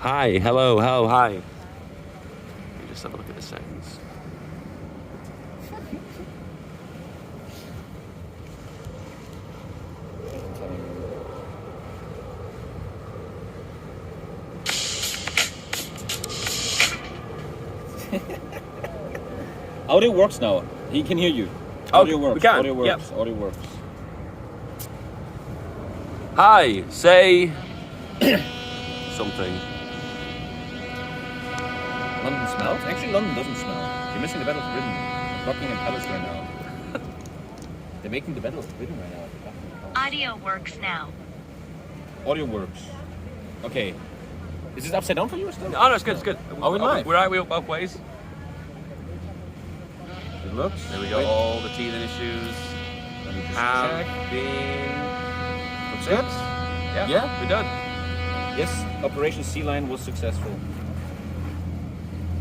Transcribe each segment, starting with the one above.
Hi, hello, hi. Let me just have a look at the settings. Audio works now. He can hear you. Audio works. We can. Audio works. Yep. Audio works. Hi, say something. London smells? Actually, London doesn't smell. You're missing the Battle of Britain. Buckingham Palace right now. They're making the Battle of Britain right now. Audio works now. Audio works. Okay. Is this upside down for you or still? Oh no, it's good, it's good. Are we live? We're out, we're both ways. It looks. There we go, all the teething issues Let me just have check. been... Looks good. Yeah? We're done. Yes, Operation Sea Lion was successful.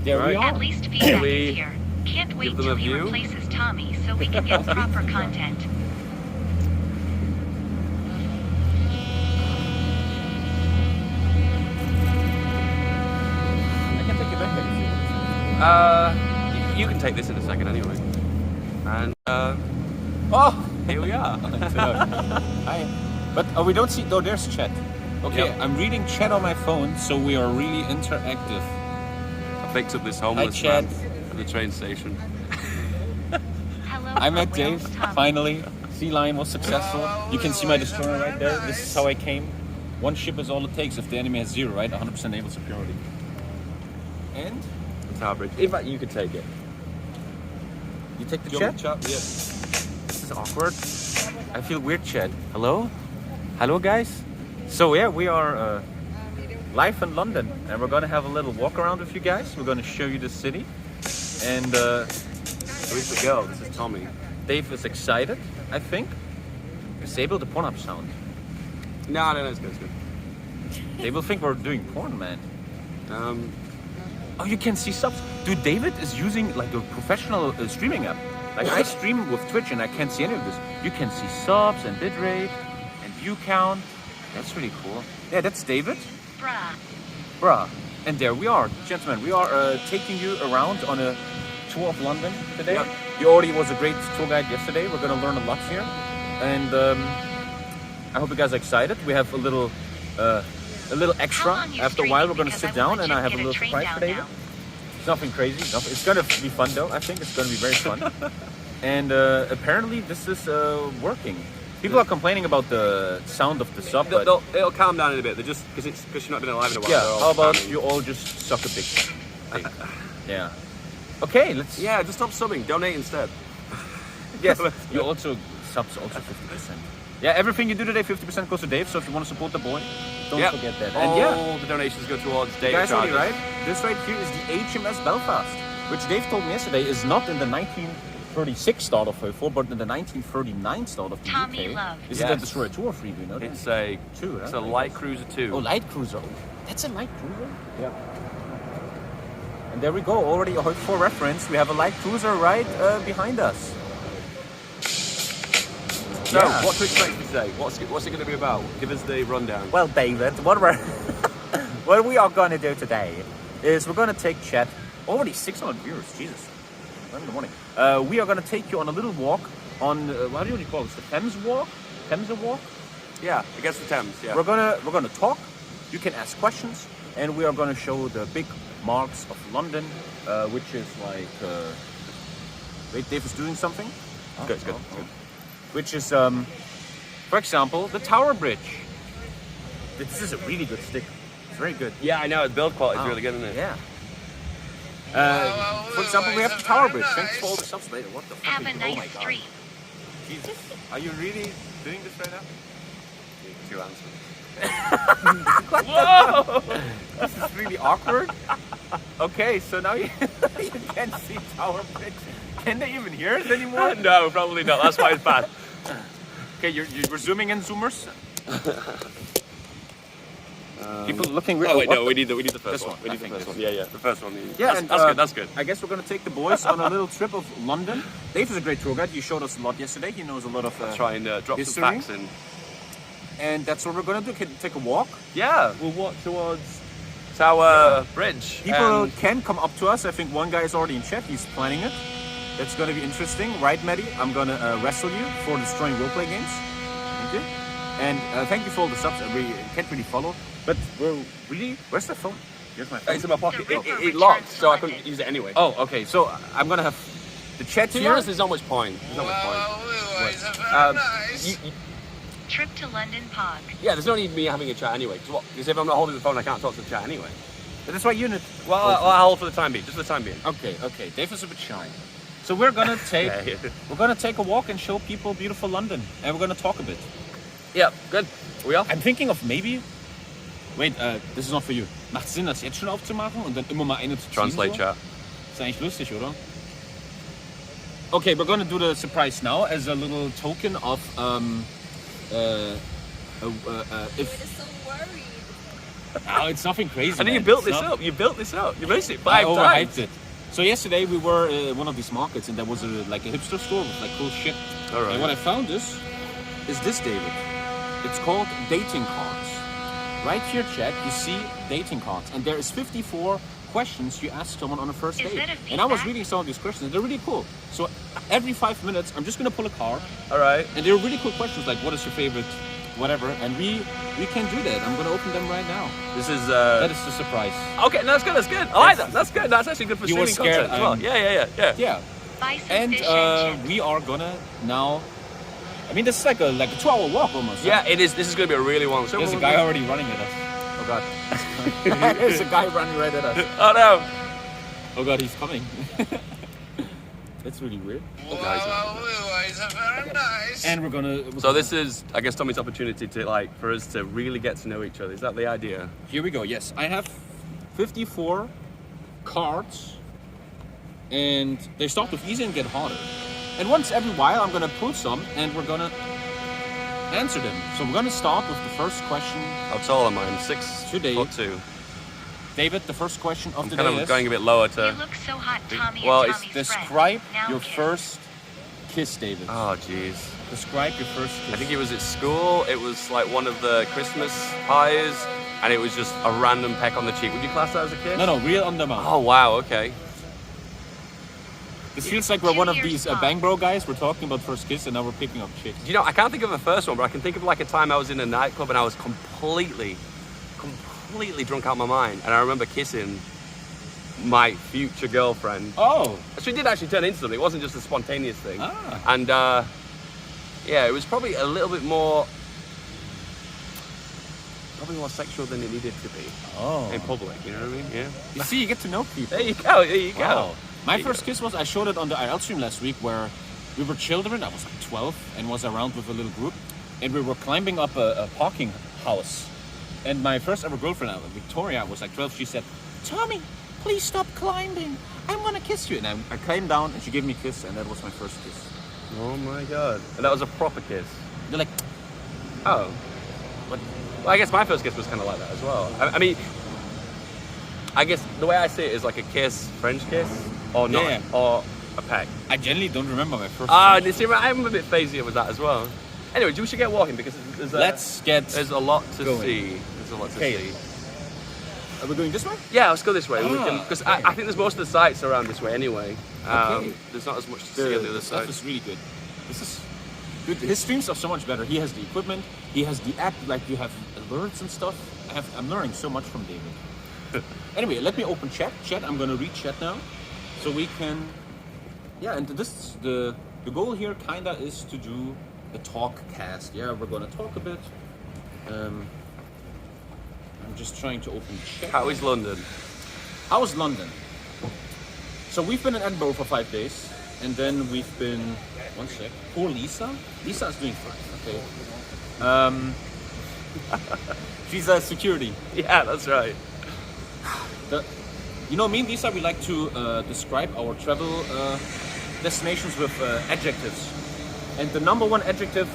There we Right. are. At least feedback we is here. Can't wait give them till a he view? replaces Tommy so we can get proper content. I can take you back there if you want. You can take this in a second anyway. And Oh! here we are. Hi. But we don't see. Oh, there's chat. Okay, Yep. I'm reading chat on my phone, so we are really interactive. I picked up this homeless Hi, man Chad. at the train station. Hello, I met Will, Dave. Tommy. Finally, Sea Lion was successful. You can see my destroyer right there. This is how I came. One ship is all it takes if the enemy has 0, right? 100% naval superiority. And It's our bridge. In fact, you could take it. you take the Do you chat. want the chat? Yeah. This is awkward. I feel weird, Chad. Hello? Hello, guys? So, yeah, we are live in London, and we're gonna have a little walk around with you guys. We're gonna show you the city. And Who's the girl? This is Tommy. Dave is excited, I think. Disable the porn up sound. No, it's good, it's good. They will think we're doing porn, man. Um, Oh, you can see subs. Dude, David is using like a professional streaming app. Like I stream with Twitch and I can't see any of this. You can see subs and bitrate and view count. That's really cool. Yeah, that's David. Bruh. Bruh. And there we are. Gentlemen, we are taking you around on a tour of London today. Yep. You already was a great tour guide yesterday. We're going to learn a lot here. And I hope you guys are excited. We have a little extra. How long you After a while, we're going to streaming? sit Because down and I have a legit little get surprise for train David. down It's nothing crazy. It's going to be fun though. I think it's going to be very fun. And apparently this is working. People are complaining about the sound of the sub, but it'll calm down in a bit. They're just because you've not been alive in a while. yeah. they're all How about spamming. you all just suck a dick? Yeah. Okay, let's. Yeah, just stop subbing. Donate instead. Yes. You also subs also 50%. Yeah, everything you do today 50% goes to Dave. So if you want to support the boy, don't Yep. forget that. All And yeah, the donations go towards you Dave guys already charges. right. This right here is the HMS Belfast, which Dave told me yesterday is not in the 1936 start of 04, but in the 1939 start of the Tommy UK. Love. Is it a Yes. destroyer 2 or 3? Do you know that? It's a 2, it's huh? a light cruiser 2. Oh, light cruiser. That's a light cruiser? Yeah. And there we go, already for reference. We have a light cruiser right behind us. So, Yeah. what to expect today? What's it going to be about? Give us the rundown. Well, David, what we are going to do today is we're going to take chat. Already 600 viewers, Jesus. 1 in the morning. We are going to take you on a little walk on, what do you call this? The Thames walk? Thames walk? Yeah, against the Thames. Yeah. We're gonna talk. You can ask questions, and we are gonna show the big marks of London, which is like. Wait, Dave is doing something. Good, good. Which is, for example, the Tower Bridge. This is a really good stick. It's very good. Yeah, I know. The build quality is Wow. really good, isn't it? Yeah. For example, we have the Tower Bridge. Thanks for all the subs later. What the fuck? Have a oh nice my God. stream. Jesus. Are you really doing this right now? 2 answers. Whoa! This is really awkward. Okay, so now you, you can't see Tower Bridge. Can they even hear us anymore? No, probably not. That's why it's bad. Okay, you're zooming in, zoomers. People looking weird. Oh wait, What no, the- we need the first This one. one, We I need the think first this one. Yeah, the first one. Yeah, that's, and, that's good. That's good. I guess we're gonna take the boys on a little trip of London. Dave is a great tour guide. He showed us a lot yesterday. He knows a lot of. Try and drop history. some facts in. And that's what we're gonna do. Take a walk. Yeah, we'll walk towards Tower Bridge. People and- can come up to us. I think one guy is already in chat. He's planning it. That's going to be interesting. Right, Maddie? I'm going to wrestle you for destroying roleplay games. Thank you. And thank you for all the subs. I can't really follow. But where's the phone? Here's my phone. It's in my pocket. The river It locked, returns so I to couldn't use it anyway. Oh, okay. So I'm going to have the chat To be here. honest, there's not much point. There's not much point. Trip to London Pog. Yeah, there's no need me having a chat anyway. Because if I'm not holding the phone, I can't talk to the chat anyway. But that's why you need. Well, I'll hold for the time being. Just for the time being. Okay. Dave is a bit shy. So we're gonna take a walk and show people beautiful London, and we're gonna talk a bit. Yeah, good. We are. I'm thinking of maybe. Wait, this is not for you. Macht Sinn, das jetzt schon aufzumachen und dann immer mal eine zu ziehen? Translate so? chat. Ist eigentlich lustig, oder? Okay, we're gonna do the surprise now as a little token of if. We're so worried. Oh, it's nothing crazy. And then you man. built It's this not- up. You built this up. You missed it I 5 overhyped times. it. So yesterday we were at one of these markets and there was like a hipster store with like cool shit. All right. And what I found is this, David. It's called dating cards. Right here, chat, you see dating cards, and there is 54 questions you ask someone on a first Is date. that a And I was feedback? reading some of these questions. They're really cool. So every 5 minutes, I'm just gonna pull a card, All right. and they're really cool questions like, what is your favorite, whatever. And we can do that. I'm gonna open them right now. This is. That is the surprise. Okay, no, that's good. That's good. I like that. That's good. That's actually good for You were streaming scared, content as well. Yeah. Yeah. Buy some And fish and chips. we are gonna now. I mean, this is like a 2-hour walk almost. huh? Yeah, it is. This is going to be a really long. So There's a guy already running at us. Oh god. There's a guy running right at us. Oh no. Oh god, he's coming. That's really weird. And we're gonna. So this is, I guess, Tommy's opportunity to for us to really get to know each other. Is that the idea? Here we go. Yes, I have 54 cards, and they start with easy and get harder. And once every while, I'm gonna pull some, and we're gonna answer them. So we're gonna start with the first question. How tall am I? I'm 6'2". David, the first question of I'm the kind day of is: going a bit lower You to. look so hot, Tommy. Well, and it's Tommy's describe friend. Now your kiss. first kiss, David. Oh jeez. Describe your first kiss. I think it was at school. It was like one of the Christmas pies, and it was just a random peck on the cheek. Would you class that as a kiss? No, real on the mouth. Oh wow. Okay. This feels like we're one of Junior's these pop. Bang Bro guys. We're talking about first kiss, and now we're picking up chicks. You know, I can't think of the first one, but I can think of like a time I was in a nightclub and I was completely drunk out of my mind, and I remember kissing my future girlfriend. Oh, So it did actually turn into something. It wasn't just a spontaneous thing. Ah. And yeah, it was probably a little bit more sexual than it needed to be oh. in public. You know what I mean? Yeah. You see, you get to know people. There you go. There you go. Wow. My There you first go. kiss was, I showed it on the IRL stream last week where we were children. I was like 12 and was around with a little group. And we were climbing up a parking house. And my first ever girlfriend, Victoria, was like 12. She said, Tommy, please stop climbing. I'm going to kiss you. And I came down and she gave me a kiss, and that was my first kiss. Oh my god. And that was a proper kiss. They're like, Oh. Well, I guess my first kiss was kind of like that as well. I mean, I guess the way I see it is like a kiss, French kiss, or not, Yeah. or a peck. I generally don't remember my first Ah, kiss. see, I'm a bit phasier with that as well. Anyway, we should get walking because Let's get... there's a lot to going. see. There's a lot to Okay. see. Are we going this way? Yeah, let's go this way. Ah, Because okay. I think there's most of the sites around this way anyway. Okay. There's not as much to see on the other stuff side. is really good. This is good. His streams are so much better. He has the equipment. He has the app. Like you have alerts and stuff. I'm learning so much from David. Anyway, let me open chat. I'm gonna read chat now, so we can. Yeah, and this the goal here kinda is to do a talk cast. Yeah, we're gonna talk a bit. I'm just trying to open chat. How is London? How was London? So we've been in Edinburgh for 5 days, and then we've been. One sec. Poor Lisa. Lisa is doing fine. Okay. She's a security. Yeah, that's right. You know, me and Lisa, we like to describe our travel destinations with adjectives, and the number one adjective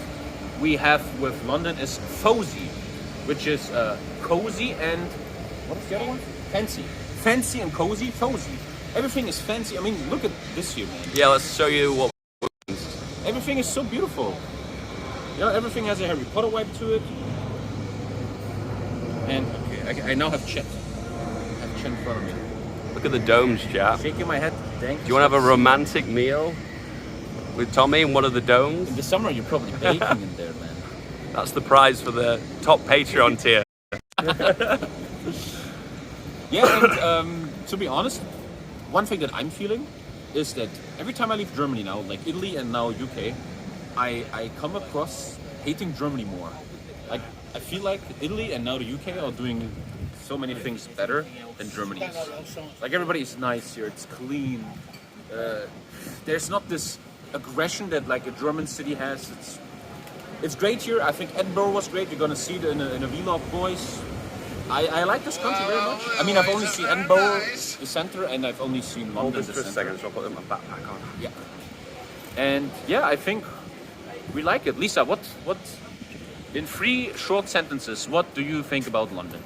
we have with London is fosy, which is cozy and what is the other one? Fancy. Fancy and cozy. Fosy. Everything is fancy. I mean, look at this here, man. Yeah, let's show you what. Everything is so beautiful. You know, everything has a Harry Potter vibe to it. And okay, I now have chat. picture in front of me. Look at the domes, chap. Shaking my head. Thank Do you want to have a romantic meal with Tommy in one of the domes? In the summer, you're probably baking in there, man. That's the prize for the top Patreon tier. Yeah, and to be honest, one thing that I'm feeling is that every time I leave Germany now, like Italy and now UK, I come across hating Germany more. Like, I feel like Italy and now the UK are doing so many things better than Germany is. Like, everybody is nice here, it's clean. There's not this aggression that like a German city has. It's great here. I think Edinburgh was great. You're gonna see it in a vlog, boys. I like this country very much. I mean, I've only seen Edinburgh, the center, and I've only seen London, the Just for a center. second, so I'll put my backpack on. Yeah. And yeah, I think we like it. Lisa, what in 3 short sentences, what do you think about London?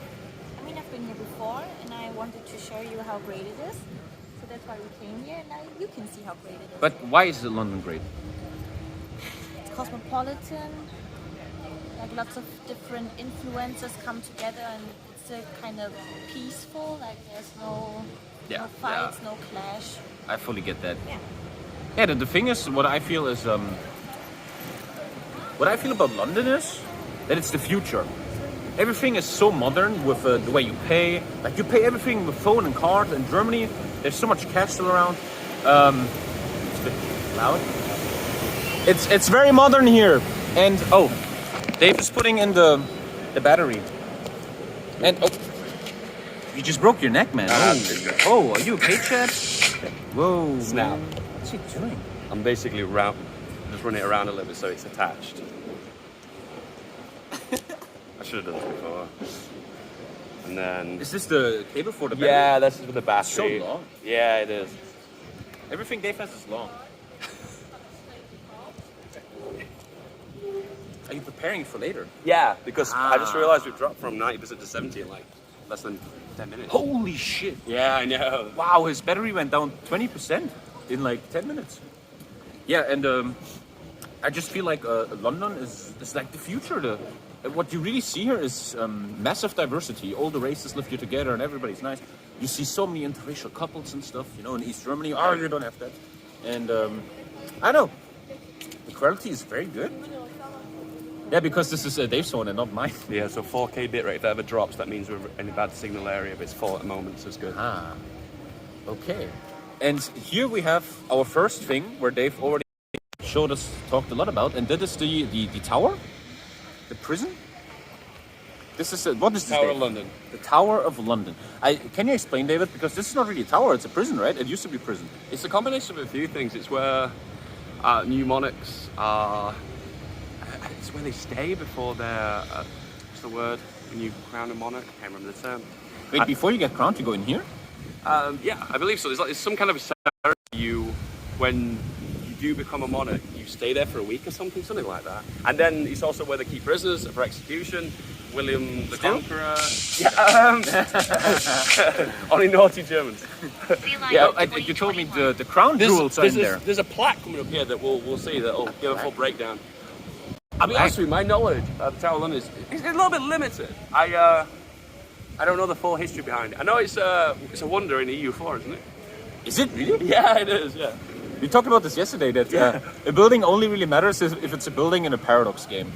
I mean, I've been here before, and I wanted to show you how great it is. So that's why we came here, and now you can see how great it is. But why is London great? It's cosmopolitan. Like, lots of different influences come together, and it's a kind of peaceful. Like, there's no fights, no clash. I fully get that. Yeah. Yeah, the thing is, what I feel about London is that it's the future. Everything is so modern with the way you pay. Like, you pay everything with phone and card. In Germany, there's so much cash still around. It's a bit loud. It's very modern here. And oh, Dave is putting in the battery. And oh, you just broke your neck, man. Oh, are you okay, Chad? Whoa. Snap. What's he doing? I'm basically just running it around a little bit so it's attached. I should have done this before. And then... Is this the cable for the battery? Yeah, this is for the battery. So long. Yeah, it is. Everything Dave has is long. Are you preparing it for later? Yeah, because I just realized we've dropped from 90% to 70 in like less than 10 minutes. Holy shit! Yeah, I know. Wow, his battery went down 20% in like 10 minutes. Yeah, and I just feel like London is like the future. What you really see here is massive diversity. All the races live here together and everybody's nice. You see so many interracial couples and stuff, you know, in East Germany. Oh, you don't have that. And I know, the quality is very good. Yeah, because this is Dave's phone and not mine. Yeah, so 4K bitrate, if that ever drops, that means we're in a bad signal area, but it's full at the moment, so it's good. Ah, okay. And here we have our first thing where Dave already talked a lot about, and that is the tower, the prison. This is what is this? Tower Dave? of London. The Tower of London. Can you explain, David? Because this is not really a tower; it's a prison, right? It used to be prison. It's a combination of a few things. It's where new monarchs are. It's where they stay before they're. What's the word? When you crown a monarch? I can't remember the term. Wait, before you get crowned, you go in here? Yeah, I believe so. It's some kind of ceremony. When you do become a monarch, you stay there for a week or something like that. And then it's also where they keep prisoners for execution. William the Conqueror. Yeah, only naughty Germans. Yeah, you told me the crown jewels are in there. There's a plaque coming up here that we'll see that will give a full breakdown. I'll be honest with you, my knowledge of the Tower of London is a little bit limited. I don't know the full history behind it. I know it's a wonder in EU4, isn't it? Is it really? Yeah, it is, yeah. We talked about this yesterday, that a building only really matters if it's a building in a Paradox game.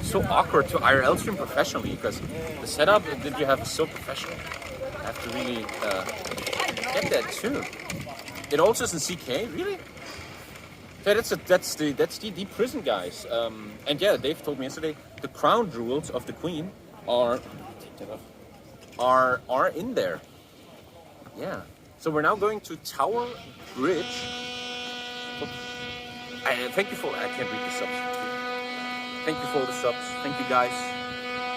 So awkward to IRL stream professionally, because the setup that you have is so professional. I have to really get that too. It also is in CK, really? Yeah, that's the prison, guys. And yeah, Dave told me yesterday the crown jewels of the Queen are in there. Yeah. So we're now going to Tower Bridge. Thank you for. I can't read the subs. Thank you for the subs. Thank you, guys.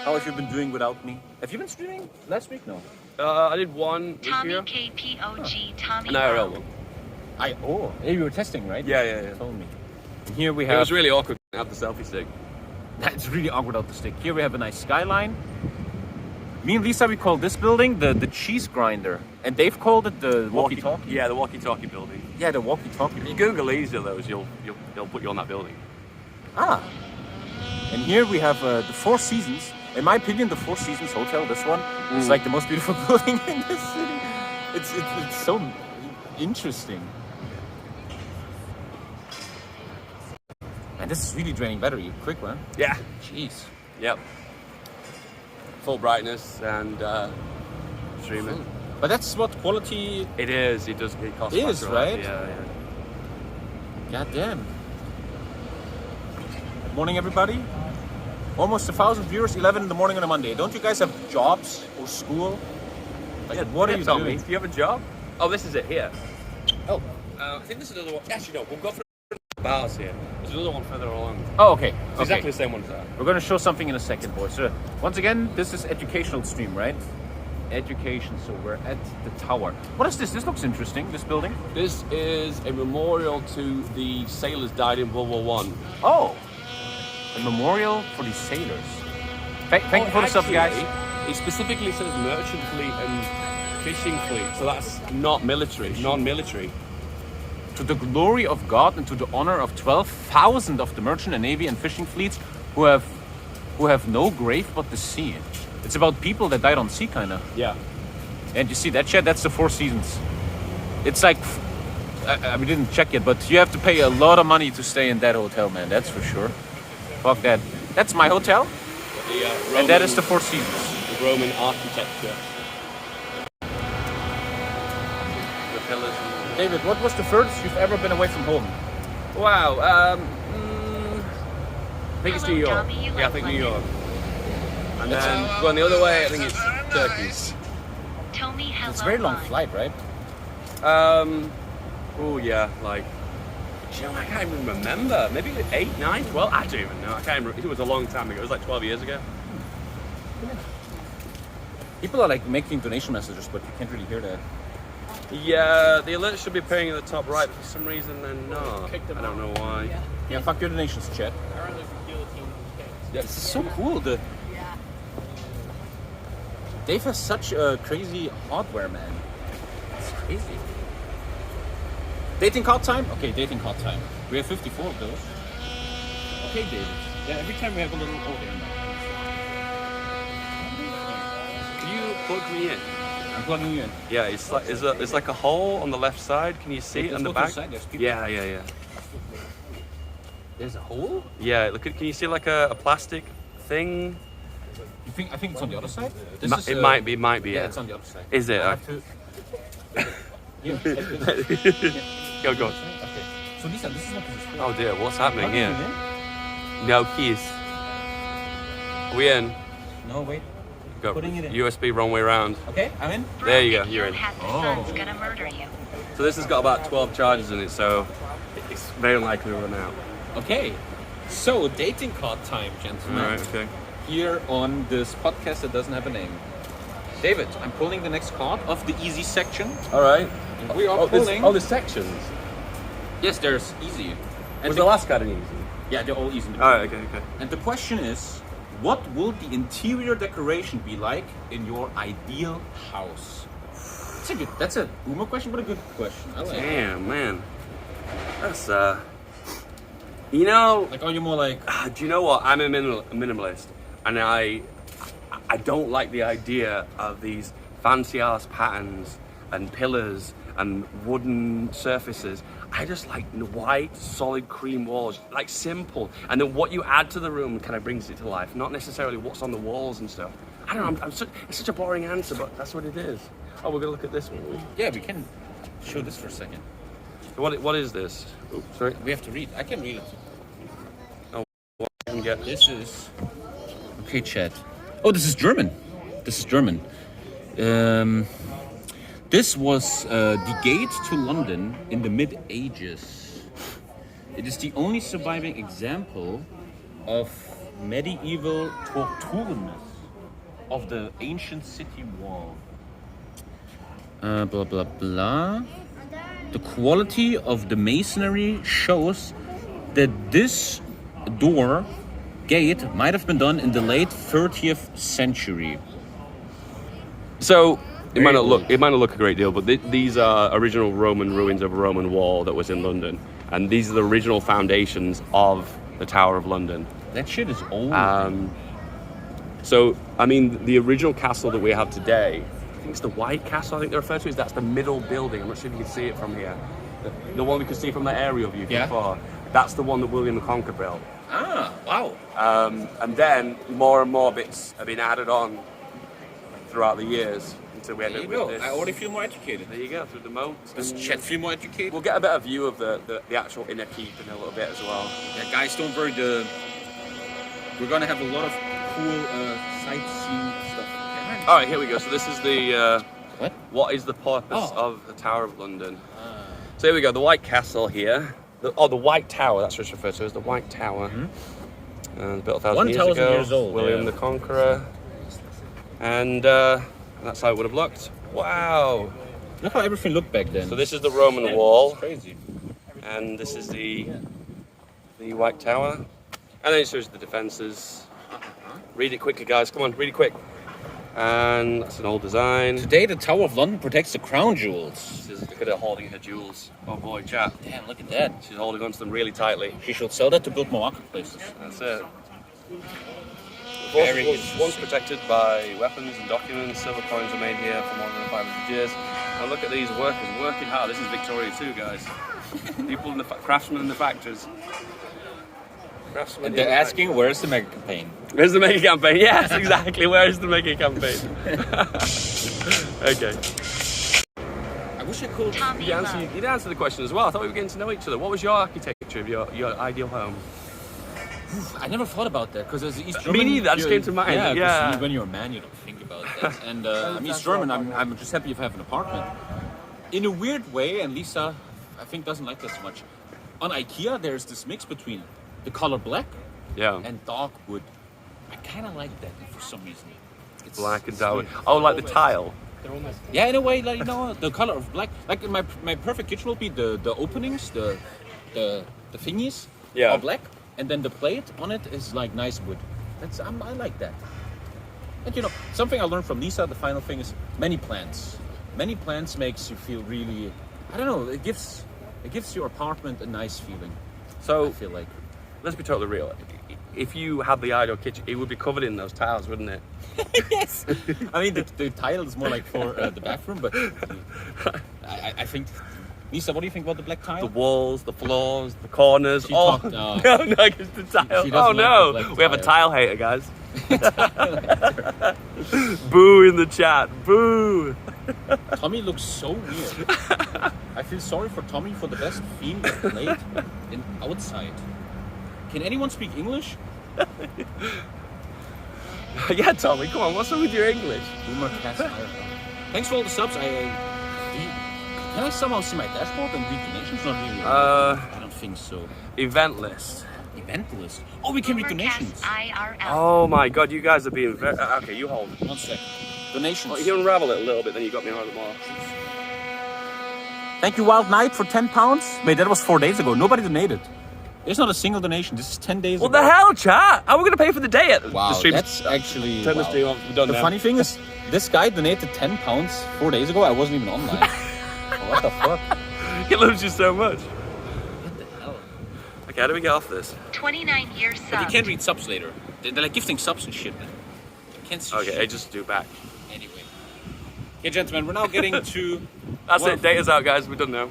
How have you been doing without me? Have you been streaming last week? No. I did one this year. TommyKayVODs, Tommy. An IRL one. Hey, you were testing, right? Yeah. You told me. And here we have. It was really awkward to have the selfie stick. It's really awkward out the stick. Here we have a nice skyline. Me and Lisa, we call this building the cheese grinder, and Dave called it the walkie-talkie. Yeah, the walkie-talkie building. Yeah, the walkie-talkie. If you Google either of those, they'll put you on that building. Ah. And here we have the Four Seasons. In my opinion, the Four Seasons Hotel, this one, is like the most beautiful building in the city. It's so interesting. And this is really draining battery. Quick one. Yeah. Jeez. Yep. Full brightness and streaming. But that's what quality It is. It does. It costs. is, right? Yeah. God damn. Morning, everybody. Almost 1,000 viewers, 11 in the morning on a Monday. Don't you guys have jobs or school? Like, what are you Tommy, doing? do you have a job? Oh, this is it here. Oh. I think this is another one. Actually, no. We'll go for bars here. There's another one further along. Oh, okay. It's exactly the same one as that. We're going to show something in a second, boys. So, once again, this is educational stream, right? Education. So we're at the tower. What is this? This looks interesting. This building. This is a memorial to the sailors died in World War One. Oh, a memorial for the sailors. Thank you for the sub, guys. It specifically says merchant fleet and fishing fleet, so that's not military, non-military. To the glory of God and to the honor of 12,000 of the merchant and navy and fishing fleets who have no grave but the sea. It's about people that died on sea, kind of. Yeah. And you see that shit? That's the Four Seasons. It's like, we didn't check it, but you have to pay a lot of money to stay in that hotel, man. That's for sure. Fuck that. That's my hotel. And that is the Four Seasons. The Roman architecture. The pillars. David, what was the furthest you've ever been away from home? Wow. I think it's New York. Tommy, you Yeah, I like think New London? York. And then going the other way, I think it's Turkey. Tommy, hello. It's a very long London. flight, right? Oh yeah, like. You know, I can't even remember. Maybe 8, 9, 12. I don't even know. I can't remember. It was a long time ago. It was like 12 years ago. People are like making donation messages, but you can't really hear that. Yeah, the alerts should be appearing in the top right, but for some reason they're not. I don't know why. Yeah, fuck your donations, chat. Yeah, this is so cool. Dave has such a crazy hardware, man. It's crazy. Dating card time? Okay, dating card time. We have 54 of those. Okay, David. Yeah, every time we have a little... Oh, there. Can you plug me in? I'm plugging you in. Yeah, it's like there's like a hole on the left side. Can you see it Let's on the go to the back? side, there's people. Yeah. There's a hole? Yeah, look. Can you see like a plastic thing? You think? I think it's on the other side. It might be. Yeah, Yeah. it's on the other side. Is it? I have to... Yeah. Go. Okay. So Lisa, this is what this is for. Oh dear, what's happening Plugging here? you in? No keys. Are we in? No, wait. Go. Putting it in. USB wrong way around. Okay, I'm in. There you go. If You're you in. have the Oh. sun's gonna murder you. So this has got about 12 charges in it, so it's very unlikely to run out. Okay. So dating card time, gentlemen. All right. Okay. Here on this podcast that doesn't have a name. David, I'm pulling the next card of the easy section. All right. And we are pulling. there's sections. Yes, there's easy. And Was the last card an easy? Yeah, they're all easy. All right. Okay. And the question is, what will the interior decoration be like in your ideal house? That's a boomer question, but a good question. I like it. Damn, man. That's you know. Like, are you more like... Do you know what? I'm a minimalist, and I don't like the idea of these fancy ass patterns and pillars and wooden surfaces. I just like white, solid cream walls, like simple. And then what you add to the room kind of brings it to life, not necessarily what's on the walls and stuff. I don't know, it's such a boring answer, but that's what it is. Oh, we're gonna look at this one. Yeah, we can show this for a second. What is this? Oops, sorry. We have to read. I can read it. What can we get? This is... Okay, chat. Oh, this is German. This was the gate to London in the mid-ages. It is the only surviving example of medieval torturements of the ancient city wall. Blah, blah, blah. The quality of the masonry shows that this gate might have been done in the late 30th century. So it might not Very look a great deal, but these are original Roman ruins of a Roman wall that was in London, and these are the original foundations of the Tower of London. That shit is old. So, I mean, the original castle that we have today, I think it's the White Castle, I think they refer to it, that's the middle building. I'm not sure if you can see it from here. The one we could see from the aerial view from far. That's the one that William the Conqueror built. Ah, wow. And then more and more bits have been added on throughout the years until we end up with this. I already feel more educated. There you go, through the moat. Does Chet feel more educated? We'll get a better view of the actual inner keep in a little bit as well. Yeah, guys, don't worry. We're gonna have a lot of cool sightseeing stuff. All right, here we go. So this is the what is the purpose of the Tower of London? So here we go. The White Castle here. The White Tower. That's what it's referred to as the White Tower. Built 1,000 years ago. years old. William the Conqueror. And that's how it would have looked. Wow. Look how everything looked back then. So this is the Roman Wall. It's crazy. And this is the White Tower. And then it shows the defences. Read it quickly, guys. Come on, read it quick. And that's an old design. Today, the Tower of London protects the crown jewels. Look at her holding her jewels. Oh boy, chat. Damn, look at that. She's holding onto them really tightly. She should sell that to build more marketplaces. That's it. Very Once protected by weapons and documents, silver coins were made here for more than 500 years. And look at these workers working hard. This is Victoria too, guys. People in the craftsmen in the factories. And they're asking, where's the mega campaign? Where's the mega campaign? Yes, exactly. Where is the mega campaign? Okay. I wish I could. Tommy Love. You'd answer the question as well. I thought we were getting to know each other. What was your architecture of your ideal home? I never thought about that because as East Me German, neither, that just came to mind. Yeah. When you're a man, you don't think about that. And I'm East German. I'm just happy if I have an apartment. In a weird way, and Lisa, I think, doesn't like that so much. On IKEA, there's this mix between the color black and dark wood. I kind of like that for some reason. It's black and dark. Oh, like the tile. Yeah, in a way, like the color of black. Like in my perfect kitchen will be the openings, the thingies are black, and then the plate on it is like nice wood. I like that. And something I learned from Lisa. The final thing is many plants. Many plants makes you feel really. I don't know. It gives your apartment a nice feeling. So I feel like. Let's be totally real. If you had the ideal kitchen, it would be covered in those tiles, wouldn't it? Yes. I mean, the tile is more like for the bathroom, but I think. Lisa, what do you think about the black tile? The walls, the floors, the corners. No, it's the tile. Oh no, we have a tile hater, guys. Boo in the chat. Boo. Tommy looks so weird. I feel sorry for Tommy for the best theme played in outside. Can anyone speak English? Yeah, Tommy, come on, what's wrong with your English? Boomer Cast Iron. Thanks for all the subs. Can I somehow see my dashboard and read donations? Not really. I don't think so. Event list. Event list? Oh, we can read donations. IRL. Oh my god, you guys are being very... okay, you hold. 1 sec. Donations. Oh, you unravel it a little bit, then you got me hard at more. Thank you, Wild Knight, for £10. Wait, that was 4 days ago. Nobody donated. There's not a single donation. This is 10 days ago. What the hell, chat? How are we going to pay for the day? Wow, the stream's, that's actually... Turn the stream off. We're done The now. funny thing is, this guy donated £10 4 days ago. I wasn't even online. What the fuck? He loves you so much. What the hell? Okay, how do we get off this? 29 years But you sub. can't read subs later. They're like gifting subs and shit, man. You can't see Okay, shit. I just do back. Anyway. Okay, gentlemen, we're now getting to... That's it, data's out, guys. We're done now.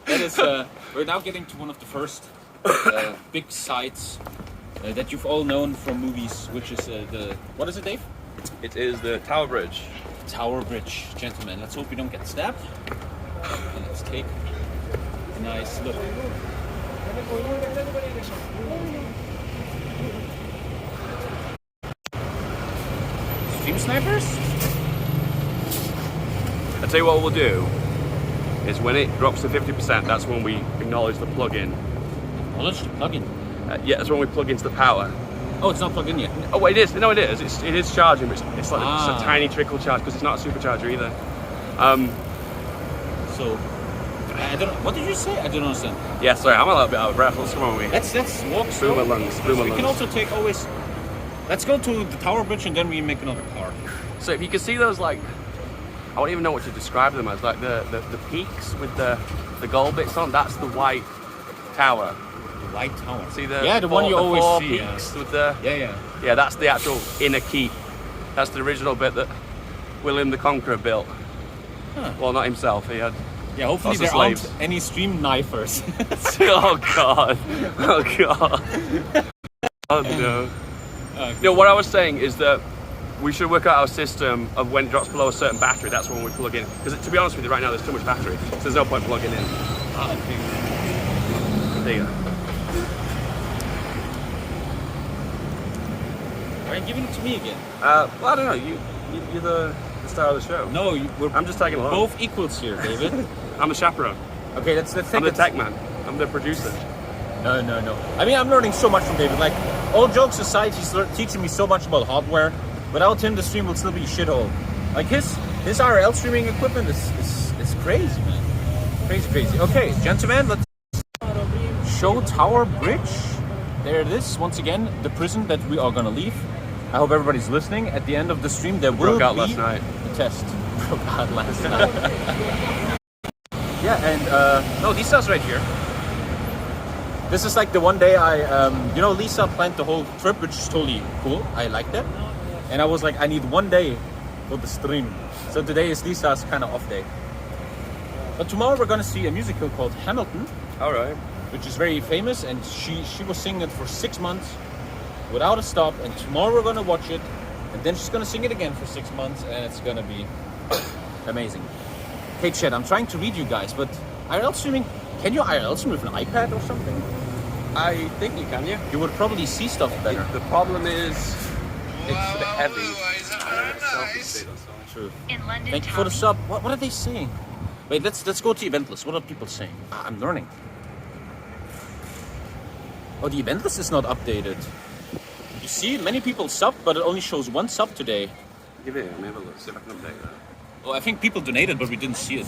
That is, we're now getting to one of the first big sites that you've all known from movies, which is what is it, Dave? It is the Tower Bridge. Tower Bridge, gentlemen. Let's hope we don't get stabbed. And let's take a nice look. Stream snipers? I'll tell you what we'll do. Is when it drops to 50%, that's when we acknowledge the plug-in. Acknowledge the plug-in. Yeah, that's when we plug into the power. Oh, it's not plugged in yet. Oh, it is. No, it is. It is charging, but it's like Ah. just a tiny trickle charge because it's not a supercharger either. So, I don't know. What did you say? I don't understand. Yeah, sorry, I'm a little bit out of breath. Let's come on, we. Let's walk Boomer slow. lungs. We can also take always. Let's go to the Tower Bridge and then we make another car. So if you can see those, like, I don't even know what to describe them as, like the peaks with the gold bits on. That's the White Tower. White Tower. See the the one you always four see. peaks with the Yeah. yeah. That's the actual inner keep. That's the original bit that William the Conqueror built. Huh. Well, not himself. He had. Yeah, hopefully Lots of there aren't slaves. any stream knifers. Oh God! Oh God! Oh no! No, what I was saying is that we should work out our system of when it drops below a certain battery. That's when we plug in. Because to be honest with you, right now there's too much battery, so there's no point plugging in. There you go. Why are you giving it to me again? Well, I don't know. You're the star of the show. No, I'm just tagging along. both equals here, David. I'm the chaperone. Okay, let's take I'm the it. tech man. I'm the producer. No. I mean, I'm learning so much from David. Like, all jokes aside, he's teaching me so much about hardware. Without him, the stream will still be a shithole. Like his RL streaming equipment is crazy, man. Crazy. Okay, gentlemen, let's show Tower Bridge. There it is. Once again, the prison that we are gonna leave. I hope everybody's listening. At the end of the stream, there will Broke out be last night. a test. Broke out last night. Yeah, and no, Lisa's right here. This is like the one day Lisa planned the whole trip, which is totally cool. I like that. And I was like, I need one day for the stream. So today is Lisa's kind of off day. But tomorrow we're gonna see a musical called Hamilton, All right. which is very famous, and she was singing it for 6 months without a stop. And tomorrow we're gonna watch it, and then she's gonna sing it again for 6 months, and it's gonna be amazing. Hey chat, I'm trying to read you guys, but IRL streaming, can you IRL stream with an iPad or something? I think you can, yeah. You would probably see stuff better. The problem is it's a bit heavy. And it's selfie that's all. True. In London, Thank you for the Tommy. sub. What are they saying? Wait, let's go to event list. What are people saying? I'm learning. Oh, the event list is not updated. You see, many people subbed, but it only shows one sub today. Give it. Let me have a look. See if I can update that. Oh, I think people donated, but we didn't see it.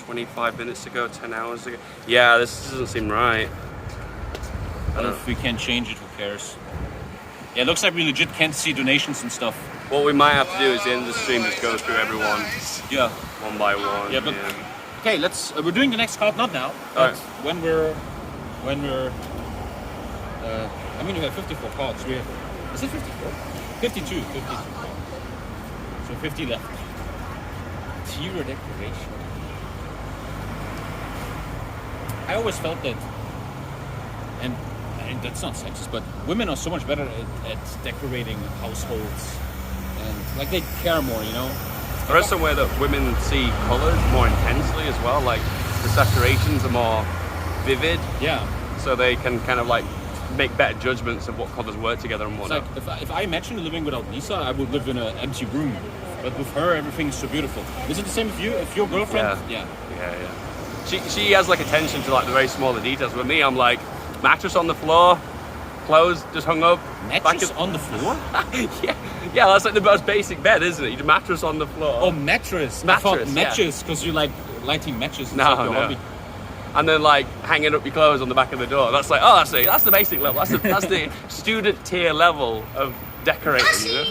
25 minutes ago, 10 hours ago. Yeah, this doesn't seem right. I don't know if we can change it. Who cares? Yeah, it looks like we legit can't see donations and stuff. What we might have to do is at the end of the stream just go through everyone Yeah. one by one. Yeah, but okay, let's. We're doing the next card, not now, but Alright. when we're. I mean, we have 54 cards. We have. Is it 54? 52 cards. So 50 left. Tier decoration. I always felt that, and that's not sexist, but women are so much better at decorating households, and like they care more, you know. There is somewhere that women see colours more intensely as well, like the saturations are more vivid, Yeah. so they can kind of like make better judgments of what colours work together and It's whatnot. like if I imagine living without Lisa, I would live in an empty room. But with her, everything is so beautiful. Is it the same with you? If your girlfriend? Yeah. She has like attention to like the very smaller details. With me, I'm like mattress on the floor, clothes just hung up. Mattress on the floor? yeah, that's like the most basic bed, isn't it? You do mattress on the floor. Oh, mattress. I Mattress, thought yeah. matches because you like lighting matches. And No, stuff, your no. hobby. And then like hanging up your clothes on the back of the door. That's like, oh, that's the basic level. That's the student tier level of decorating. You know?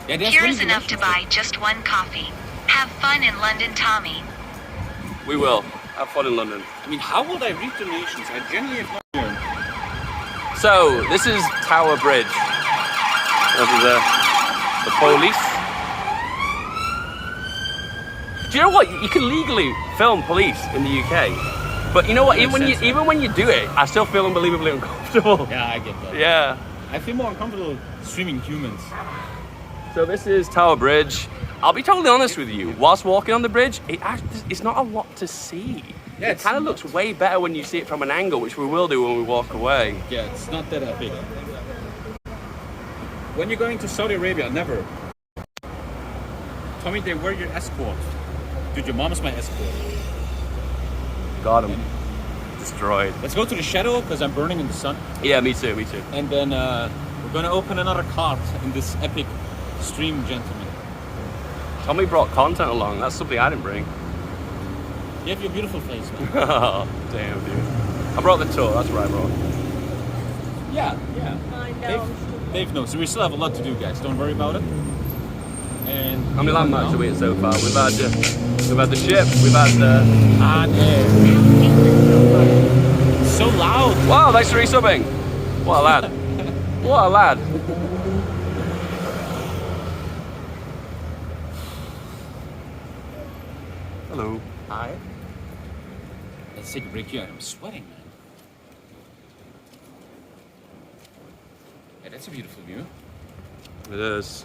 Yeah, there's Here many is enough to dimensions. buy just one coffee. Have fun in London, Tommy. We will have fun in London. I mean, how would I read donations? I genuinely have not learned. So this is Tower Bridge. This is the police. Do you know what? You can legally film police in the UK, but you know what? That makes sense, Even when you do it, I still feel unbelievably uncomfortable. Yeah, I get that. Yeah. I feel more uncomfortable streaming humans. So this is Tower Bridge. I'll be totally honest with you. Whilst walking on the bridge, it's not a lot to see. Yeah, it it's kind of not. looks way better when you see it from an angle, which we will do when we walk away. Yeah, it's not that epic. When you're going to Saudi Arabia, never. Tommy, they were your escort. Dude, your mom is my escort. Got him. Destroyed. Let's go to the shadow because I'm burning in the sun. Yeah, me too. And then we're gonna open another card in this epic stream, gentlemen. Tommy brought content along. That's something I didn't bring. You have your beautiful face, man. Oh, damn, dude. I brought the tour. That's what I brought. Yeah. I know. Dave knows. So we still have a lot to do, guys. Don't worry about it. And How many landmarks have we hit so far? We've had the ship. We've had the hot air. so loud. Wow, thanks for resubbing. What a lad. What a lad. Hello. Hi. Let's take a break here. I'm sweating, man. Yeah, that's a beautiful view. It is.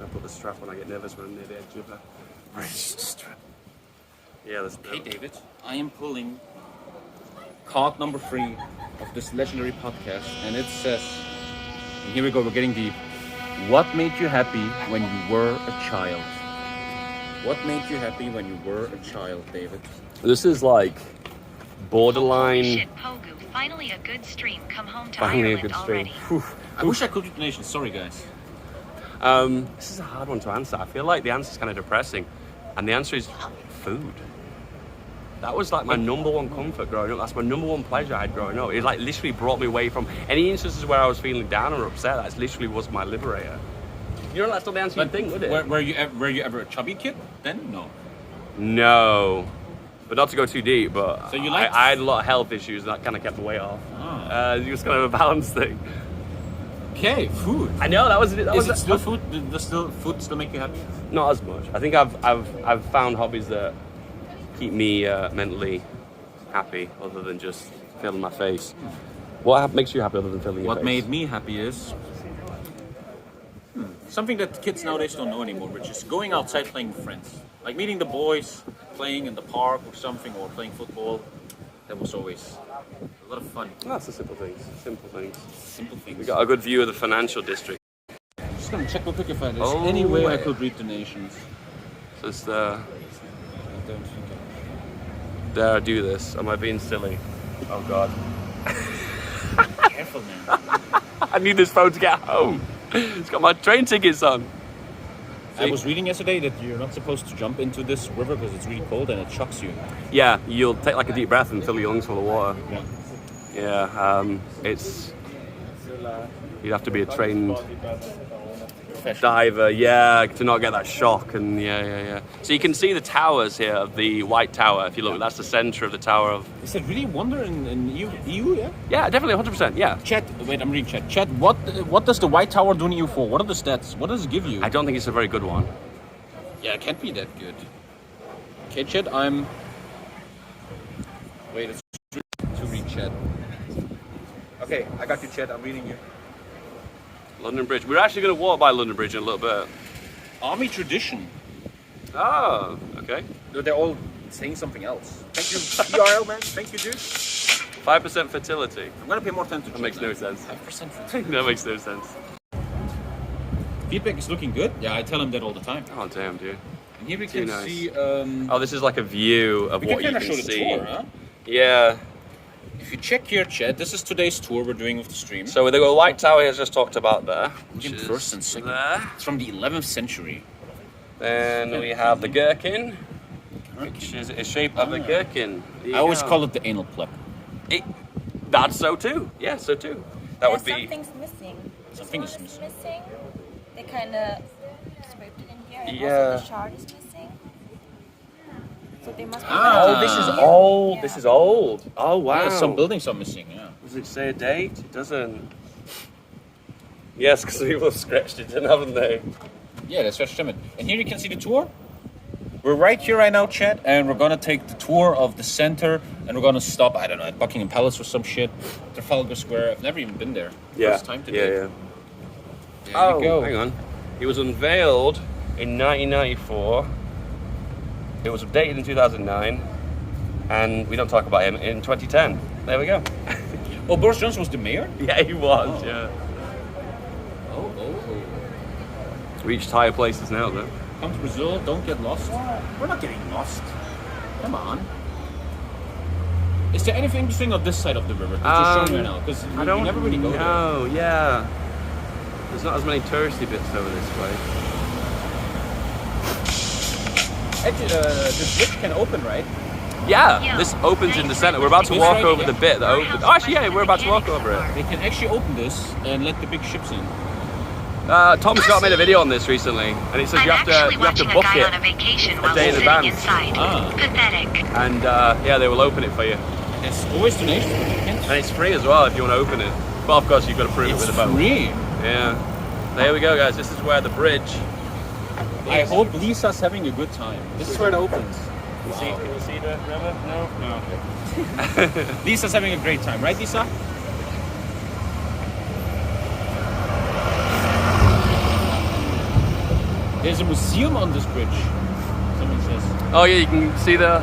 I put the strap on. I get nervous when I'm near the edge of a strap. Yeah, that's Okay, David. I am pulling card number 3 of this legendary podcast, and it says, and here we go, we're getting deep. What made you happy when you were a child? What made you happy when you were a child, David? This is like borderline. Shit, Pogu. Finally a good stream. Come home to Finally a Ireland good stream. already. I wish I could do donations. Sorry, guys. This is a hard one to answer. I feel like the answer is kind of depressing, and the answer is food. That was like my number one comfort growing up. That's my number one pleasure I had growing up. It like literally brought me away from any instances where I was feeling down or upset. That literally was my liberator. You know, that's not the answer you'd think, would it? Were you ever a chubby kid then? No. No, but not to go too deep. But So you liked- I had a lot of health issues, and that kind of kept the weight off. It was kind of a balance thing. Okay, food. I know that was. Is it still food? Does food still make you happy? Not as much. I think I've found hobbies that keep me mentally happy, other than just filling my face. What makes you happy other than filling your What face? made me happy is something that kids nowadays don't know anymore, which is going outside playing with friends. Like meeting the boys, playing in the park or something, or playing football. That was always a lot of fun. That's the simple things. Simple things. Simple things. We got a good view of the financial district. I'm just gonna check real quick if there's Oh, any way I wait. could read donations. Just I don't think dare I do this? Am I being silly? Oh God. Careful, man. I need this phone to get home. It's got my train tickets on. I was reading yesterday that you're not supposed to jump into this river because it's really cold and it shocks you. Yeah, you'll take like a deep breath and fill your lungs full of water. Yeah. Yeah, it's. You'd have to be a trained Professional. diver, yeah, to not get that shock. And yeah. So you can see the towers here of the White Tower. If you look, that's the center of the tower of. Is it really wonder in EU? Yeah. Yeah, definitely, 100%. Yeah. Chat. Wait, I'm reading chat. Chat. What does the White Tower do in EU for? What are the stats? What does it give you? I don't think it's a very good one. Yeah, it can't be that good. Okay, chat. I'm. Wait, it's to read chat. Okay, I got you, chat. I'm reading you. London Bridge. We're actually going to walk by London Bridge in a little bit. Army tradition. Oh, okay. They're all saying something else. Thank you, PRL man. Thank you, dude. 5% fertility. I'm gonna pay more attention. That makes no sense. 5% fertility. That makes no sense. Feedback is looking good. Yeah, I tell him that all the time. Oh, damn, dude. And here we Too can nice. see. Oh, this is like a view of We what can you kind of can show the see. tour, huh? Yeah. If you check here, chat, this is today's tour we're doing with the stream. So the White Tower I just talked about there. Which Jim is first and second. there. It's from the 11th century. Then we have the gherkin, which is a shape of a gherkin. There you I always go. call it the anal plug. That's so too. Yeah, so too. That would be. Something's missing. Something This is one missing. They kind of scraped it in here, and Yeah. also the shard is missing. So they must be. Oh, this is Yeah. old. Yeah. This is old. Oh wow. Yeah, some buildings are missing, yeah. Does it say a date? It doesn't. Yes, because people have scratched it in, haven't they? Yeah, that's West Summit. And here you can see the tour. We're right here right now, chat, and we're gonna take the tour of the center, and we're gonna stop, I don't know, at Buckingham Palace or some shit, Trafalgar Square. I've never even been there. First time today. Yeah. There Oh, you go. hang on. It was unveiled in 1994. It was updated in 2009, and we don't talk about him in 2010. There we go. Oh, Boris Johnson was the mayor? Yeah, he was. Yeah. Oh. Reached higher places now, though. Come to Brazil, don't get lost. We're not getting lost. Come on. Is there anything interesting on this side of the river that you're showing right now? Because I don't you never really go there. know. Yeah. There's not as many touristy bits over this way. Actually, this bridge can open, right? Yeah, this opens in the center. We're about to This walk right over here? the bit that opens. Oh, actually, yeah, we're about to walk over it. They can actually open this and let the big ships in. Tom's got made a video on this recently, and it says I'm you actually have to watching book a guy it, on a vacation while day in sitting advance. inside. Ah. Pathetic. and yeah, they will open it for you. There's always donations for chickens. And it's free as well if you want to open it. But of course, you've got to prove it with a boat. Free. Yeah. So here we go, guys. This is where the bridge. I hope Lisa's having a good time. This is where it opens. Can you see the river? No. No. Okay. Lisa's having a great time, right, Lisa? There's a museum on this bridge. Someone says. Oh yeah, you can see the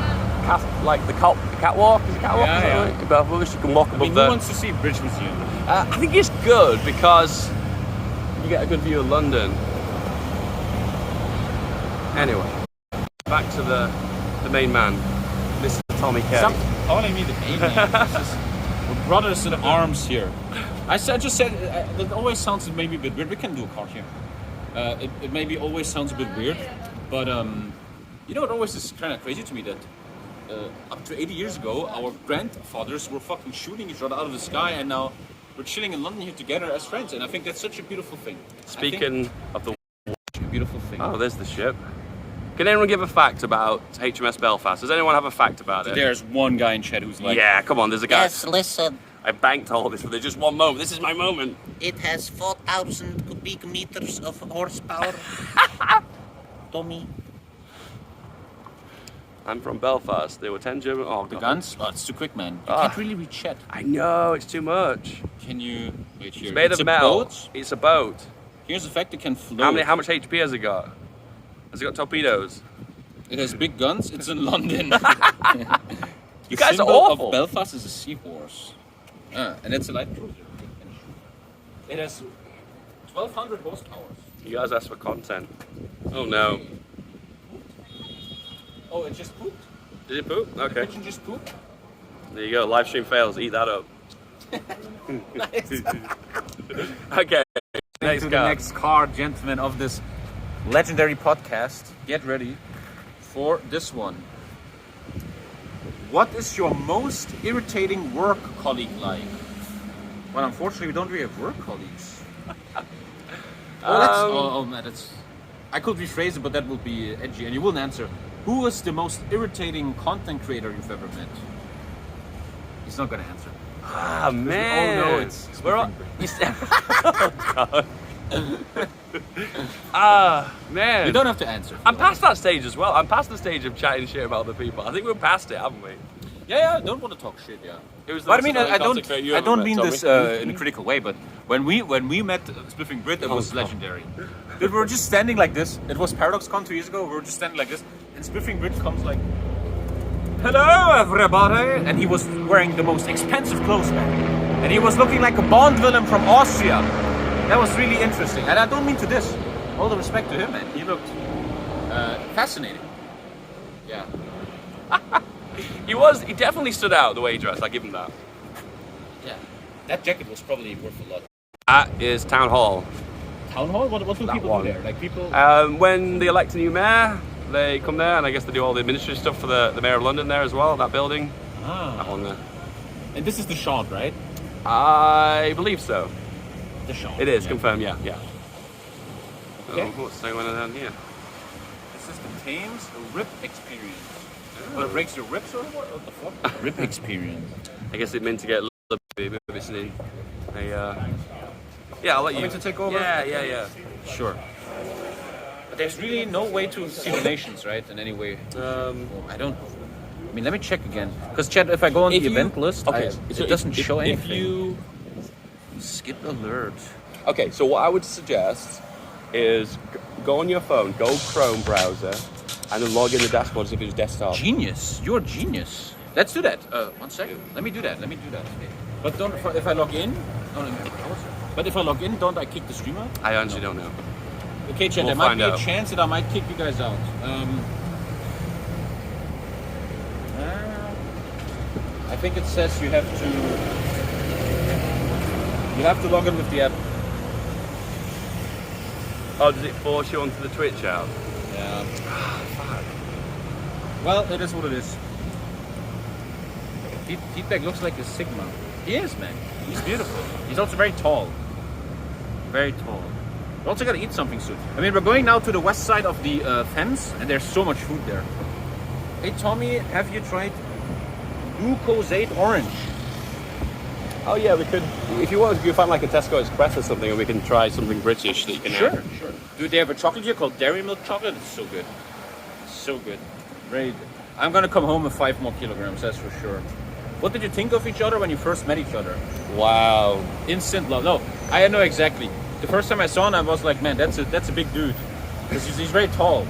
catwalk. Is it catwalk? Yeah, Is that yeah. right? Belfast, you can walk I above mean, who there. wants to see Bridge Museum? I think it's good because you get a good view of London. Anyway, back to the main man, Mr. TommyKay. Stop calling me the main man. We're brothers in arms here. I just said it always sounds maybe a bit weird. We can do a card here. It maybe always sounds a bit weird, but you know, it always is kind of crazy to me that up to 80 years ago, our grandfathers were fucking shooting each other out of the sky, and now we're chilling in London here together as friends, and I think that's such a beautiful thing. Speaking of the... A beautiful thing. Oh, there's the ship. Can anyone give a fact about HMS Belfast? Does anyone have a fact about it? There's one guy in chat who's like, Yeah, come on, there's a guy. Yes, listen. I banked all this, but there's just one moment. This is my moment. It has 4,000 cubic meters of horsepower. Tommy. I'm from Belfast. There were 10 German... Oh, the God. guns? Oh, it's too quick, man. You Ah. can't really read chat. I know, it's too much. Can you... Wait here. It's made of a metal. boat. It's a boat. Here's the fact it can float. How much HP has it got? Has it got torpedoes? It has big guns. It's in London. You guys are symbol awful. of Belfast is a seahorse. And it's a light cruiser. It has 1,200 horsepower. You guys asked for content. Oh no. Oh, it just pooped? Did it poop? The Okay. pigeon just pooped? There you go. Live stream fails. Eat that up. Nice. Okay. Next to the card. next card, gentlemen, of this legendary podcast. Get ready for this one. What is your most irritating work colleague like? Well, unfortunately, we don't really have work colleagues. Man, that's. I could rephrase it, but that would be edgy, and you wouldn't answer. Who is the most irritating content creator you've ever met? He's not gonna answer. Ah man. Oh no, it's we're all. Oh god. Ah man. You don't have to answer. I'm past that stage as well. I'm past the stage of chatting shit about other people. I think we're past it, haven't we? Yeah, I don't want to talk shit. Yeah. It was the But I most mean, annoying I content creator you don't. I ever don't met, mean this Tommy. in a critical way. But when we met Spiffing Brit, it was God. legendary. Dude, we were just standing like this. It was ParadoxCon 2 years ago. We were just standing like this, and Spiffing Brit comes like, "Hello, everybody!" And he was wearing the most expensive clothes, man. And he was looking like a Bond villain from Austria. That was really interesting. And I don't mean to this. All the respect to him, man. He looked fascinating. Yeah. He definitely stood out the way he dressed. I give him that. Yeah. That jacket was probably worth a lot. That is Town Hall. Town hall? What do That people one. do there? Like people. When they elect a new mayor, they come there, and I guess they do all the administrative stuff for the mayor of London there as well. That building. That one there. And this is the shot, right? I believe so. The shot. It is Yeah. confirmed. Yeah, yeah. Okay. Oh, what's going on down here? This is the Thames Rip Experience. Well, it breaks your ribs or what the fuck? Rip Experience. I guess it meant to get a little bit sneaky. Yeah, I'll let you. Want me to take over? Yeah. Sure. But there's really no way to see donations, right? In any way. I don't. I mean, let me check again. Because, Chad, if I go on the event list, okay, so it doesn't show anything. If you skip alert. okay, so what I would suggest is go on your phone, go Chrome browser, and then log in the dashboard as if it was desktop. Genius. You're a genius. Let's do that. 1 second. Let me do that. But don't. If I log in. Oh, no, but if I log in, don't I kick the stream out? I honestly don't know. Okay, Chad, We'll there might find be a out. chance that I might kick you guys out. I think it says you have to log in with the app. Oh, does it force you onto the Twitch app? Yeah. Well, it is what it is. Feedback looks like a Sigma. He is, man. He's beautiful. He's also very tall. Very tall. We also gotta eat something soon. I mean, we're going now to the west side of the fence, and there's so much food there. Hey, Tommy, have you tried Glucosate orange. Oh yeah, we could. If you want, you find like a Tesco Express or something, and we can try something British that you can Sure, have. sure. Dude, they have a chocolate here called Dairy Milk Chocolate. It's so good. So good. Very good. I'm gonna come home with 5 more kilograms, that's for sure. What did you think of each other when you first met each other? Wow. Instant love. No, I know exactly. The first time I saw him, I was like, man, that's a big dude. Because he's very tall.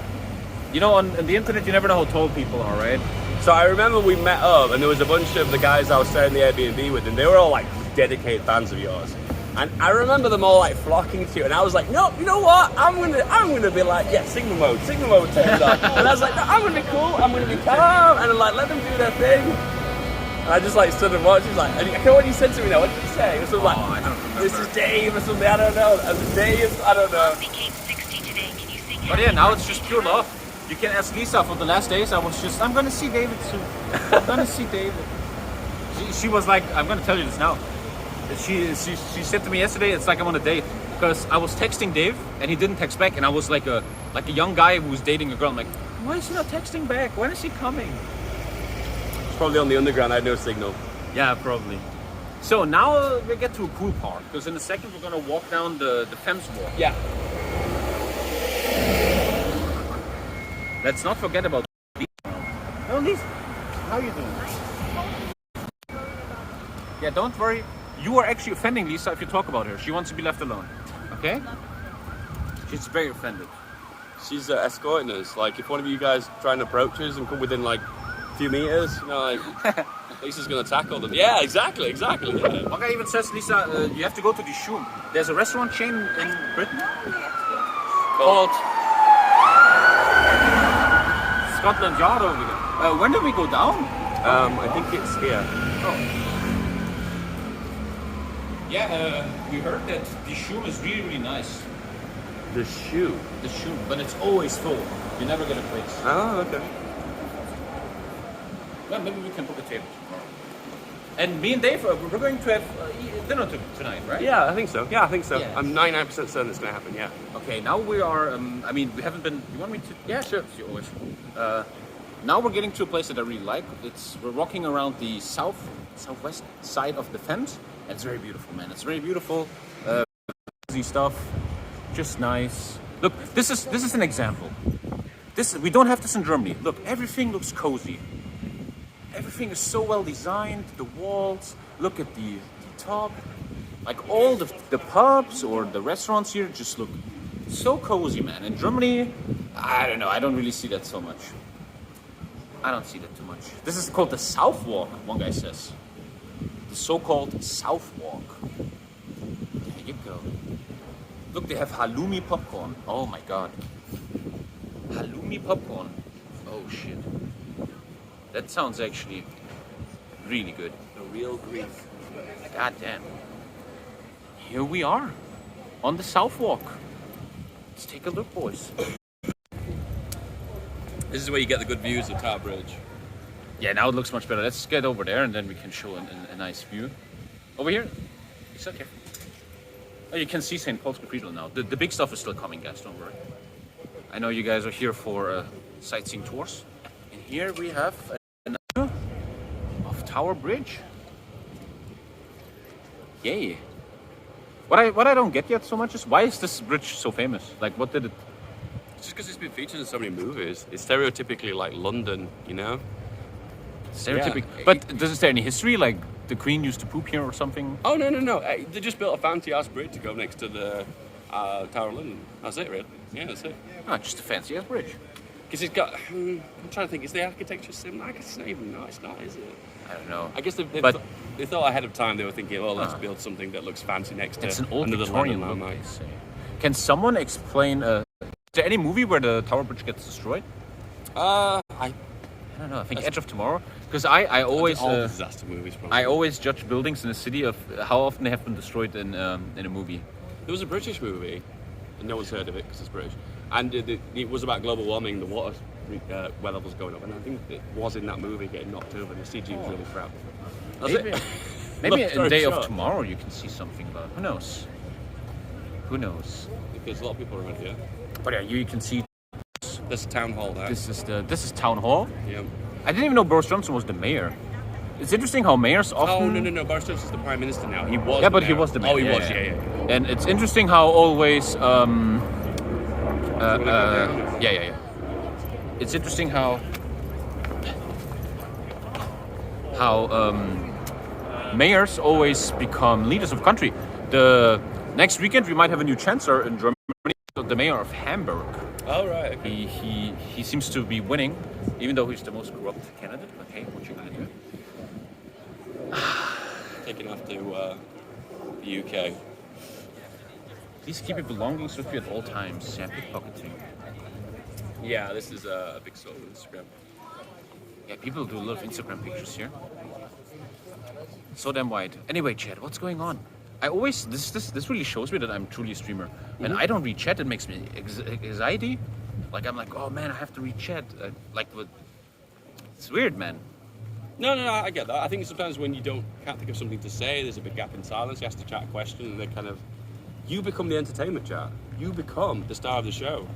You know, on the internet, you never know how tall people are, right? So I remember we met up, and there was a bunch of the guys I was staying in the Airbnb with, and they were all like dedicated fans of yours. And I remember them all like flocking to you, and I was like, no, you know what? I'm gonna be like, yeah, Sigma mode turned on. And I was like, no, I'm gonna be cool, I'm gonna be calm, and like let them do their thing. And I just like stood and watched. He's like, and I can't what you said to me now. What did you say? It was something I don't remember. this is Dave or something. I don't know. And Dave, I don't know. Mom became 60 today. Can you sing But yeah, now it's just pure love. You can ask Lisa. For the last days, I was just, I'm gonna see David soon. I'm gonna see David. She was like, I'm gonna tell you this now. She said to me yesterday, it's like I'm on a date. Because I was texting Dave and he didn't text back, and I was like a young guy who was dating a girl. I'm like, why is he not texting back? When is he coming? It's probably on the underground. I had no signal. Yeah, probably. So now we get to a cool part, because in a second we're gonna walk down the Thames Walk. Yeah. Let's not forget about Lisa. No, Lisa, how are you doing? Yeah, don't worry. You are actually offending Lisa if you talk about her. She wants to be left alone. Okay? She's very offended. She's escorting us. Like, if one of you guys try and approach us and come within like a few meters, you know, like Lisa's gonna tackle them. Yeah, exactly. Yeah. One guy even says, Lisa, you have to go to the Shoom. There's a restaurant chain in Britain called Scotland Yard over there. When did we go down? I think it's here. Oh. Yeah, we heard that the Shoom is really, really nice. The shoe. The Shoom, but it's always full. You never get a place. Oh, okay. Well, maybe we can book a table tomorrow. And me and Dave, we're going to have dinner tonight, right? Yeah, I think so. Yeah. Yeah. I'm 99% certain it's gonna happen. Yeah. Okay, now we are, I mean, we haven't been, you want me to? Yeah, sure. You always. Now we're getting to a place that I really like. We're walking around the southwest side of the Thames. And it's very beautiful, man. It's very beautiful. Easy stuff. Just nice. Look, this is an example. We don't have this in Germany. Look, everything looks cozy. Everything is so well designed. The walls. Look at the top. Like all the pubs or the restaurants here just look so cozy, man. In Germany, I don't know. I don't really see that so much. I don't see that too much. This is called the South Walk, one guy says. The so-called South Walk. There you go. Look, they have halloumi popcorn. Oh my god. Halloumi popcorn. Oh shit. That sounds actually really good. The real Greek. God damn. Here we are. On the South Walk. Let's take a look, boys. This is where you get the good views of Tower Bridge. Yeah, now it looks much better. Let's get over there and then we can show a nice view. Over here? It's okay. Oh, you can see St. Paul's Cathedral now. The big stuff is still coming, guys, don't worry. I know you guys are here for sightseeing tours. And here we have another of Tower Bridge. Yay. What I don't get yet so much is, why is this bridge so famous? Like, what did it... Just because it's been featured in so many movies. It's stereotypically like London, you know? Stereotypic. Yeah. But is there any history? Like the Queen used to poop here or something? Oh, no. They just built a fancy-ass bridge to go next to the Tower of London. That's it, really. Yeah, that's it. Ah, just a fancy ass bridge. Because it's got... I'm trying to think, is the architecture similar? I guess it's not even... No, it's not, is it? I don't know. I guess they thought ahead of time. They were thinking, oh, let's build something that looks fancy next to It's an old another Victorian London look, landmark. they say. Can someone explain... is there any movie where the Tower Bridge gets destroyed? I don't know. I think Edge of Tomorrow. Because I always... all disaster movies, probably. I always judge buildings in a city of how often they have been destroyed in a movie. There was a British movie, and no one's heard of it because it's British. And it was about global warming, the water well levels going up. And I think it was in that movie getting knocked over, and the CG was really crap. That's Maybe, it. maybe Long a story day short. of tomorrow you can see something about. Who knows? Who knows? Because a lot of people are around here. But yeah, you can see There's a town hall there. this is town hall. Yeah. I didn't even know Boris Johnson was the mayor. It's interesting how mayors often. Oh no! Boris Johnson is the prime minister now. He was. Yeah, but the he mayor. was the mayor. Oh, he was. Yeah. And it's interesting how always. Yeah. It's interesting how mayors always become leaders of country. The next weekend we might have a new chancellor in Germany, the mayor of Hamburg. Oh right. Okay. He seems to be winning, even though he's the most corrupt candidate. But hey, what you gonna do? Taking after the UK. Please keep your belongings with you at all times. Yeah, pickpocketing. Yeah, this is a big soul on Instagram. Yeah, people do a lot of Instagram pictures here. So damn white. Anyway, Chad, what's going on? I always this really shows me that I'm truly a streamer. When I don't read chat, it makes me anxiety. Like I'm like, oh man, I have to read chat. It's weird, man. No, I get that. I think sometimes when you can't think of something to say, there's a big gap in silence. You ask the chat a question, and they kind of, you become the entertainment chat. You become the star of the show.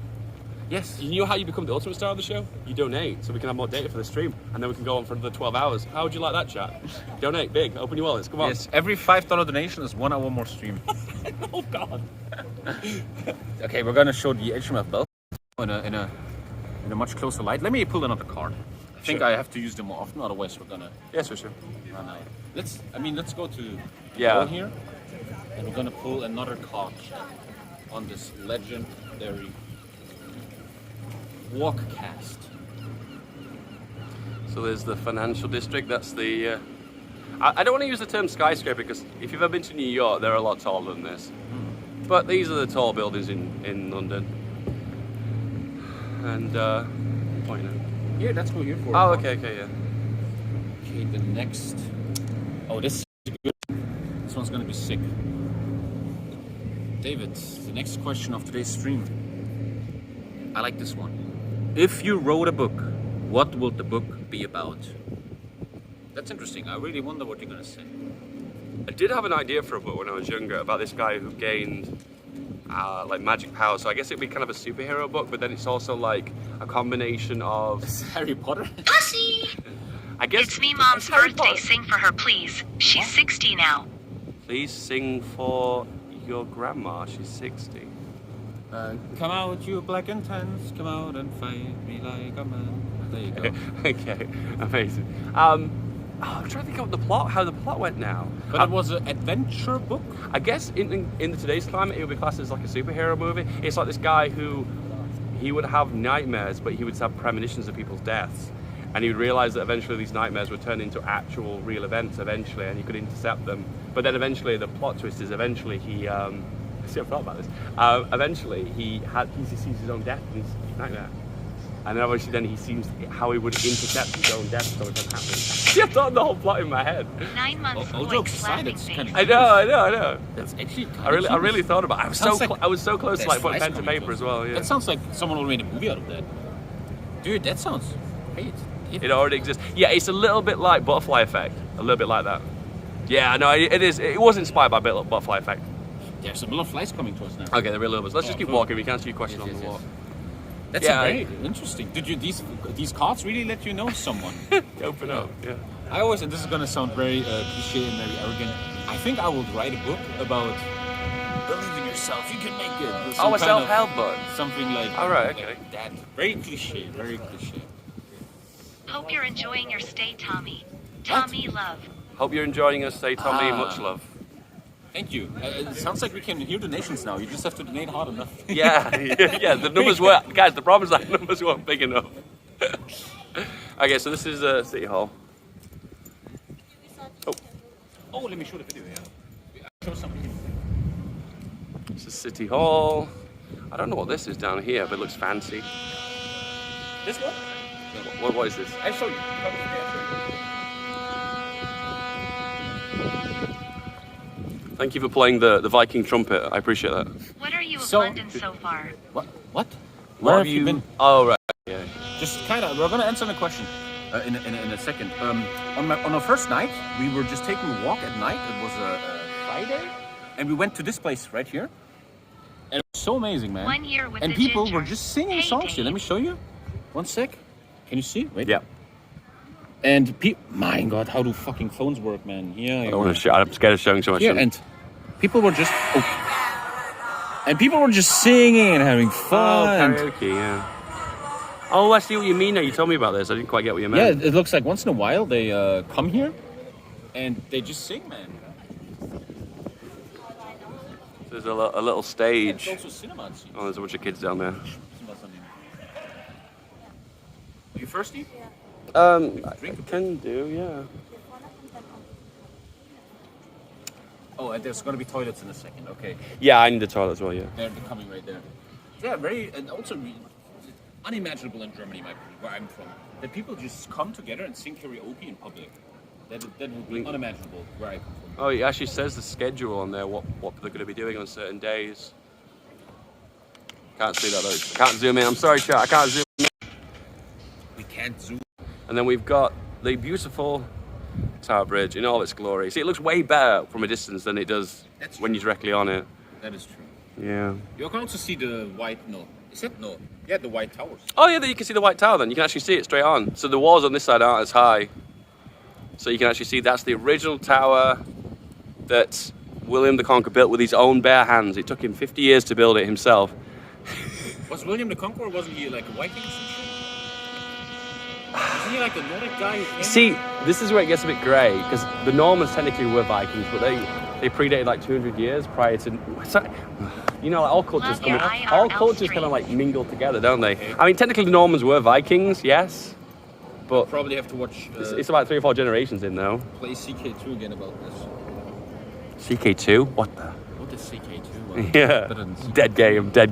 Yes. You know how you become the ultimate star of the show? You donate, so we can have more data for the stream, and then we can go on for another 12 hours. How would you like that, chat? Donate big. Open your wallets. Come on. Yes. Every $5 donation is 1 hour more stream. Oh God. Okay, we're gonna show the Hms Belfast in a much closer light. Let me pull another card. I think I have to use them more often, otherwise we're gonna Yes, for sure. run out. Let's go to Yeah. here, and we're gonna pull another card on this legendary walkcast. So there's the financial district. That's the. I don't want to use the term skyscraper because if you've ever been to New York, they're a lot taller than this. But these are the tall buildings in London. And point out. Here, let's go here for. Oh, okay, yeah. Okay, the next. Oh, this is good. This one's gonna be sick. David, the next question of today's stream. I like this one. If you wrote a book, what would the book be about? That's interesting. I really wonder what you're gonna say. I did have an idea for a book when I was younger about this guy who gained like magic powers. So I guess it'd be kind of a superhero book, but then it's also like a combination of Harry Potter. Pussy! I guess It's me, Mom's Harry birthday. Potter. Sing for her, please. She's 60 now. Please sing for your grandma. She's 60. Come out, you black and tans. Come out and fight me like a man. There you go. Okay, amazing. I'm trying to think of the plot, how the plot went now. But it was an adventure book. I guess in today's climate, it would be classed as like a superhero movie. It's like this guy who he would have nightmares, but he would have premonitions of people's deaths, and he would realize that eventually these nightmares would turn into actual real events eventually, and he could intercept them. But then eventually the plot twist is eventually he. See, I forgot about this. Eventually he sees his own death in his nightmare. And then obviously then he sees how he would intercept his own death so it doesn't happen. See, I've thought the whole plot in my head. 9 months All boy jokes aside, slapping it's face. kind of. I know. That's actually. I really thought about it. I was so close to like putting Nice pen to paper as well. Yeah. That sounds like someone already made a movie out of that. Dude, that sounds great. It already exists. Yeah, it's a little bit like Butterfly Effect. A little bit like that. Yeah, no, it is. It was inspired by Butterfly Effect. There's some little flies coming to us now. Okay, they're real little bits. Let's just keep cool. walking. We can answer your question Yes, on the yes, walk. That's Yeah, very interesting. Did you these cards really let you know someone? Open up. Yeah. I always, and this is gonna sound very cliche and very arrogant. I think I would write a book about believe in yourself. You can make it. Oh, a self-help book. Something like. All right. Okay. like that. Very cliche. Very cliche. Hope you're enjoying your stay, Tommy. Tommy love. Hope you're enjoying us. Say Tommy, Ah. much love. Thank you. It sounds like we can hear donations now. You just have to donate hard enough. Yeah, yeah. The numbers were, guys. The problem is that numbers weren't big enough. Okay, so this is City Hall. Oh, let me show the video. Yeah. Show something. This is City Hall. I don't know what this is down here, but it looks fancy. This one? What is this? I show you. Thank you for playing the Viking trumpet. I appreciate that. What are you of So- London so far? What? Where have you been? Oh, right. Yeah. Just kind of. We're gonna answer the question in a second. On our first night, we were just taking a walk at night. It was a Friday, and we went to this place right here, and it was so amazing, man. 1 year with and the people were ginger. just singing Hey, songs here. Let Dave. me show you. One sec. Can you see? Wait. Yeah. And my God, how do fucking phones work, man? Yeah. I don't want to show. I'm scared of showing so much. Yeah, and people were just singing and having fun. Oh, karaoke, yeah. Oh, I see what you mean now. You told me about this. I didn't quite get what you meant. Yeah, it looks like once in a while they come here and they just sing, man. There's a little stage. Yeah, it's also cinema, it seems. Oh, there's a bunch of kids down there. Are you thirsty? I can do, yeah. Oh, and there's gonna be toilets in a second. Okay. Yeah, I need the toilet as well, yeah. They're coming right there. Yeah, and also unimaginable in Germany, where I'm from, that people just come together and sing karaoke in public. That would be unimaginable where I come from. Oh, it actually says the schedule on there, what they're going to be doing on certain days. Can't see that though. I can't zoom in. I'm sorry, chat. I can't zoom in. We can't zoom. And then we've got the beautiful Tower Bridge in all its glory. See, it looks way better from a distance than it does when you're directly on it. That is true. Yeah. You can also see the white, yeah, the white towers. Oh yeah, you can see the White Tower then. You can actually see it straight on. So the walls on this side aren't as high. So you can actually see that's the original tower that William the Conqueror built with his own bare hands. It took him 50 years to build it himself. Was William the Conqueror, wasn't he like a Viking? Wasn't he like a Nordic guy? See, this is where it gets a bit grey, because the Normans technically were Vikings, but they predated like 200 years prior to... You know, like all cultures kind of like mingle together, don't they? I mean, technically the Normans were Vikings, yes, but... Probably have to watch... it's about 3 or 4 generations in, though. Play CK2 again about this. CK2? What the? What is CK2? Yeah, dead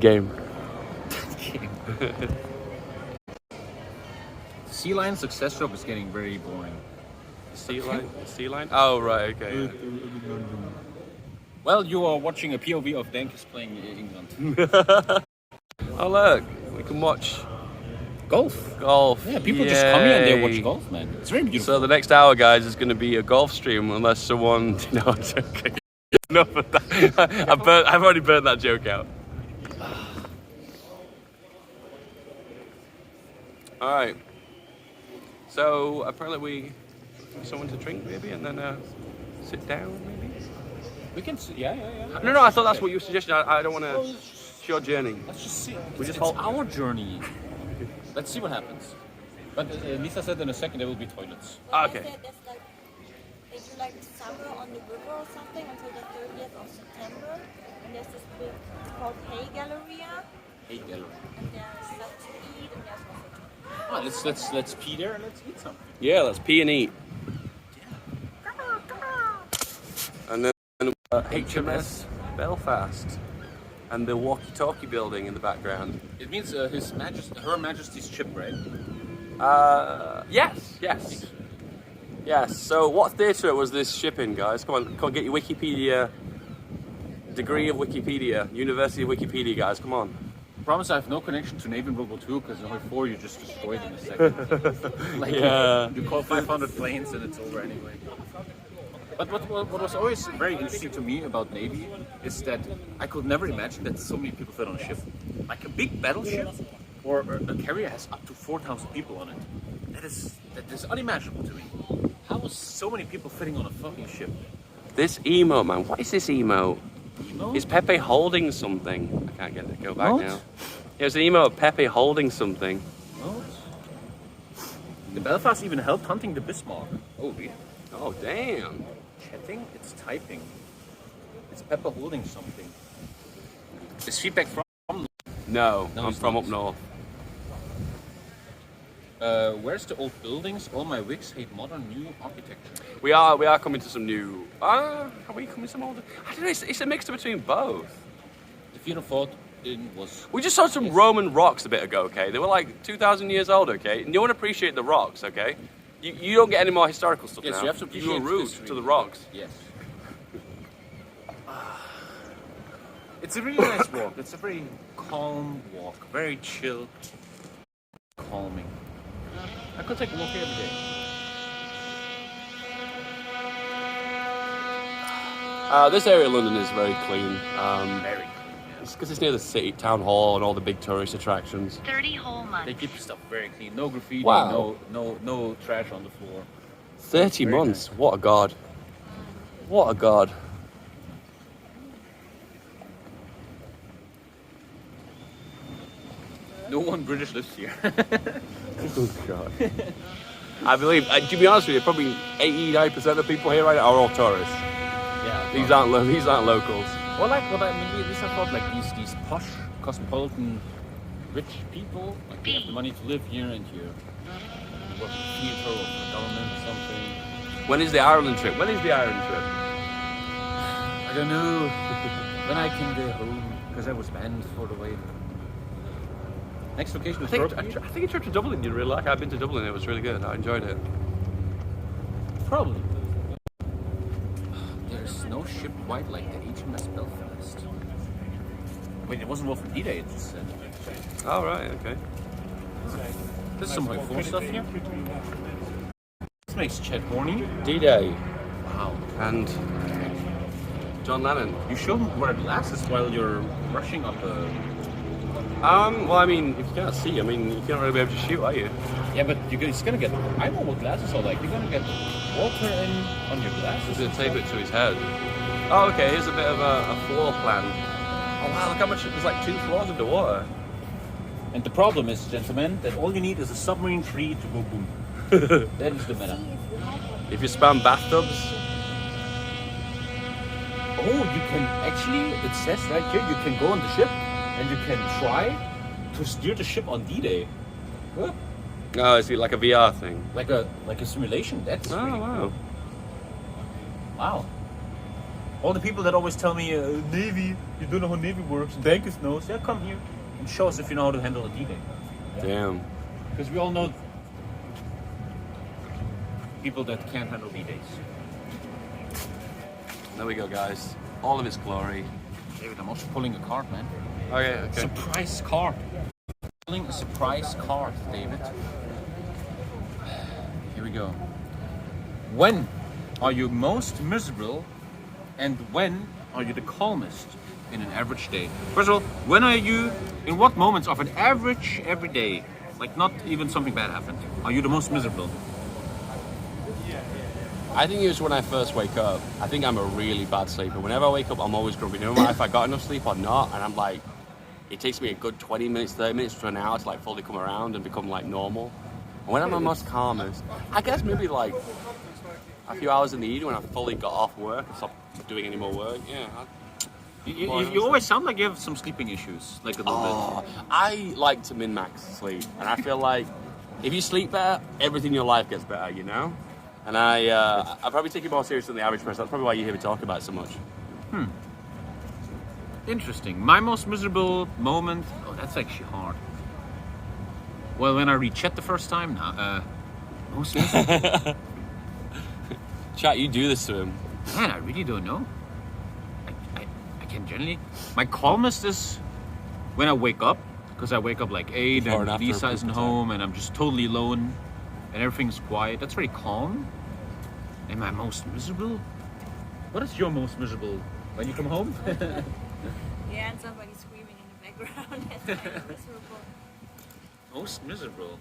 game. Sea Lion success shop is getting very boring. Sea line? Oh, right, okay. Yeah. Well, you are watching a POV of Dankis playing England. Oh, look, we can watch golf. Yeah, people just come here and they watch golf, man. It's very beautiful. So the next hour, guys, is going to be a golf stream, unless someone... No, I'm joking. Enough of that. I've already burnt that joke out. All right. So apparently we someone to drink maybe, and then sit down maybe. We can. Yeah. No. I thought that's what you suggested. I don't want to. It's your journey. Let's just see. It's our journey. Let's see what happens. But Lisa said in a second there will be toilets. Okay. They do like summer on the river or something until the 30th of September, and there's this big called Hay Galleria. And there's stuff to eat, and there's also Let's pee there and let's eat something. Yeah, let's pee and eat. And then HMS Belfast and the walkie-talkie building in the background. It means Her Majesty's ship, right? Yes. So what theatre was this ship in, guys? Come on, get your Wikipedia degree of Wikipedia, University of Wikipedia, guys. Come on. I promise I have no connection to Navy in World War II because only 4 you just destroyed in a second. You call 500 planes and it's over anyway. But what was always very interesting to me about Navy is that I could never imagine that so many people fit on a ship. Like a big battleship or a carrier has up to 4,000 people on it. That is unimaginable to me. How is so many people fitting on a fucking ship? This emote, man. What is this emote? Emote? Is Pepe holding something? I can't get it to go back What? now. There's an emote of Pepe holding something. What? The Belfast even helped hunting the Bismarck. Oh, yeah. Oh, damn. Chatting? It's typing. It's Pepper holding something. Is feedback from? No, No, I'm it's from not. up north. Where's the old buildings? All my wigs hate modern new architecture. We are coming to some new... are we coming to some older... I don't know, it's a mixture between both. The final thought was... We just saw some Roman rocks a bit ago, okay? They were like 2,000 years old, okay? And you want to appreciate the rocks, okay? You don't get any more historical stuff Yes, now. you have to appreciate were rude history. to the rocks. Yes. It's a really nice walk. It's a very calm walk. Very chill. Calming. I could take a walk here every day. This area of London is very clean. Very. It's because it's near the city, town hall, and all the big tourist attractions. 30 whole They months. keep the stuff very clean. No graffiti. Wow. No trash on the floor. 30 Very months. nice. What a god. What a god. No one British lives here. Oh god. I believe, to be honest with you, probably 89% of people here right now are all tourists. Yeah. These aren't locals. Well, maybe at least I thought like these posh, cosmopolitan, rich people, like they have the money to live here and you work in the theatre or for the government or something. When is the Ireland trip? I don't know when I can go home because I was banned for the way. Next location I is think Turkey. a trip to Dublin you'd really like. I've been to Dublin, it was really good. I enjoyed it. Probably. There's no ship quite like the Hms Belfast. Wait, it wasn't Wolf D-Day, it just said. Oh, right, okay. There's some like full stuff here. This makes Chet horny. D-Day Wow. and John Lennon. You shouldn't wear glasses while you're rushing up a... Well, I mean, if you can't see, I mean, you can't really be able to shoot, are you? Yeah, but it's gonna get... I know what glasses are like. You're gonna get water in on your glasses. He's going to tape it to his head. Oh, okay, here's a bit of a floor plan. Oh, wow, look how much, there's like 2 floors underwater. And the problem is, gentlemen, that all you need is a submarine tree to go boom. That is the meta. If you spam bathtubs, Oh, you can actually, it says right here, you can go on the ship and you can try to steer the ship on D-Day. Huh? oh, is it like a VR thing? Like a simulation. That's Oh, pretty wow. cool. Wow. All the people that always tell me, Navy, you don't know how Navy works, Bankers knows, yeah, come here and show us if you know how to handle a D-Day. Damn. Because we all know people that can't handle D-Days. There we go, guys. All of its glory. David, I'm also pulling a card, man. Okay, okay. Surprise card. Pulling a surprise card, David. Here we go. When are you most miserable and when are you the calmest in an average day? First of all, when are you, in what moments of an average every day, like not even something bad happened, are you the most miserable? I think it's when I first wake up. I think I'm a really bad sleeper. Whenever I wake up, I'm always grumpy. No matter if I got enough sleep or not, and I'm like, it takes me a good 20 minutes, 30 minutes to an hour to like fully come around and become like normal. And when I'm the most calmest, I guess maybe like a few hours in the evening when I've fully got off work and stopped doing any more work. Yeah. You always sound like you have some sleeping issues, like a little Oh, I like to min-max sleep, and I feel like if you sleep better, everything in your life gets better, you know? And I probably take it more seriously than the average person. That's probably why you hear me talk about it so much. bit. Interesting. My most miserable moment. Oh, that's actually hard. Well, when I read chat the first time, most miserable. Chat, you do this to him. Man, I really don't know. I can generally. My calmest is when I wake up, because I wake up like 8 Before and and after Lisa a isn't poop time. home and I'm just totally alone and everything's quiet. That's very calm. Am I most miserable? What is your most miserable? When you come home? Yeah, and somebody screaming in the background. That's kind of miserable. Most miserable?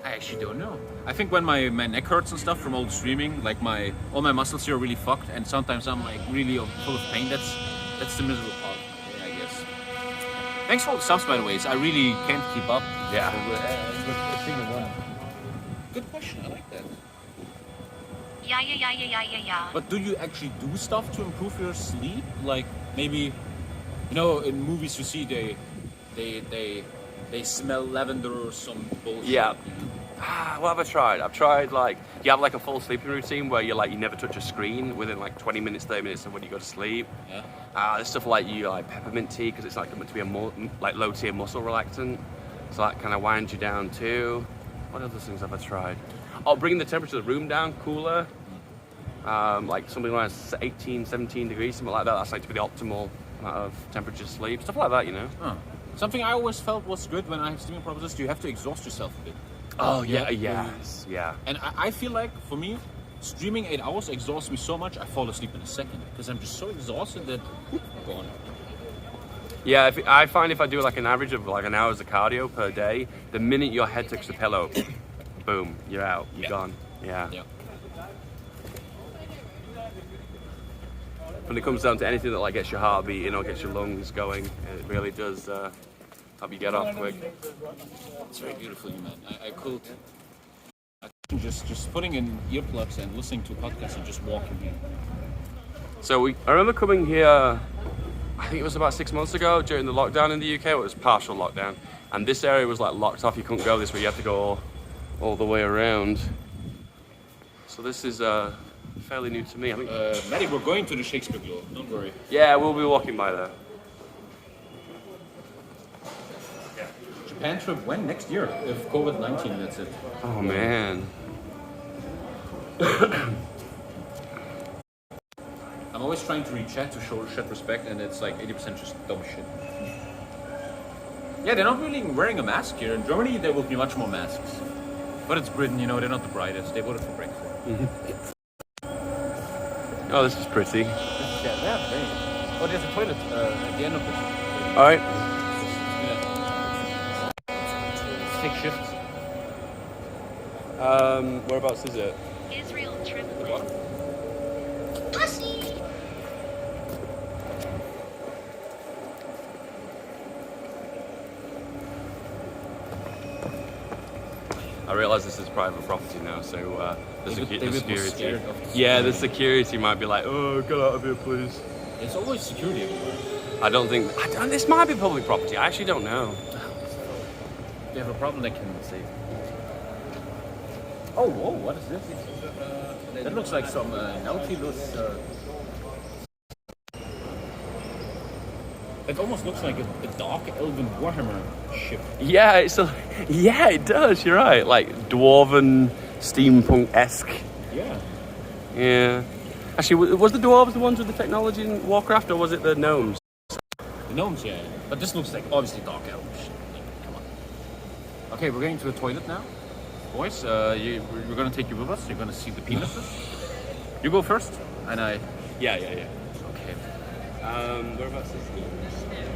I actually don't know. I think when my neck hurts and stuff from all the streaming, like all my muscles here are really fucked, and sometimes I'm like really full of pain. That's the miserable part, I guess. Thanks for all the subs, by the way. I really can't keep up. Yeah. With a single one. Good question. I like that. Yeah. But do you actually do stuff to improve your sleep? Like maybe, you know, in movies you see they smell lavender or some bullshit. Yeah. What have I tried? I've tried like, you have like a full sleeping routine where you never touch a screen within like 20 minutes, 30 minutes of when you go to sleep. Yeah. There's stuff like you like peppermint tea because it's like meant to be a like low tier muscle relaxant. So that kind of winds you down too. What other things have I tried? Oh, bringing the temperature of the room down, cooler. Like something like 18, 17 degrees, something like that. That's like to be the optimal amount of temperature to sleep. Stuff like that, you know. Huh. Something I always felt was good when I have streaming problems is you have to exhaust yourself a bit. Oh yeah, yes, yeah. And I feel like for me, streaming 8 hours exhausts me so much I fall asleep in a second because I'm just so exhausted that gone. Yeah, I find if I do like an average of like an hour's of cardio per day, the minute your head touches the pillow, boom, you're out, you're gone. Yeah. When it comes down to anything that like gets your heart beating or gets your lungs going, it really does help you get off quick. It's very beautiful, you man. I could just putting in earplugs and listening to podcasts and just walking here. So I remember coming here, I think it was about 6 months ago during the lockdown in the UK. It was partial lockdown, and this area was like locked off. You couldn't go this way. You had to go all the way around. So this is fairly new to me. I think. Maddie, we're going to the Shakespeare Globe. Don't worry. Yeah, we'll be walking by there. Japan trip when? Next year. If COVID-19, that's it. Oh man. I'm always trying to read chat to show chat respect, and it's like 80% just dumb shit. Yeah, they're not really wearing a mask here. In Germany, there will be much more masks. But it's Britain, you know, they're not the brightest. They voted for Brexit. Oh, this is pretty. Yeah, very. Oh, there's a toilet at the end of this. All right. Let's take shifts. Whereabouts is it? Israel trip. The bottom? Pussy! I realise this is private property now, so the security. Scared Yeah, the security might be like, oh, get out of here, please. There's always security everywhere. I don't think. This might be public property. I actually don't know. If you have a problem, they can save. Oh, whoa, what is this? That looks like some Nautilus. It almost looks like a dark elven Warhammer ship. Yeah, it does. You're right. Like dwarven, steampunk-esque. Yeah. Yeah. Actually, was the dwarves the ones with the technology in Warcraft, or was it the gnomes? The gnomes, yeah. But this looks like obviously dark elven shit. Like, come on. Okay, we're going to the toilet now. Boys, we're going to take you with us. You're going to see the penises. You go first, and I... Yeah. Okay. Whereabouts is it?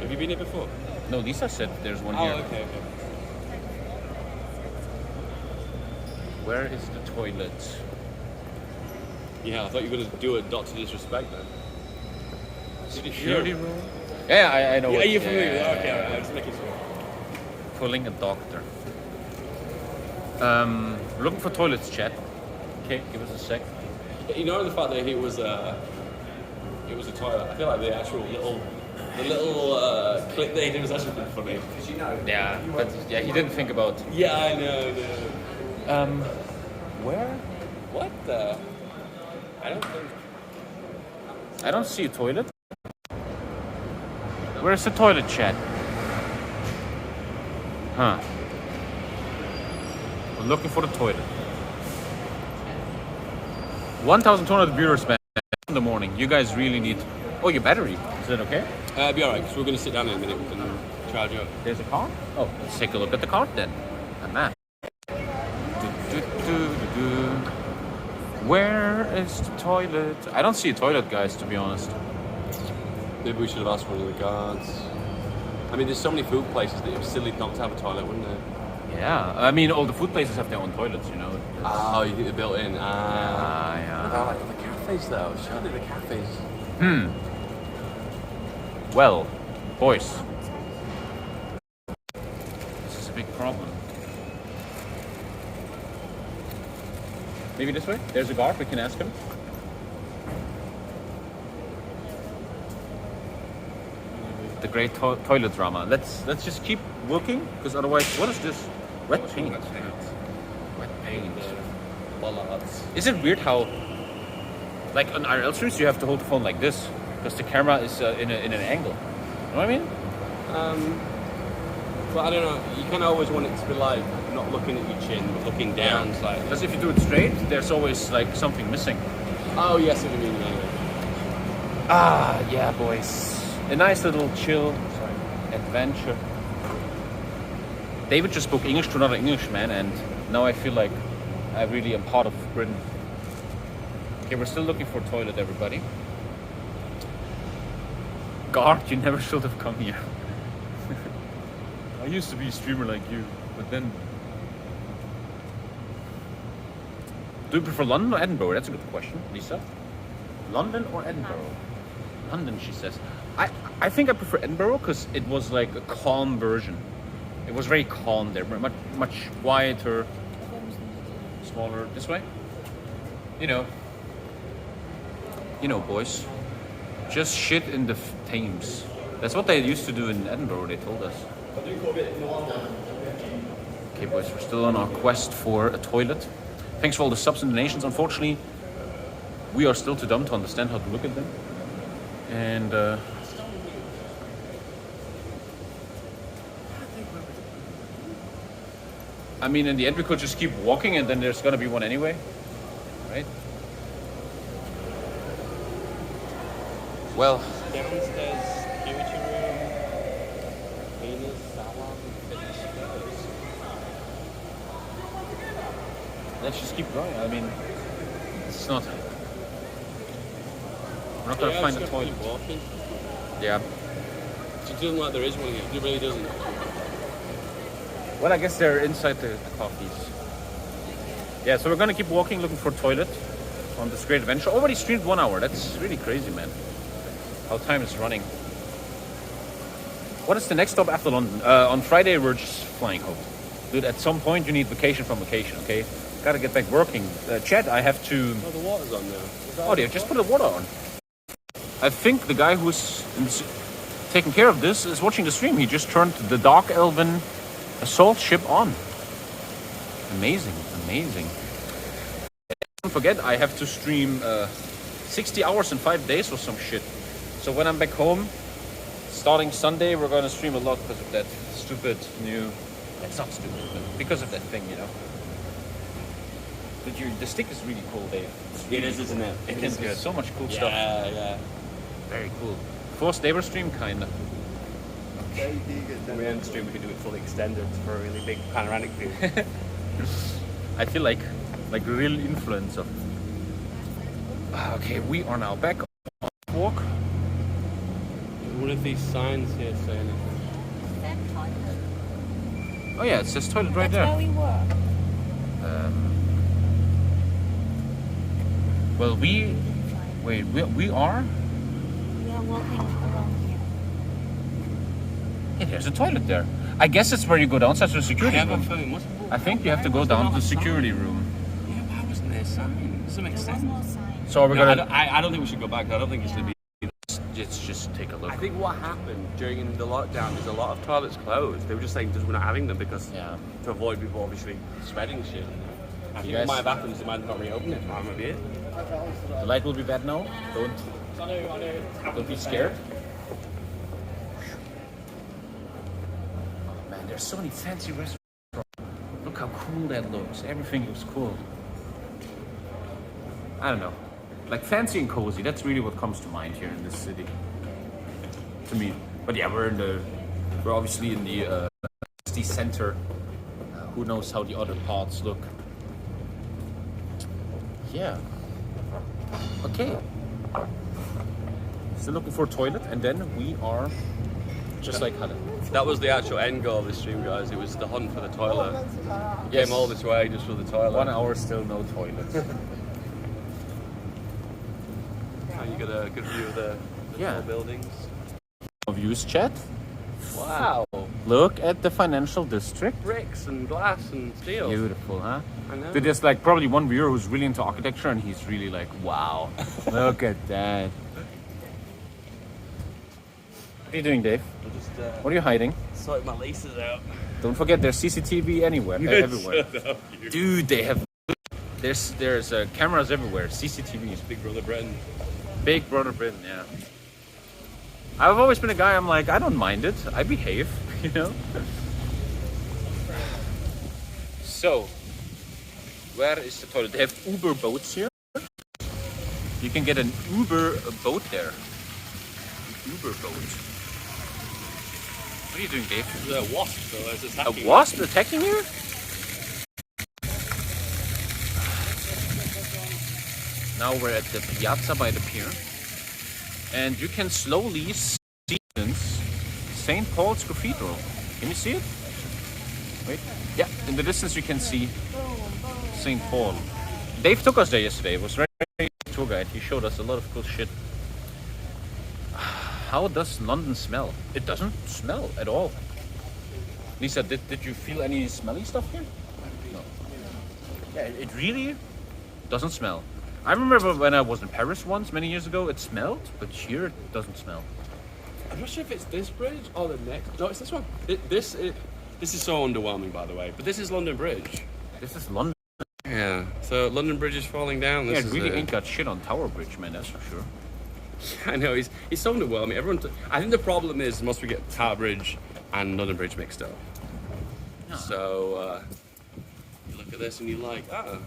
Have you been here before? No, Lisa said there's one here. Oh, okay. Where is the toilet? Yeah, I thought you were going to do a dot to disrespect then. Security room? Yeah, I know. Yeah, what- you're familiar with yeah, that? Okay, alright, I was making sure. Pulling a doctor. We're looking for toilets, chat. Okay, give us a sec. You know the fact that it was a toilet. I feel like the little clip they did was actually pretty funny. Because you know. Yeah, but yeah, he didn't think about. Yeah, I know. Where? What the? I don't think. I don't see a toilet. Where's the toilet, chat? Huh. We're looking for the toilet. 1,200 viewers, man, in the morning. You guys really need... Oh, your battery. Is that okay? It'll be alright, because we're going to sit down in a minute and charge up. There's a card? Oh, let's take a look at the card then. A map. Where is the toilet? I don't see a toilet, guys, to be honest. Maybe we should have asked one of the guards. I mean, there's so many food places that it was silly not to have a toilet, wouldn't it? Yeah, I mean, all the food places have their own toilets, you know. Oh, you think they're built in? Yeah. Oh, like the cafes, though. Surely the cafes. Well, boys. This is a big problem. Maybe this way? There's a guard, we can ask him. The great toilet drama. Let's just keep looking, because otherwise, what is this? Wet paint. Wet paint. Bollards. Is it weird how, like on IRL streams, you have to hold the phone like this because the camera is in an angle. You know what I mean? But I don't know. You kind of always want it to be like not looking at your chin, but looking down slightly. Because if you do it straight, there's always like something missing. Oh yes, what you mean. Yeah, boys. A nice little chill adventure. David just spoke English to another Englishman, and now I feel like I really am part of Britain. Okay, we're still looking for a toilet, everybody. Guard, you never should have come here. I used to be a streamer like you, but then... Do you prefer London or Edinburgh? That's a good question, Lisa. London or Edinburgh? London, she says. I think I prefer Edinburgh because it was like a calm version. It was very calm there, much quieter, smaller. This way? You know, boys. Just shit in the Thames. That's what they used to do in Edinburgh, they told us. Okay, boys, we're still on our quest for a toilet. Thanks for all the subs and donations. Unfortunately, we are still too dumb to understand how to look at them. And, I mean, in the end, we could just keep walking and then there's gonna be one anyway, right? Well, Downstairs security room, cleaners, salon, fitness space. let's just keep going. I mean, it's not. We're not gonna find a toilet. Walking. Yeah. She doesn't like there is one here. She really doesn't. Well, I guess they're inside the coffees. Yeah, so we're gonna keep walking, looking for a toilet on this great adventure. Already streamed 1 hour. That's really crazy, man. How time is running. What is the next stop after London? On Friday, we're just flying home. Dude, at some point you need vacation from vacation, okay? Gotta get back working. Chad, I have to... Oh, the water's on there. Oh, they just put the water on. I think the guy who's taking care of this is watching the stream. He just turned the Dark Elven assault ship on. Amazing, amazing. Don't forget, I have to stream 60 hours in 5 days or some shit. So when I'm back home, starting Sunday, we're gonna stream a lot because of that stupid new... It's not stupid, but because of that thing, you know. But the stick is really cool, Dave. It is, isn't it? It can do so much cool stuff. Yeah, yeah. Very cool. Forced neighbor stream, kinda. When we end stream, we can do it fully extended for a really big panoramic view. I feel like real influencer. Okay, we are now back on walk. One of these signs here saying it. That toilet. Oh yeah, it says toilet right That's where there. we were. Well, we are. We are walking around here. Yeah, there's a toilet there. I guess it's where you go downstairs to the security I have a room. phone. What's I think you have to go down to the security room. Yeah, why wasn't there a sign? Doesn't make There was sense. no sign. So we're No, gonna. I don't think we should go back. I don't think it should be. Let's just take a look. I think what happened during the lockdown is a lot of toilets closed. They were just saying we're not having them because Yeah. to avoid people obviously spreading shit. I think guys- it might have happened. They might not reopen it. Time of year. The light will be bad now. Don't be scared. Oh man, there's so many fancy restaurants. Look how cool that looks. Everything looks cool. I don't know. Like fancy and cozy, that's really what comes to mind here in this city. To me. But yeah, we're obviously in the city center. Who knows how the other parts look. Yeah. Okay. Still looking for a toilet, and then we are just like Halle. That was the actual end goal of this stream, guys. It was the hunt for the toilet. Yes. Came all this way just for the toilet. 1 hour, still no toilet. And you got a good view of the Yeah. tall buildings. Views, chat. Wow. Look at the financial district. Bricks and glass and steel. Beautiful, huh? I know. There's like probably one viewer who's really into architecture, and he's really like, wow, look at that. What are you doing, Dave? I'm just What are you hiding? sorting my laces out. Don't forget, there's CCTV anywhere, everywhere. Shut up, you. Dude, they have. There's cameras everywhere. CCTVs. Big Brother Britain. Big Brother Britain, yeah. I've always been a guy. I'm like, I don't mind it. I behave, you know. So, where is the toilet? They have Uber boats here. You can get an Uber boat there. Uber boat. What are you doing, Dave? There's a wasp, so there's A attacking. wasp attacking you? Now we're at the piazza by the pier. And you can slowly see St. Paul's Cathedral. Can you see it? Wait. Yeah, in the distance you can see St. Paul. Dave took us there yesterday. It was very tour guide. He showed us a lot of cool shit. How does London smell? It doesn't smell at all. Lisa, did you feel any smelly stuff here? No. Yeah, it really doesn't smell. I remember when I was in Paris once, many years ago, it smelled, but here it doesn't smell. I'm not sure if it's this bridge or the next. No, it's this one. This is so underwhelming, by the way. But this is London Bridge. This is London. Yeah. So London Bridge is falling down. Yeah, it really ain't got shit on Tower Bridge, man. That's for sure. I know. It's so underwhelming. I think the problem is most we get Tower Bridge and London Bridge mixed up. No. So you look at this and you're like, oh.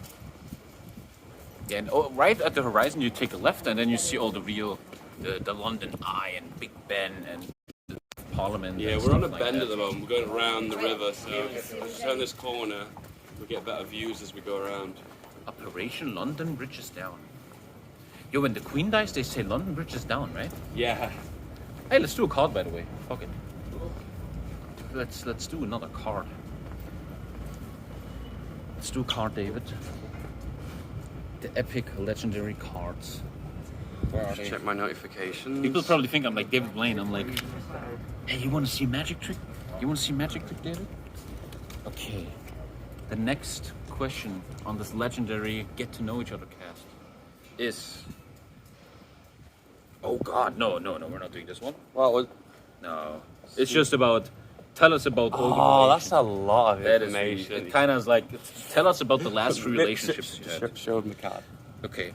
Yeah, and right at the horizon you take a left and then you see all the real, the London Eye and Big Ben and the Parliament. Yeah, we're on a bend at the moment. We're going around the river, so if we turn this corner, we get better views as we go around. Operation London Bridge is down. Yo, when the Queen dies, they say London Bridge is down, right? Yeah. Hey, let's do a card, by the way. Fuck it. Let's do another card. Let's do a card, David. The epic legendary cards. Where are they? Check my notifications. People probably think I'm like David Blaine. I'm like, hey, you want to see magic trick? You want to see magic trick, David? Okay. The next question on this legendary Get to Know Each Other cast is... Oh God, no, we're not doing this one. Well, No, it's just about. Tell us about all the oh, that's a lot of that information. Is, it kind of is like, tell us about the last 3 relationships you had. Showed me card. Okay,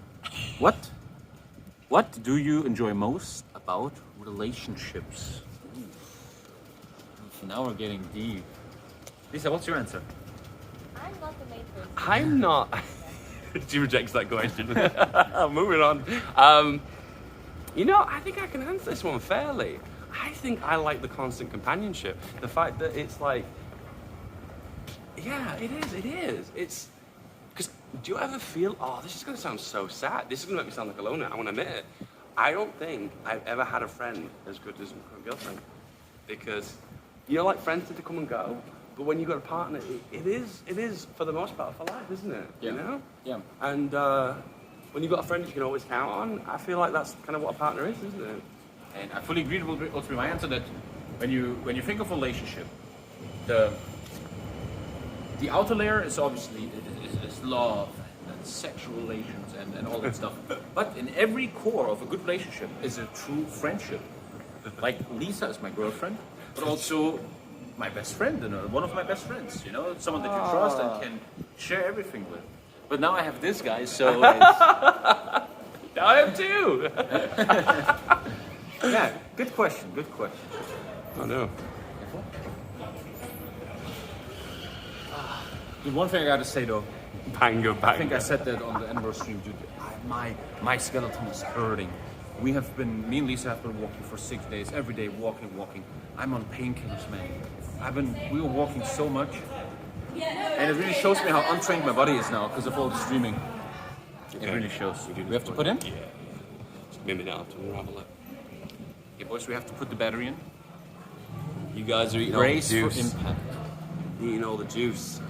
what do you enjoy most about relationships? Now we're getting deep. Lisa, what's your answer? I'm not the main person. I'm not. She rejects that question. Moving on. You know, I think I can answer this one fairly. I think I like the constant companionship. The fact that it's like, yeah, it is. It's, because do you ever feel, oh, this is going to sound so sad. This is going to make me sound like a loner. I want to admit it. I don't think I've ever had a friend as good as my girlfriend. Because, you know, like friends tend to come and go. But when you've got a partner, it is for the most part for life, isn't it? Yeah. You know? Yeah. And when you've got a friend you can always count on, I feel like that's kind of what a partner is, isn't it? And I fully agree with my answer that when you think of a relationship, the outer layer is obviously is love and sexual relations and all that stuff. But in every core of a good relationship is a true friendship. Like Lisa is my girlfriend, but also my best friend and one of my best friends. You know, someone that you trust and can share everything with. But now I have this guy, so it's... Now I have two. Yeah, good question. I know. One thing I gotta say though, Banger. I think I said that on the anniversary stream, dude. My skeleton is hurting. Me and Lisa have been walking for 6 days, every day walking. I'm on painkillers, man. We were walking so much, and it really shows me how untrained my body is now because of all the streaming. It really shows. We have to put in? Yeah. Maybe now to unravel it. Okay, boys, we have to put the battery in. You guys are eating Brace all the for juice. impact. Eating all the juice.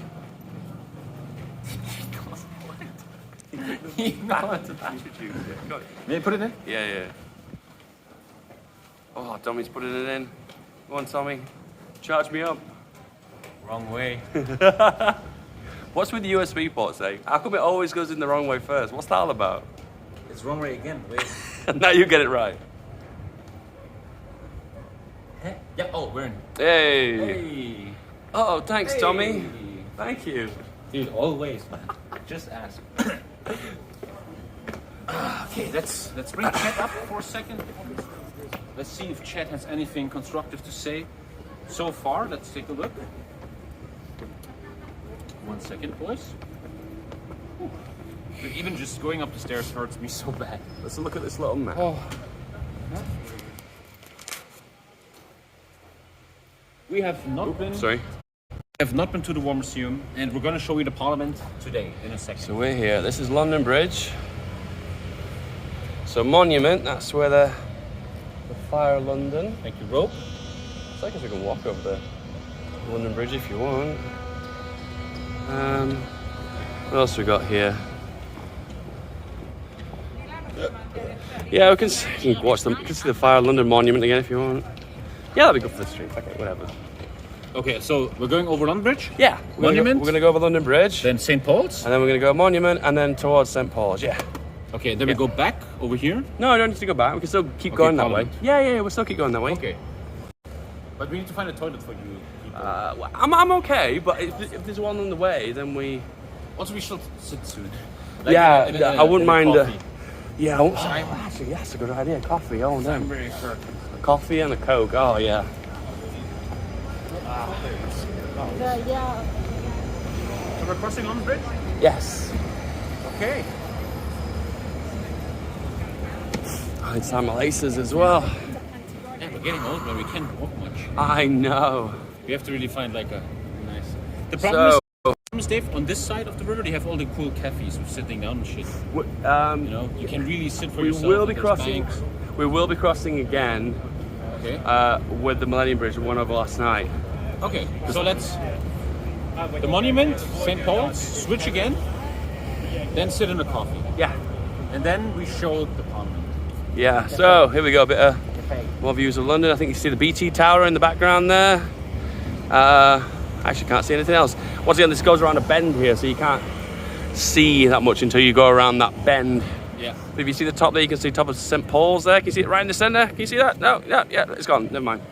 May I put it in? Yeah. Oh, Tommy's putting it in. Go on, Tommy. Charge me up. Wrong way. What's with the USB ports, eh? How come it always goes in the wrong way first? What's that all about? It's wrong way again. Wait. Now you get it right. Yeah. Oh, we're in. Hey. Hey. Oh, thanks, Hey. Tommy. Thank you. Dude, always, man. Just ask. Okay, let's bring Chet up for a second. Let's see if Chet has anything constructive to say so far. Let's take a look. 1 second, boys. Whew. Even just going up the stairs hurts me so bad. Let's look at this little map. Oh. We have not been. Sorry. We have not been to the War Museum, and we're going to show you the Parliament today in a second. So we're here. This is London Bridge. So Monument. That's where the Fire of London. Thank you, rope. So I guess we can walk over there. London Bridge if you want. What else we got here? Yeah, we can watch them. You can see the Fire London Monument again if you want. Yeah, that'd be good for the street. Okay, whatever. Okay, so we're going over London Bridge? Yeah. Monument? We're gonna go over London Bridge. Then St. Paul's? And then we're gonna go Monument and then towards St. Paul's, yeah. Okay, then we go back over here? No, I don't need to go back. We can still keep going that way. Parliament. Yeah, we'll still keep going that way. Okay. But we need to find a toilet for you people. Well, I'm okay, but if there's one on the way, then we... Also, we should sit soon. I wouldn't mind... coffee. Yeah, actually, that's a good idea. Coffee, oh no. I'm very hurt. A coffee and a Coke, oh yeah. Yeah. So we're crossing London Bridge? Yes. Okay. I need my laces as well. Yeah, we're getting old, but we can't walk much. I know. We have to really find like a nice... The problem is, Dave, on this side of the river, they have all the cool cafes with sitting down and shit. You know, you can really sit for yourself. We will be crossing again. Okay. With the Millennium Bridge, one over last night. Okay, so let's... The Monument, St. Paul's, switch again, then sit in a coffee. Yeah. And then we show the Parliament. Yeah, so here we go, a bit of more views of London. I think you see the BT Tower in the background there. Actually can't see anything else. Once again, this goes around a bend here, so you can't see that much until you go around that bend. Yeah. But if you see the top there, you can see the top of St. Paul's there. Can you see it right in the centre? Can you see that? No, yeah, it's gone. Never mind.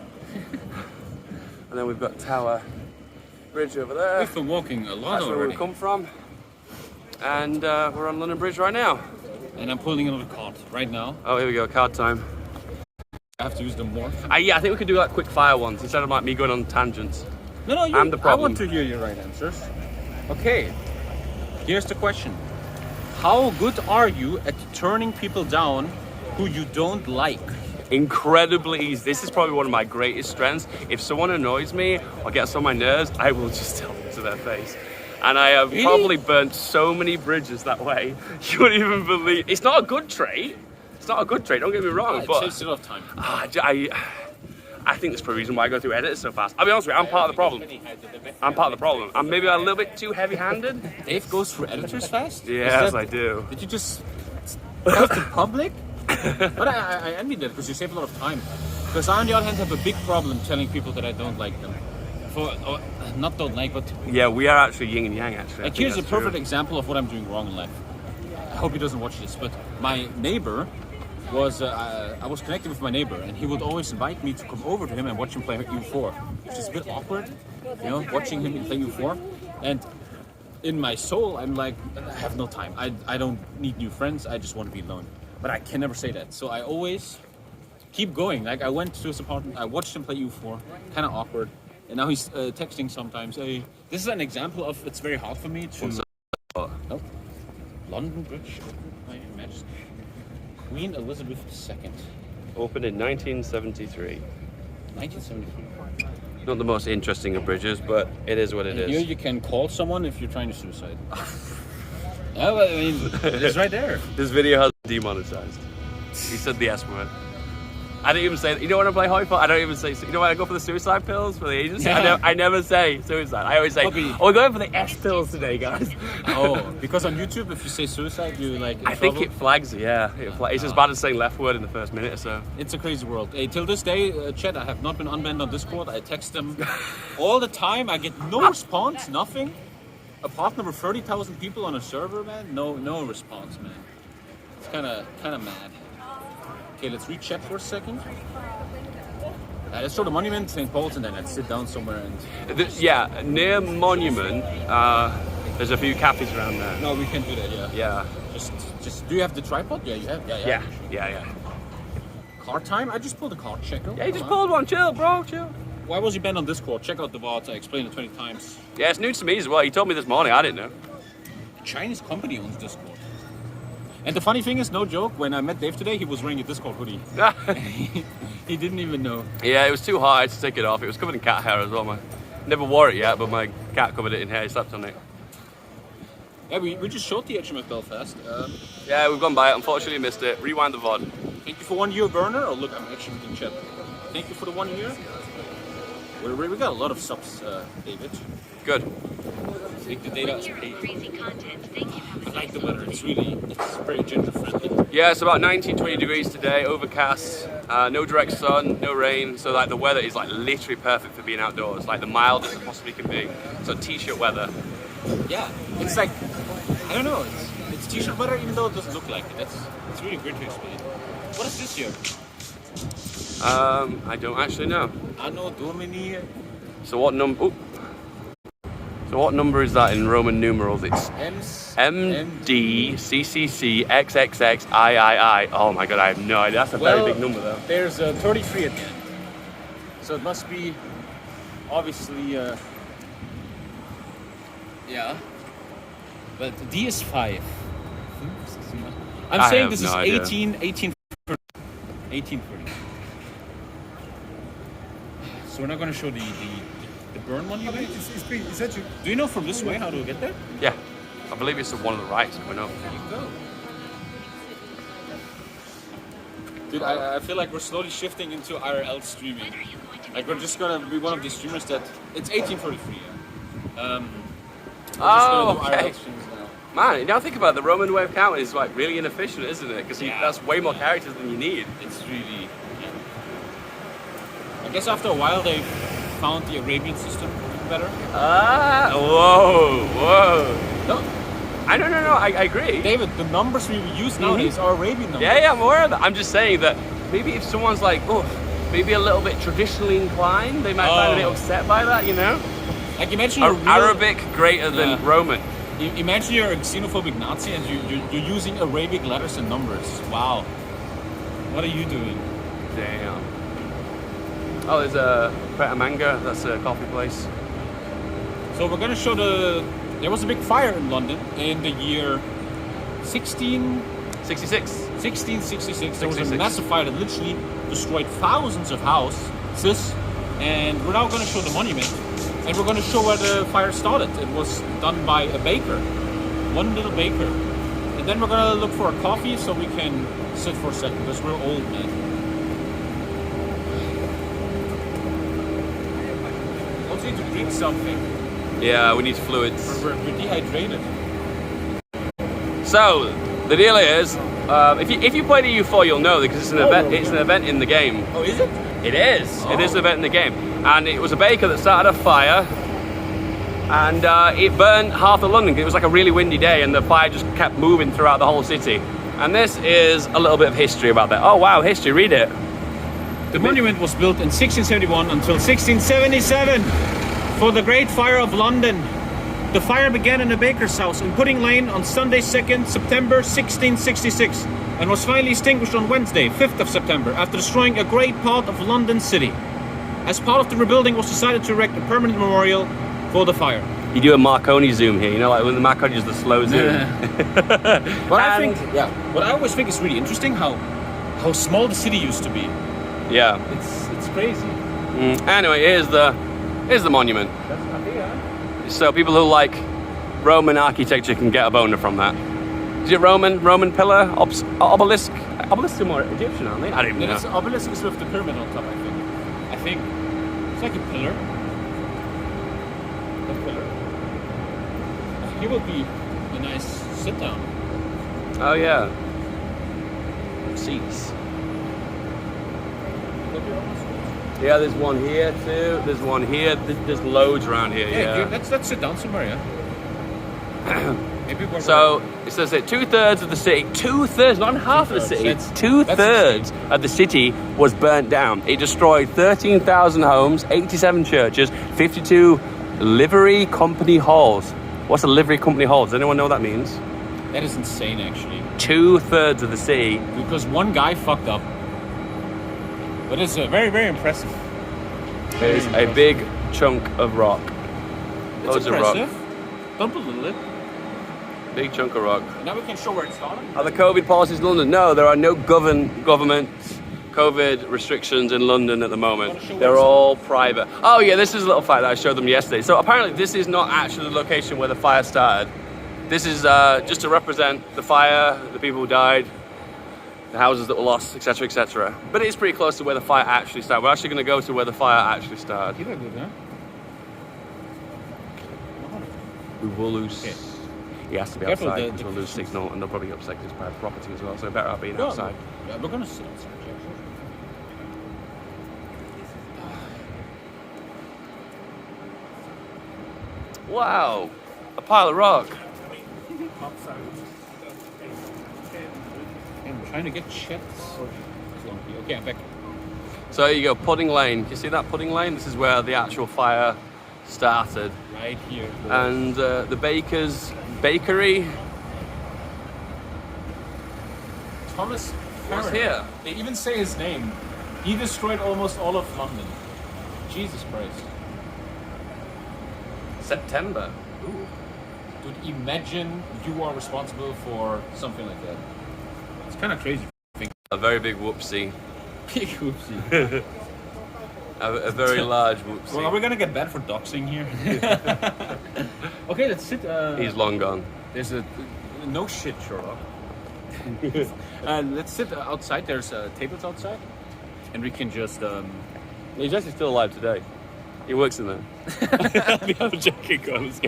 And then we've got Tower Bridge over there. We've been walking a lot That's already. where we come from. And we're on London Bridge right now. And I'm pulling another card right now. Oh, here we go, card time. I have to use them more. Yeah, I think we could do like quick fire ones instead of like me going on tangents. No, I'm the problem. I want to hear your right answers. Okay, here's the question. How good are you at turning people down who you don't like? Incredibly easy. This is probably one of my greatest strengths. If someone annoys me or gets on my nerves, I will just tell them to their face. And I have probably burnt so many bridges that way. You wouldn't even believe. It's not a good trait. It's not a good trait, don't get me wrong. It saves a lot of time. I think that's probably the reason why I go through editors so fast. I'll be honest with you, I'm part of the problem. I'm part of the problem. I'm maybe a little bit too heavy-handed. Dave goes through editors fast? Yes, I do. Did you just tell the public? But I envy that because you save a lot of time. Because I, on the other hand, have a big problem telling people that I don't like them. Not don't like, but... Yeah, we are actually yin and yang, actually. Like, here's a perfect example of what I'm doing wrong in life. I hope he doesn't watch this, but my neighbor was... I was connected with my neighbor, and he would always invite me to come over to him and watch him play U4, which is a bit awkward, you know, watching him play U4. And in my soul, I'm like, I have no time. I don't need new friends. I just want to be alone. But I can never say that. So I always keep going. Like, I went to his apartment, I watched him play U4, kind of awkward. And now he's texting sometimes. Hey, this is an example of it's very hard for me to... Oh, London Bridge, my Majesty. Queen Elizabeth II. Opened in 1973. 1973. Not the most interesting of bridges, but it is what it is. Here you can call someone if you're trying to suicide. Yeah, well, I mean, it's right there. This video has demonetized. He said the S word. I didn't even say, you know when I play Hoyfall, I don't even say, you know when I go for the suicide pills for the agency? Yeah. I never say suicide. I always say, we're going for the S pills today, guys. Oh, because on YouTube, if you say suicide, you like I think it flags, yeah. It's as bad as saying left word in the first minute or so. It's a crazy world. Hey, till this day, chat, I have not been unbanned on Discord. I text them all the time. I get no response, nothing. A partner with 30,000 people on a server, man, no response, man. It's kind of mad. Okay, let's read chat for a second. Let's show the Monument, St. Paul's, and then let's sit down somewhere and... Near Monument, there's a few cafes around there. No, we can't do that, yeah. Yeah. Just, do you have the tripod? Yeah, you have? Yeah. Card time? I just pulled a card checker. Yeah, you just pulled one. Chill, bro, chill. Why was he banned on Discord? Check out the VODs. I explained it 20 times. Yeah, it's new to me as well. He told me this morning. I didn't know. A Chinese company owns Discord. And the funny thing is, no joke, when I met Dave today, he was wearing a Discord hoodie. He didn't even know. Yeah, it was too hot. I had to take it off. It was covered in cat hair as well. Never wore it yet, but my cat covered it in hair. He slept on it. Yeah, we just showed the Hms Belfast. Yeah, we've gone by it. Unfortunately, missed it. Rewind the VOD. Thank you for 1 year, Burner. Oh, look, I'm actually in chat. Thank you for the 1 year. We got a lot of subs, David. Good. I think the data is Year great. of crazy content. Thank you for I like the listening. weather. It's very ginger friendly. Yeah, it's about 19, 20 degrees today, overcast, no direct sun, no rain, so like the weather is like literally perfect for being outdoors, like the mildest it possibly can be. So t-shirt weather. Yeah, it's like, I don't know, it's t-shirt weather even though it doesn't look like it. It's really great to explain. What is this year? I don't actually know. Anno Domini. So what number? So what number is that in Roman numerals? It's Hms MDCCC XXXIII. Oh my god, I have no idea. That's a very big number though. There's a 33 at the end. So it must be obviously, yeah. But D is 5. I'm I saying have this no is idea. 1830. So we're not going to show the burn one. Is that you? Do you know from this way how to get there? Yeah, I believe it's the one on the right. I know. There you go. Dude, I feel like we're slowly shifting into IRL streaming. When are you going to Like we're just gonna be one of these streamers that it's 1843. Yeah. Oh, We're just gonna do okay. IRL streams now. Man, you now think about it, the Roman way of counting is like really inefficient, isn't it? Because Yeah. that's way more characters than you need. It's really. Yeah. I guess after a while they found the Arabian system better. Whoa. No, No, I agree. David, the numbers we use nowadays are Arabian numbers. Yeah, I'm aware of that. I'm just saying that maybe if someone's like, oh, maybe a little bit traditionally inclined, they might find a bit upset by that, you know? Like imagine you're Arabic greater than Yeah. Roman. Imagine you're a xenophobic Nazi and you're using Arabic letters and numbers. Wow. What are you doing? Damn. Oh, there's a Pret a Manga. That's a coffee place. So we're gonna show there was a big fire in London in the year 66. 1666. There was a 66. massive fire that literally destroyed thousands of houses. And we're now gonna show the monument. And we're gonna show where the fire started. It was done by a baker. One little baker. And then we're gonna look for a coffee so we can sit for a second because we're old, man. Also need to drink something. Yeah, we need fluids. We're dehydrated. So the deal is, if you played EU4, you'll know because it's an event. It's an event in the game. Oh, is it? It is. It is an event in the game, and it was a baker that started a fire, and it burned half of London. It was like a really windy day, and the fire just kept moving throughout the whole city. And this is a little bit of history about that. Oh wow, history! Read it. The monument was built in 1671 until 1677 for the Great Fire of London. The fire began in a baker's house in Pudding Lane on Sunday, 2nd September 1666 and was finally extinguished on Wednesday, 5th of September after destroying a great part of London city. As part of the rebuilding was decided to erect a permanent memorial for the fire. You do a Marconi zoom here, you know, like when the Marconi does the slow zoom. What I always think is really interesting how small the city used to be. Yeah. It's crazy. Anyway, here's the monument. So people who like Roman architecture can get a boner from that. Is it Roman pillar? Obelisk? Obelisks are more Egyptian, aren't they? I don't even know. It's obelisk is with the pyramid on top, I think. It's like a pillar. A pillar. I think it would be a nice sit down. Oh yeah. Seats. Yeah, there's one here too. There's one here. There's loads around here. Yeah. Let's sit down somewhere, yeah. Maybe we're So it says that 2/3 of the city, 2/3, not half of the city, That's 2/3 of the city was burnt down. It destroyed 13,000 homes, 87 churches, 52 livery company halls. What's a livery company hall? Does anyone know what that means? That is insane, actually. 2/3 of the city. Because one guy fucked up. But it's very, very impressive. Is a big chunk of rock. It's Loads of impressive. rock. Don't belittle it. Big chunk of rock. Now we can show where it started. Are the COVID policies in London? No, there are no government COVID restrictions in London at the moment. They're all private. Oh yeah, this is a little fact that I showed them yesterday. So apparently this is not actually the location where the fire started. This is just to represent the fire, the people who died. the houses that were lost, etc., etc. But it's pretty close to where the fire actually started. We're actually going to go to where the fire actually started. Hier goed, hè? We will lose. Okay. He has to be Careful, outside the because we'll lose signal, and they'll probably get upset 'cause it's private property as well. So better off being outside. Yeah, we're gonna sit outside. Wow, a pile of rock. I'm trying to get chats. Okay, I'm back. So there you go, Pudding Lane. You see that Pudding Lane? This is where the actual fire started. Right here. And the baker's bakery Thomas was Farron. here. They even say his name. He destroyed almost all of London. Jesus Christ. September. Ooh. Dude, imagine you are responsible for something like that. It's kind of crazy. A very big whoopsie. Big whoopsie. A very large whoopsie. Well, are we gonna get banned for doxing here? Okay, let's sit. He's long gone. There's a no shit, Sherlock. Let's sit outside. There's tables outside, and we can just. He's actually still alive today. He works in there. I'm joking, guys.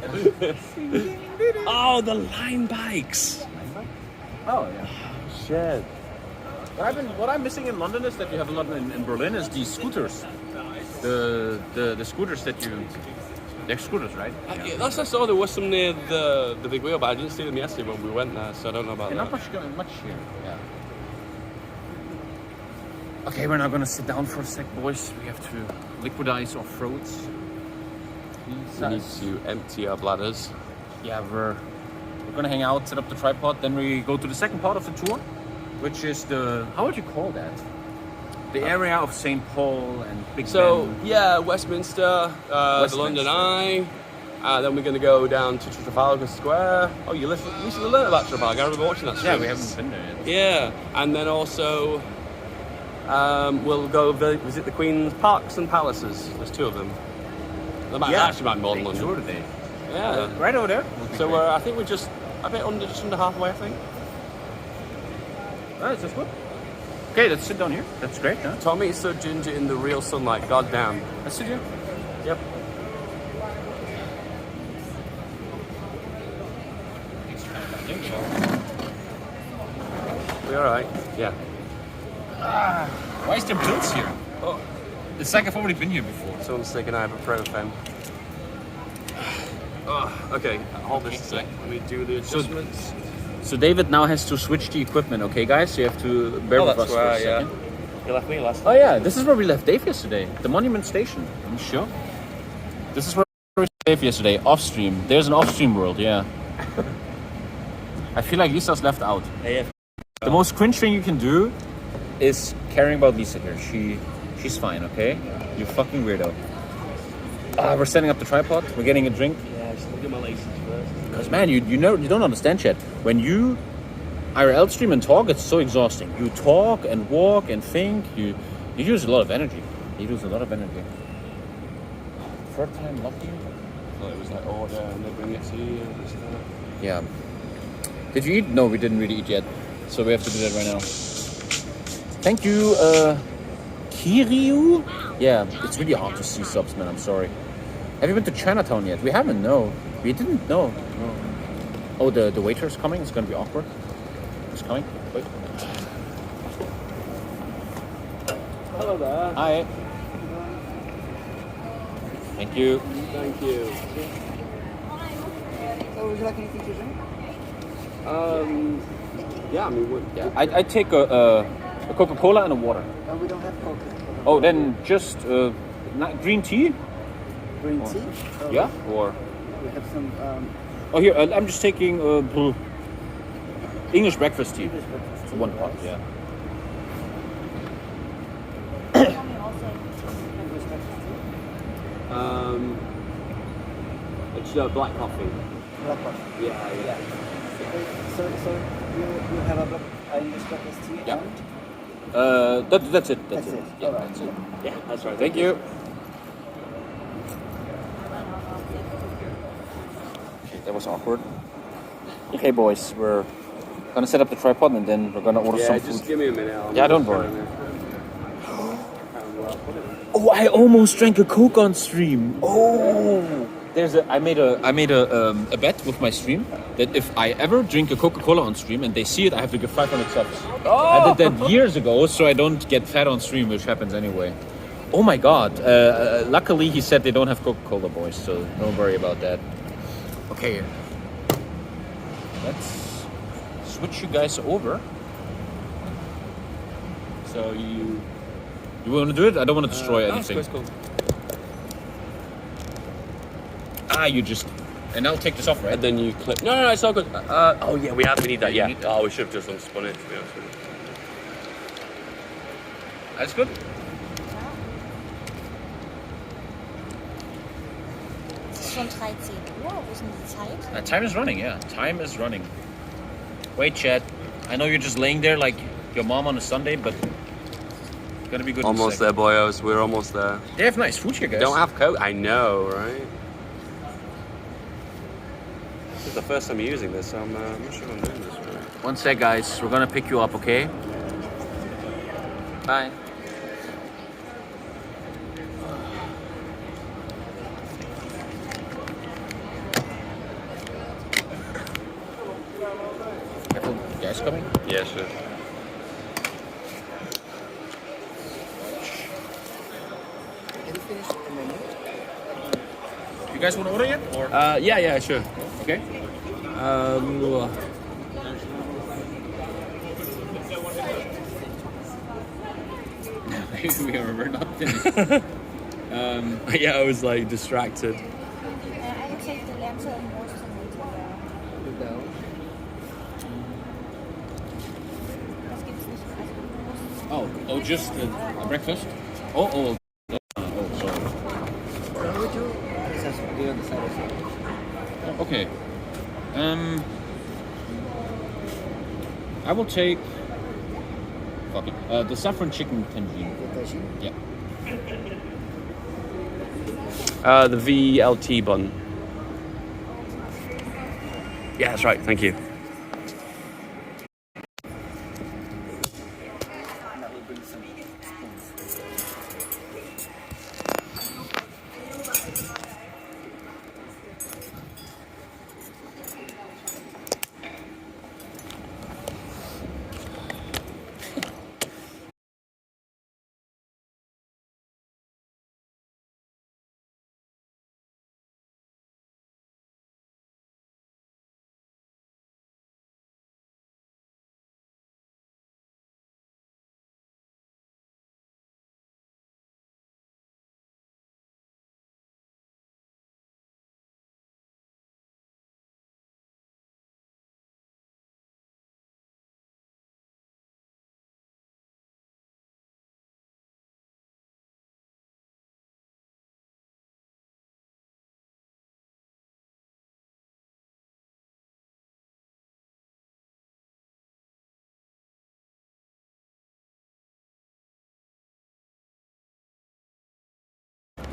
Oh, the line bikes. Oh yeah. Shit. What I'm missing in London is that you have a lot in Berlin is these scooters. The scooters that you. They're scooters, right? Yeah, last I saw there was some near the big wheel, but I didn't see them yesterday when we went there, so I don't know about Not that. much here. Yeah. Okay, we're now gonna sit down for a sec, boys. We have to liquidize our throats. We need to empty our bladders. Yeah, we're gonna hang out, set up the tripod, then we go to the second part of the tour, which is the how would you call that? The area of St. Paul and Big So Ben. yeah, Westminster, the London Eye. Then we're going to go down to Trafalgar Square. Oh, you recently learned about Trafalgar. I remember watching that. Yeah, stream. we haven't been there yet. Yeah, and then also we'll go visit the Queen's Parks and Palaces. There's two of them. There might actually might be more than Big London. tour today. Yeah. Right over there. So I think we're just a bit under, just under halfway. I think. That's good. Okay, let's sit down here. That's great, huh? Tommy is so ginger in the real sunlight. God damn. Let's sit here. Yep. We all right? Yeah. Why is there pills here? Oh, It's like I've already been here before. someone's taking ibuprofen. Oh, okay. Hold this a sec. Let me do the adjustments. So David now has to switch the equipment, okay, guys? So you have to bear with us for a second. You left me last Oh yeah, this is where we left Dave yesterday. The Monument Station. Are you sure? This is where we left Dave yesterday. Off stream. There's an off stream world, yeah. I feel like Lisa's left out. Yeah. The most cringe thing you can do is caring about Lisa here. She's fine, okay? You fucking weirdo. We're setting up the tripod. We're getting a drink. Yeah, just look at my laces first. Because man, you don't understand, Chad. When you IRL stream and talk, it's so exhausting. You talk and walk and think. You use a lot of energy. You use a lot of energy. Third time lucky. So it was like order and they bring it to you and this and that. Yeah. Did you eat? No, we didn't really eat yet. So we have to do that right now. Thank you, Kiryu? Yeah, it's really hard to see subs, man. I'm sorry. Have you been to Chinatown yet? We haven't, no. We didn't, no. Oh, the waiter's coming. It's going to be awkward. He's coming. Wait. Hello there. Hi. Thank you. Thank you. So would you like anything to drink? Yeah, I mean, Yeah, I take a Coca-Cola and a water. We don't have Coke. Oh, then just green tea? Green tea? Yeah? Or... We have some Oh, here, I'm just taking English breakfast tea. English breakfast tea. One pot, yeah. English breakfast tea. it's black coffee. Black coffee. Yeah. Okay, so you have a English breakfast tea Yeah. and? That's it. That's it. Yeah, Alright. that's it. Yeah, that's right. Thank you. Okay, that was awkward. Okay, boys, we're Gonna set up the tripod and then we're gonna order some just food. give me a minute. Yeah, don't worry. Oh, I almost drank a Coke on stream. Oh, I made a bet with my stream that if I ever drink a Coca-Cola on stream and they see it, I have to give 500 subs. I did that years ago, so I don't get fat on stream, which happens anyway. Oh my God! Luckily, he said they don't have Coca-Cola, boys, so don't worry about that. Okay, let's switch you guys over. So you want to do it? I don't want to destroy anything. That's cool. You just... And I'll take this off, right? And then you clip. No, it's all good. Oh yeah, we need that. Yeah, Yeah. you need Oh, we should have just unspun it. To be honest with you. That's good. Es ist schon 13 Uhr. Wo ist denn die Zeit? Time is running, yeah. Time is running. Wait, Chad. I know you're just laying there like your mom on a Sunday, but it's gonna be good. Almost there, boyos. We're almost there. They have nice food here, guys. Don't have Coke. I know, right? This is the first time using this, so I'm not sure if I'm doing this right. One sec, guys. We're gonna pick you up, okay? Bye. Careful, guys coming. Yeah, sure. You guys want to order yet? Or Yeah, sure. okay. We are not finished. Yeah, I was like distracted. I will take the lantern and roast them. Was gibt's nicht? Oh, just breakfast? Oh, sorry. This has to be on the side as well. Okay. I will take. Fuck it. The saffron chicken tangine. Yeah. The VLT bun. Yeah, that's right. Thank you. Now we'll bring some spoons.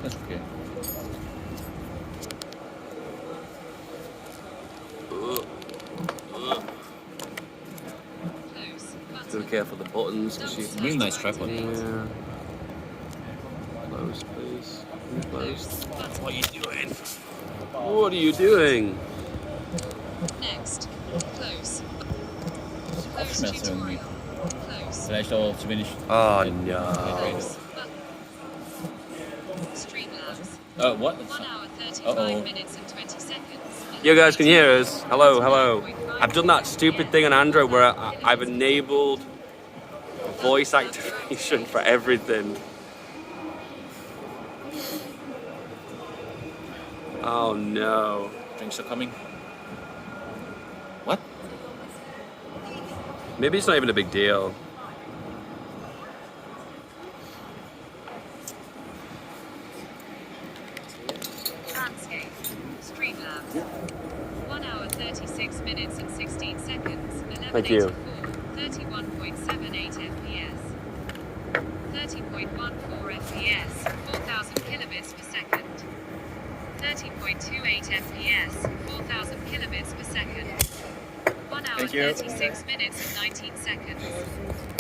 That's okay. Be careful the buttons. Really nice tripod. Yeah. Close, please. Close. What are you doing? What are you doing? Next. Close. Close Kopfschmerzen irgendwie. tutorial. Close. Vielleicht auch zu wenig. Oh no. Close. Button. Streamlabs. What? 1 hour 35 Uh-oh. minutes and 20 seconds. You guys can hear us. Hello. I've done that stupid thing on Android where I've enabled voice activation for everything. Oh no. Drinks are coming. What? Maybe it's not even a big deal. Landscape. Streamlabs. 1 hour 36 minutes and 16 seconds. Thank you. 31.78 FPS. 30.14 FPS. 4000 kilobits per second. 30.28 FPS. 4000 kilobits per second. 1 hour Thank you. 36 minutes and 19 seconds.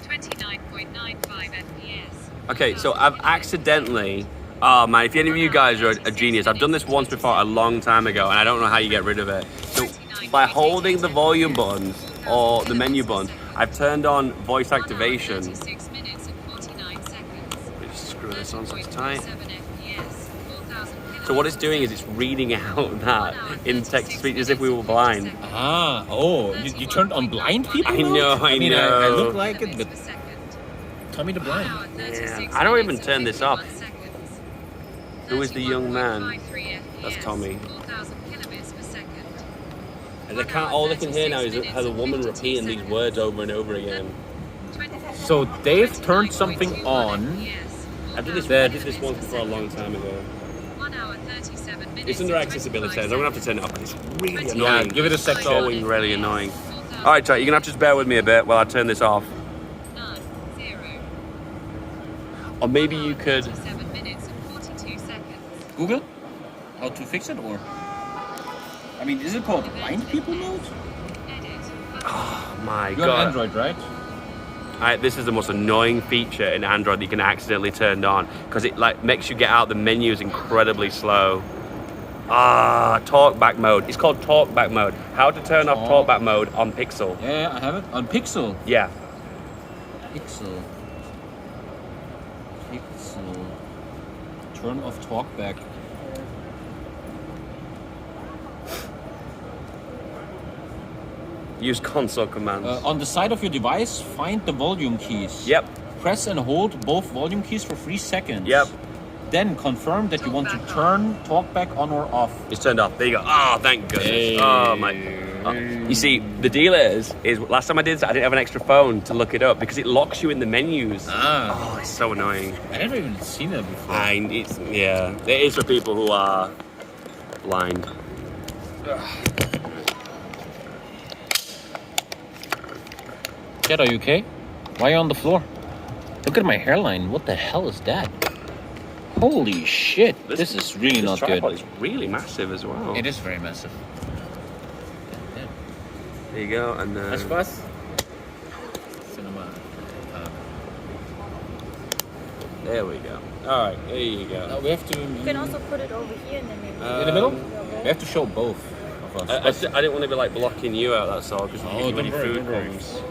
29.95 FPS. Okay, so I've accidentally. Oh man, if any of you guys are a genius, I've done this once before a long time ago, and I don't know how you get rid of it. So by holding the volume buttons or the menu buttons, I've turned on voice activation. 36 minutes and 49 seconds. Let me just screw this on so it's tight. 7 FPS. 4,000 So what it's doing is it's reading out that in text to speech as if we were blind. Ah, oh, you turned on blind people? I know, I mean, I know. look like it, but Tommy the blind. Yeah, I don't even turn this off. Who is the young man? That's Tommy. And they can't. All they can hear now is how the woman repeating these words over and over again. So they've turned something on. I did this once before a long time ago. 1 hour 37 minutes. It's under accessibility settings. I'm gonna have to turn it off. It's really annoying. Yeah, give it a second. So really annoying. All right, Charlie, you're gonna have to just bear with me a bit while I turn this off. 9 0. Or maybe you could. 7 minutes and 42 seconds. Google how to fix it, or I mean, is it called blind people mode? Edit. Oh my You're god. on Android, right? This is the most annoying feature in Android that you can accidentally turn on because it like makes you get out the menus incredibly slow. Talkback mode. It's called talkback mode. How to turn off talkback mode on Pixel. Yeah, I have it on Pixel. Yeah. Pixel. Turn off talkback. Use console commands. On the side of your device, find the volume keys. Yep. Press and hold both volume keys for 3 seconds. Yep. Then confirm that you want to turn talkback on or off. It's turned off. There you go. Oh, thank goodness. Hey. Oh my. Oh. You see, the deal is last time I did this, I didn't have an extra phone to look it up because it locks you in the menus. Oh, it's so annoying. I never even seen it before. Yeah, it is for people who are blind. Chad, are you okay? Why are you on the floor? Look at my hairline. What the hell is that? Holy shit. This is really not good. It's really massive as well. It is very massive. There you go. And Spaß. Cinema. there we go. All right, there you go. We have to... You can also put it over here and then maybe. in the middle? We have to show both of us. I didn't want to be like blocking you out. That's all because Oh, when don't worry, food don't worry. comes.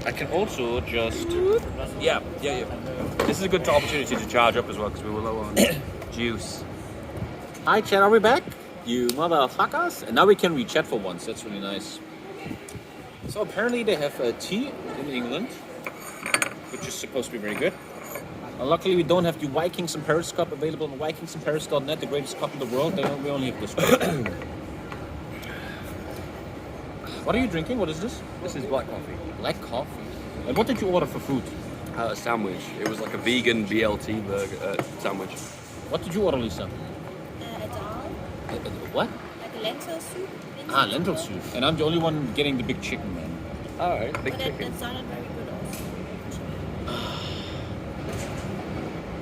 I can also just... Yeah. This is a good opportunity to charge up as well because we were low on juice. Hi, Chad, are we back? You motherfuckers. And now we can read chat for once. That's really nice. So apparently they have tea in England, which is supposed to be very good. Luckily we don't have the Vikings and Paris Cup available on vikingsandparis.net, the greatest cup in the world. We only have this one. What are you drinking? What is this? This is black coffee. Black coffee. And what did you order for food? A sandwich. It was like a vegan BLT burger sandwich. What did you order, Lisa? A dal, What? like a lentil soup. Lentil soup. And I'm the only one getting the big chicken, man. All right, big But chicken. that sounded very good also.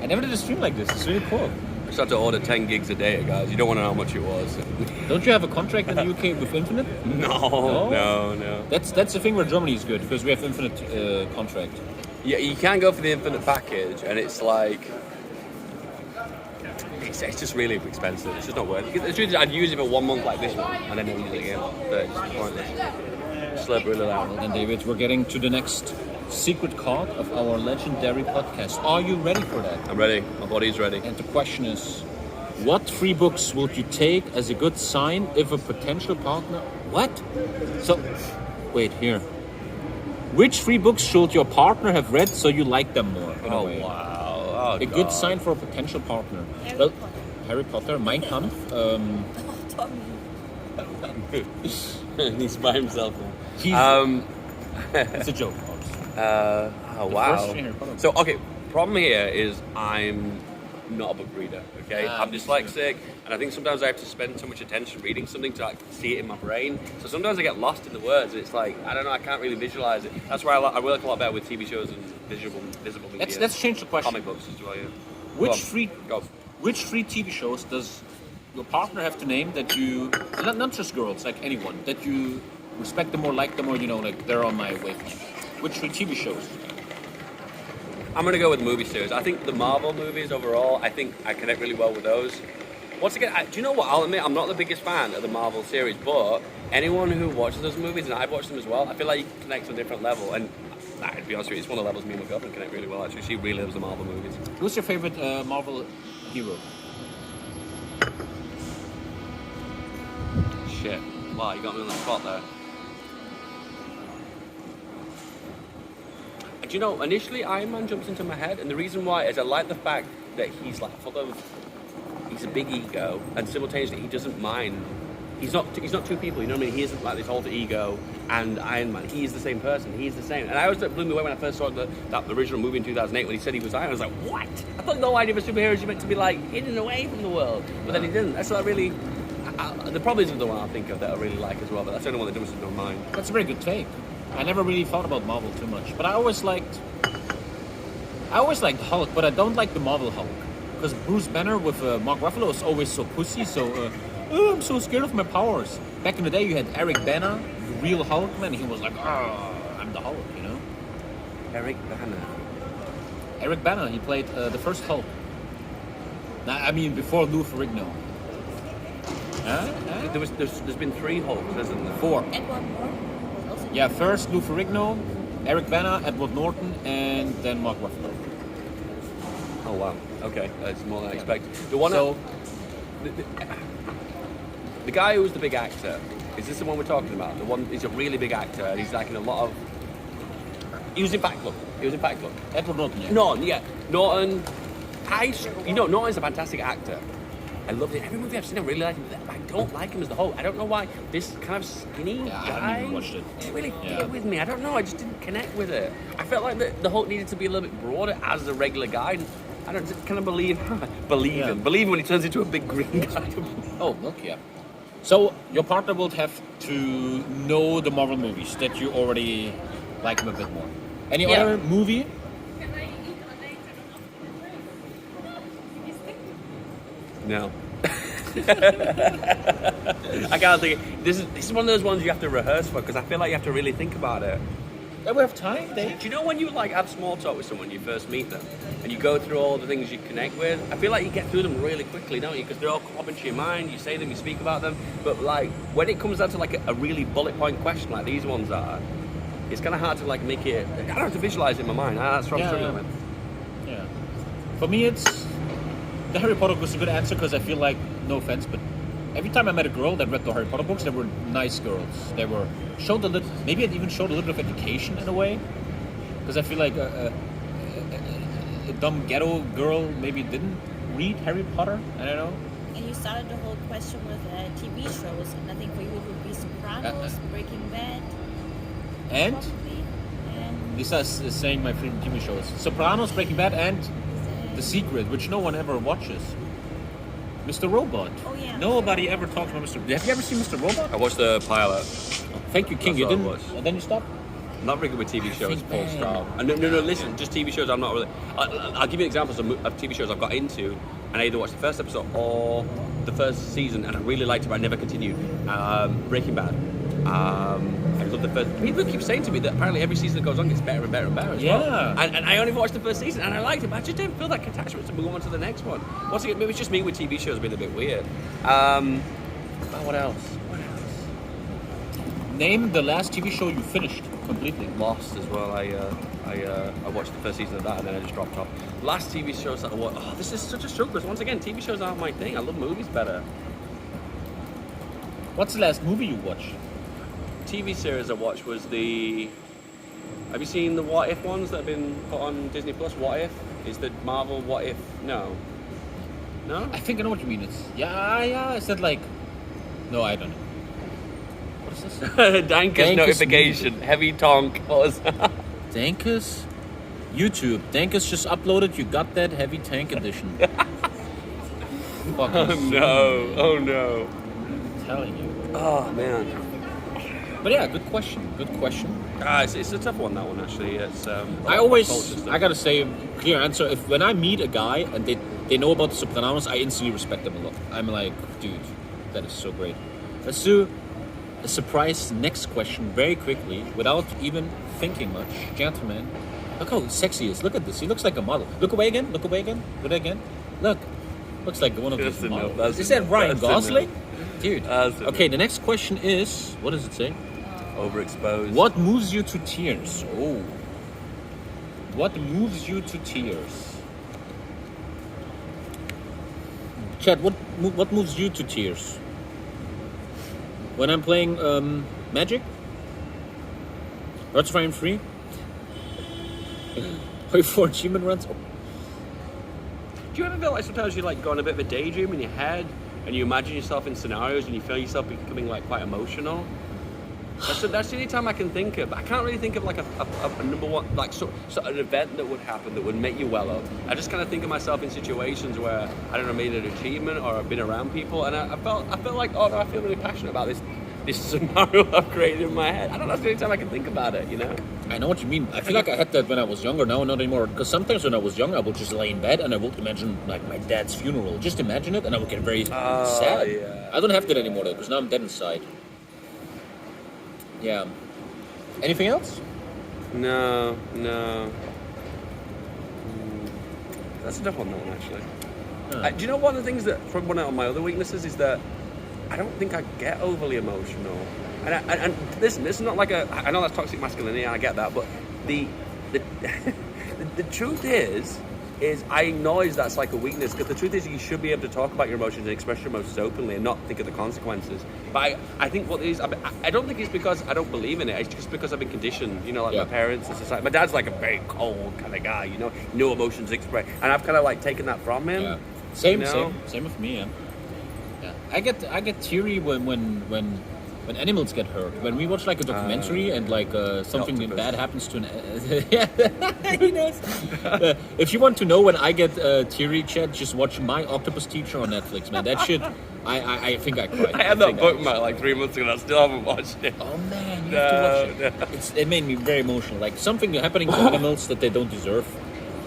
I never did a stream like this. It's really cool. Just had to order 10 gigs a day, guys. You don't want to know how much it was. Don't you have a contract in the UK with Infinite? No. That's the thing where Germany is good because we have Infinite contract. Yeah, you can go for the infinite package, and it's like it's just really expensive. It's just not worth it. The truth is, I'd use it for 1 month like this one, and then never use it again. But it's just pointless. Slurp really loud. And David, we're getting to the next secret card of our legendary podcast. Are you ready for that? I'm ready. My body's ready. And the question is, what 3 books would you take as a good sign if a potential partner... What? So, wait, here. Which 3 books should your partner have read so you like them more? In a way? Wow. A good sign for a potential partner. Well, Harry Potter, Mein Kampf, He's by himself now. It's a joke, obviously. Oh wow. first Harry Potter. So okay, problem here is I'm not a book reader. Okay, I'm dyslexic, and I think sometimes I have to spend too much attention reading something to like see it in my brain. So sometimes I get lost in the words, and it's like I don't know, I can't really visualize it. That's why I work a lot better with TV shows and visible media. Let's change the question. Comic books as well. Yeah. Which 3 TV shows does your partner have to name that you, not just girls, like anyone, that you respect them or like them, or like they're on my wavelength. Which TV shows? I'm gonna go with movie series. I think the Marvel movies overall, I think I connect really well with those. Once again, do you know what? I'll admit I'm not the biggest fan of the Marvel series, but anyone who watches those movies, and I've watched them as well, I feel like you can connect to a different level. And to be honest with you, it's one of the levels me and my girlfriend connect really well. Actually, she really loves the Marvel movies. Who's your favorite Marvel hero? Shit! Wow, you got me on the spot there. Do you know, initially Iron Man jumps into my head, and the reason why is I like the fact that he's like he's a big ego, and simultaneously he doesn't mind. He's not two people, you know what I mean? He isn't like this alter ego and Iron Man. He is the same person. He is the same. And I always blew me away when I first saw that original movie in 2008 when he said he was Iron Man. I was like, what? I thought the whole idea of a superhero is meant to be like hidden away from the world, but then he didn't. That's not really. The problem isn't the one I think of that I really like as well, but that's the only one that jumps into my mind. That's a very good take. I never really thought about Marvel too much, but I always liked Hulk, but I don't like the Marvel Hulk because Bruce Banner with Mark Ruffalo is always so pussy. So I'm so scared of my powers. Back in the day, you had Eric Bana, the real Hulk man. He was like, I'm the Hulk, you know. Eric Bana. Eric Bana. He played the first Hulk. I mean, before Lou Ferrigno. There's been 3 Hulks, hasn't there? 4. Edward Norton was also. Yeah, first Lou Ferrigno, Eric Bana, Edward Norton, and then Mark Ruffalo. Oh wow. Okay, that's more than I expected. The one. The guy who's the big actor, is this the one we're talking about? The one, he's a really big actor, and he's like in a lot of. He was in Fight Club. Edward Norton, yeah. Norton, yeah. Norton. Norton's a fantastic actor. I love it. Every movie I've seen, I really like him. I don't like him as the Hulk. I don't know why. This kind of skinny guy. I haven't even watched it. It really fit with me. I don't know. I just didn't connect with it. I felt like the Hulk needed to be a little bit broader as a regular guy. And I don't kind of believe him when he turns into a big green guy. Oh, look, yeah. So your partner will have to know the Marvel movies that you already like him a bit more. Any other movie? No. I can't think. This is one of those ones you have to rehearse for because I feel like you have to really think about it. Yeah, we have time, Dave. Do you know when you like have small talk with someone, you first meet them, and you go through all the things you connect with? I feel like you get through them really quickly, don't you? Because they're all crop into your mind. You say them, you speak about them. But like when it comes down to like a really bullet point question, like these ones are, it's kind of hard to like make it. I don't have to visualize it in my mind. That's what I'm struggling with. Yeah. For me, it's the Harry Potter was a good answer because I feel like, no offense, but every time I met a girl that read the Harry Potter books, they were nice girls. They were maybe it even showed a little bit of education in a way, because I feel like a dumb ghetto girl maybe didn't read Harry Potter. I don't know. And you started the whole question with TV shows, and I think for you it would be Sopranos, Breaking Bad, and probably. And Lisa is saying my favorite TV shows: Sopranos, Breaking Bad, and The Secret, which no one ever watches. Mr. Robot. Oh yeah. Nobody ever talks about Mr. Have you ever seen Mr. Robot? I watched the pilot. Thank you, King. That's You what I didn't. watched. And then you stopped. Not very good with TV shows, think full bad. stop. No, listen, just TV shows I'm not really... I'll give you examples of TV shows I've got into, and I either watched the first episode or the first season, and I really liked it, but I never continued. Breaking Bad. I love the first... People keep saying to me that apparently every season that goes on gets better and better and better as well. And I only watched the first season, and I liked it, but I just didn't feel that attachment to move on to the next one. Once again, maybe it's just me with TV shows being a bit weird. What else? Name the last TV show you finished completely. Lost as well. I watched the first season of that and then I just dropped off. Last TV shows that I watched. Oh, this is such a struggle. Once again, TV shows aren't my thing. I love movies better. What's the last movie you watched? TV series I watched was the. Have you seen the What If ones that have been put on Disney Plus? What If is the Marvel What If? No. I think I know what you mean. It's yeah. Is that like? No, I don't know. What is this? Dankus notification. Heavy tonk. What was that? Dankus? YouTube. Dankus just uploaded. You got that heavy tank edition. Oh no. I'm telling you. Oh man. But yeah, good question. It's a tough one, that one actually. It's I gotta say, clear answer. If when I meet a guy and they know about the Sopranos, I instantly respect them a lot. I'm like, dude, that is so great. Let's do a surprise next question very quickly without even thinking much. Gentlemen, look how sexy he is. Look at this. He looks like a model. Look away again. Look away again. Look again. Look. Looks like one of That's these enough, models. that's Is that enough, Ryan that's Gosling? enough. Dude. That's enough. Okay, the next question is, what does it say? Overexposed. What moves you to tears? Oh. What moves you to tears? Chad, what moves you to tears? When I'm playing Magic? Earth Fire 3? Or 4 achievement runs? Oh. Do you ever feel like sometimes you like go on a bit of a daydream in your head and you imagine yourself in scenarios and you feel yourself becoming like quite emotional? That's the only time I can think of. I can't really think of like a number one, like so an event that would happen that would make you well up. I just kind of think of myself in situations where I don't know, made an achievement or I've been around people, and I felt like, oh no, I feel really passionate about this scenario I've created in my head. I don't know. That's the only time I can think about it. You know. I know what you mean. I feel like I had that when I was younger. Now not anymore. Because sometimes when I was young, I would just lay in bed and I would imagine like my dad's funeral. Just imagine it, and I would get very sad. Yeah. I don't have that anymore though, because now I'm dead inside. Yeah. Anything else? No. That's a tough one, that one, actually. Do you know one of the things that, from one of my other weaknesses, is that I don't think I get overly emotional. And listen, this is not like I know that's toxic masculinity, and I get that, but the truth is I acknowledge that's like a weakness, because the truth is you should be able to talk about your emotions and express your emotions openly and not think of the consequences. But I think what it is, I don't think it's because I don't believe in it, it's just because I've been conditioned, you know, like my parents and society. My dad's like a very cold kind of guy, you know, no emotions expressed, and I've kind of like taken that from him. Yeah. Same with me, yeah. I get teary when animals get hurt. When we watch like a documentary and like something bad happens to an yeah, he knows. If you want to know when I get teary, Chad, just watch My Octopus Teacher on Netflix, man. That shit, I think I cried. I had that bookmark like 3 months ago and I still haven't watched it. Oh man, you have to watch it. It made me very emotional. Like something happening to animals that they don't deserve.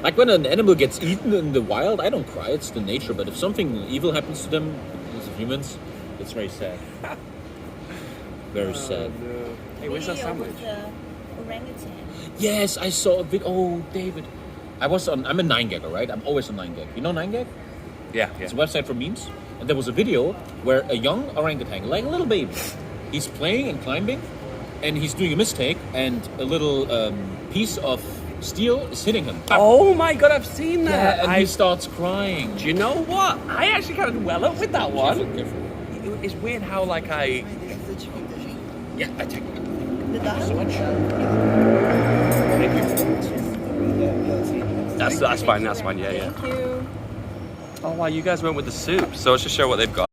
Like when an animal gets eaten in the wild, I don't cry. It's the nature. But if something evil happens to them as humans, it's very sad. Very sad. No. Hey, where's that sandwich? Orangutan. Yes, I saw a video. Oh, David. I'm a 9gagger, right? I'm always on 9gag. You know 9gag? Yeah. It's a website for memes. And there was a video where a young orangutan, like a little baby, he's playing and climbing, and he's doing a mistake, and a little piece of steel is hitting him. Oh my god, I've seen that. Yeah, and he starts crying. Do you know what? I actually kind of well up with that one. Careful. It's weird how like I take so much. That's fine. Yeah. Thank you. Oh wow, you guys went with the soup. So let's just show what they've got.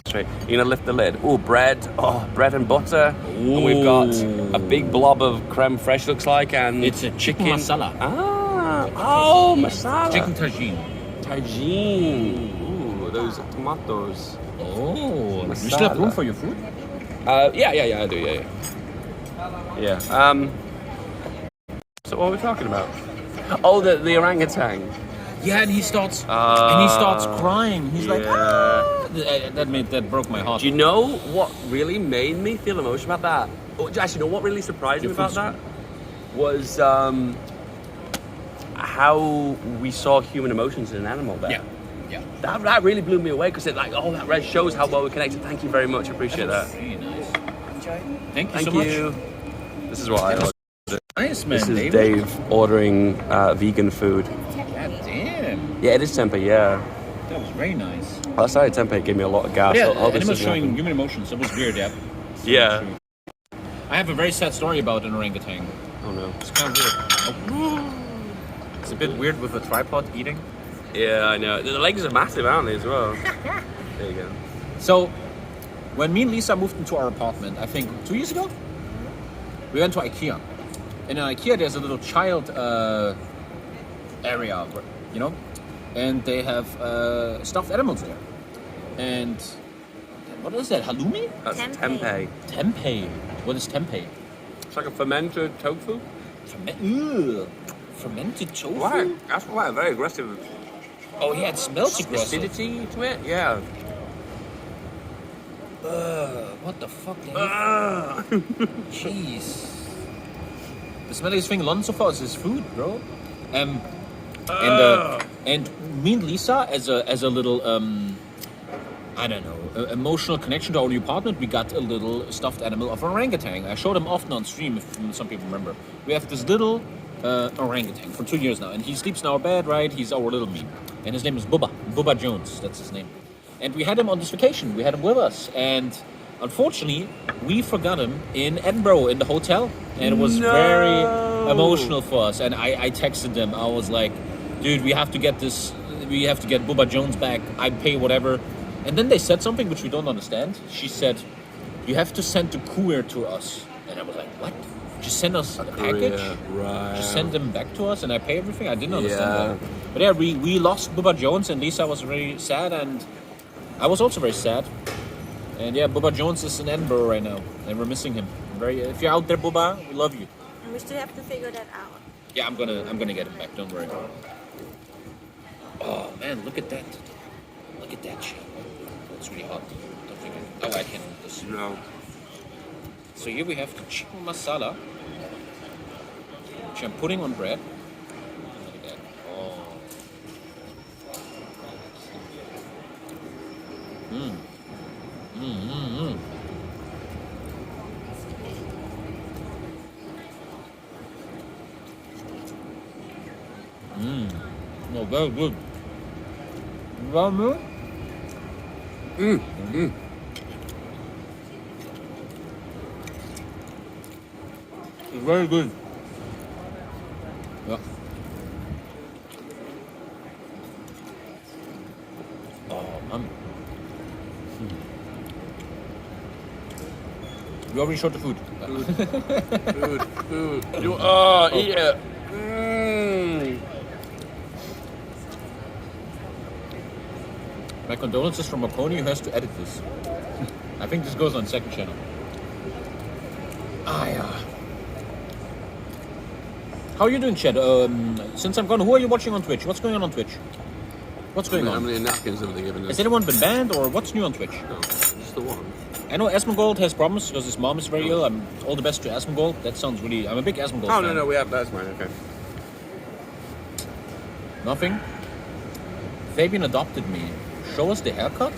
Straight. You're gonna lift the lid. Oh, bread. Oh, bread and butter. Ooh. And we've got a big blob of creme fraiche, looks like, and It's a chicken masala. Masala. Chicken tagine. Tagine. Ooh, those tomatoes. Oh, Masala. you still have room for your food? Yeah, I do. Yeah. So what are we talking about? Oh, the orangutan. Yeah, and he starts crying. He's like, yeah. That broke my heart. Do you know what really made me feel emotional about that? Oh, actually, you know what really surprised me about that? Was how we saw human emotions in an animal there. Yeah. That really blew me away, because that shows how well we're connected. Thank you very much. Appreciate that. Very nice. Enjoy. Thank you Thank so much. you. This is what I ordered. Nice, man. This is Dave ordering vegan food. God damn. Yeah, it is tempeh, yeah. That was very nice. Last night tempeh gave me a lot of gas. Yeah, All this animals is showing happening. human emotions. That was weird, yeah. Yeah. I have a very sad story about an orangutan. Oh no. It's kind of weird. Oh. It's a bit weird with a tripod eating. Yeah, I know. The legs are massive, aren't they, as well? There you go. So, when me and Lisa moved into our apartment, I think 2 years ago, we went to IKEA. And in IKEA, there's a little child area, you know, and they have stuffed animals there. And what is that? Halloumi? That's Tempeh. tempeh. Tempeh. What is tempeh? It's like a fermented tofu. Fermented tofu? Why? That's why very aggressive. Oh yeah, it smells aggressive. Acidity to it? Yeah. What the fuck, Dave? Jeez. The smelliest thing in London so far is his food, bro. And me and Lisa, as a little I don't know, emotional connection to our new apartment, we got a little stuffed animal of an orangutan. I showed him often on stream, if some people remember. We have this little orangutan for 2 years now, and he sleeps in our bed, right? He's our little meme, and his name is Bubba Jones. That's his name. And we had him on this vacation. We had him with us, and unfortunately, we forgot him in Edinburgh in the hotel, and it was very emotional for us. And I texted them. I was like, "Dude, we have to get Bubba Jones back. I pay whatever." And then they said something which we don't understand. She said, "You have to send the courier to us." And I was like, "What? Just send us a package? Right. Just send them back to us and I pay everything?" I didn't understand that. But yeah, we lost Bubba Jones, and Lisa was very sad, and I was also very sad. And yeah, Bubba Jones is in Edinburgh right now, and we're missing him. If you're out there, Bubba, we love you. And we still have to figure that out. Yeah, I'm gonna get him back. Don't worry. Oh man, look at that! Look at that shit. It's really hot. Don't think I can do this. No. So here we have the chicken masala, which I'm putting on bread. Look at that. Oh. No, very good. Ramen. It's very good. Yeah. Oh, You already showed the food. Food. Eat it. My condolences from a pony who has to edit this. I think this goes on second channel. Yeah. How are you doing, Chad? Since I'm gone, who are you watching on Twitch? What's going on Twitch? What's going How on? many napkins have they given us? Has anyone been banned, or what's new on Twitch? No, just the one. I know Asmongold has problems because his mom is very ill. All the best to Asmongold. That sounds really... I'm a big Asmongold fan. No, that's mine, okay. Nothing? Fabian adopted me. Show us the haircut?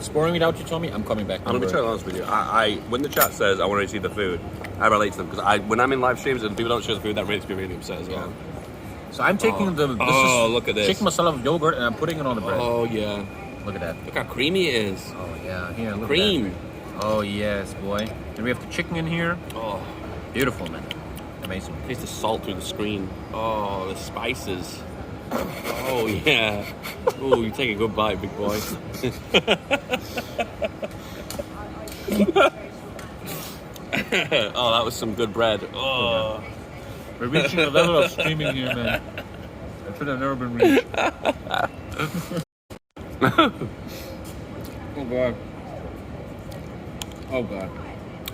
Spoiling it out, you told me? I'm coming back. I'm gonna be totally honest with you. I when the chat says I want to see the food, I relate to them because when I'm in live streams and people don't show the food, that makes me really upset as well. So I'm taking this look at this chicken masala with yogurt and I'm putting it on the bread. Oh yeah. Look at that. Look how creamy it is. Oh yeah, here, look Cream. at that. Oh yes, boy. And we have the chicken in here. Oh, Beautiful, man. Amazing. taste the salt through the screen. Oh, the spices. Oh yeah. Oh, you take a good bite, big boy. Oh, that was some good bread. Oh. We're reaching a level of streaming here, man. I should have never been reached. Oh god. Oh god.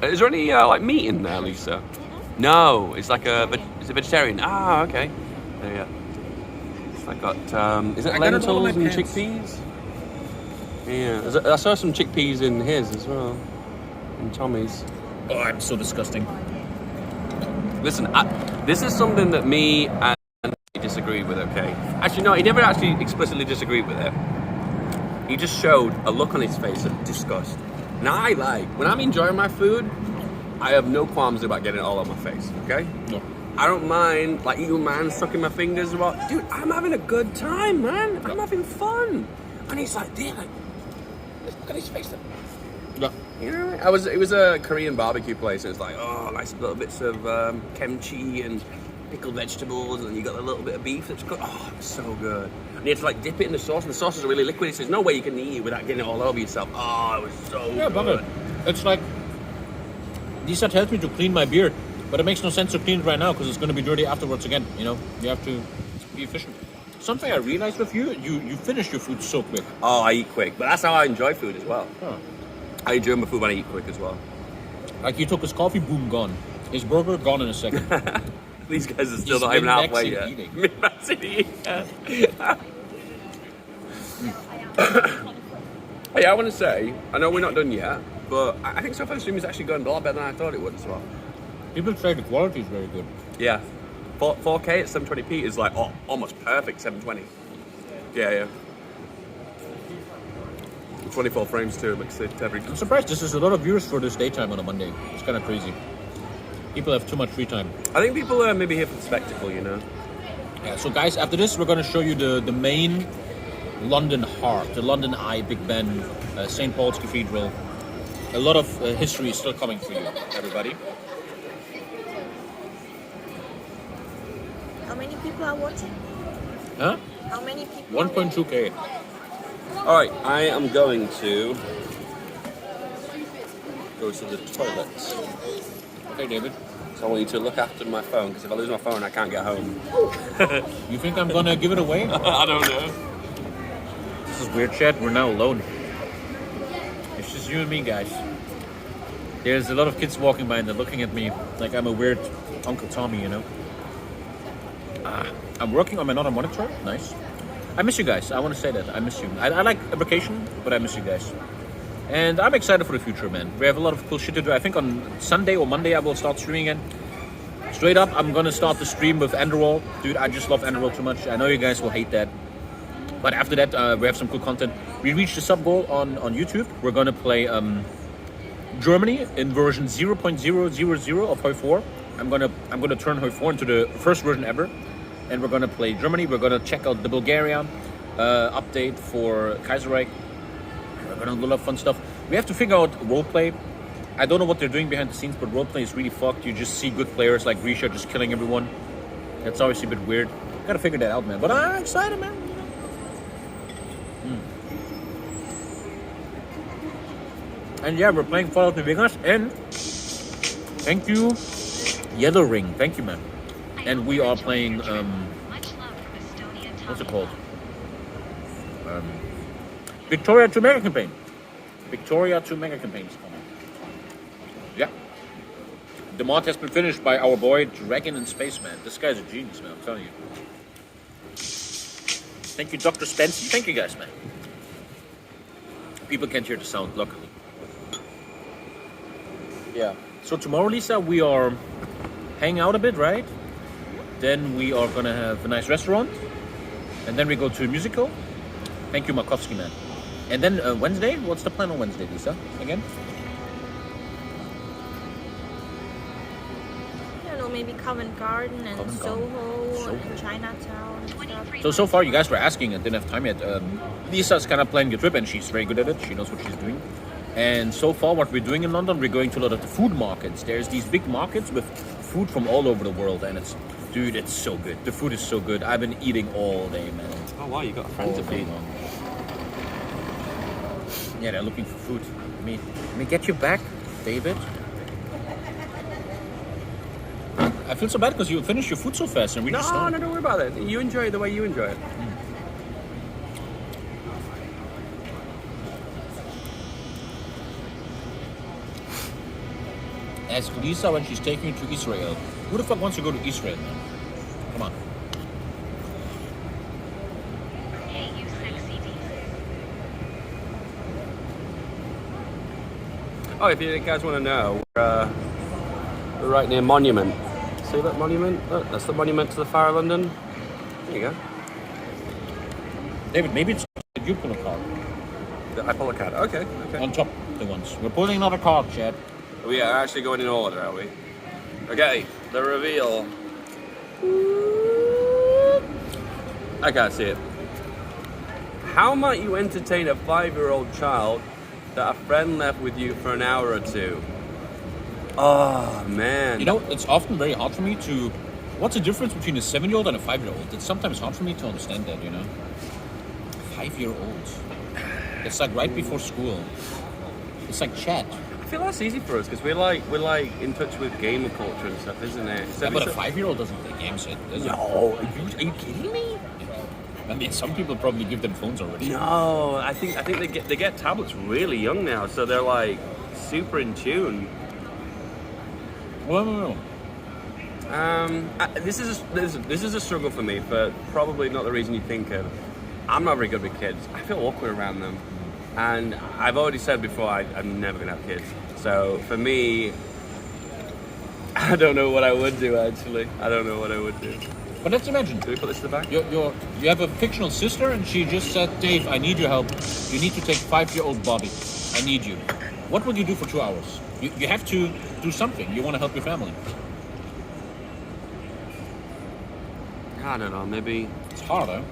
Is there any like meat in there, Lisa? No, it's like it's a vegetarian. Ah, okay. There you go. I got is it lentils and chickpeas? Yeah, I saw some chickpeas in his as well, in Tommy's. Oh, I'm so disgusting. Listen, this is something that me and he disagreed with. Okay, actually no, he never actually explicitly disagreed with it. He just showed a look on his face of disgust. Now when I'm enjoying my food, I have no qualms about getting it all on my face. Okay. No. I don't mind like eating man sucking my fingers. Dude, I'm having a good time, man. I'm having fun. And he's like, look at his face. Yeah. You know, it was a Korean barbecue place, and it's like, oh, nice little bits of kimchi and pickled vegetables, and you got a little bit of beef that's good. Oh, it's so good. And you have to like dip it in the sauce, and the sauce is really liquid. So there's no way you can eat it without getting it all over yourself. Oh, it was so good. Brother. It's like Lisa tells me to clean my beard, but it makes no sense to clean it right now because it's going to be dirty afterwards again. You know, you have to be efficient. Something I realized with you finish your food so quick. Oh, I eat quick, but that's how I enjoy food as well. Huh. I enjoy my food when I eat quick as well. Like he took his coffee, boom, gone. His burger, gone in a second. These guys are still He's not even halfway min-maxing yet. eating. Min-maxing eating. yeah, I want to say, I know we're not done yet, but I think so far the stream is actually going a lot better than I thought it would as well. People say the quality is very good. Yeah. 4K at 720p is like almost perfect 720. Yeah. 24 frames too, makes it every... I'm surprised this is a lot of viewers for this daytime on a Monday. It's kind of crazy. People have too much free time. I think people are maybe here for the spectacle, you know? Yeah, so guys, after this we're going to show you the main London heart, the London Eye, Big Ben, St. Paul's Cathedral. A lot of history is still coming for you, everybody. How many people are watching? Huh? How many people? 1.2K. Alright, I am going to go to the toilet. Okay, David. So I want you to look after my phone, because if I lose my phone, I can't get home. You think I'm gonna give it away? I don't know. This is weird, chat. We're now alone. It's just you and me, guys. There's a lot of kids walking by and they're looking at me like I'm a weird Uncle Tommy, you know? I'm working on my another monitor. Nice. I miss you guys. I want to say that. I miss you. I like a vacation, but I miss you guys. And I'm excited for the future, man. We have a lot of cool shit to do. I think on Sunday or Monday I will start streaming again. Straight up, I'm gonna start the stream with Enderwall. Dude, I just love Enderwall too much. I know you guys will hate that. But after that, we have some cool content. We reached the sub goal on YouTube. We're gonna play Germany in version 0.000 of Hoi 4. I'm gonna turn Hoi 4 into the first version ever. And we're gonna play Germany. We're gonna check out the Bulgaria update for Kaiserreich. We're gonna do a lot of fun stuff. We have to figure out roleplay. I don't know what they're doing behind the scenes, but roleplay is really fucked. You just see good players like Risha just killing everyone. That's obviously a bit weird. Gotta figure that out, man. But I'm excited, man. And yeah, we're playing Fallout New Vegas. And thank you, Yellow Ring. Thank you, man. And we are playing, what's it called? Victoria 2 Mega Campaign. Victoria 2 Mega Campaign is coming. Yeah. The mod has been finished by our boy Dragon and Spaceman. This guy's a genius, man, I'm telling you. Thank you, Dr. Spencer. Thank you guys, man. People can't hear the sound, luckily. Yeah. So tomorrow, Lisa, we are hanging out a bit, right? Then we are gonna have a nice restaurant. And then we go to a musical. Thank you, Markovsky, man. And then Wednesday? What's the plan on Wednesday, Lisa? Again? I don't know, maybe Covent Garden and Soho and Chinatown and stuff. So far you guys were asking and didn't have time yet. Lisa's kind of planning the trip and she's very good at it. She knows what she's doing. And so far what we're doing in London, we're going to a lot of the food markets. There's these big markets with food from all over the world and it's, dude, it's so good. The food is so good. I've been eating all day, man. Oh wow, you got a friend to feed. Yeah, they're looking for food. Let me get you back, David. I feel so bad because you finish your food so fast and we just No, don't worry about it. You enjoy it the way you enjoy it. Ask Lisa when she's taking you to Israel. Who the fuck wants to go to Israel, man? Come on. Hey, you sexy beast. Oh, if you guys want to know, we're right near Monument. See that monument? Look, that's the monument to the Fire of London. There you go. David, maybe it's you pull a card. I pull a card. Okay. On top the ones. We're pulling another card, Chad. We are actually going in order, are we? Okay, the reveal. I can't see it. How might you entertain a 5-year-old child that a friend left with you for an hour or two? Oh, man. You know, it's often very hard for me to... What's the difference between a 7-year-old and a 5-year-old? It's sometimes hard for me to understand that, you know? 5-year-olds. It's like right before school. It's like chat. I feel that's easy for us because we're like in touch with gamer culture and stuff, isn't it? So Yeah, but a 5-year-old doesn't play games yet, does it? No, are you kidding me? I mean, some people probably give them phones already. No, I think they get tablets really young now, so they're like super in tune. Well, no. This is a struggle for me, but probably not the reason you think of. I'm not very good with kids. I feel awkward around them. And I've already said before, I'm never gonna have kids. So for me, I don't know what I would do actually. I don't know what I would do. But let's imagine. Do we put this in the back? You have a fictional sister, and she just said, Dave, I need your help. You need to take 5-year-old Bobby. I need you. What would you do for 2 hours? You have to do something. You want to help your family. I don't know, maybe. It's hard, huh?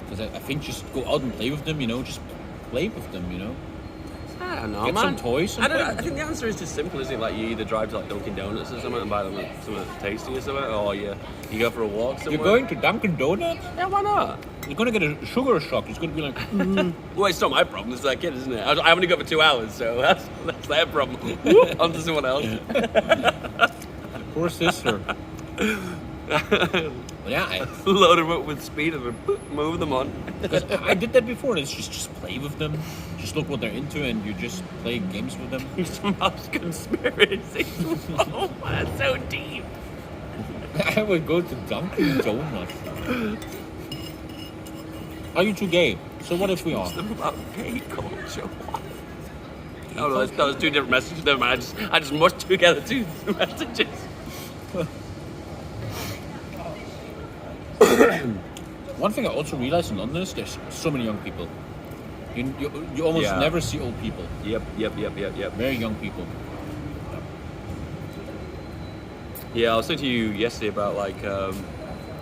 Because I think just go out and play with them, just play with them, I don't know, Get man. some toys and I don't know. play I with think the answer is just simple, isn't it? Like you either drive to like Dunkin' Donuts or something and buy them something tasty or something, or you go for a walk somewhere. You're going to Dunkin' Donuts? Yeah, why not? You're going to get a sugar shock. It's going to be like... Well, it's not my problem. It's that kid, isn't it? I only got for 2 hours, so that's their problem. On to someone else. Poor sister. Yeah, Load them up with speed and move them on. I did that before. And it's just play with them. Just look what they're into, and you just play games with them. Some house conspiracy. Oh, that's so deep. I would go to Dunkin' Donuts. Are you too gay? So what if we are? Them about gay culture. No, that was two different messages. Never mind. I just mushed together two messages. One thing I also realized in London is there's so many young people. You almost never see old people. Yep. Very young people. Yeah, I was saying to you yesterday about like a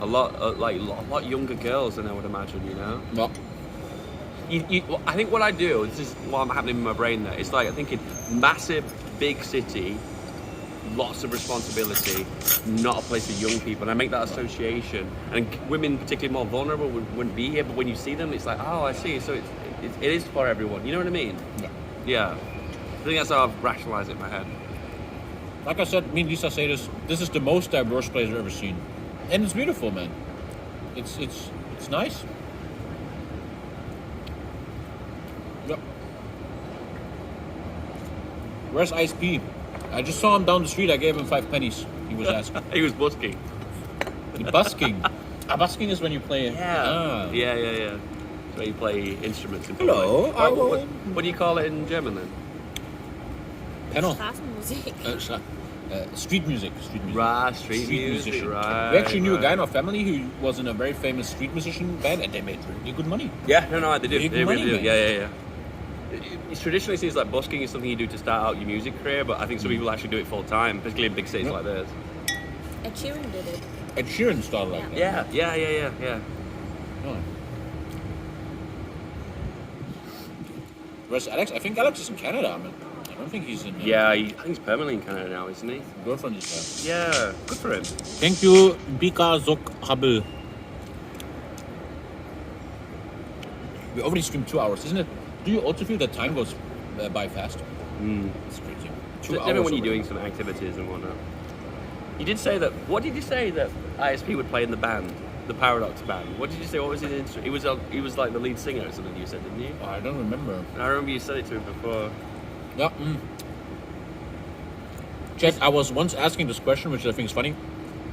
lot younger girls than I would imagine. Well, I think what I do, this is what happening in my brain there, it's like I think in massive, big city, lots of responsibility, not a place for young people, and I make that association. And women, particularly more vulnerable, wouldn't be here, but when you see them, it's like, oh, I see, so it is for everyone, you know what I mean? Yeah. I think that's how I've rationalized it in my head. like I said, me and Lisa say this is the most diverse place I've ever seen. And it's beautiful, man. It's nice. Yep. Where's Ice P? I just saw him down the street. I gave him 5 pennies. He was asking. He was busking. Busking. Busking is when you play. Yeah. Yeah. So you play instruments. In Hello. What do you call it in German then? Panel. Straßenmusik. Street music. Street music. musician. Right. We actually knew a guy in our family who was in a very famous street musician band, and they made really good money. Yeah, no, they do. Big They really money, do. man. Yeah. It traditionally seems like busking is something you do to start out your music career, but I think some people actually do it full time, particularly in big cities like this. Ed Sheeran did it. Ed Sheeran started like that. Yeah. Oh. Whereas Alex, I think Alex is in Canada, man. I don't think he's in... Yeah, I think he's permanently in Canada now, isn't he? Girlfriend is there. Yeah, good for him. Thank you, Bika Zok Habel. We already streamed 2 hours, isn't it? Do you also feel that time goes by fast? It's crazy. 2 hours. Even when you're already. doing some activities and whatnot. You did say that. What did you say that ISP would play in the band, the Paradox band? What did you say? What was his instrument? He was like the lead singer or something. You said, didn't you? Oh, I don't remember. I remember you said it to him before. Yeah. Chet, I was once asking this question, which I think is funny.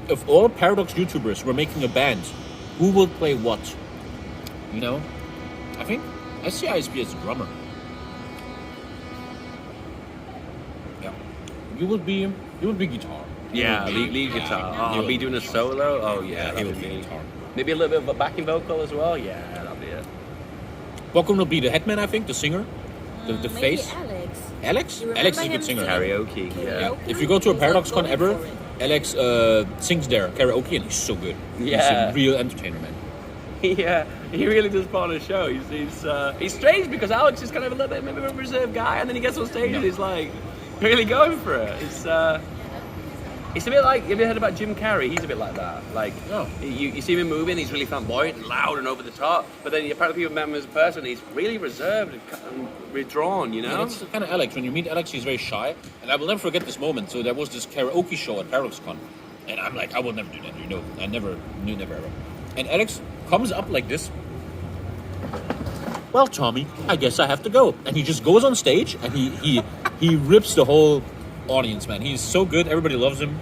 If all Paradox YouTubers were making a band, who would play what? You know? I think I see ISP as a drummer. Yeah. You would be guitar. Yeah, lead guitar. Oh, be doing a solo? Oh, yeah, he that would would be be. guitar. Maybe a little bit of a backing vocal as well? Yeah, that'd be it. Welcome will be the headman, I think, the singer. The Maybe face. Alex. Alex? You Alex is a remember good him singer. Karaoke, yeah. Yeah. If you go to a Paradox Con Going ever, for it. Alex sings there, karaoke, and he's so good. Yeah. He's a real entertainer, man. Yeah, he really does put on a show. He's strange because Alex is kind of a little bit maybe a reserved guy, and then he gets on stage and he's like really going for it. It's a bit like, have you heard about Jim Carrey? He's a bit like that. Like, you see him moving, he's really flamboyant and loud and over the top, but then apparently people met him as a person, he's really reserved and withdrawn, you know? Yeah, that's kind of Alex. When you meet Alex, he's very shy. And I will never forget this moment. So there was this karaoke show at Paradox Con. And I'm like, I will never do that, you know. Never ever. And Alex comes up like this. Well, Tommy, I guess I have to go. And he just goes on stage and he rips the whole audience, man. He's so good. Everybody loves him.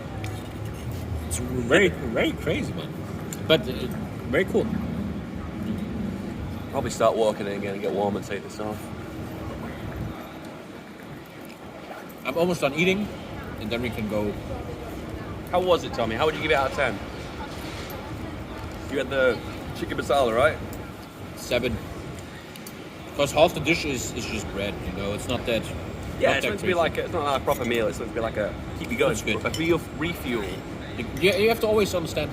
It's very, very crazy, man. But very cool. Probably start walking in again and get warm and take this off. I'm almost done eating, and then we can go. How was it, Tommy? How would you give it out of 10? You had the chicken masala, right? 7. Because half the dish is just bread, you know. It's not that. Yeah, not it's that meant to be crazy. like it's not like a proper meal. It's meant to be like a keep you going, That's good. a real refuel. You have to always understand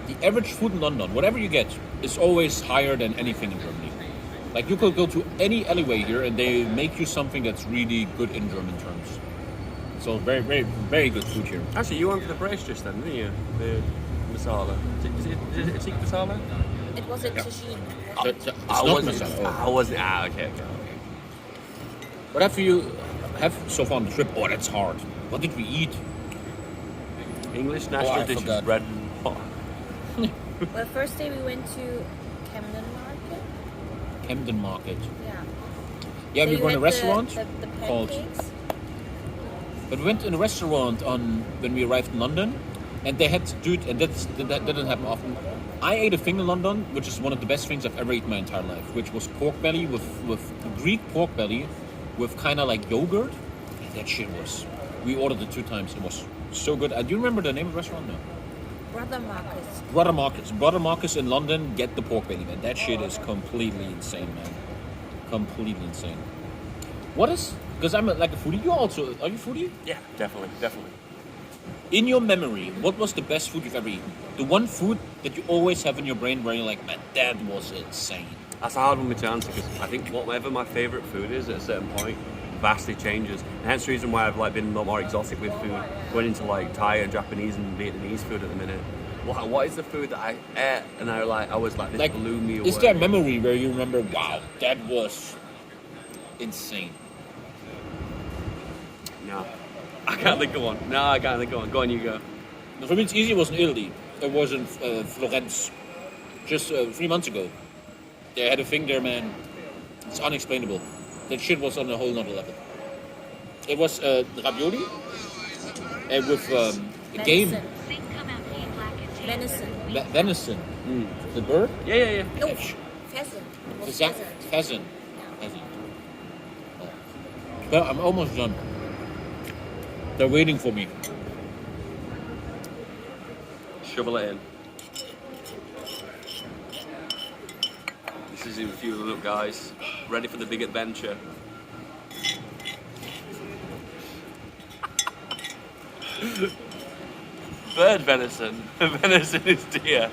the average food in London, whatever you get, is always higher than anything in Germany. Like you could go to any alleyway here and they make you something that's really good in German terms. So very, very, very good food here. Actually, you went for the British just then, didn't you? The masala. Is it a tikka masala? It was a tagine. It's not masala. I wasn't. Okay. What have you have so far on the trip? Oh, that's hard. What did we eat? English national I dish is forgot. bread and butter. Well, first day we went to Camden Market. Camden Market. Yeah. Yeah, So we you were in a had restaurant the called. pancakes. But we went in a restaurant on when we arrived in London, and they had and that didn't happen often. I ate a thing in London, which is one of the best things I've ever eaten in my entire life, which was pork belly with Greek pork belly with kind of like yogurt. And that shit was. We ordered it 2 times. It was so good. Do you remember the name of the restaurant? No. Brother Marcus. Brother Marcus. Brother Marcus in London. Get the pork belly, man. That shit is completely insane, man. Completely insane. What is? Because I'm like a foodie. You also are you a foodie? Yeah, definitely. In your memory, what was the best food you've ever eaten? The one food that you always have in your brain where you're like, man, that was insane. That's a hard one to answer because I think whatever my favourite food is at a certain point vastly changes. And hence the reason why I've like been a lot more exotic with food, going into like Thai and Japanese and Vietnamese food at the minute. What is the food that I ate and I was like, this blew me away? Is there a memory where you remember, wow, that was insane? No. I can't think of one. No, I can't think of one. Go on, you go. For me, it's easy. It was in Italy. It was in Florence. Just 3 months ago. They had a thing there, man. It's unexplainable. That shit was on a whole nother level. It was ravioli with a game. Venison. Please come out black and tan. Venison. Venison. The bird? Yeah. No, pheasant. It was Pheasant. pheasant. Pheasant. Oh. Well, I'm almost done. They're waiting for me. Shovel it in. This is in fueling up, guys. Ready for the big adventure. Bird venison. Venison is deer.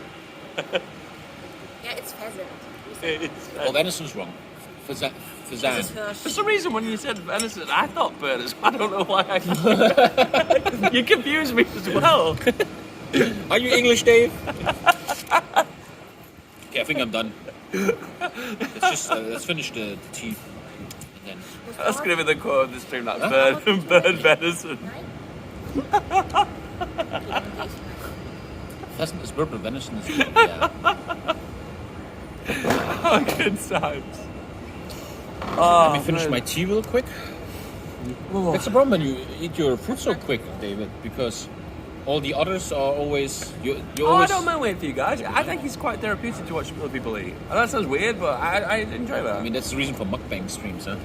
Yeah, it's pheasant. Oh, venison's wrong. Fazan. This is For Hirsch. some reason, when you said venison, I thought bird as well. I don't know why. You confused me as well. Are you English, Dave? Okay, I think I'm done. Let's finish the tea. And then That's going to be the quote of the stream. That Huh? bird venison. pheasant is bird, but venison is yeah. Oh, good times. Let me finish my tea real quick. That's the problem when you eat your fruit so quick, David, because all the others are always you I always. don't mind waiting for you guys. I think it's quite therapeutic to watch other people eat. I know that sounds weird, but I enjoy that. I mean, that's the reason for mukbang streams, huh?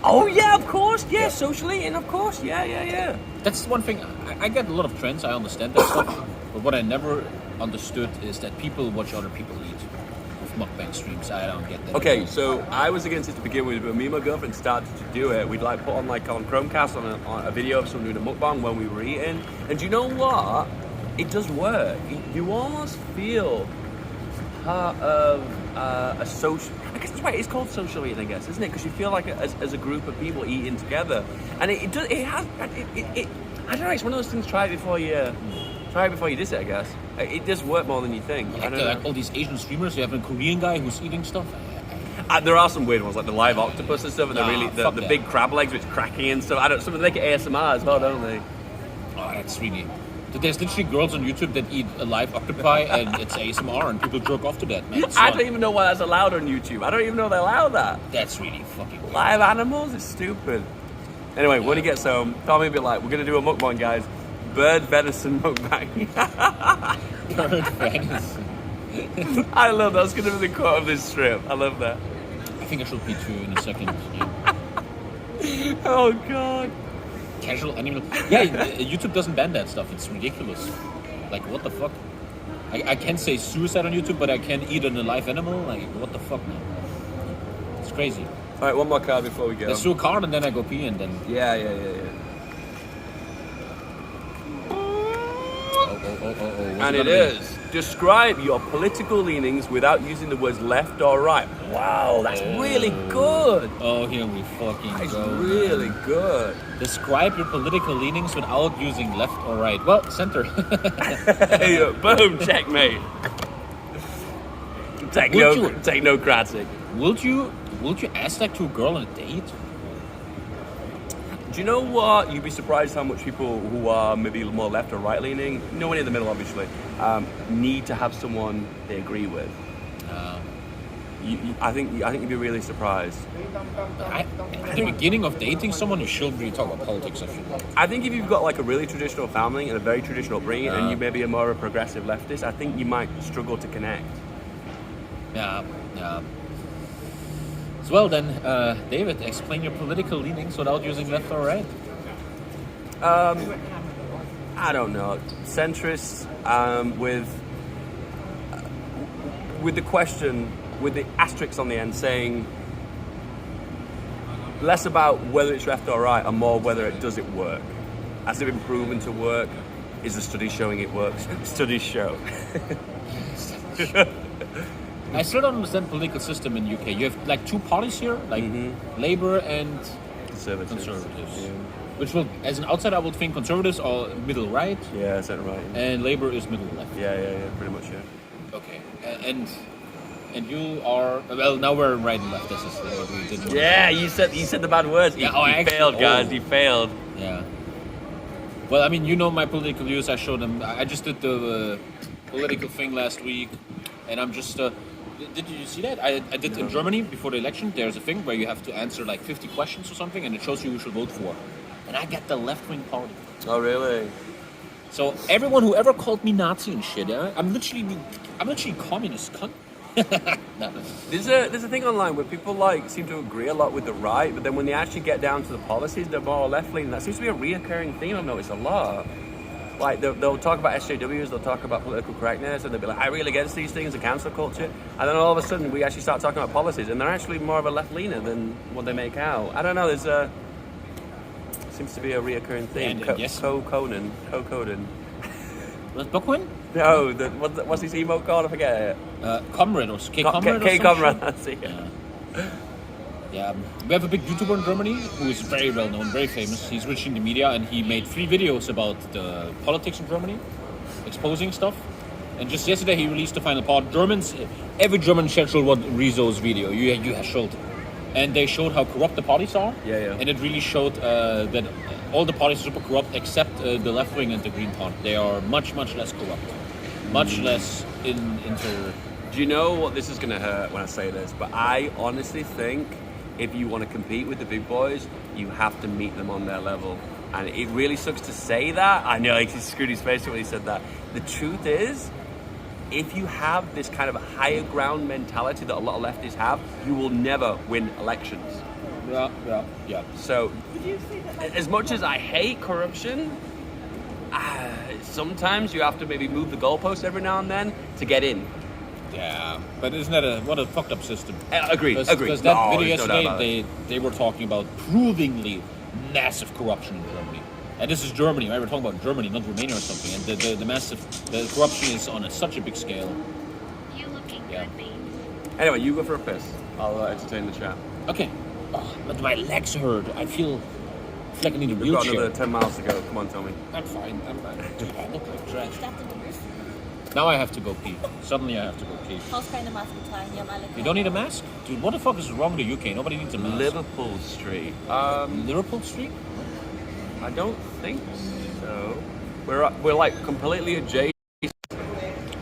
Oh yeah, of course. Yeah, social eating, of course. Yeah. That's one thing. I get a lot of trends. I understand that stuff, but what I never understood is that people watch other people eat with mukbang streams. I don't get that. Okay, so I was against it to begin with, but me and my girlfriend started to do it. We'd like put on Chromecast on a video of someone doing a mukbang when we were eating, and do you know what? It does work. You almost feel part of a social. I guess that's why it's called social eating, I guess, isn't it? Because you feel like as a group of people eating together, and it does. It has. I don't know. It's one of those things. Try it before you diss it, I guess. It does work more than you think. I don't know. Like all these Asian streamers, you have a Korean guy who's eating stuff. There are some weird ones, like the live octopus and stuff, and Nah, the big crab legs which cracking and stuff. Some of them make it ASMR as well, don't they? Oh, that's really. There's literally girls on YouTube that eat a live octopi and it's ASMR and people jerk off to that, man. I don't even know why that's allowed on YouTube. I don't even know they allow that. That's really fucking weird. Live animals? It's stupid. Anyway, when he gets home, Tommy will be like, we're going to do a mukbang, guys. Bird venison mukbang. Bird venison. I love that. That's going to be the quote of this strip. I love that. I think I should pee too in a second. Oh god. Casual animal. Yeah, YouTube doesn't ban that stuff. It's ridiculous. Like, what the fuck? I can't say suicide on YouTube, but I can eat an alive animal. Like, what the fuck, man? It's crazy. All right, one more card before we go. Let's do a card and then I go pee and then. Yeah. Oh. And it is. Describe your political leanings without using the words left or right. Wow, that's really good. Oh, here we fucking That's go. really good. Describe your political leanings without using left or right. Well, center. Hey, boom, checkmate. Technocratic. Would you ask that to a girl on a date? Do you know what? You'd be surprised how much people who are maybe more left or right leaning, nowhere near the middle obviously, need to have someone they agree with. I think you'd be really surprised. At the beginning of dating someone, you shouldn't really talk about politics, I feel like. I think if you've got like a really traditional family and a very traditional upbringing, and you maybe are more of a progressive leftist, I think you might struggle to connect. Yeah. So well then, David, explain your political leanings without using left or right. I don't know. Centrist with the question, with the asterisk on the end saying less about whether it's left or right and more whether does it work. Has it been proven to work? Is the study showing it works? Studies show. I still don't understand the political system in UK. You have like two parties here, like Labour and Conservatives. Yeah. Which will, as an outsider, I would think Conservatives are middle right. Yeah, is that right? And Labour is middle left. Yeah, pretty much, yeah. Okay, and you are, well, now we're right and left. This is what we didn't. Yeah, you said the bad words. Yeah, you failed, guys. You failed. Yeah. Well, I mean, you know my political views. I showed them. I just did the political thing last week, and I'm just. Did you see that? I did in Germany before the election. There's a thing where you have to answer like 50 questions or something, and it shows you who you should vote for. And I got the left-wing party. Oh, really? So everyone who ever called me Nazi and shit, I'm literally communist cunt. No. There's a thing online where people like seem to agree a lot with the right, but then when they actually get down to the policies, they're more left-leaning. That seems to be a reoccurring theme I've noticed a lot. Like they'll talk about SJWs, they'll talk about political correctness, and they'll be like, "I really against these things, the cancel culture." And then all of a sudden, we actually start talking about policies, and they're actually more of a left-leaner than what they make out. I don't know. Seems to be a reoccurring theme. Yes. Conan. Was Bookman? No, what's his emote called? I forget it. Comrade or K-Comrade or K-Comrade, some that's it. shit? Yeah, we have a big YouTuber in Germany who is very well known, very famous. He's rich in the media, and he made 3 videos about the politics in Germany, exposing stuff. And just yesterday he released the final part. Every German should watch Rezo's video. You have showed, and they showed how corrupt the parties are. Yeah. And it really showed that all the parties are super corrupt except the left wing and the Green Party. They are much less corrupt, much less inter. Do you know what this is going to hurt when I say this? But I honestly think if you want to compete with the big boys, you have to meet them on their level. And it really sucks to say that. I know, like, he screwed his face when he said that. The truth is, if you have this kind of higher ground mentality that a lot of leftists have, you will never win elections. Yeah. So, as much as I hate corruption, sometimes you have to maybe move the goalposts every now and then to get in. Yeah, but isn't that what a fucked up system? Agreed. Because that video yesterday, they were talking about provingly massive corruption in Germany. And this is Germany, right? We're talking about Germany, not Romania or something. And the corruption is on such a big scale. You looking Yeah. good, Beans. Anyway, you go for a piss. I'll entertain the chat. Okay. Oh, but my legs hurt. I feel like I need a We've got wheelchair. another 10 miles to go. Come on, Tommy. I'm fine. Dude, I look like trash. Statt in the roof. Now I have to go pee. Suddenly I have to go pee. Brauchst keine Maske tragen, die haben alle You don't need a mask? Dude, what the fuck is wrong with the UK? Nobody needs a mask. Liverpool Street. Liverpool Street? I don't think so. We're like completely adjacent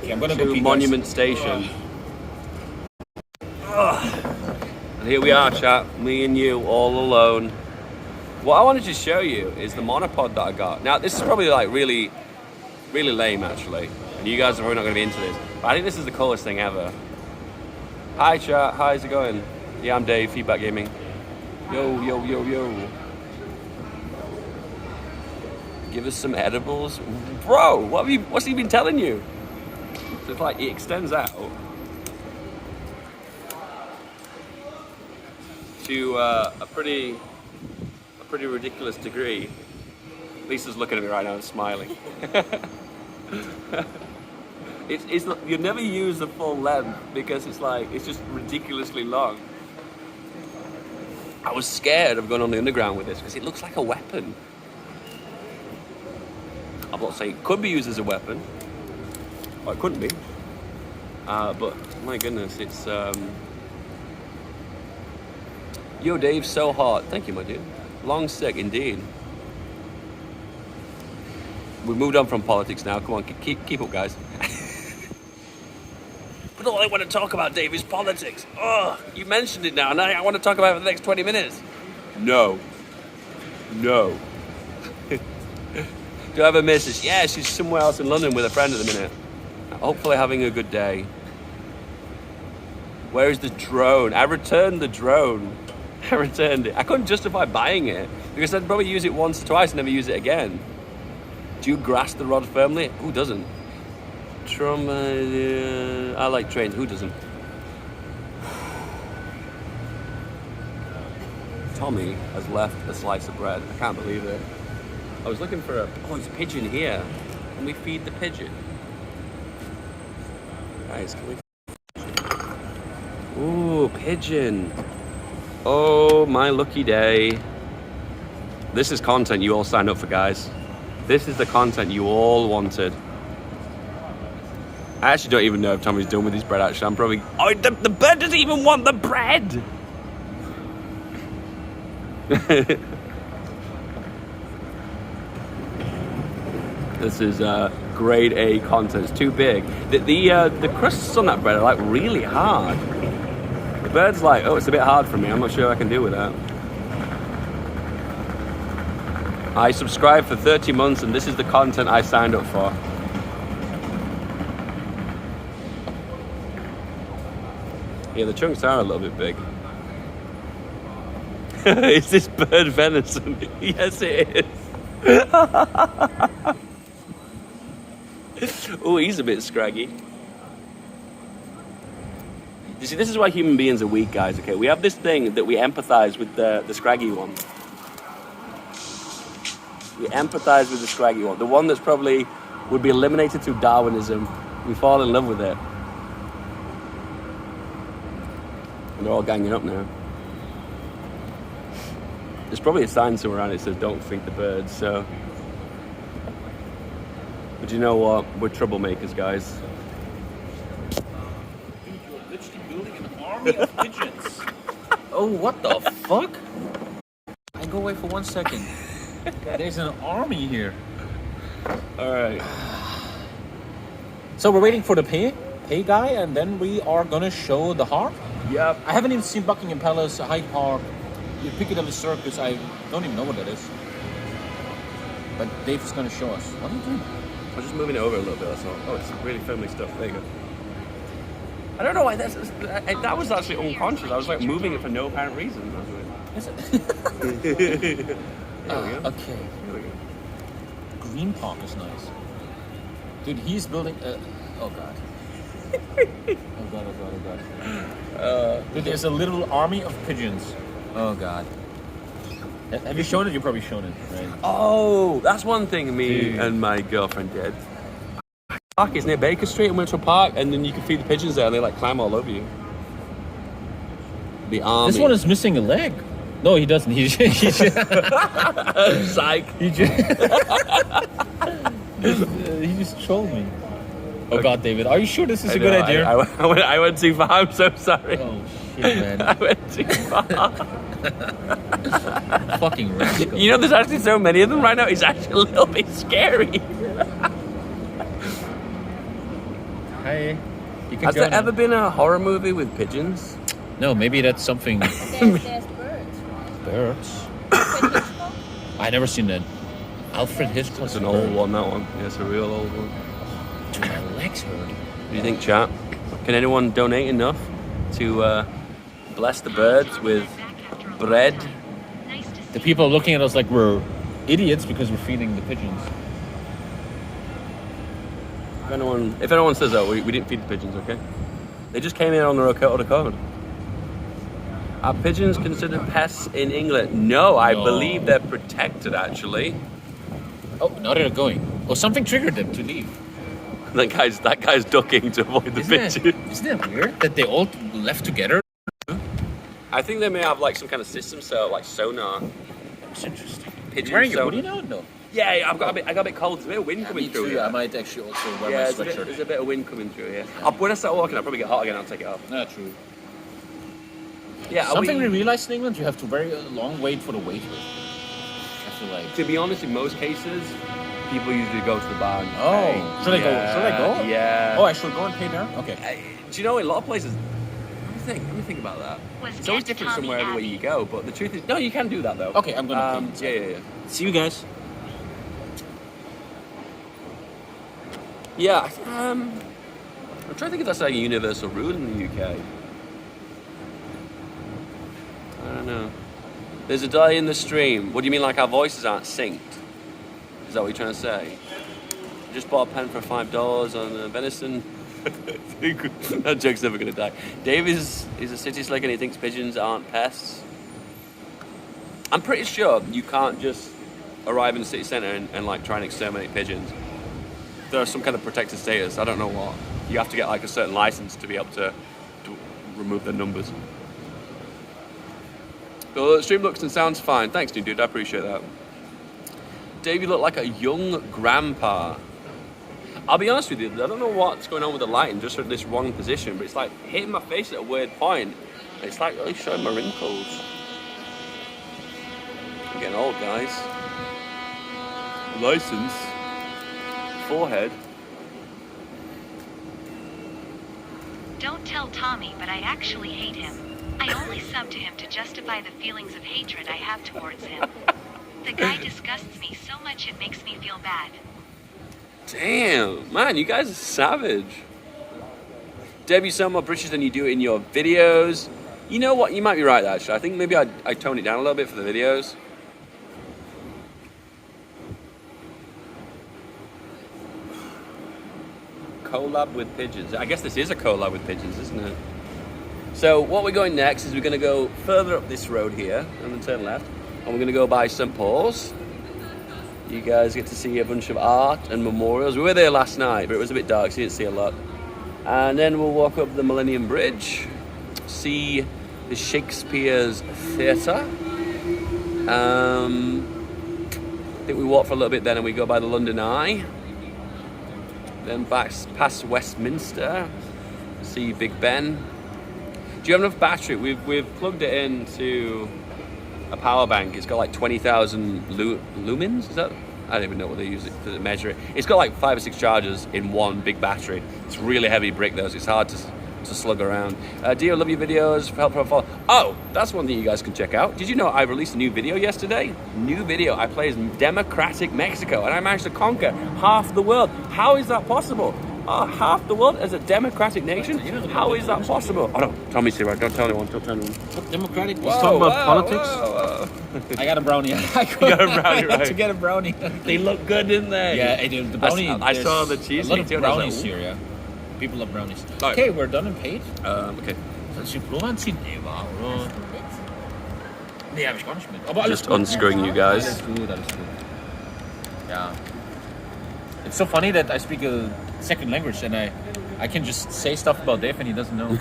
Okay, I'm gonna go to pee, Monument guys. Station. Ugh. And here we are, chat. Me and you all alone. What I wanted to show you is the monopod that I got. Now, this is probably like really lame, actually. And you guys are probably not going to be into this. But I think this is the coolest thing ever. Hi, chat. How's it going? Yeah, I'm Dave, FeedBackGaming. Yo, yo, yo, yo. Give us some edibles. Bro, what's he been telling you? So it's like, it extends out to a pretty ridiculous degree. Lisa's looking at me right now and smiling. It's you never use the full length because it's just ridiculously long. I was scared of going on the underground with this because it looks like a weapon. I'm not saying it could be used as a weapon. Well, it couldn't be. But my goodness, it's Yo, Dave, so hot. Thank you, my dude. Long sick, indeed. We've moved on from politics now. Come on, keep up, guys. But all I want to talk about, Dave, is politics. Oh, you mentioned it now, and I want to talk about it for the next 20 minutes. No. No. Do I have a missus? Yeah, she's somewhere else in London with a friend at the minute. Hopefully having a good day. Where is the drone? I returned the drone. I returned it. I couldn't justify buying it because I'd probably use it once or twice and never use it again. Do you grasp the rod firmly? Who doesn't? I like trains. Who doesn't? Tommy has left a slice of bread. I can't believe it. I was looking for there's a pigeon here. Can we feed the pigeon? Guys, can we? Ooh, pigeon. Oh, my lucky day. This is content you all signed up for, guys. This is the content you all wanted. I actually don't even know if Tommy's done with his bread, actually. I'm probably... Oh, the bird doesn't even want the bread! This is grade A content. It's too big. The crusts on that bread are like really hard. The bird's like, oh, it's a bit hard for me. I'm not sure I can deal with that. I subscribed for 30 months and this is the content I signed up for. Yeah, the chunks are a little bit big. Is this bird venison? Yes, it is. Oh, he's a bit scraggy. You see, this is why human beings are weak, guys, okay? We have this thing that we empathize with the scraggy one. We empathize with the scraggy one. The one that's probably would be eliminated through Darwinism. We fall in love with it. And they're all ganging up now. There's probably a sign somewhere around it that says, don't feed the birds, so... But you know what? We're troublemakers, guys. You're literally building an army of pigeons. Oh, what the fuck? I go away for 1 second. There's an army here. Alright. So we're waiting for the pay guy, and then we are gonna show the harp? Yep. I haven't even seen Buckingham Palace, Hyde Park, the Piccadilly Circus. I don't even know what that is. But Dave's gonna show us. What are you doing? I'm just moving it over a little bit, that's all. Oh, it's really firmly stuff. There you go. I don't know why that was actually unconscious. I was like moving it for no apparent reason. Is it? There we go. Okay. There we go. Green Park is nice. Dude, he's building... oh, God. Oh, God. Dude, there's a little army of pigeons. Oh, God. Have you shown it? You've probably shown it, right? Oh, that's one thing me and my girlfriend did. Park is near Baker Street and went to a park, and then you can feed the pigeons there, and they like climb all over you. The army. This one is missing a leg. No, he doesn't. He just... Psych. He just trolled me. Oh, God, David. Are you sure this is a good idea? I went too far. I'm so sorry. Oh, shit, man. I went too far. Fucking rascal. You know, there's actually so many of them right now. It's actually a little bit scary. Hi. You can Has go there now. ever been a horror movie with pigeons? No, maybe that's something... There's birds, right? Birds? Alfred Hitchcock? I never seen that. Alfred Hitchcock. It's an old one, that one. Yeah, it's a real old one. To my X herd. What do you think, chat? Can anyone donate enough to bless the birds with bread? The people are looking at us like we're idiots because we're feeding the pigeons. If anyone says that, we didn't feed the pigeons, okay? They just came in on their own. Are pigeons considered pests in England? No, I believe they're protected, actually. Oh, now they're going. Oh, something triggered them to leave. That guy's ducking to avoid the pigeon. Isn't it weird that they all left together? I think they may have like some kind of system, so like sonar. That's interesting. Pigeon sonar. What do you know? No. Yeah, I got a bit cold. There's a bit of wind coming through. Too. Yeah. I might actually also wear my there's sweatshirt. a bit of wind coming through here. Yeah. When I start walking, I'll probably get hot again. I'll take it off. No, true. Yeah. Something we realized in England, you have to very long wait for the waiter. I feel like. To be honest, in most cases, people usually go to the bar. And Oh, pay. should I go? Should I go? Yeah. Oh, I should go and pay there. Okay. Do you know in a lot of places? Let me think about that. It's always different somewhere everywhere you go, but the truth is, no, you can do that though. Okay, I'm gonna. Yeah. See you guys. Yeah, I'm trying to think if that's like a universal rule in the UK. I don't know. There's a delay in the stream. What do you mean, like our voices aren't synced? Is that what you're trying to say? I just bought a pen for $5 on venison. That joke's never going to die. Dave is a city slick and he thinks pigeons aren't pests. I'm pretty sure you can't just arrive in the city centre and like try and exterminate pigeons. There's some kind of protected status. I don't know what. You have to get like a certain license to be able to remove the numbers. So the stream looks and sounds fine. Thanks, dude. I appreciate that. Dave, you look like a young grandpa. I'll be honest with you. I don't know what's going on with the lighting, just at this wrong position, but it's like hitting my face at a weird point. It's like really showing my wrinkles. I'm getting old, guys. License. Forehead. Don't tell Tommy, but I actually hate him. I only sub to him to justify the feelings of hatred I have towards him. The guy disgusts me so much it makes me feel bad. Damn, man, you guys are savage. Deb, you sound more British than you do in your videos. You know what? You might be right, actually. I think maybe I tone it down a little bit for the videos. Collab with pigeons. I guess this is a collab with pigeons, isn't it? So what we're going next is we're going to go further up this road here and then turn left, and we're going to go by St. Paul's. You guys get to see a bunch of art and memorials. We were there last night, but it was a bit dark, so you didn't see a lot. And then we'll walk up the Millennium Bridge, see the Shakespeare's Theatre. I think we walk for a little bit then and we go by the London Eye. Then back past Westminster, see Big Ben. Do you have enough battery? We've plugged it into a power bank. It's got like 20,000 lumens. Is that? I don't even know what they use it to measure it. It's got like 5 or 6 chargers in one big battery. It's really heavy brick though, so it's hard to slug around. Dio, love your videos. Help follow. Oh, that's one thing you guys can check out. Did you know I released a new video yesterday? New video. I play as Democratic Mexico, and I managed to conquer half the world. How is that possible? Half the world as a democratic nation? How is that possible? Oh no, Tommy's here. Don't tell anyone. Don't tell anyone. Democratic. Let's talk about politics. I got a brownie. You got a brownie, right? To get a brownie. They look good, didn't they? Yeah, I did. The brownie. I saw the cheese. A lot of too, brownies like, here, yeah. People love brownies. Right. Okay, we're done and paid. Okay. Soll ich Pullover anziehen? Nee, wow. Nee, hab ich gar nicht mit. Aber alles Just gut. unscrewing you guys. Alles gut, alles gut. Yeah. It's so funny that I speak a second language and I can just say stuff about Dave and he doesn't know.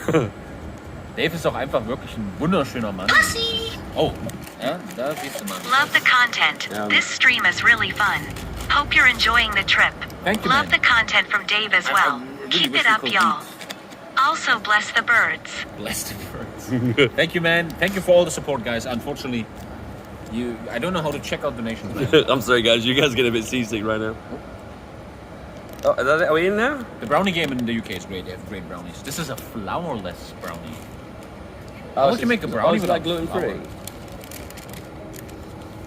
Dave ist auch einfach wirklich ein wunderschöner Mann. Oh, ja, da siehst du mal. Love the content. This stream is really fun. Hope you're enjoying the trip. Thank you, Love man. the content from Dave as well. really Keep wish it we up, could y'all. Also, bless the birds. Bless the birds. Thank you, man. Thank you for all the support, guys. Unfortunately, I don't know how to check out donations, man. I'm sorry, guys. You guys get a bit seasick right now. Oh, is that it? Are we in now? The brownie game in the UK is great. They have great brownies. This is a flourless brownie. How would you make a brownie is it like gluten free?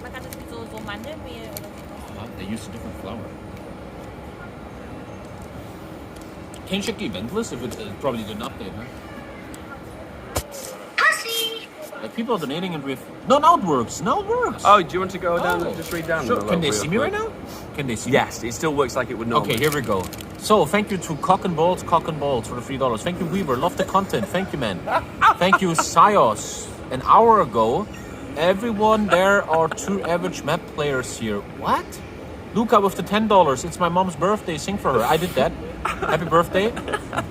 Man kann das mit so Mandelmehl oder so. They use a different flour. Can you check the event list if it probably didn't update, huh? Like people are donating and we've... No, now it works. Now it works. Oh, do you want to go down and just read down? Sure. Can they see me right now? Can they see me? Yes, it still works like it would normally. Okay, here we go. So, thank you to Cock and Balls for the $3. Thank you, Weaver. Love the content. Thank you, man. Thank you, Sios. An hour ago, everyone, there are 2 average map players here. What? Luca with the $10. It's my mom's birthday. Sing for her. I did that. Happy birthday.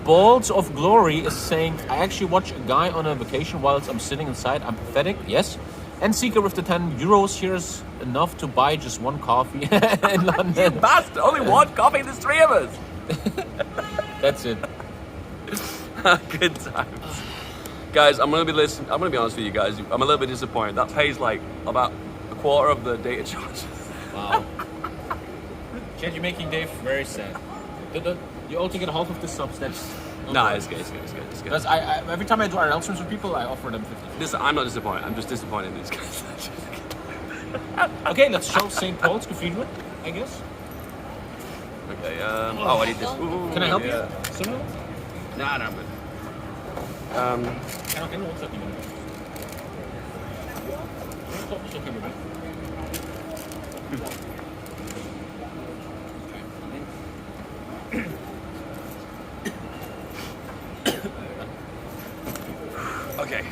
Balls of Glory is saying, I actually watch a guy on a vacation whilst I'm sitting inside. I'm pathetic. Yes. And Seeker with the €10. Here's enough to buy just 1 coffee in London. Bastard! Only 1 coffee. There's 3 of us. That's it. Good times. Guys, I'm gonna be honest with you guys. I'm a little bit disappointed. That pays like about a quarter of the data charge. Wow. Chad, you're making Dave very sad. You also get half of the subs. That's No, it's good. Because I every time I do RL streams with people, I offer them 50. Listen, I'm not disappointed. I'm just disappointed in these guys. Okay, let's show St. Paul's Cathedral, I guess. Okay. Oh, I need this. Can I help yeah. you? Similar? Nah, I'm good. Okay, no, what's up, Okay.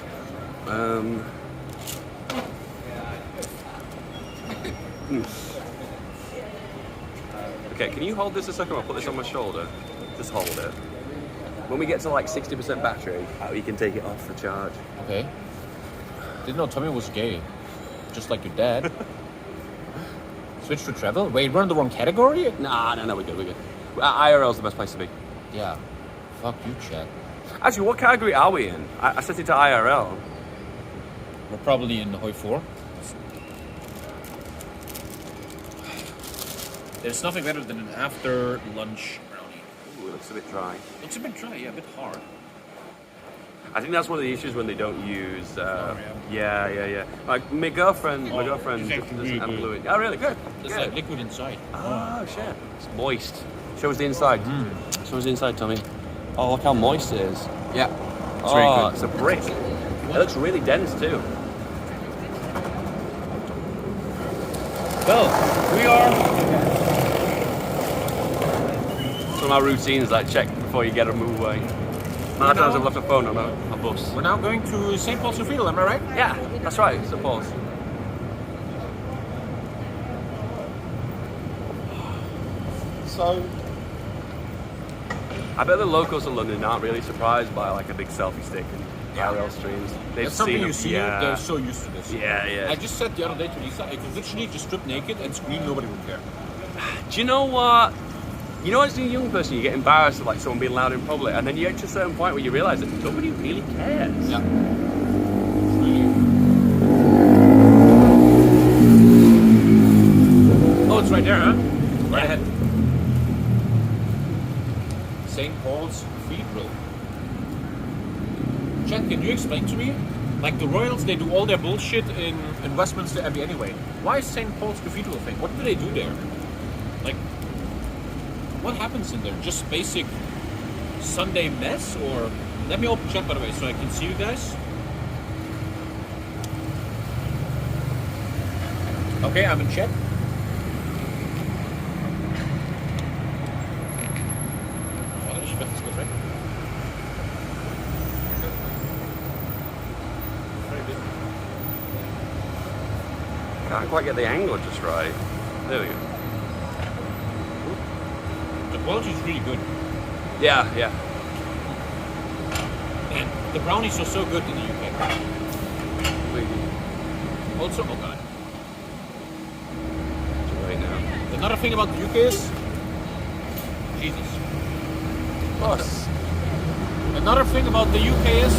Okay, can you hold this a second? I'll put this on my shoulder. Just hold it. When we get to like 60% battery, you can take it off the charge. Okay. Didn't know Tommy was gay. Just like your dad. Switch to travel? Wait, we're in the wrong category? Nah, no, we're good. IRL's the best place to be. Yeah. Fuck you, Chad. Actually, what category are we in? I set it to IRL. We're probably in Hoi 4. There's nothing better than an after lunch brownie. Ooh, it looks a bit dry. Looks a bit dry, yeah, a bit hard. I think that's one of the issues when they don't use. Yeah. Like my girlfriend doesn't have fluid. Oh, really? Good. It's like liquid inside. Oh shit! It's moist. Shows the inside. Shows the inside, Tommy. Oh, look how moist it is. Yeah. It's very good. It's a brick. It looks really dense too. Well, we are. Some of our routines like check before you get a move away. How many times I've left a phone on a bus? We're now going to St. Paul's Cathedral, am I right? Yeah, that's right. St. Paul's. So, I bet the locals in London aren't really surprised by like a big selfie stick and IRL streams. They've That's something seen you them. see, they're so used to this. Yeah. I just said the other day to Lisa, I could literally just strip naked and scream, nobody would care. Do you know what? You know, as a young person, you get embarrassed of like someone being loud in public, and then you get to a certain point where you realise that nobody really cares. Yeah. Oh, it's right there, huh? Right ahead. St. Paul's Cathedral. Chad, can you explain to me? Like the royals, they do all their bullshit in Westminster Abbey anyway. Why is St. Paul's Cathedral a thing? What do they do there? Like, what happens in there? Just basic Sunday mess? Or let me open chat, by the way, so I can see you guys. Okay, I'm in chat. Ich werde das gut weg. Can't quite get the angle just right. There we go. The quality is really good. Yeah. And the brownies are so good in the UK. Also, oh god. Right now. Another thing about the UK is... Jesus. Plus. Another thing about the UK is...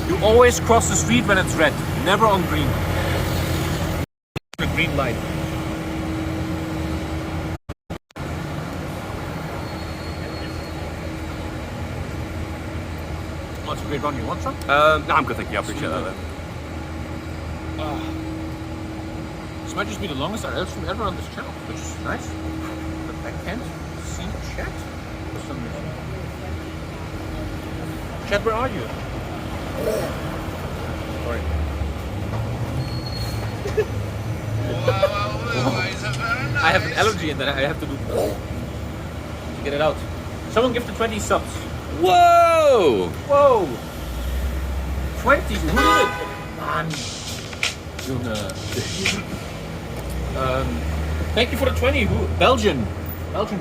You always cross the street when it's red. Never on green. The green light. Oh, it's a great run. You want some? No, I'm good, thank you. I appreciate that. This might just be the longest RL stream ever on this channel, which is nice. But I can't see chat for some reason. Chat, where are you? Sorry. I have an allergy and then I have to do to get it out. Someone give the 20 subs. Whoa! Whoa! 20? Who did it? Man. Junge. Thank you for the 20. Who? Belgian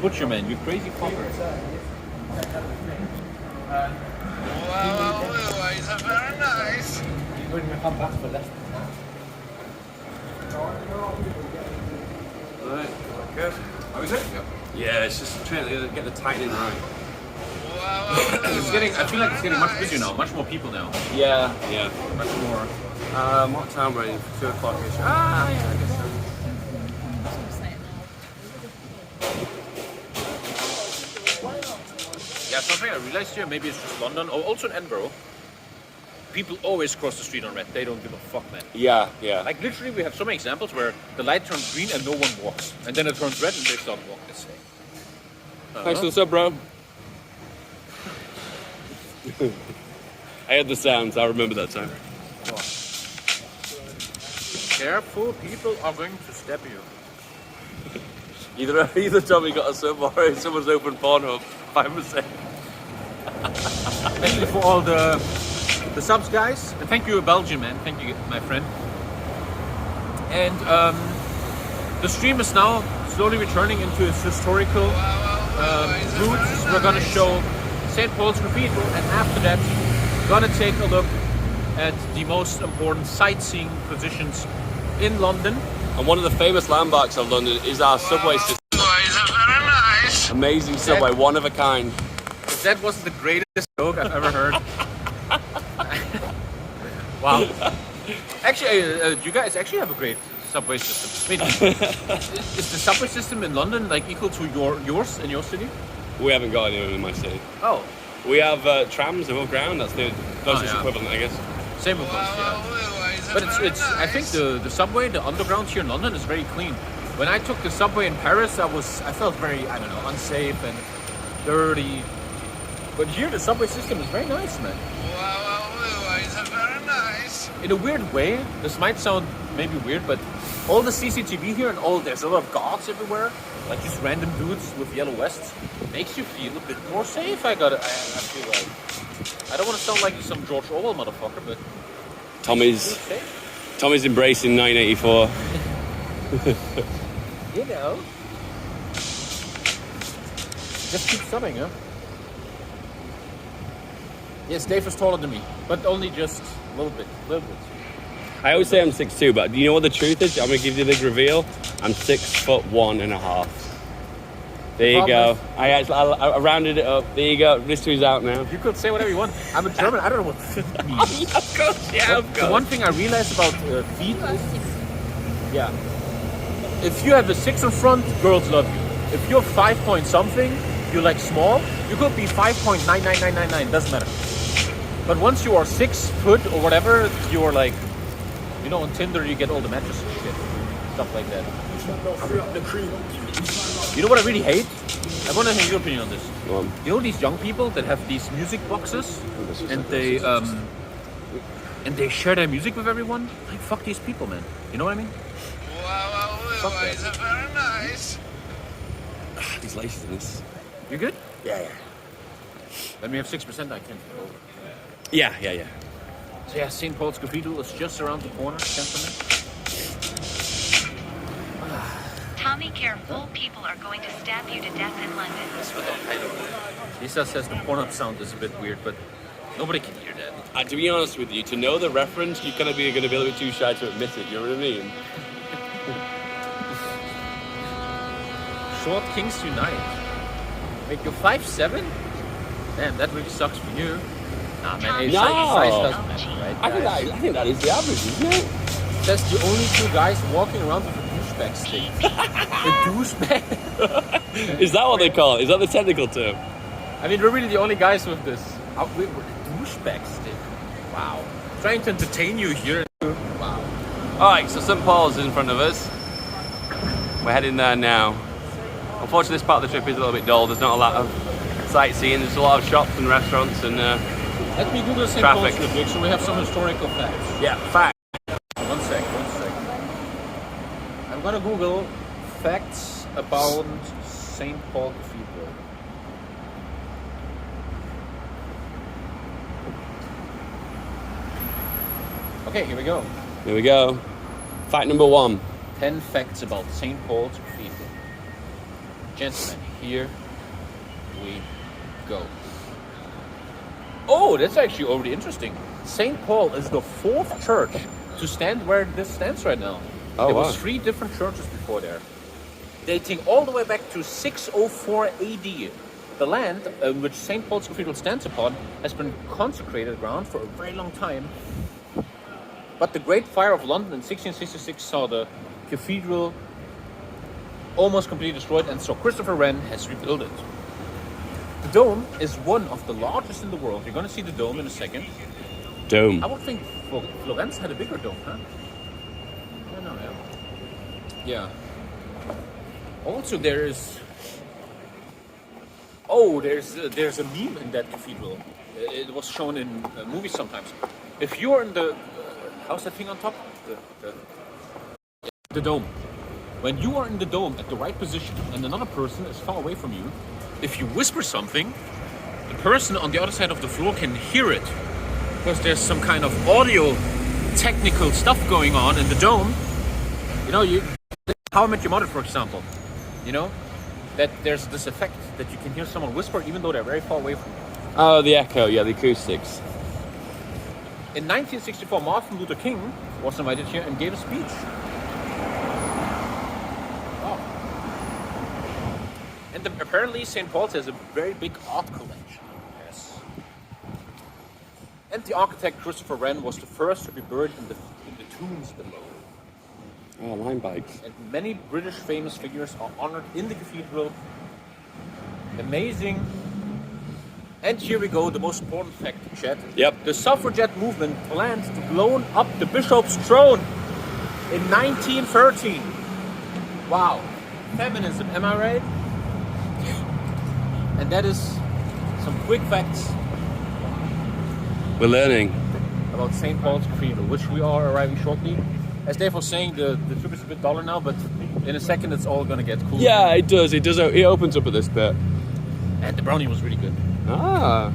butcher man. You crazy fucker. It's very nice. You're going to come back for less. Right, good. How is it? Yeah, it's just trying to get the tightening right. It's getting. I feel like it's getting much busier now. Much more people now. Yeah. Much more. What time are you? 2 o'clock-ish. Ah, yeah, I guess so. Yeah, something I realized here. Maybe it's just London. Oh, also in Edinburgh. People always cross the street on red. They don't give a fuck, man. Yeah. Like literally, we have so many examples where the light turns green and no one walks, and then it turns red and they start walking. It's like, Thanks for the sub, bro. I had the sounds. I remember that time. Careful, people are going to stab you. Either Tommy got a sub or someone's opened Pornhub. 5%. Thank you for all the subs, guys. And thank you, Belgium, man. Thank you, my friend. And the stream is now slowly returning into its historical roots. We're gonna show St. Paul's Cathedral, and after that, we're gonna take a look at the most important sightseeing positions in London. And one of the famous landmarks of London is our subway system. Very nice. Amazing subway, one of a kind. If that wasn't the greatest joke I've ever heard. Wow. Actually, you guys actually have a great subway system. Wait, is the subway system in London like equal to yours in your city? We haven't got anyone in my city. Oh, We have trams above ground. That's the closest equivalent, I guess. same with us, yeah. But it's I think the subway, the underground here in London is very clean. When I took the subway in Paris, I felt very, I don't know, unsafe and dirty. But here the subway system is very nice, man. It's very nice. In a weird way, this might sound maybe weird, but all the CCTV here and there's a lot of guards everywhere, like just random dudes with yellow vests, makes you feel a bit more safe. I feel like. I don't want to sound like some George Orwell motherfucker, but Tommy's embracing 1984. you know, just keep subbing, huh? Yes, Dave is taller than me, but only just a little bit. I always say I'm 6'2", but do you know what the truth is? I'm gonna give you the big reveal. I'm 6'1.5". There you go. I rounded it up. There you go. Mystery's out now. You could say whatever you want. I'm a German. I don't know what fit means. Of course, yeah, of The course. one thing I realized about feet is, yeah, if you have a 6 in front, girls love you. If you're 5 point something, you're like small. You could be 5.99999. Doesn't matter. But once you are 6 foot or whatever, you're like, you know, on Tinder you get all the matches and shit, stuff like that. You know what I really hate? I want to hear your opinion on this. You know these young people that have these music boxes and they share their music with everyone? Like, fuck these people, man. You know what I mean? Fuck that. It's very nice. These laces. You good? Yeah. Let me have 6%. I can't go over. Yeah. So yeah, St. Paul's Cathedral is just around the corner, gentlemen. Tommy, careful, people are going to stab you to death in London. Lisa says the Pornhub sound is a bit weird, but nobody can hear that. To be honest with you, to know the reference, you're gonna be a little bit too shy to admit it. You know what I mean? Short Kings Unite. Wait, you're 5'7"? Damn, that really sucks for you. Nah, man, No. size doesn't matter, right? I think that is the average, isn't it? That's the only 2 guys walking around with a douchebag stick. A douchebag? Is that what they call it? Is that the technical term? I mean, we're really the only guys with this. With a douchebag stick. Wow. Trying to entertain you here. Wow. All right, so St. Paul's is in front of us. We're heading there now. Unfortunately, this part of the trip is a little bit dull. There's not a lot of sightseeing. There's a lot of shops and restaurants and Let me Google St. traffic. Paul's real quick so we have some historical facts. Yeah, fact. One sec. I'm gonna Google facts about St. Paul Cathedral. Okay, here we go. Here we go. Fact number 1. 10 facts about St. Paul's Cathedral. Gentlemen, here we go. Oh, that's actually already interesting. St. Paul is the 4th church to stand where this stands right now. Oh, there wow. was 3 different churches before there, dating all the way back to 604 AD. The land which St. Paul's Cathedral stands upon has been consecrated ground for a very long time. But the Great Fire of London in 1666 saw the cathedral almost completely destroyed, and so Christopher Wren has rebuilt it. The dome is one of the largest in the world. You're going to see the dome in a second. Dome. I would think Florence had a bigger dome, huh? I don't know, yeah. Also, there's a meme in that cathedral. It was shown in movies sometimes. If you're in the how's that thing on top? The dome. When you are in the dome at the right position and another person is far away from you, if you whisper something, the person on the other side of the floor can hear it. Because there's some kind of audio technical stuff going on in the dome. You know, How I Met Your Mother, for example. You know, that there's this effect that you can hear someone whisper even though they're very far away from you. Oh, the echo, yeah, the acoustics. In 1964, Martin Luther King was invited here and gave a speech. Wow. And apparently St. Paul's has a very big art collection. Yes. And the architect Christopher Wren was the first to be buried in the tombs below. Oh, line bikes. And many British famous figures are honored in the cathedral. Amazing. And here we go, the most important fact, Chad. Yep. The suffragette movement planned to blow up the bishop's throne in 1913. Wow. Feminism, am I right? And that is some quick facts We're learning. about St. Paul's Cathedral, which we are arriving shortly. As Dave was saying, the trip is a bit duller now, but in a second it's all gonna get cool. Yeah, it does. It does. It opens up at this bit. And the brownie was really good. Ah.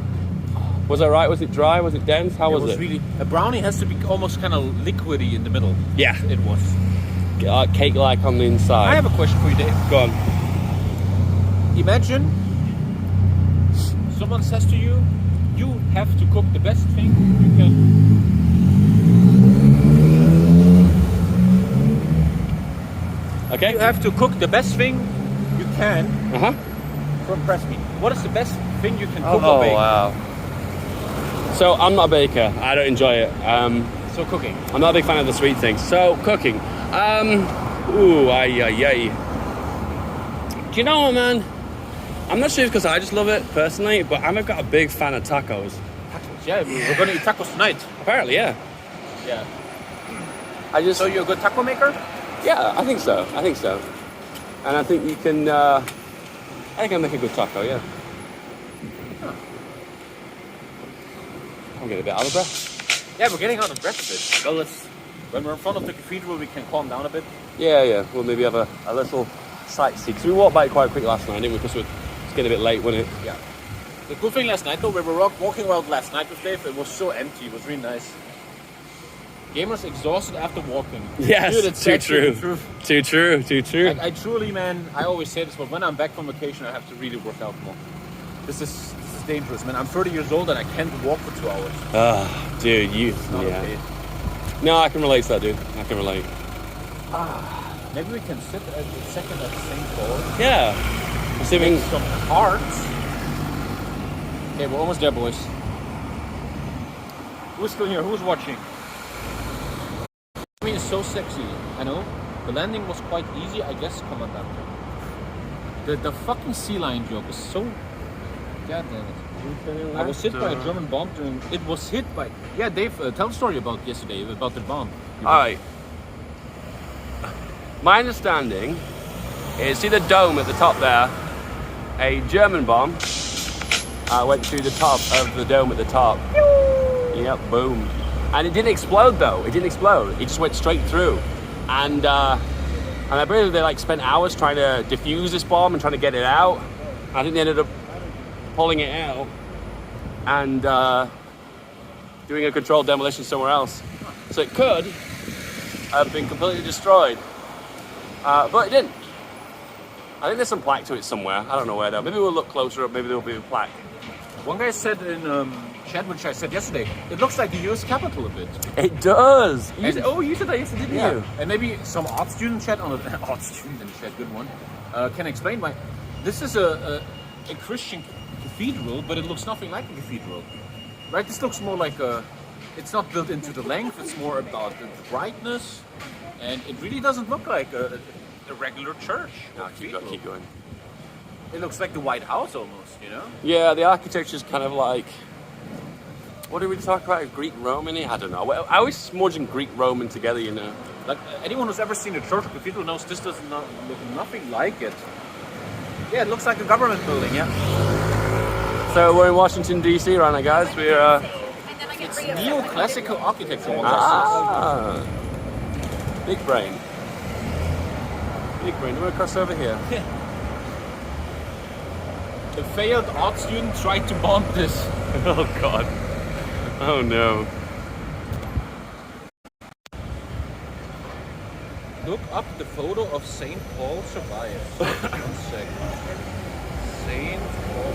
Was that right? Was it dry? Was it dense? How was it? Really, a brownie has to be almost kind of liquidy in the middle. Yeah. It was. Cake-like on the inside. I have a question for you, Dave. Go on. Imagine someone says to you, you have to cook the best thing you can. Okay. You have to cook the best thing you can Uh-huh. from press meat. What is the best thing you can cook or bake? Wow. So I'm not a baker. I don't enjoy it. So cooking. I'm not a big fan of the sweet things. So cooking. Do you know what, man? I'm not sure because I just love it personally, but I've got a big fan of tacos. Tacos. Yeah, we're gonna eat tacos tonight. Apparently, yeah. Yeah. So you're a good taco maker? Yeah, I think so. And I think you can. I think I make a good taco. Yeah. I'm getting a bit out of breath. Yeah, we're getting out of breath a bit. Well, when we're in front of the cathedral, we can calm down a bit. Yeah. We'll maybe have a little sightsee. Because we walked by it quite quick last night, didn't we? Because it's getting a bit late, wasn't it? Yeah. The cool thing last night, though, we were walking around last night with Dave, it was so empty. It was really nice. Gamers exhausted after walking. Yes, Dude, it's too actually true. the truth. Too true. I truly, man, I always say this, but when I'm back from vacation, I have to really work out more. This is dangerous, man. I'm 30 years old and I can't walk for 2 hours. Dude, you. It's not Yeah. okay. No, I can relate to that, dude. I can relate. Maybe we can sit a second at St. Paul. Yeah. Assuming. Make some cards. Okay, we're almost there, boys. Who's still here? Who's watching? I mean, it's so sexy. I know. The landing was quite easy, I guess, Commandant. The fucking sea lion joke is so... God damn it. I was hit by a German bomb during... It was hit by... Yeah, Dave, tell the story about yesterday, about the bomb. Alright. My understanding See the dome at the top there? A German bomb went through the top of the dome at the top. Yep, boom. And it didn't explode though. It didn't explode. It just went straight through. And I believe they like spent hours trying to defuse this bomb and trying to get it out. I think they ended up pulling it out and doing a controlled demolition somewhere else. So it could have been completely destroyed, but it didn't. I think there's some plaque to it somewhere. I don't know where though. Maybe we'll look closer up. Maybe there'll be a plaque. One guy said in chat, which I said yesterday, it looks like the US Capitol a bit. It does. You said that yesterday, didn't you? And maybe some art student chat on the art student in the chat, good one, can explain why. This is a Christian cathedral, but it looks nothing like a cathedral, right? This looks more like a. It's not built into the length. It's more about the brightness, and it really doesn't look like a regular church. No, keep going. It looks like the White House almost, you know? Yeah, the architecture's kind of like. What did we talk about? Greek Roman? I don't know. I always smudging Greek Roman together, you know. Like anyone who's ever seen a church or cathedral knows this does not look nothing like it. Yeah, it looks like a government building, yeah. So we're in Washington D.C. right now, guys. We're it's neoclassical architecture. Big brain. Big brain. We're across over here. The failed art student tried to bomb this. Oh God. Oh no. Look up the photo of St. Paul survives. 1 second. St. Paul.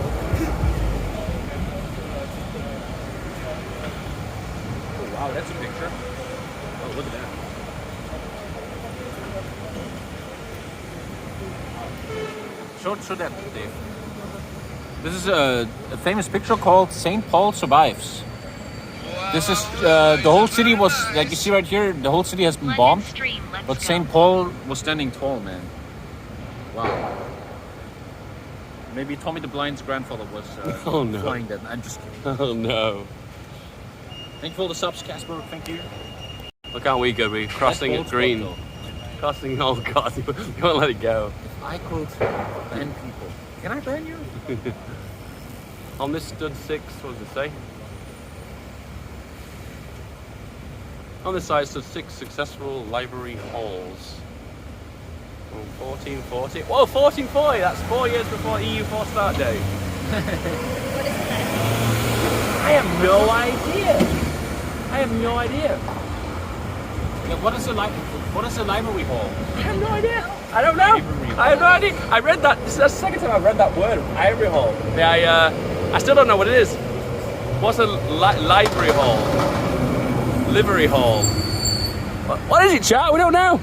Oh wow, that's a picture. Oh, look at that. Show that, Dave. This is a famous picture called St. Paul Survives. This is, the whole city was, like you see right here, the whole city has been bombed. But St. Paul was standing tall, man. Wow. Maybe Tommy the Blind's grandfather was flying that. I'm just kidding. Oh no. Thank you for all the subs, Casper. Thank you. Look how we go. We're crossing it green. Crossing, oh God, you won't let it go. If I could ban people. Can I ban you? On this stood 6, what does it say? On this side stood 6 successful library halls. 1440. Whoa, 1440! That's 4 years before EU4 start date. I have no idea. I have no idea. Yeah, what is a library hall? I have no idea. I don't know. I have no idea. I read that. This is the second time I've read that word, library hall. I still don't know what it is. What's a library hall? Livery hall. What is it, chat? We don't know.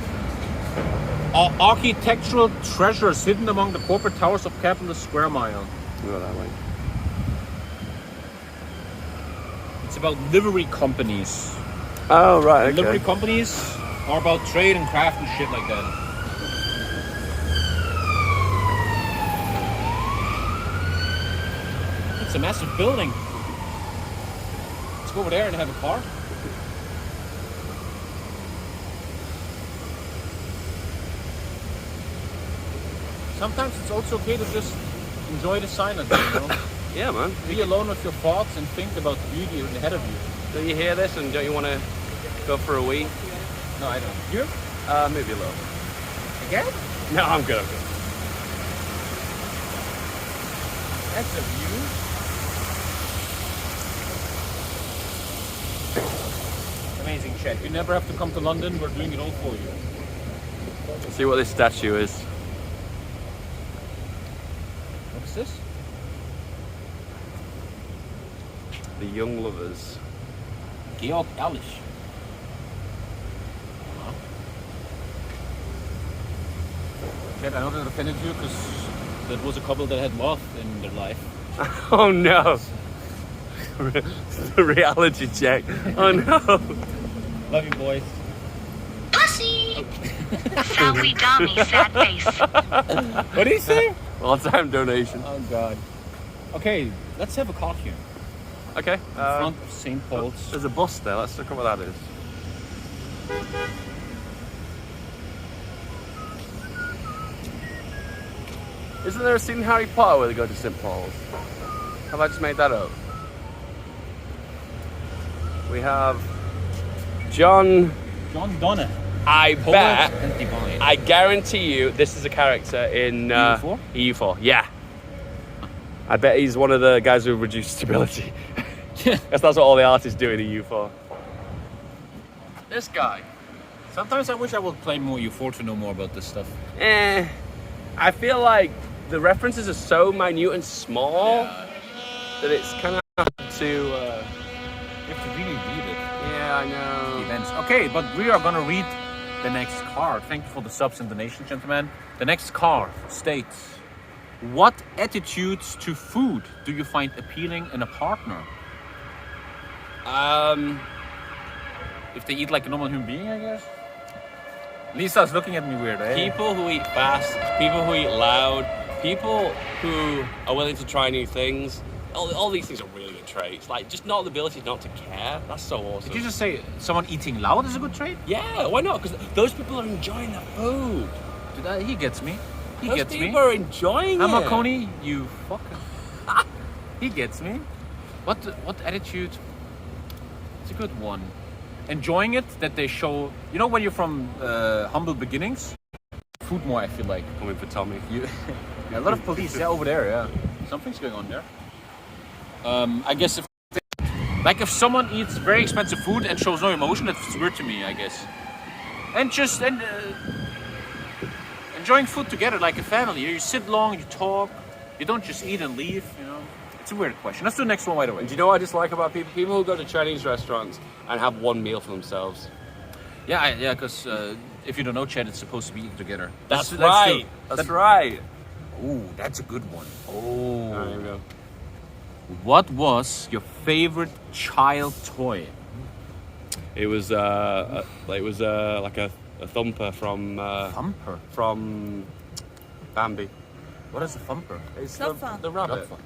Architectural treasures hidden among the corporate towers of Capitalist Square Mile. Go that way. It's about livery companies. Oh, right. Okay. Livery companies are about trade and craft and shit like that. It's a massive building. Let's go over there and have a car. Sometimes it's also okay to just enjoy the silence, you know? Yeah, man. Be alone with your thoughts and think about the beauty ahead of you. Don't you hear this and don't you want to go for a wee? No, I don't. You? Maybe a little. Again? No, I'm good. I'm good. That's a view. Amazing chat. You never have to come to London. We're doing it all for you. Let's see what this statue is. What is this? The Young Lovers. Georg Ehrlich. Chat, I know that offended you because that was a couple that had love in their life. Oh no! The reality check. Oh no! Love you, boys. Pussy! Salty dummy, sad face. What did he say? All-time donation. Oh God. Okay, let's have a call here. Okay. In front of St. Paul's. There's a bus there. Let's look at what that is. Isn't there a scene in Harry Potter where they go to St. Paul's? Have I just made that up? We have John Donner. I Poet bet, and divine. I guarantee you this is a character in EU4? EU4, yeah. I bet he's one of the guys with reduced stability. Because that's what all the artists do in EU4. This guy. Sometimes I wish I would play more EU4 to know more about this stuff. I feel like the references are so minute and small that it's kind of hard to... You have to really read it. Yeah, I know. Events. Okay, but we are gonna read the next card. Thank you for the subs and donations, gentlemen. The next card states, what attitudes to food do you find appealing in a partner? If they eat like a normal human being, I guess. Lisa's looking at me weird, eh? People who eat fast, people who eat loud, people who are willing to try new things. All these things are really good traits. Like, just not the ability not to care. That's so awesome. Did you just say someone eating loud is a good trait? Yeah, why not? Because those people are enjoying the food. He gets me. He Those gets me. people are enjoying I'm it. a Coney, you fucker. He gets me. What attitude? It's a good one. Enjoying it, that they show. You know, when you're from humble beginnings, food more. I feel like Coming for Tommy. a lot of police. Yeah, over there. Yeah, something's going on there. I guess if someone eats very expensive food and shows no emotion, that's weird to me. I guess. And enjoying food together like a family. You sit long, you talk. You don't just eat and leave. You know. It's a weird question. Let's do the next one right away. Do you know what I dislike about people? People who go to Chinese restaurants and have one meal for themselves. Yeah, because if you don't know, Chad, it's supposed to be eaten together. That's right. That's right. Ooh, that's a good one. There we go. What was your favorite child toy? It was like a thumper from Thumper. from Bambi. What is a thumper? It's Not fun. the rabbit. Not fun.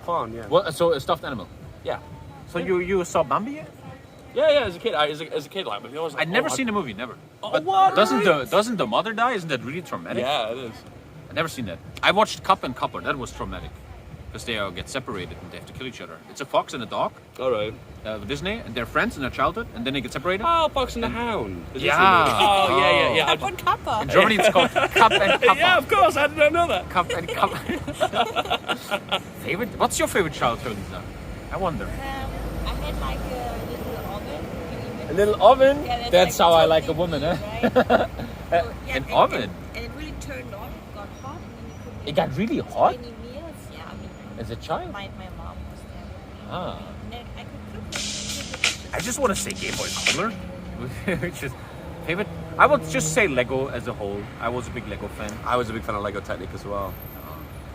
Fun, yeah. What? So a stuffed animal. Yeah. So you saw Bambi yet? Yeah. As a kid, as a kid, like, but I was like, I'd never seen the movie. Never. Oh, But what? doesn't the mother die? Isn't that really traumatic? Yeah, it is. I've never seen that. I watched Cup and Copper. That was traumatic. Because they all get separated and they have to kill each other. It's a fox and a dog, All right. Disney, and they're friends in their childhood, and then they get separated. Oh, Fox and the Hound. The Disney Yeah. movie. Oh, yeah. Cup and Kappa. In Germany, it's called Cup and Copper. Yeah, of course. I didn't know that. Cup and Cup. Favorite? What's your favorite childhood, Lisa? I wonder. I had like a little oven. A little oven? Yeah, That's like how I something, like a woman, eh? right? So, yeah, An and- oven? And it really turned on. It got hot. And then you could It got really hot? Any meals. Yeah, I mean, As a child? my mom was there. Ah. And then I could cook like I just want to say Game Boy Color, which is favorite. I would just say Lego as a whole. I was a big Lego fan. I was a big fan of Lego Technic as well.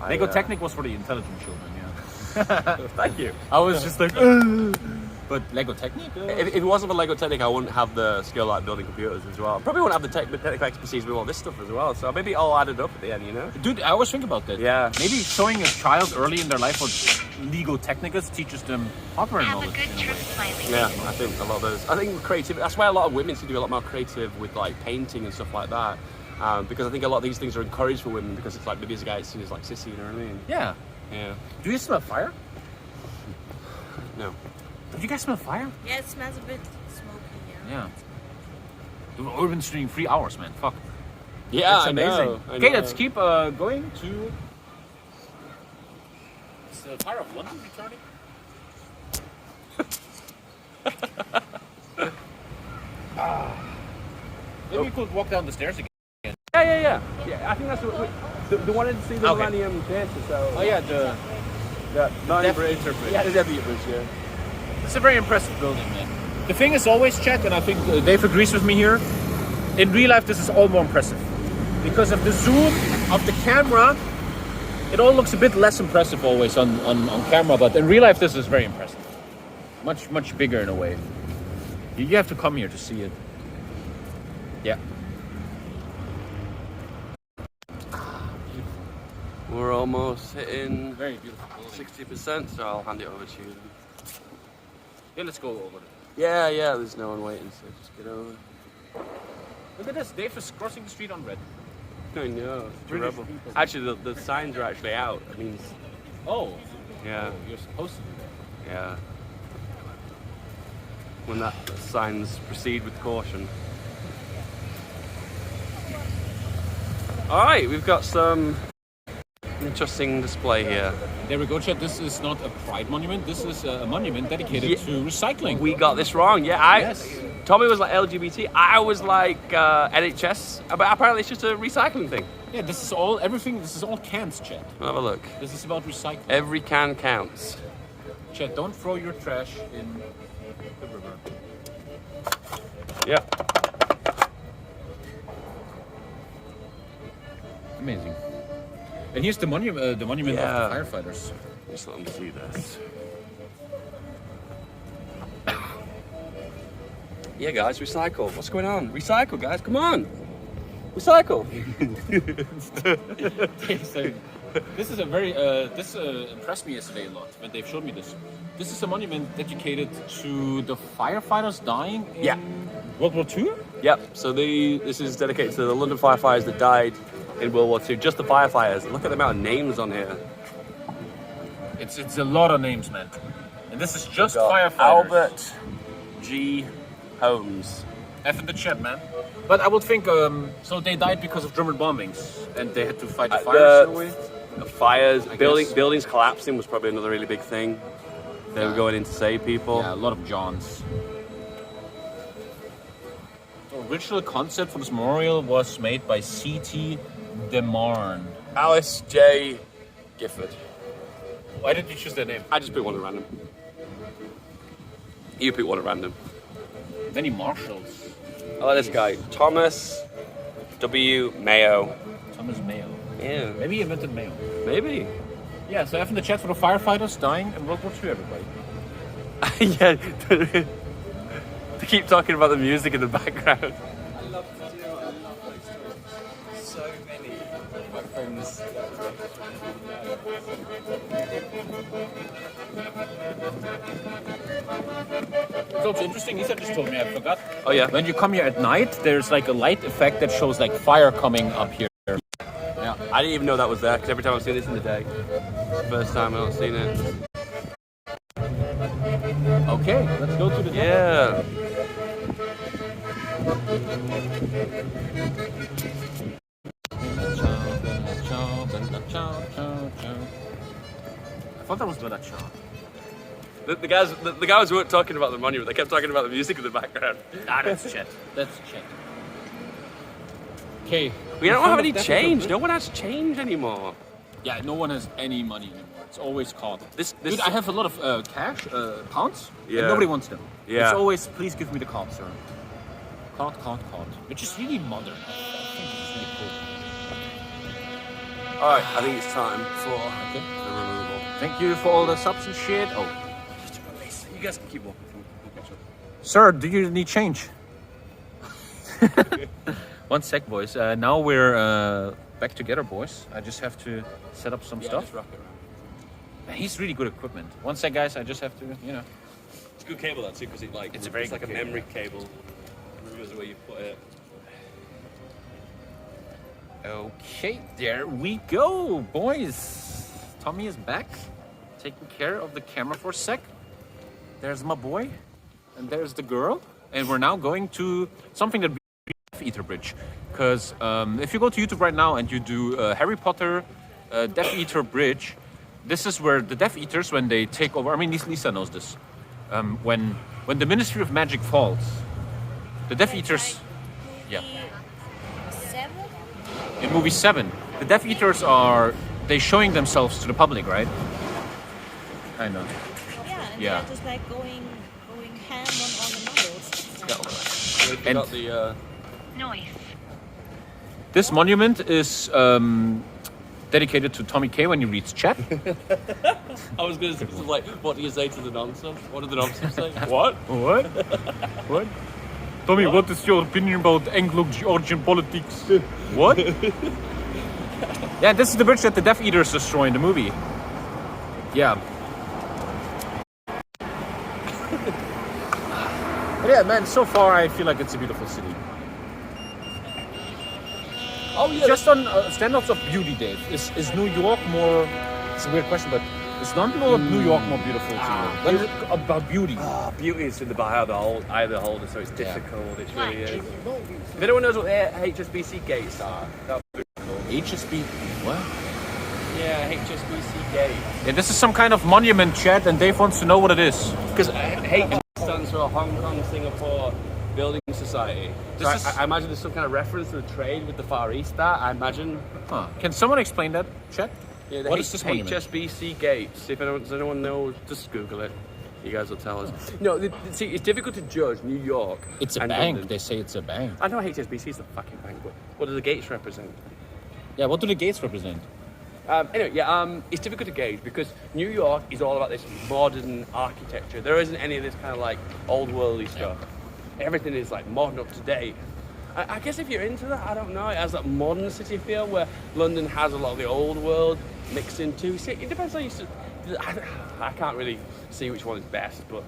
Lego Technic was for the intelligent children, yeah. Thank you. I was just like, but Lego Technic? If it wasn't for Lego Technic, I wouldn't have the skill like building computers as well. Probably wouldn't have the technical expertise with all this stuff as well. So maybe it all added up at the end, you know? Dude, I always think about that. Yeah. Maybe showing a child early in their life what Lego Technicus teaches them hardware Have a knowledge good in a trip, way. Smiley. Yeah, I think a lot of those. I think creative. That's why a lot of women seem to be a lot more creative with like painting and stuff like that. Because I think a lot of these things are encouraged for women because it's like maybe as a guy it's seen as like sissy, you know what I mean? Yeah. Yeah. Do you smell fire? No. Do you guys smell fire? Yeah, it smells a bit smoky. Yeah. Dude, we've been streaming 3 hours, man. Fuck. Yeah, It's I amazing. know, I Okay, know. let's keep going to. Is the Fire of London returning? Maybe you could walk down the stairs again. Yeah. I think that's what the one to see the Okay. Millennium Theatre. So. Oh yeah, the Millennium Bridge. Yeah, the Death Bridge. Yeah. it's a very impressive building, man. The thing is always, Chet, and I think Dave agrees with me here. In real life, this is all more impressive because of the zoom of the camera. It all looks a bit less impressive always on camera, but in real life, this is very impressive. Much bigger in a way. You have to come here to see it. Yeah. We're almost hitting Very beautiful building. 60%, so I'll hand it over to you. Then. Yeah, let's go over it. Yeah. There's no one waiting, so just get over. Look at this. Dave is crossing the street on red. I know. British Terrible. people. Actually, the signs are actually out. It means, Oh. yeah, Oh, you're supposed to do that. yeah. When that signs proceed with caution. All right, we've got some interesting display here. There we go, Chad. This is not a pride monument. This is a monument dedicated Yeah. to recycling. We got this wrong. Yeah, Yes. Tommy was like LGBT. I was like NHS. But apparently, it's just a recycling thing. Yeah, this is all everything. This is all cans, Chad. We'll have a look. This is about recycling. Every can counts. Chad, don't throw your trash in the river. Yeah. Amazing. And here's the monument. The monument Yeah. of the firefighters. Just let them see this. Yeah, guys, recycle. What's going on? Recycle, guys. Come on. Recycle. So, this is a very. This impressed me yesterday a lot when they showed me this. This is a monument dedicated to the firefighters dying in Yeah. World War II. Yep. So this is dedicated to the London firefighters that died in World War II. Just the firefighters. Look at the amount of names on here. It's a lot of names, man. And this is just Got firefighters. Albert G. Holmes. F in the chat, man. But I would think so. They died because of German bombings, and they had to fight the fires in a way. The fires, I buildings, guess. buildings collapsing was probably another really big thing. They were going in to save people. Yeah, a lot of Johns. The original concept for this memorial was made by C.T. DeMarn. Alice J. Gifford. Why did you choose that name? I just picked one at random. You pick one at random. Many marshals. I like this guy, Thomas W. Mayo. Thomas Mayo. Yeah, Maybe he invented Mayo. maybe. Yeah, so F in the chat for the firefighters dying in World War II, everybody. Yeah, to keep talking about the music in the background. I love to do. I love those stories. So many of my friends. It's also interesting, Lisa just told me, I forgot. Oh yeah. When you come here at night, there's like a light effect that shows like fire coming up here. Yeah. I didn't even know that was there because every time I've seen this in the day. First time I've not seen it. Okay, let's go to the Yeah. I thought that was Bella Ciao. The guys weren't talking about the monument. They kept talking about the music in the background. Ah, that's Chet. That's Chet. Okay. We don't have any change. No one has change anymore. Yeah, no one has any money anymore. It's always caught. This Dude, I have a lot of cash, pounds, Yeah. and nobody wants them. Yeah. It's always, please give me the card, sir. Card. Which is really modern. I think it's really cool. All right, I think it's time for Okay. the removal. Thank you for all the subs and shit. Oh. You guys can keep walking. We'll catch up. Sir, do you need change? 1 sec, boys. Now we're back together, boys. I just have to set up some stuff. Just wrap it around. Man, he's really good equipment. 1 sec, guys. I just have to, you know. It's a good cable that too, because It's a very like good a cable. memory cable. Remembers the way you put it. Okay, there we go, boys. Tommy is back, taking care of the camera for a sec. There's my boy, and there's the girl. And we're now going to something that Death Eater Bridge. Because if you go to YouTube right now and you do Harry Potter Death Eater Bridge, this is where the Death Eaters, when they take over, I mean, Lisa knows this. When the Ministry of Magic falls, the Death Eaters, yeah. 7? In movie 7, the Death Eaters they showing themselves to the public, right? I know. Yeah, and Yeah. they're just like going ham on the models. We got the. Noise. This monument is dedicated to TommyKay when he reads chat. I was going to say something like, what do you say to the nonsense? What did the nonsense say? What? What? What? Tommy, what is your opinion about Anglo-Georgian politics? What? Yeah, this is the bridge that the Death Eaters destroy in the movie. Yeah. But yeah, man, so far I feel like it's a beautiful city. Oh yeah. Just on standards of beauty, Dave, is New York more? It's a weird question, but is London or New York more beautiful to you? When is it about beauty? Beauty is in the eye of the holder, so it's difficult. It really is. If anyone knows what the HSBC gates are, that'd be cool. HSB, what? Yeah, HSBC gate. Yeah, this is some kind of monument, Chad, and Dave wants to know what it is. Because H stands for Hong Kong Singapore Building Society. So I imagine there's some kind of reference to the trade with the Far East. That I imagine. Huh. Can someone explain that, Chad? Yeah, what is this monument? HSBC gates. If anyone knows, just Google it. You guys will tell us. No, see, it's difficult to judge New York. It's a and bank. London. They say it's a bank. I know HSBC is the fucking bank, but what do the gates represent? Yeah, what do the gates represent? Anyway, it's difficult to gauge because New York is all about this modern architecture. There isn't any of this kind of like old worldly stuff. Everything is like modern, up to date. I guess if you're into that, I don't know. It has that modern city feel where London has a lot of the old world mixed into. See, it depends how you. I can't really see which one is best, but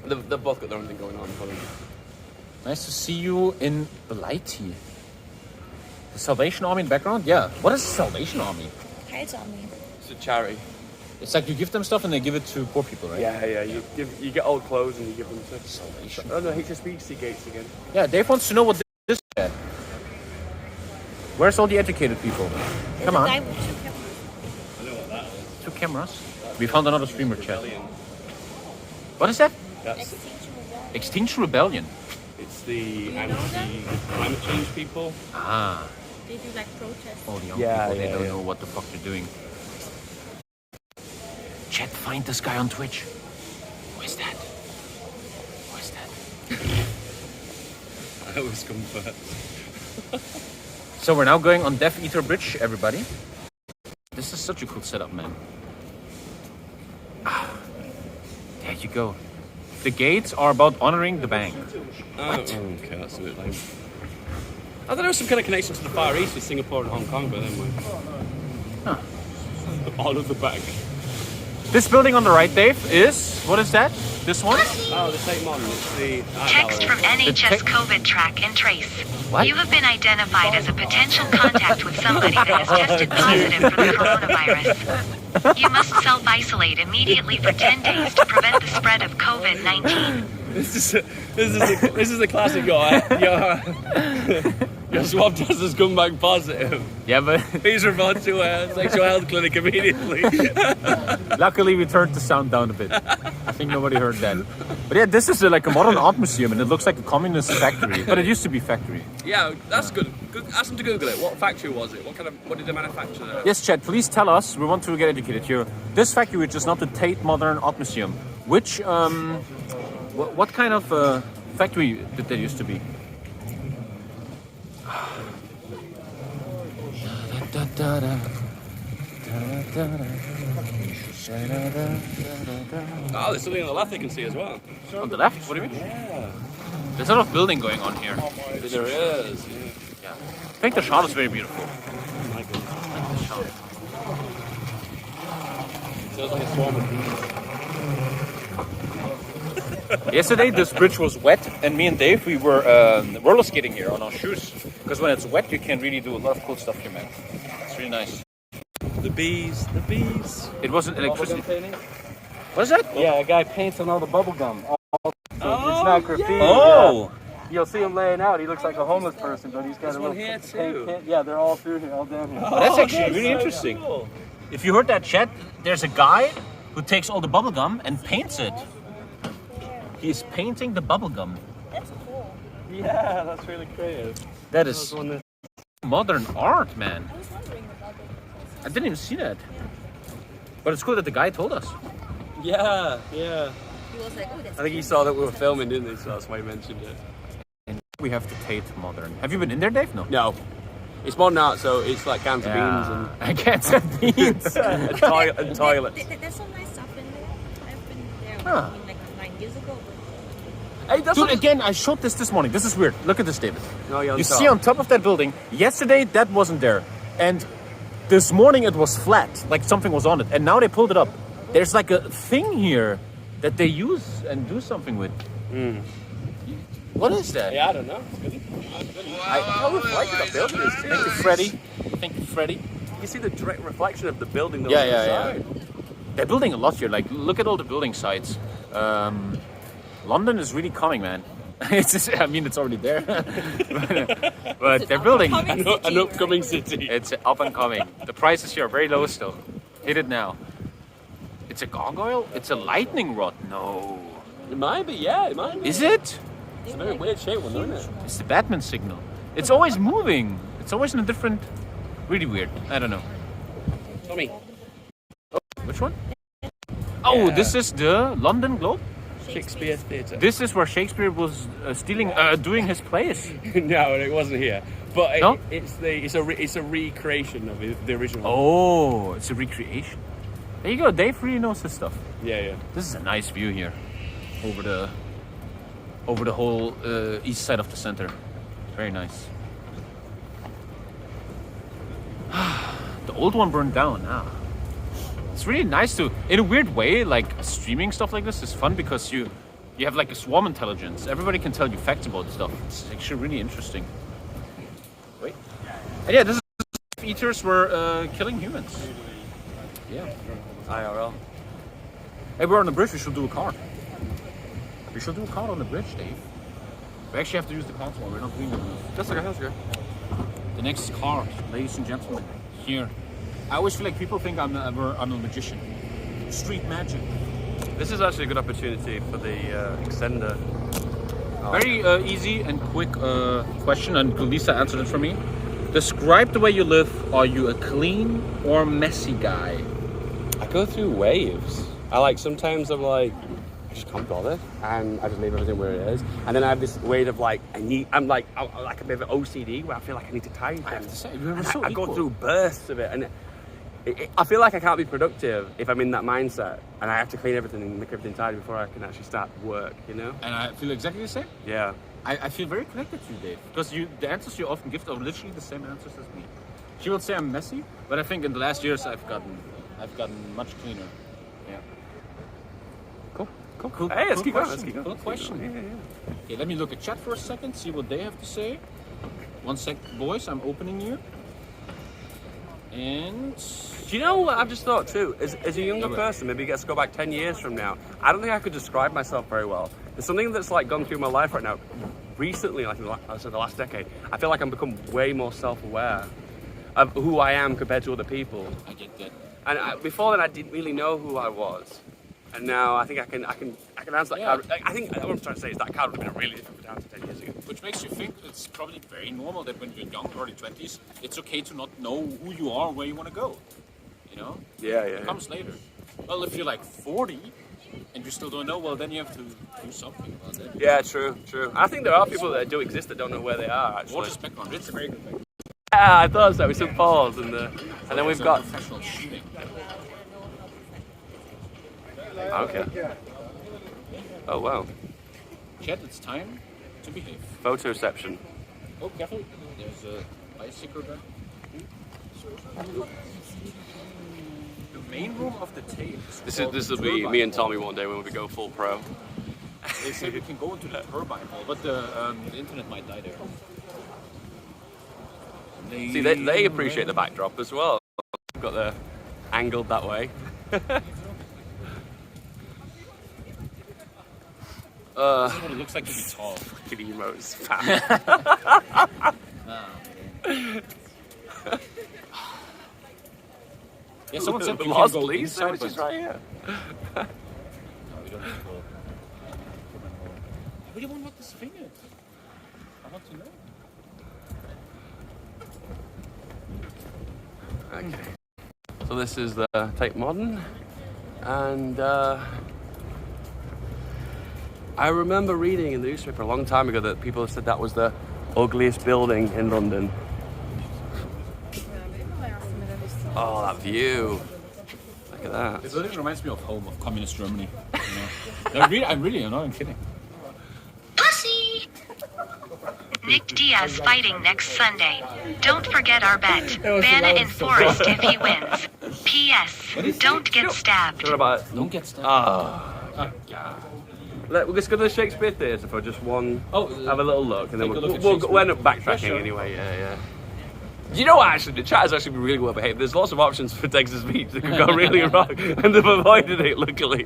they've both got their own thing going on. Nice to see you in Blighty. The Salvation Army in the background? Yeah. What is the Salvation Army? Heilsarmee. It's a charity. It's like you give them stuff and they give it to poor people, right? Yeah. You get old clothes and you give them to Salvation. Oh no, HSBC gates again. Yeah, Dave wants to know what this is. Where's all the educated people? Come on. I know what that is. 2 cameras. We found another streamer, chat. What is that? That's Extinction Rebellion. it's the climate change people. Ah. They do like protests. All the young Yeah, people, they yeah, don't yeah. know what the fuck they're doing. Chat, find this guy on Twitch. Who is that? Who is that? I always come first. So we're now going on Death Eater Bridge, everybody. This is such a cool setup, man. Ah, there you go. The gates are about honoring the bank. What? Okay, that's a bit lame. I thought there was some kind of connection to the Far East with Singapore and Hong Kong, but anyway. Huh. Honor the bank. This building on the right, Dave, is... What is that? This one? Oh, the Tate Modern. It's the art Text gallery. from NHS COVID track and trace. What? You have been identified as a potential contact with somebody that has tested positive for the coronavirus. You must self-isolate immediately for 10 days to prevent the spread of COVID-19. This is the classic your swab test has come back positive. Yeah, but... Please report to a sexual health clinic immediately. Luckily, we turned the sound down a bit. I think nobody heard that. But yeah, this is like a modern art museum, and it looks like a communist factory. But it used to be factory. Yeah, that's good. Ask them to Google it. What factory was it? What did they manufacture there? Yes, Chad, please tell us. We want to get educated here. This factory, which is not the Tate Modern Art Museum, which, what kind of factory did that used to be? Oh, there's something on the left they can see as well. On the left? What do you mean? Yeah. There's a lot of building going on here. There is. Yeah. I think the shot is very beautiful. Oh my goodness. I like the shot. It sounds like a swarm of bees. Yesterday, this bridge was wet, and me and Dave, we were roller skating here on our shoes. Because when it's wet, you can really do a lot of cool stuff here, man. It's really nice. The bees. It wasn't electricity. Painting? What is that? Yeah, a guy paints on all the bubble gum. So it's not graffiti. Oh! Yeah. You'll see him laying out. He looks like a homeless person, but he's got There's a one little here paint too. kit. Yeah, they're all through here, all down here. Oh, that's actually really so interesting. cool. If you heard that, chat, there's a guy who takes all the bubble gum and paints it. He's painting the bubble gum. That's cool. Yeah, that's really creative. That is modern art, man. I was wondering about it. I didn't even see that. But it's cool that the guy told us. Yeah. He was like, oh, that's I think he saw that we were filming, didn't he? So that's why he mentioned it. And we have the Tate Modern. Have you been in there, Dave? No. No. It's modern art, so it's like cans of beans and I can't say beans. and toilets. There's some nice stuff in there. I've been there Huh. like 9 years ago. Hey, that's Dude, what again, I showed this morning. This is weird. Look at this, David. No, you're on You top. see on top of that building, yesterday that wasn't there. And this morning it was flat, like something was on it. And now they pulled it up. There's like a thing here that they use and do something with. What is that? Yeah, I don't know. It's good. How reflective that building is too. Thank you, Freddie. Thank you, Freddie. You see the direct reflection of the building. That Yeah, was yeah, inside. yeah. They're building a lot here. Like, look at all the building sites. London is really coming, man. It's just, I mean, it's already there. but they're building. An upcoming city. It's up and coming. The prices here are very low still. Hit it now. It's a gargoyle? It's a lightning rod. No. It might be, yeah, it might be. Is it? It's a very weird shaped one, isn't it? It's the Batman signal. It's always moving. It's always in a different... Really weird. I don't know. Tommy. Which one? Oh, Yeah. this is the London Globe? Shakespeare Theatre. This is where Shakespeare was doing his plays. No, it wasn't here. But No? it's a recreation of the original. Oh, it's a recreation. There you go. Dave really knows his stuff. Yeah, yeah. This is a nice view here, over the whole east side of the center. Very nice. The old one burned down. It's really nice to, in a weird way, like streaming stuff like this is fun because you have like a swarm intelligence. Everybody can tell you facts about stuff. It's actually really interesting. Wait. And yeah, this is eaters were killing humans. Yeah. IRL. Hey, we're on the bridge. We should do a card. We should do a card on the bridge, Dave. We actually have to use the console. We're not doing the move. That's okay, that's okay. The next card, ladies and gentlemen, here. I always feel like people think I'm a magician. Street magic. This is actually a good opportunity for the extender. Very easy and quick question, and Lisa answered it for me. Describe the way you live. Are you a clean or messy guy? I go through waves. Sometimes I'm like, I just can't bother, and I just leave everything where it is. And then I have this wave of like, I'm like a bit of OCD where I feel like I need to tidy things. I have to say, we're so I go equal. through bursts of it, and I feel like I can't be productive if I'm in that mindset, and I have to clean everything and make everything tidy before I can actually start work, you know? And I feel exactly the same. Yeah. I feel very connected to you, Dave, because the answers you often give are literally the same answers as me. She would say I'm messy, but I think in the last years I've gotten much cleaner. Yeah. Cool. Hey, let's cool keep going. question. Let's keep going. Cool Let's keep question. going. Yeah. Okay, let me look at chat for a second, see what they have to say. 1 sec, boys. I'm opening you. And Do you know what I've just thought too? As a younger person, maybe gets to go back 10 years from now, I don't think I could describe myself very well. There's something that's like gone through my life right now. Recently, like the last decade, I feel like I've become way more self-aware of who I am compared to other people. I get that. And before then, I didn't really know who I was. And now I think I can answer that card. I think what I'm trying to say is that card would have been a really different answer 10 years ago. Which makes you think it's probably very normal that when you're young, early 20s, it's okay to not know who you are, where you want to go. You know? Yeah. It comes later. Well, if you're like 40 and you still don't know, well, then you have to do something about that. Yeah, true. I think there are people that do exist that don't know where they are, actually. Water background, it's a very good thing. Yeah, I thought so. With some balls and then we've got. Professional shooting. Okay. Oh wow. Chat, it's time to behave. Photoception. Oh, careful. There's a bicycle there. The main room of the tape. This will be me and Tommy one day when we go full pro. They said we can go into the turbine hall, but the internet might die there. See, they appreciate the backdrop as well. Got the angled that way. This is what it looks like to be tall. Fucking emotes. Yeah, someone said we Lost, can go please. inside, Which is but right here. no, we don't need to go. I really want to look this finger. I want to know. Okay. So this is the Tate Modern, and I remember reading in the newspaper a long time ago that people said that was the ugliest building in London. Oh, that view! Look at that. It really reminds me of home, of communist Germany. You know? I'm not kidding. Pussy! Nick Diaz fighting next Sunday. Don't forget our bet. Vanna in Forest if he wins. P.S. Don't get stabbed. What about? Don't get stabbed. Oh, God. Let's go to the Shakespeare Theatre for just one. Have a little look, and then we'll end up backtracking anyway. Yeah. You know what, actually, the chat has actually been really well behaved. There's lots of options for text to speech that could go really wrong, and they've avoided it, luckily.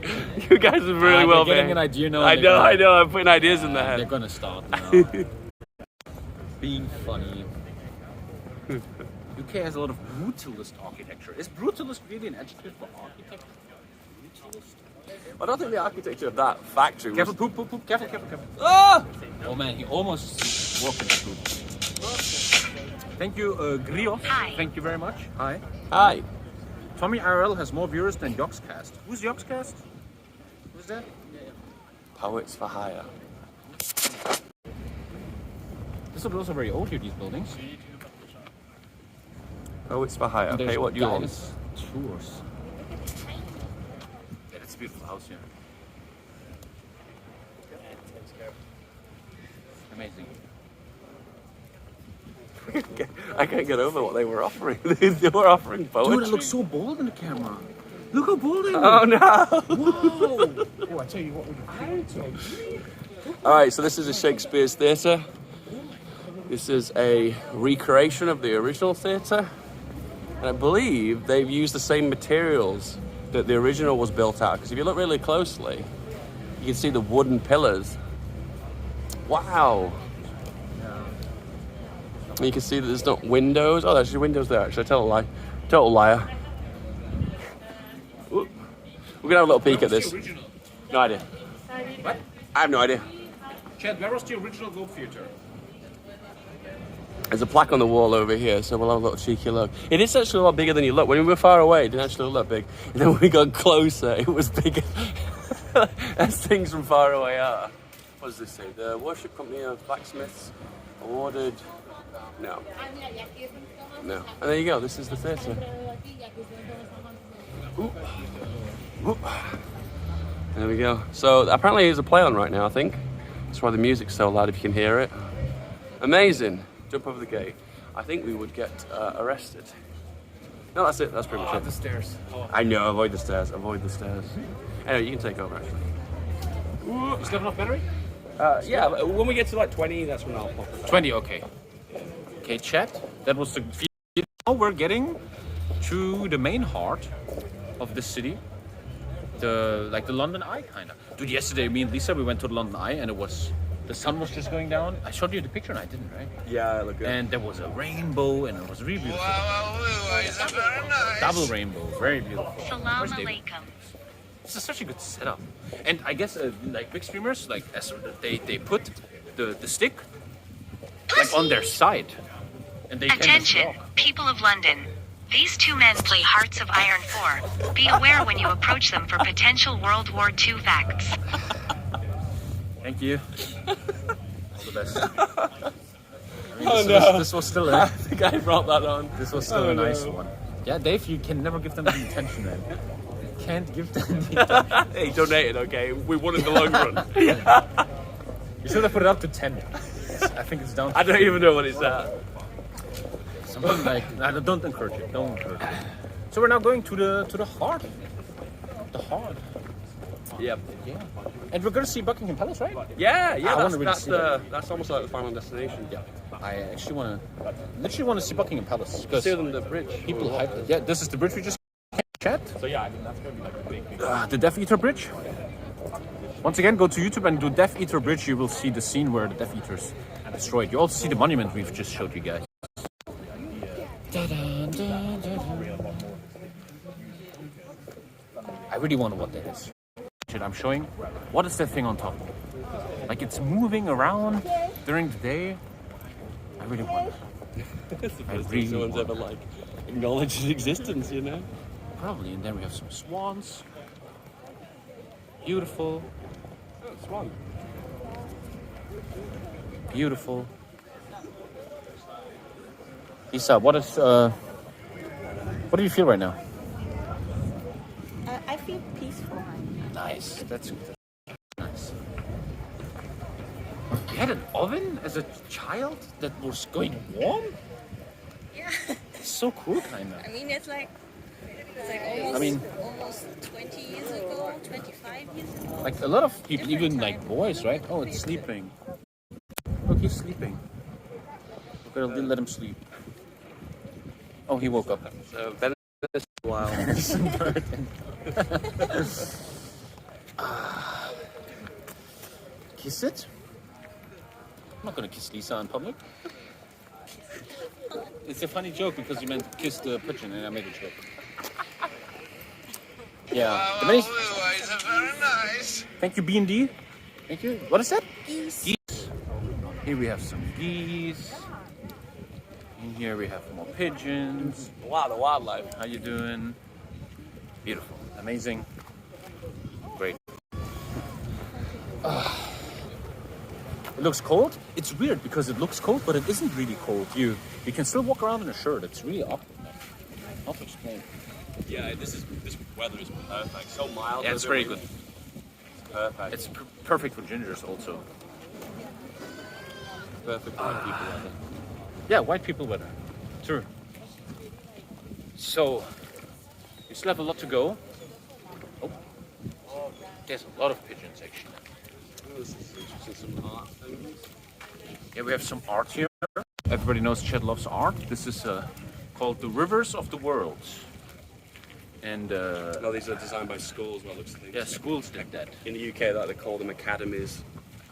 You guys have really well behaved. Getting an idea now. I know, I'm putting ideas in there. They're gonna start now. Being funny. UK has a lot of brutalist architecture. Is brutalist really an adjective for architecture? Brutalist. I don't think the architecture of that factory was... Careful, poop. Careful. Ah! Oh man, he almost walked in the poop. Thank you, Grios. Hi. Thank you very much. Hi. Hi. Tommy IRL has more viewers than Yogscast. Who's Yogscast? Who's that? Poets for hire. This is also very old here, these buildings. Poets for hire. And Pay what you want. Tours. Yeah, that's a beautiful house here. Amazing. I can't get over what they were offering. They were offering poetry. Dude, it looks so bold in the camera. Look how bold it is. Oh no! Whoa! Oh, I tell you what, Alright, so this is a Shakespeare's Theatre. This is a recreation of the original theatre. And I believe they've used the same materials that the original was built out. Because if you look really closely, you can see the wooden pillars. Wow! And you can see that there's not windows. Oh, there's actually windows there, actually. Total liar. Ooh. We're gonna have a little peek at this. No idea. What? I have no idea. Chad, where was the original Globe Theatre? There's a plaque on the wall over here, so we'll have a little cheeky look. It is actually a lot bigger than you look. When we were far away, it didn't actually look that big. And then when we got closer, it was bigger. As things from far away are. What does this say? The Worship Company of Blacksmiths awarded... No. And there you go, this is the theatre. Ooh. Ooh. There we go. So apparently there's a play on right now, I think. That's why the music's so loud if you can hear it. Amazing. Jump over the gate. I think we would get arrested. No, that's it. That's pretty much it. The stairs. I know, avoid the stairs. Anyway, you can take over, actually. You still have enough battery? Yeah, but when we get to like 20, that's when I'll pop it back. 20, okay. Okay, chat. That was the... Now we're getting to the main heart of the city. Like the London Eye, kind of. Dude, yesterday, me and Lisa, we went to the London Eye and it was... The sun was just going down. I showed you the picture and I didn't, right? Yeah, it looked good. And there was a rainbow and it was really beautiful. Wow, it's very nice. Double rainbow, very beautiful. Salam Where's David? alaikum. This is such a good setup. And I guess like big streamers, like they put the stick like on their side. And they Attention, can just walk. people of London. These two men play Hearts of Iron 4. Be aware when you approach them for potential World War II facts. Thank you. All the best. This was still I think I brought that on. This was still a nice one. Yeah, Dave, you can never give them the attention, man. You can't give them the attention. He donated, okay? We won in the long run. You should have put it up to 10. I think it's down to I don't even know what it's at. something like... Nah, don't encourage it. Don't encourage it. So we're now going to the heart. The heart. Yep. Yeah. And we're going to see Buckingham Palace, right? Yeah, I wanna really that's see that. that's almost like the final destination. Yeah. I actually literally want to see Buckingham Palace. Because See them the bridge. people hype it. Yeah, this is the bridge we just chat. So yeah, I mean that's gonna be like a big. The Death Eater Bridge. Once again, go to YouTube and do Death Eater Bridge. You will see the scene where the Death Eaters are destroyed. You also see the monument we've just showed you guys. I really wonder what that is. I'm showing. What is that thing on top? Like it's moving around during the day. I really wonder. It's the I first really thing someone's want- ever like acknowledged his existence, you know. Probably. And then we have some swans. Beautiful. Swan. Beautiful. Lisa, what do you feel right now? I feel peaceful. Nice. That's nice. You had an oven as a child that was going warm? Yeah. It's so cool, kind of. I mean, it's like It's like almost 20 years ago, 25 years ago. Like a lot of people, even like boys, right? Oh, it's sleeping. Look, he's sleeping. We're gonna let him sleep. Oh, he woke up. So Ben is wild. Kiss it? I'm not gonna kiss Lisa in public. It's a funny joke because you meant kiss the pigeon and I made a joke. Yeah. The many... Very nice. Thank you, B&D. Thank you. What is that? Geese. Here we have some geese. In here we have more pigeons. Wow, the wildlife. How you doing? Beautiful. Amazing. Great. It looks cold. It's weird because it looks cold, but it isn't really cold. You can still walk around in a shirt. It's really awkward. Hard to explain. Yeah, this weather is perfect. So mild. Yeah, it's very good. It's perfect. It's perfect for gingers also. Perfect for white people weather. Yeah, white people weather. True. So, we still have a lot to go. Oh, there's a lot of pigeons actually. Oh, this is interesting, some art things. Yeah, we have some art here. Everybody knows Chet loves art. This is called The Rivers of the World. And No, these are designed by schools, well, it looks like. yeah, schools did that. In the UK, they call them academies.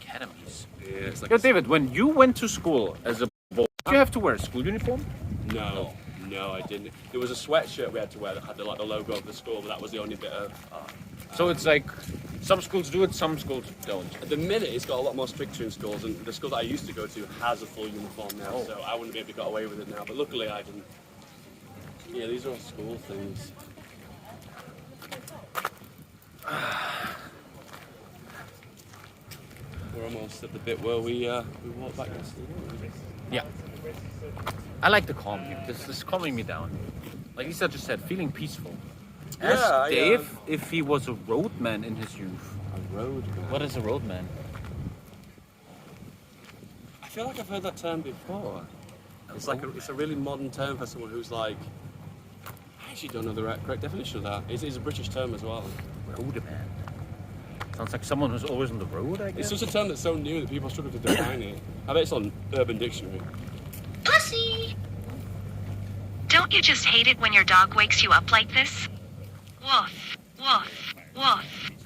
Academies. Yeah, it's like Yo, David, when you went to school as a boy, did you have to wear a school uniform? No, I didn't. There was a sweatshirt we had to wear that had the logo of the school, but that was the only bit of. So it's like some schools do it, some schools don't. At the minute, it's got a lot more stricter in schools, and the school that I used to go to has a full uniform now, so I wouldn't be able to get away with it now. But luckily, I didn't. Yeah, these are all school things. We're almost at the bit where we walk back yesterday. Yeah. I like the calm here. This is calming me down. Like Lisa just said, feeling peaceful. Ask Dave if he was a roadman in his youth. A roadman. What is a roadman? I feel like I've heard that term before. It's like it's a really modern term for someone who's like. I actually don't know the correct definition of that. It's a British term as well. Roadman. Sounds like someone who's always on the road, I guess. It's just a term that's so new that people struggle to define it. I bet it's on Urban Dictionary. Pussy! Don't you just hate it when your dog wakes you up like this? Woof, woof, woof,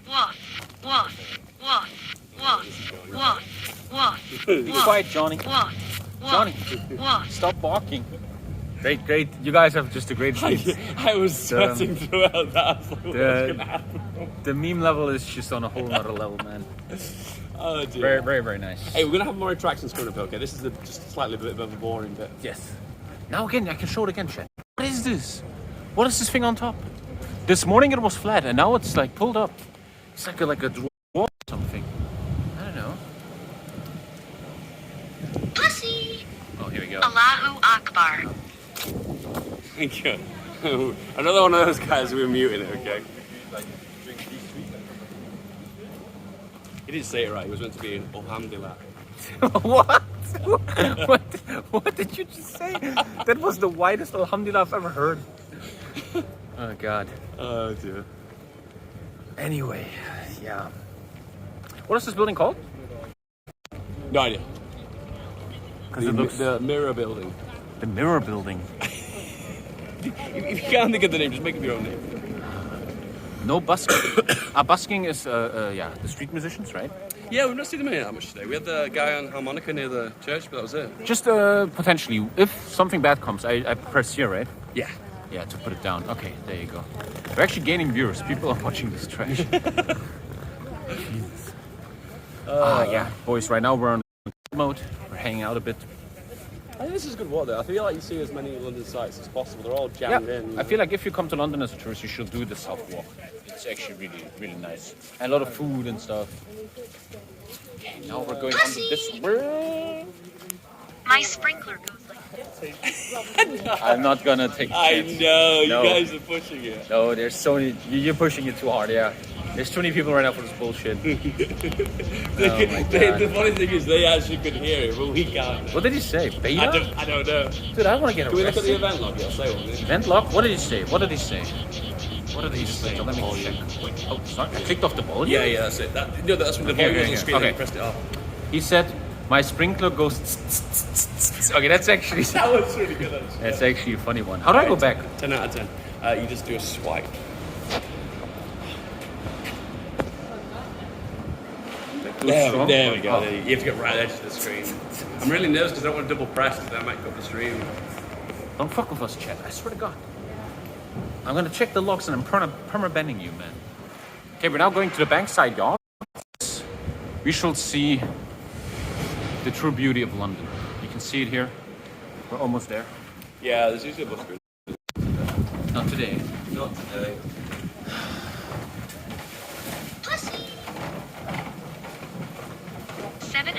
woof, woof, woof, woof, woof, woof. Be quiet, Johnny. Woof, Johnny, woof. stop barking. Great. You guys have just a great feed. I was sweating throughout that. I was like, what's gonna happen? The meme level is just on a whole nother level, man. Oh dear. Very nice. Hey, we're gonna have more attractions coming up, okay? This is just slightly bit of a boring bit. Yes. Now again, I can show it again, Chet. What is this? What is this thing on top? This morning it was flat, and now it's like pulled up. It's like a drawer or something. I don't know. Pussy! Oh, here we go. Allahu Akbar. Thank you. Another one of those guys, we were muting it, okay? He didn't say it right, he was meant to be an Alhamdulillah. What? What did you just say? That was the whitest Alhamdulillah I've ever heard. Oh, God. Oh, dear. Anyway, yeah. What is this building called? No idea. Because it looks... The Mirror Building. The Mirror Building. If you can't think of the name, just make up your own name. No busking. Busking is, the street musicians, right? Yeah, we've not seen them here that much today. We had the guy on harmonica near the church, but that was it. Just potentially, if something bad comes, I press here, right? Yeah. Yeah, to put it down. Okay, there you go. We're actually gaining viewers. People are watching this trash. Jesus. Yeah, boys, right now we're on mode. We're hanging out a bit. I think this is good walk though. I feel like you see as many London sites as possible. They're all jammed in. I feel like if you come to London as a tourist, you should do the South Walk. It's actually really nice. And a lot of food and stuff. Okay, now we're going on this way. My sprinkler goes like this. I'm not gonna take a I chance. know, No. you guys are pushing it. No, there's so many. You're pushing it too hard, yeah. There's too many people right now for this bullshit. The funny thing is, they actually could hear it, but we can't. What did he say? Beta? I don't know. Dude, I want to get Can we look at the arrested. event log? Yeah, say one. Event log? What did he say? What did he say? What did he say? Let me check. Wait, oh, sorry. I clicked off the volume? Yeah, that's it. That's when the volume was on the screen and you pressed it off. He said, my sprinkler goes... Okay, that's actually... That was really good. Actually. That's actually a funny one. How do I go back? 10 out of 10. You just do a swipe. There we go. Oh. You have to get right edge of the screen. I'm really nervous because I don't want to double press because I might cut the stream. Don't fuck with us, chat. I swear to God. I'm gonna check the logs and I'm perma-banning you, man. Okay, we're now going to the bankside yard. We shall see the true beauty of London. You can see it here. We're almost there. Yeah, there's usually a bus route. Not today. Not today.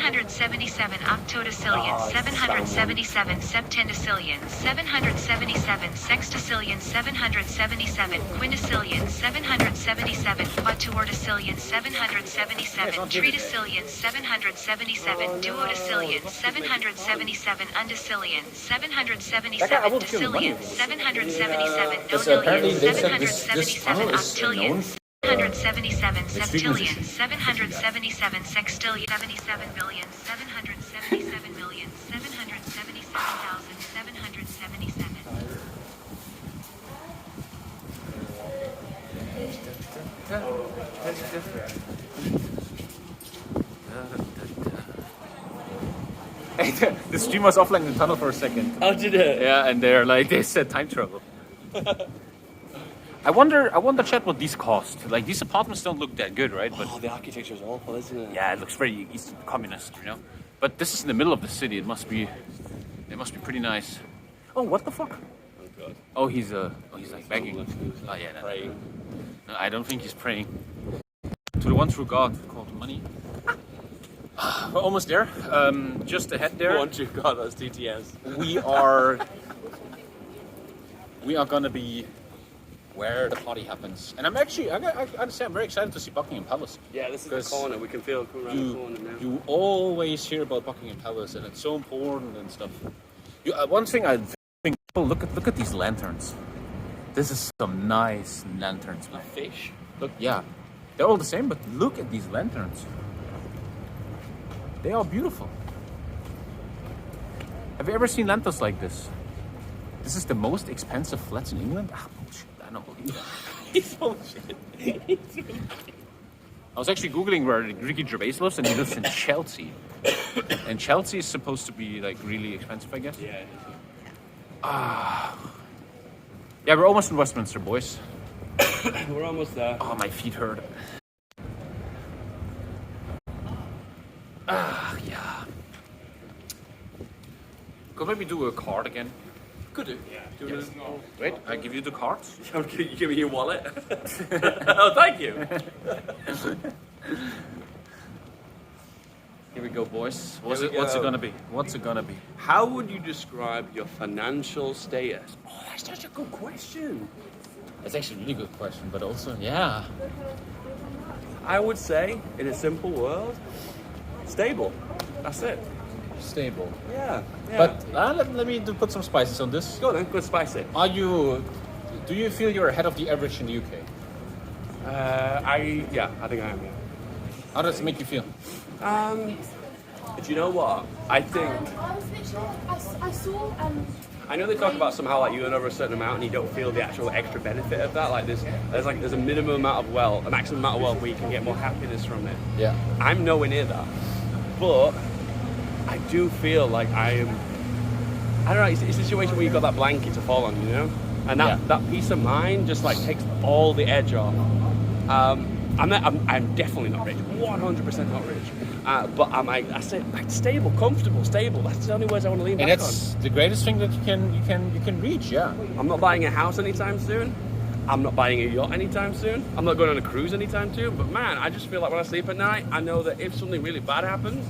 777 octodecillion, 777 septendecillion, 777 sextecillion, 777 quindecillion, 777 quatuordecillion, 777 tridecillion, 777 duodecillion, 777 undecillion, 777 decillion, 777 nodillion, 777 octillion. 777 septillion, 777 sextillion, 77 billion, 777 million, 777,777. Hey, the stream was offline in the tunnel for a second. Oh, did it? Yeah, and they said time travel. I wonder, chat, what these cost. Like, these apartments don't look that good, right? But the architecture is awful, isn't it? yeah, it looks very Eastern communist, you know. But this is in the middle of the city. It must be pretty nice. Oh, what the fuck? Oh god. Oh, he's like begging. Oh yeah, no. Praying. No, I don't think he's praying to the one true God called money. We're almost there. Just ahead there. One true god, that's TTS. We are gonna be where the party happens, and I'm actually, I gotta say, I'm very excited to see Buckingham Palace. Yeah, this is the corner. We can feel it coming around the corner now. You always hear about Buckingham Palace, and it's so important and stuff. One thing I think, look at these lanterns. This is some nice lanterns. A fish? Look, yeah, they're all the same, but look at these lanterns. They are beautiful. Have you ever seen lanterns like this? This is the most expensive flats in England? Ah, bullshit. I don't believe that. He's bullshit. I was actually Googling where Ricky Gervais lives, and he lives in Chelsea. And Chelsea is supposed to be like really expensive, I guess. Yeah. Yeah, we're almost in Westminster, boys. We're almost there. Oh, my feet hurt. Yeah. Could maybe do a card again? Could do. Yeah. Yes. Wait, I give you the cards. You give me your wallet. Oh, thank you. Here we go, boys. What's Here it we go. gonna be? What's it gonna be? How would you describe your financial status? Oh, that's such a good question. That's actually a really good question, but also, yeah. I would say, in a simple word, stable. That's it. Stable. Yeah. But let me put some spices on this. Go then, good spicy. Do you feel you're ahead of the average in the UK? I think I am, yeah. How does it make you feel? But you know what? I think, I saw I know they talk about somehow like you earn over a certain amount and you don't feel the actual extra benefit of that. Like there's a minimum amount of wealth, a maximum amount of wealth where you can get more happiness from it. Yeah. I'm nowhere near that. But I do feel like I don't know, it's a situation where you've got that blanket to fall on, you know? And that peace of mind just like takes all the edge off. I'm definitely not rich, 100% not rich. But I said like stable, comfortable, stable. That's the only words I want to lean back on. And that's the greatest thing that you can reach, yeah. I'm not buying a house anytime soon. I'm not buying a yacht anytime soon. I'm not going on a cruise anytime soon. But man, I just feel like when I sleep at night, I know that if something really bad happens,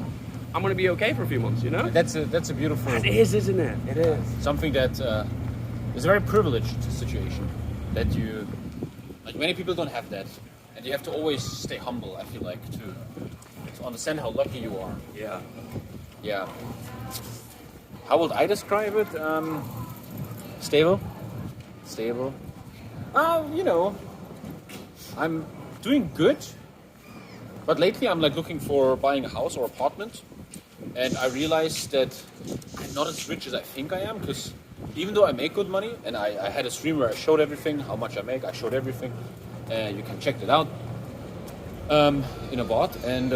I'm going to be okay for a few months, you know? That's a beautiful... It is, isn't it? It is. Something that is a very privileged situation. That you... Like, many people don't have that. And you have to always stay humble, I feel like, to understand how lucky you are. Yeah. Yeah. How would I describe it? Stable. Stable. You know, I'm doing good. But lately I'm like looking for buying a house or apartment. And I realized that I'm not as rich as I think I am, because even though I make good money, and I had a stream where I showed everything, how much I make, I showed everything. You can check it out in a VOD. And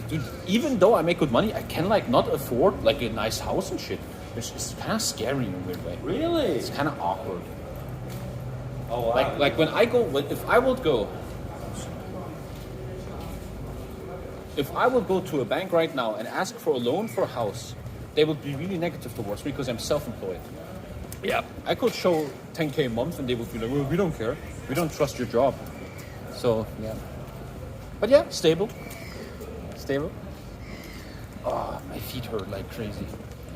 dude, even though I make good money, I can like not afford like a nice house and shit. It's kind of scary in a weird way. Really? It's kind of awkward. Oh wow. Like when I go, if I would go to a bank right now and ask for a loan for a house, they would be really negative towards me because I'm self-employed. Yeah. I could show 10K a month and they would be like, well, we don't care. We don't trust your job. So, yeah. But yeah, stable. Stable. Oh, my feet hurt like crazy.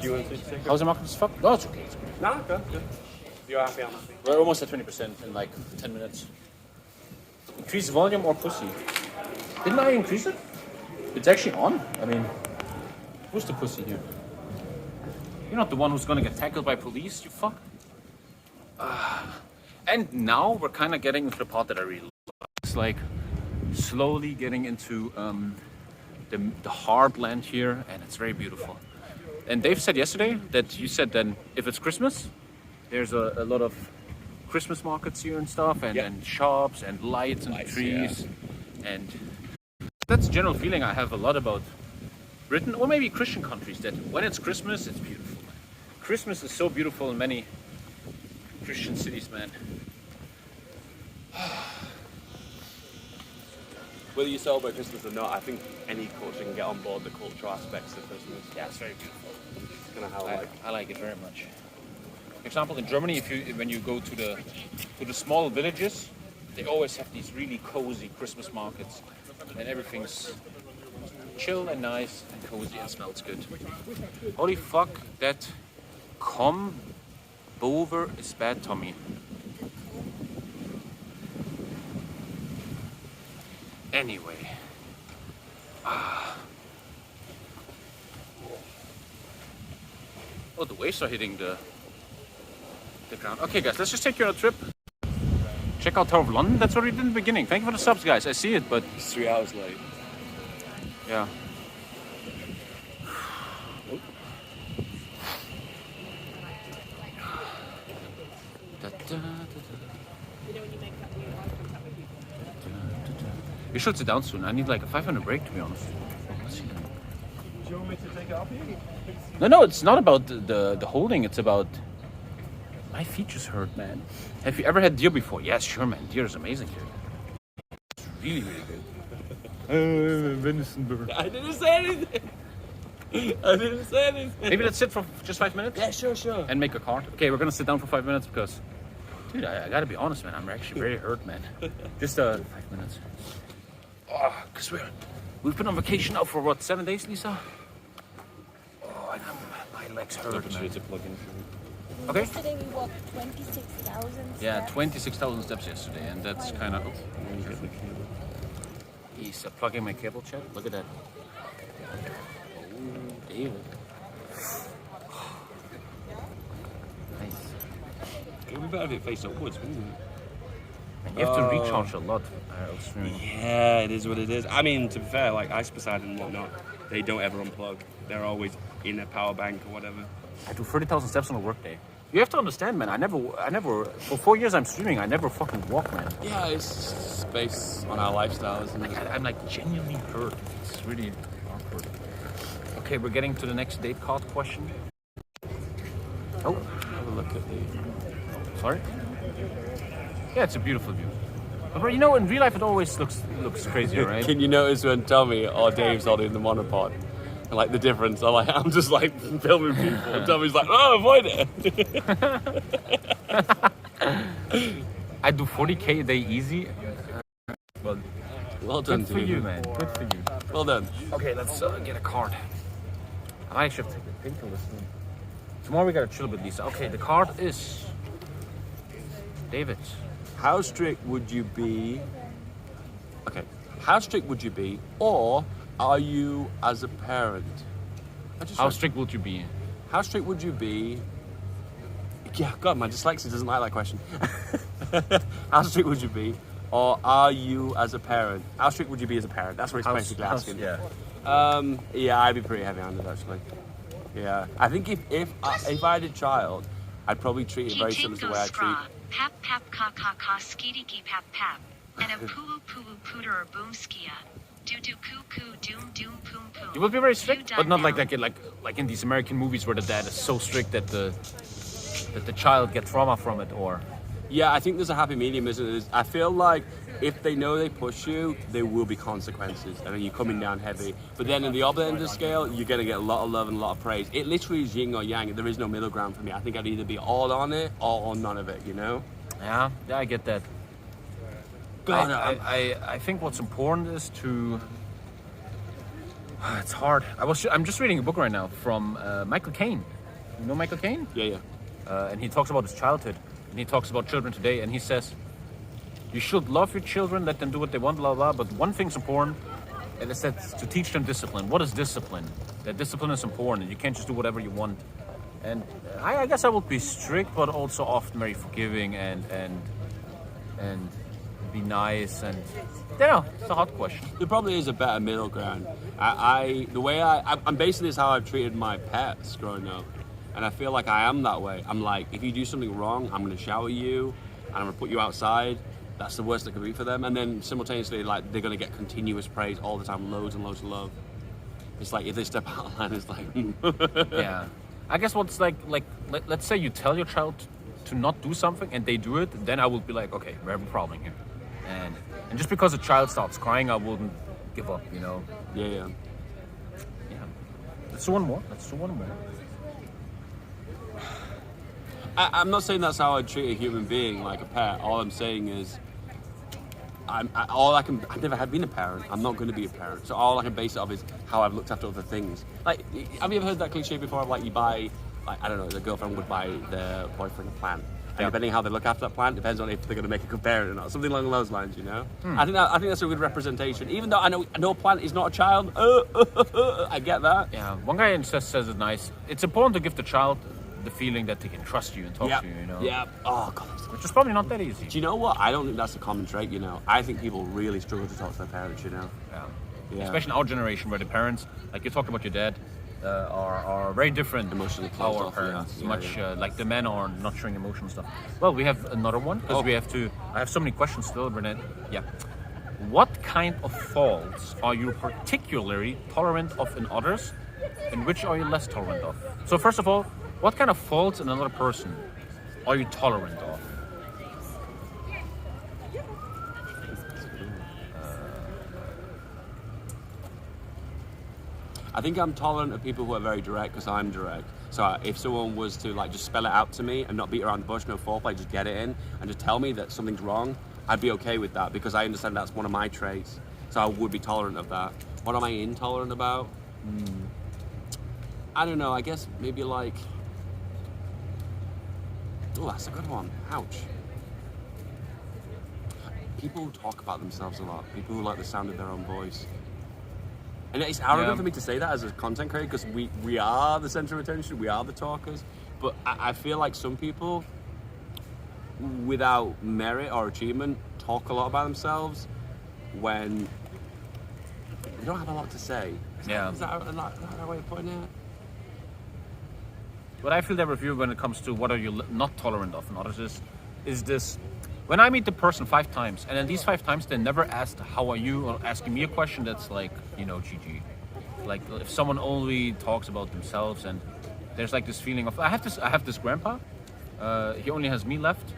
Do you want to take How's the market as fuck? No, it's okay. It's good. No, good. You're happy, I'm happy. We're almost at 20% in like 10 minutes. Increase volume or pussy? Didn't I increase it? It's actually on. I mean, who's the pussy here? You're not the one who's gonna get tackled by police, you fuck. And now we're kind of getting into the part that I really love. It's like slowly getting into the hard land here, and it's very beautiful. And Dave said yesterday that you said then if it's Christmas, there's a lot of Christmas markets here and stuff, and shops and lights and trees, and that's the general feeling I have a lot about Britain, or maybe Christian countries, that when it's Christmas, it's beautiful, man. Christmas is so beautiful in many Christian cities, man. Whether you celebrate Christmas or not, I think any culture can get on board the cultural aspects of Christmas. Yeah, it's very beautiful. It's kind of how I like it very much. For example, in Germany, when you go to the small villages, they always have these really cozy Christmas markets, and everything's chill and nice and cozy and smells good. Holy fuck, that Bover is bad, Tommy. Anyway. Oh, the waves are hitting the ground. Okay, guys, let's just take you on a trip. Check out Tower of London. That's what we did in the beginning. Thank you for the subs, guys. I see it, but it's 3 hours late. Yeah. We should sit down soon. I need like a 500 break, to be honest. Do you want me to take it up here? No, it's not about the holding. It's about my feet just hurt, man. Have you ever had deer before? Yes, sure, man. Deer is amazing here. It's really, really good. Venison burger. I didn't say anything. I didn't say anything. Maybe let's sit for just 5 minutes? Yeah, sure. And make a card. Okay, we're gonna sit down for 5 minutes because, dude, I gotta be honest, man. I'm actually very hurt, man. Just 5 minutes. Oh, cause we've been on vacation now for what, 7 days, Lisa? Oh, and my legs hurt, man. Okay. Yesterday we walked 26,000 steps. Yeah, 26,000 steps yesterday, and that's kind of. He's plugging my cable, chat. Look at that. Oh, David. Nice. It would be better if it faced upwards, wouldn't it? You have to recharge a lot. Yeah, it is what it is. I mean, to be fair, like Iceberg and whatnot, they don't ever unplug. They're always in a power bank or whatever. I do 30,000 steps on a work day. You have to understand, man. I never. For 4 years I'm streaming. I never fucking walk, man. Yeah, it's based on our lifestyle, isn't it? I'm like genuinely hurt. It's really awkward. Okay, we're getting to the next date card question. Oh, Have a look at the. sorry. Yeah, it's a beautiful view. But you know, in real life it always looks crazier, right? Can you notice when Tommy or Dave's holding the monopod? And like the difference, I'm just like filming people, and Tommy's like, oh, avoid it. I do 40K a day easy. Well done, Good for you, man. Good for you. Well done. Okay, let's get a card. I might actually have to take a painkiller soon. Tomorrow we gotta chill with Lisa. Okay, the card is David. How strict would you be Okay, how strict would you be, or are you as a parent? How strict would you be? How strict would you be? Yeah, God, my dyslexia doesn't like that question. How strict would you be, or are you as a parent? How strict would you be as a parent? That's what it's basically asking. Yeah. Yeah, I'd be pretty heavy-handed actually. Yeah, I think if I had a child, I'd probably treat it very similar to the way I treat. Pap pap ka ka ka skitty pap pap. And a poo poo pooter or boom skia. Do do coo coo doom doom poom poom. You would be very strict, You but not done like in these American movies where the dad is so strict that the child gets trauma from it, or. Yeah, I think there's a happy medium, isn't there? I feel like if they know they push you, there will be consequences, and then you're coming down heavy. But then in the other end of the scale, you're going to get a lot of love and a lot of praise. It literally is yin or yang. There is no middle ground for me. I think I'd either be all on it or on none of it, you know? Yeah, I get that. God, I think what's important is to. It's hard. I'm just reading a book right now from Michael Caine. You know Michael Caine? Yeah. And he talks about his childhood, and he talks about children today, and he says, you should love your children, let them do what they want, blah, blah, but one thing's important, and it's that to teach them discipline. What is discipline? That discipline is important, and you can't just do whatever you want. And I guess I would be strict, but also often very forgiving and be nice, and it's a hard question. There probably is a better middle ground. I'm basing this how I've treated my pets growing up. And I feel like I am that way. I'm like, if you do something wrong, I'm going to shout at you, and I'm going to put you outside. That's the worst that could be for them. And then simultaneously, like, they're going to get continuous praise all the time, loads and loads of love. It's like, if they step out of line, it's like... Yeah. I guess what's like, let's say you tell your child to not do something, and they do it, then I would be like, okay, we have a problem here. And just because a child starts crying, I wouldn't give up, you know? Yeah. Let's do one more. I'm not saying that's how I treat a human being, like a pet. All I'm saying is, I've never been a parent. I'm not going to be a parent. So all I can base it off is how I've looked after other things. Like, have you ever heard that cliche before of like you buy, like, I don't know, the girlfriend would buy their boyfriend a plant. And depending how they look after that plant, depends on if they're going to make a good parent or not. Something along those lines, you know? I think that's a good representation. Even though I know a plant is not a child, I get that. Yeah, one guy says it nice. It's important to give the child the feeling that they can trust you and talk to you, you know? Yeah. Oh, God. Which is probably not that easy. Do you know what? I don't think that's a common trait, you know? I think people really struggle to talk to their parents, you know? Yeah. Especially in our generation where the parents, like you talked about your dad, are very different. Emotionally to closed our off, parents. yeah. Like the men are not showing emotional stuff. Well, we have another one because I have so many questions still, Renee. Yeah. What kind of faults are you particularly tolerant of in others, and which are you less tolerant of? So first of all, what kind of faults in another person are you tolerant of? I think I'm tolerant of people who are very direct because I'm direct. So if someone was to like just spell it out to me and not beat around the bush, no foreplay, just get it in and just tell me that something's wrong, I'd be okay with that because I understand that's one of my traits. So I would be tolerant of that. What am I intolerant about? I don't know. I guess maybe like... Oh, that's a good one. Ouch. People who talk about themselves a lot. People who like the sound of their own voice. And it's arrogant for me to say that as a content creator because we are the center of attention, we are the talkers. But I feel like some people, without merit or achievement, talk a lot about themselves when they don't have a lot to say. Is that a way of putting it? What I feel that with you when it comes to what are you not tolerant of in others is this. When I meet the person 5 times, and then these 5 times they never asked how are you or asking me a question that's like, you know, GG. Like if someone only talks about themselves and there's like this feeling of I have this grandpa, he only has me left,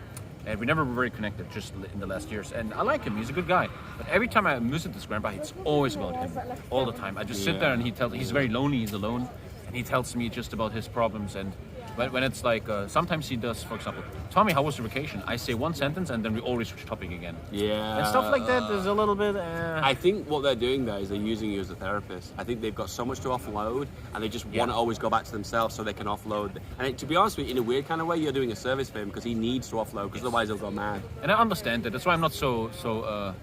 and we never were very connected just in the last years. And I like him, he's a good guy. But every time I visit this grandpa, it's always about him, all the time. I just sit there and he's very lonely, he's alone, and he tells me just about his problems. And when it's like, sometimes he does, for example, Tommy, how was your vacation? I say one sentence and then we always switch topic again. Yeah. And stuff like that is a little bit... I think what they're doing there is they're using you as a therapist. I think they've got so much to offload and they just want to always go back to themselves so they can offload. And to be honest with you, in a weird kind of way, you're doing a service for him because he needs to offload because otherwise he'll go mad. And I understand that. That's why I'm not so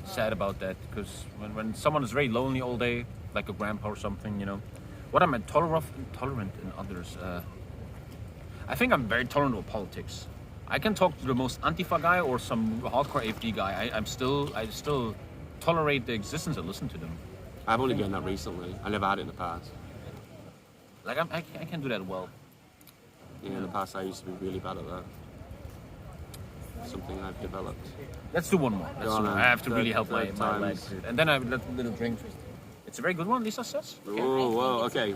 sad about that because when someone is very lonely all day, like a grandpa or something, you know, what I'm intolerant in others. I think I'm very tolerant with politics. I can talk to the most Antifa guy or some hardcore AFD guy. I still tolerate the existence and listen to them. I've only gained that recently. I never had it in the past. Like I can do that well. Yeah, in the past I used to be really bad at that. Something I've developed. Let's do one more. I have to really help my times. legs. And then I will let a little drink. It's a very good one, Lisa says. Whoa, okay.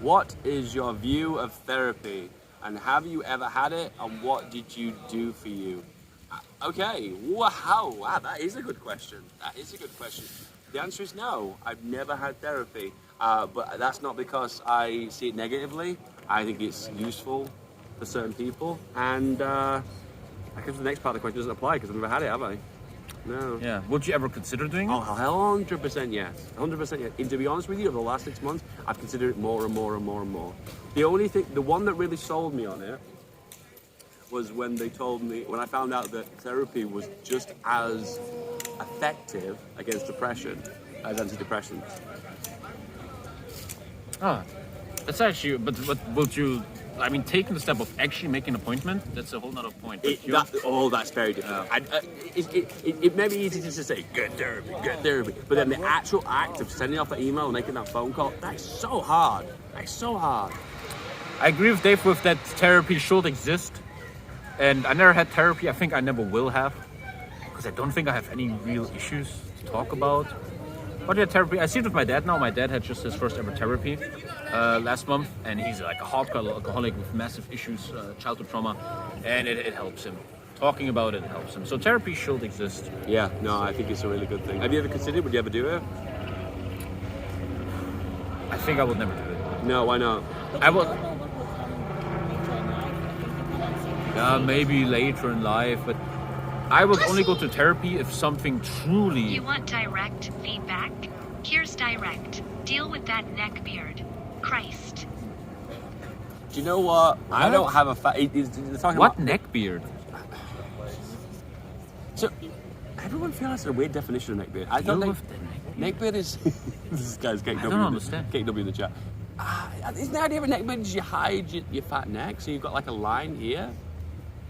What is your view of therapy? And have you ever had it? And what did you do for you? Okay, wow, that is a good question. That is a good question. The answer is no. I've never had therapy. But that's not because I see it negatively. I think it's useful for certain people. And I guess the next part of the question doesn't apply because I've never had it, have I? No. Yeah. Would you ever consider doing it? Oh, 100% yes. 100% yes. And to be honest with you, over the last 6 months, I've considered it more and more and more and more. The one that really sold me on it was when they told me, when I found out that therapy was just as effective against depression as antidepressants. Ah, that's actually, but would you, I mean, taking the step of actually making an appointment, that's a whole nother point. That's very different. It may be easy just to say, get therapy. But then the actual act of sending off an email and making that phone call, that's so hard. That's so hard. I agree with Dave with that therapy should exist. And I never had therapy. I think I never will have. Because I don't think I have any real issues to talk about. But yeah, therapy. I see it with my dad now. My dad had just his first ever therapy last month. And he's like a hardcore alcoholic with massive issues, childhood trauma. And it helps him. Talking about it helps him. So therapy should exist. Yeah, no, I think it's a really good thing. Have you ever considered, would you ever do it? I think I would never do it. No, why not? I will. Maybe later in life, but I would only go to therapy if something truly... You want direct feedback? Here's direct. Deal with that neck beard. Christ. Do you know what? I don't have a... What neck beard? So, everyone feels that's a weird definition of neckbeard. I don't think... Neckbeard is... This guy's getting I don't understand. W in the chat. Isn't the idea of a neckbeard is you hide your fat neck, so you've got like a line here?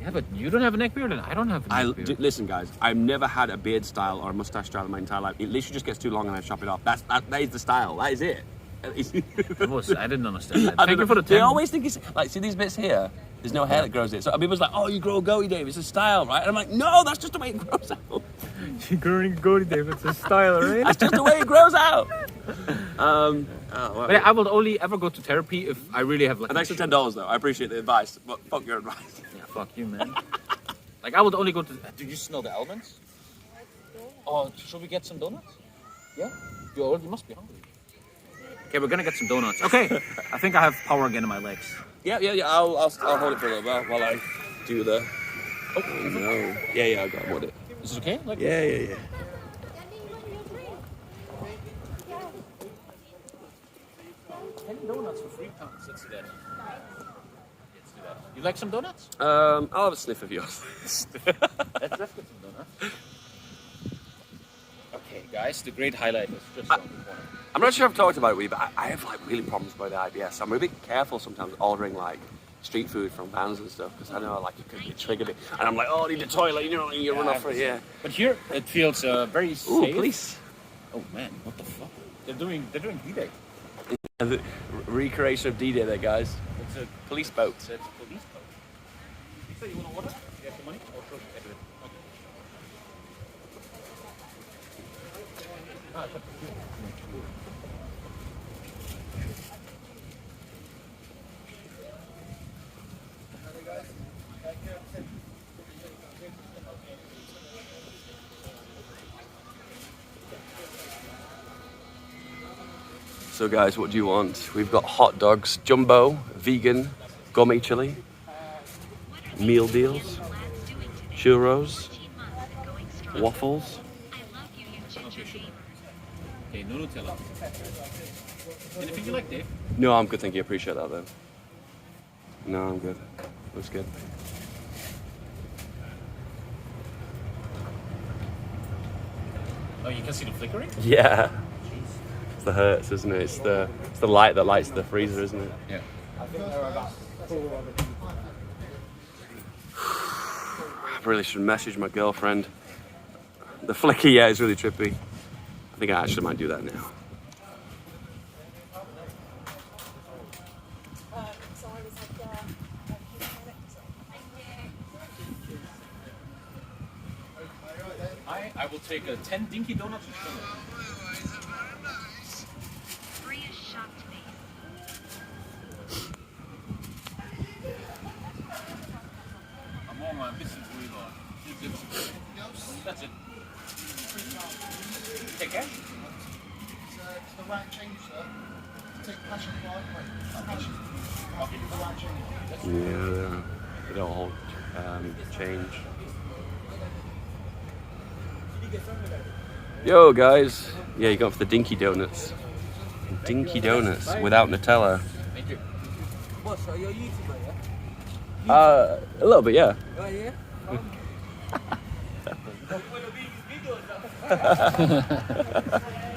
Yeah, but you don't have a neck beard and I don't have a neck beard. Listen, guys, I've never had a beard style or a mustache style in my entire life. It literally just gets too long and I chop it off. That is the style. That is it. I didn't understand that. Thank you for the tip. They always think it's like, see these bits here? There's no hair that grows it. So people's like, oh, you grow a goatee, Dave. It's a style, right? And I'm like, no, that's just the way it grows out. You growing a goatee, Dave. It's a style, right? That's just the way it grows out. But I will only ever go to therapy if I really have like. An extra $10 though. I appreciate the advice, but fuck your advice. Yeah, fuck you, man. Like I would only go to. Do you smell the almonds? Oh, should we get some donuts? Yeah. You must be hungry. Okay, we're gonna get some donuts. Okay. I think I have power again in my legs. Yeah. I'll hold it for a little bit while I do the. Oh no. Yeah. I got hold it. Is it okay? Like Yeah. 10 donuts for £3. Let's do that. You like some donuts? I'll have a sniff of yours. Let's get some donuts. Okay, guys, the great highlight is just around the corner. I'm not sure I've talked about it with you, but I have like really problems with the IBS. I'm a bit careful sometimes ordering like street food from vans and stuff because I know like it could trigger me. And I'm like, oh, I need a toilet, you know, and you run off for it, yeah. But here it feels very safe. Ooh, police. Oh man, what the fuck? They're doing D-Day. The recreation of D-Day there, guys. It's a police boat. It's a police boat. Lisa, you want to order? You have the money? Or should I do it? Okay. So guys, what do you want? We've got hot dogs, jumbo, vegan, gourmet chili, meal deals, churros, waffles. Okay, no Nutella. Anything you like, Dave? No, I'm good, thank you. Appreciate that though. No, I'm good. Looks good. Oh, you can see the flickering? Yeah. It's the Hertz, isn't it? It's the light that lights the freezer, isn't it? Yeah. I think there are about 4 other people. I really should message my girlfriend. The flicker, yeah, is really trippy. I think I actually might do that now. I will take 10 dinky donuts and sugar. Free is shocked me. I'm on my business reload. That's it. Take cash? It's the right change, sir. Take passion card, wait. Passion. Okay. The right change. Yeah, they don't hold change. Yo, guys. Yeah, you got for the dinky donuts. Dinky donuts without Nutella. Thank you. Boss, are you a YouTuber, yeah? A little bit, yeah. Oh, yeah?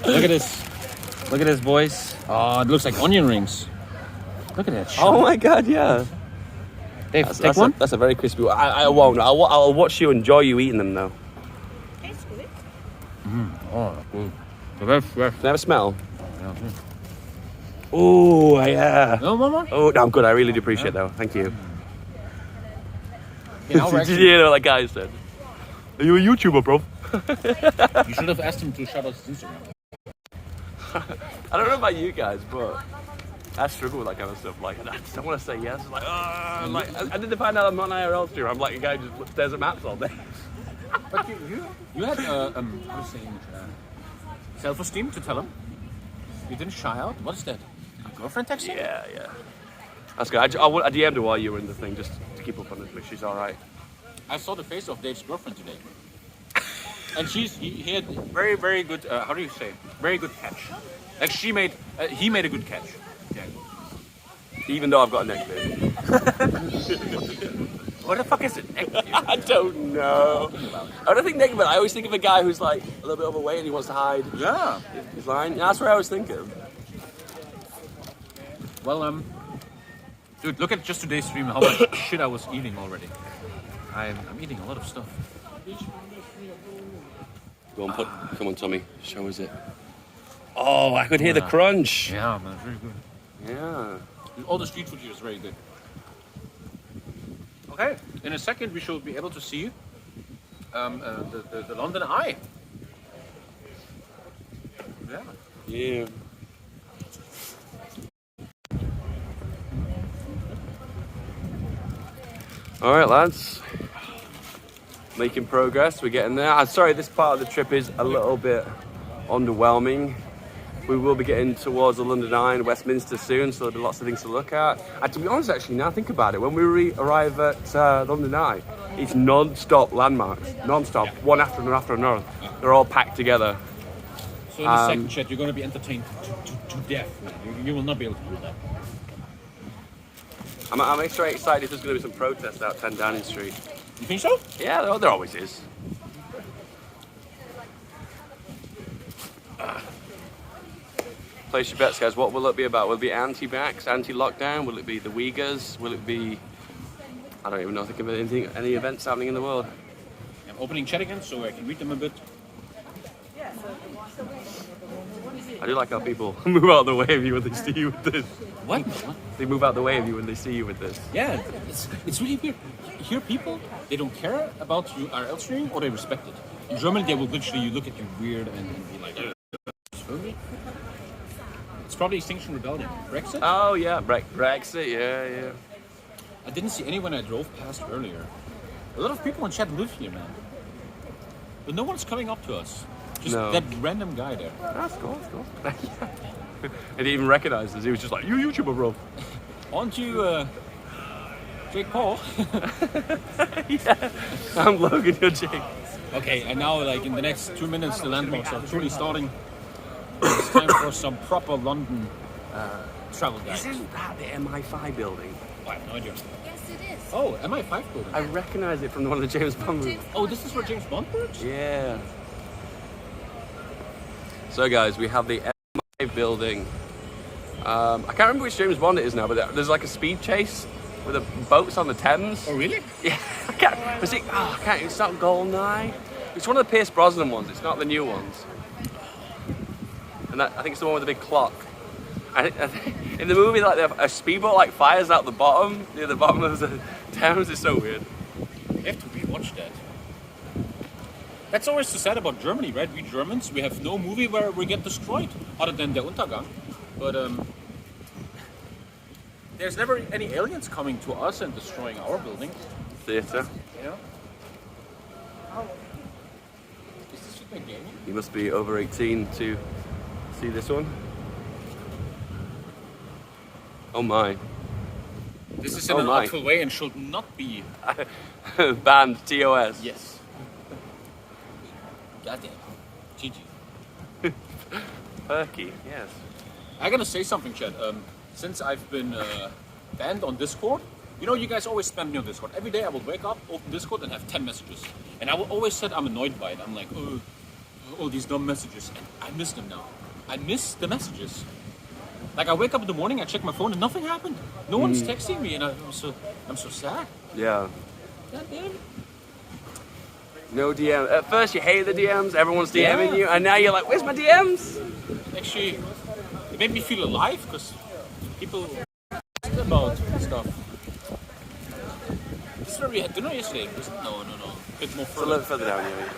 Look at this. Look at this, boys. Oh, it looks like onion rings. Look at that shit. Oh my god, yeah. Dave, take one? That's a very crispy one. I won't. I'll watch you enjoy you eating them, though. Tastes good. Oh, cool. Very fresh. Can I have a smell? Oh, yeah. No, one? Oh, no, I'm good. I really do appreciate that. Thank you. Yeah, now we're Did you hear what that guy said? Are you a YouTuber, bro? You should have asked him to shout out his Instagram. I don't know about you guys, but I struggle with that kind of stuff. Like, I just don't want to say yes. It's like, I did find out I'm not an IRL streamer. I'm like a guy who just stares at maps all day. But you had how to say self-esteem to tell him. You didn't shy out. What is that? A girlfriend texting? Yeah. That's good. I DM'd her while you were in the thing just to keep up on it, make sure she's all right. I saw the face of Dave's girlfriend today. And he had very, very good, how do you say? Very good catch. Like he made a good catch. Yeah. Even though I've got a neck beard. What the fuck is it? Neck beard? I don't know. I don't think neck beard. I always think of a guy who's like a little bit overweight and he wants to hide his line. Yeah, that's what I always think of. Well, dude, look at just today's stream, how much shit I was eating already. I'm eating a lot of stuff. Go on, come on, Tommy. Show us it. Oh, I could hear the crunch. Yeah, man, very good. Yeah. All the street food here is very good. Okay, in a second we should be able to see the London Eye. Yeah. Yeah. All right, lads. Making progress. We're getting there. I'm sorry, this part of the trip is a little bit underwhelming. We will be getting towards the London Eye and Westminster soon, so there'll be lots of things to look at. And to be honest, actually, now I think about it, when we arrive at London Eye, it's non-stop landmarks, non-stop, one after another. They're all packed together. So in the second chat, you're going to be entertained to death. You will not be able to do that. I'm extra excited if there's going to be some protests out 10 Downing Street. You think so? Yeah, there always is. Place your bets, guys. What will it be about? Will it be anti-vax, anti-lockdown? Will it be the Uyghurs? Will it be... I don't even know. Think of any events happening in the world. I'm opening chat again so I can read them a bit. I do like how people move out of the way of you when they see you with this. What? They move out the way of you when they see you with this. Yeah, it's really weird. Here people, they don't care about you RL streaming or they respect it. In Germany, they will literally look at you weird and be like, it's probably Extinction Rebellion. Brexit? Oh yeah, Brexit, yeah. I didn't see anyone I drove past earlier. A lot of people in chat live here, man. But no one's coming up to us. Just that random guy there. That's cool. And he even recognized us. He was just like, you YouTuber, bro. Aren't you, Jake Paul? Yeah. I'm Logan, you're Jake. Okay, and now, like, in the next 2 minutes, the landmarks are truly starting. It's time for some proper London travel guide. Isn't that the MI5 building? I have no idea. Yes, it is. Oh, MI5 building. I recognize it from one of the James Bond movies. Oh, this is where James Bond works? Yeah. So guys, we have the MI building. I can't remember which James Bond it is now, but there's like a speed chase with the boats on the Thames. Oh, really? Yeah, I can't. It's not GoldenEye. It's one of the Pierce Brosnan ones. It's not the new ones. And I think it's the one with the big clock. I think in the movie, like a speedboat like fires out the bottom near the bottom of the Thames. It's so weird. You have to rewatch that. That's always so sad about Germany, right? We Germans, we have no movie where we get destroyed, other than Der Untergang. But there's never any aliens coming to us and destroying our buildings. Theatre. Yeah. Is this FeedBackGaming? You must be over 18 to see this one. Oh my. This is in an artful way and should not be banned. TOS. Yes. Goddamn. GG. Perky, yes. I gotta say something, Chad. Since I've been banned on Discord, you know, you guys always spam me on Discord. Every day I will wake up, open Discord, and have 10 messages. And I will always say I'm annoyed by it. I'm like, oh, these dumb messages. And I miss them now. I miss the messages. Like I wake up in the morning, I check my phone, and nothing happened. No one's texting me, and I'm so sad. Yeah. God damn it. No DM. At first you hate the DMs, everyone's DMing you, and now you're like, where's my DMs? Actually, it made me feel alive because people asked about stuff. This is where we had dinner yesterday. No. A bit more It's a little further down here.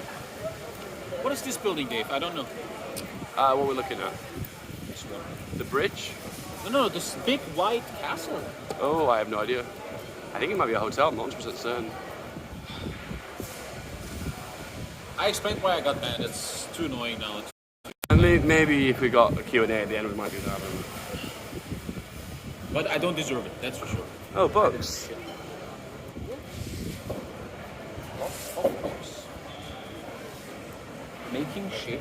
What is this building, Dave? I don't know. What we're looking at? This one. The bridge? No, this big white castle. Oh, I have no idea. I think it might be a hotel, I'm not 100% certain. I explained why I got banned. It's too annoying now. And maybe if we got a Q&A at the end, we might do that. But I don't deserve it, that's for sure. Oh, books. Lots of books. Making shit.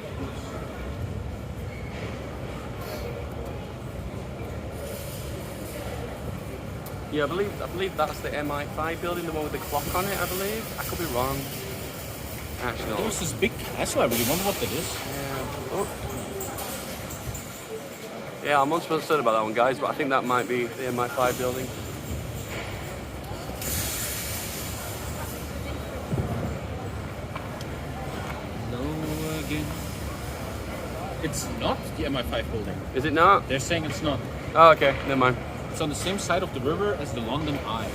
Yeah, I believe that's the MI5 building, the one with the clock on it, I believe. I could be wrong. Actually, no. There's this big castle, I really wonder what that is. Yeah, I'm not certain about that one, guys, but I think that might be the MI5 building. Hello again. It's not the MI5 building. Is it not? They're saying it's not. Oh, okay, never mind. It's on the same side of the river as the London Eye.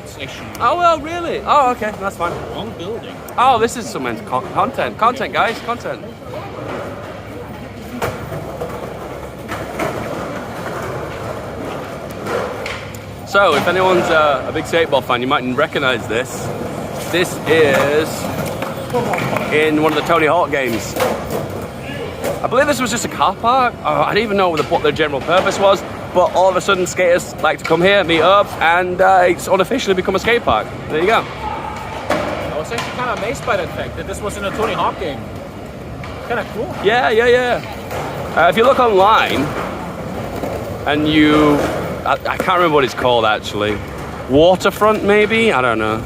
It's actually Oh, well, really? Oh, okay, that's fine. wrong building. Oh, this is some content. Content, guys, content. So, if anyone's a big skateball fan, you might recognize this. This is in one of the Tony Hawk games. I believe this was just a car park. I didn't even know what the general purpose was, but all of a sudden skaters like to come here, meet up, and it's unofficially become a skate park. There you go. I was actually kind of amazed by that fact that this was in a Tony Hawk game. Kind of cool. Yeah. If you look online, and I can't remember what it's called actually. Waterfront maybe? I don't know.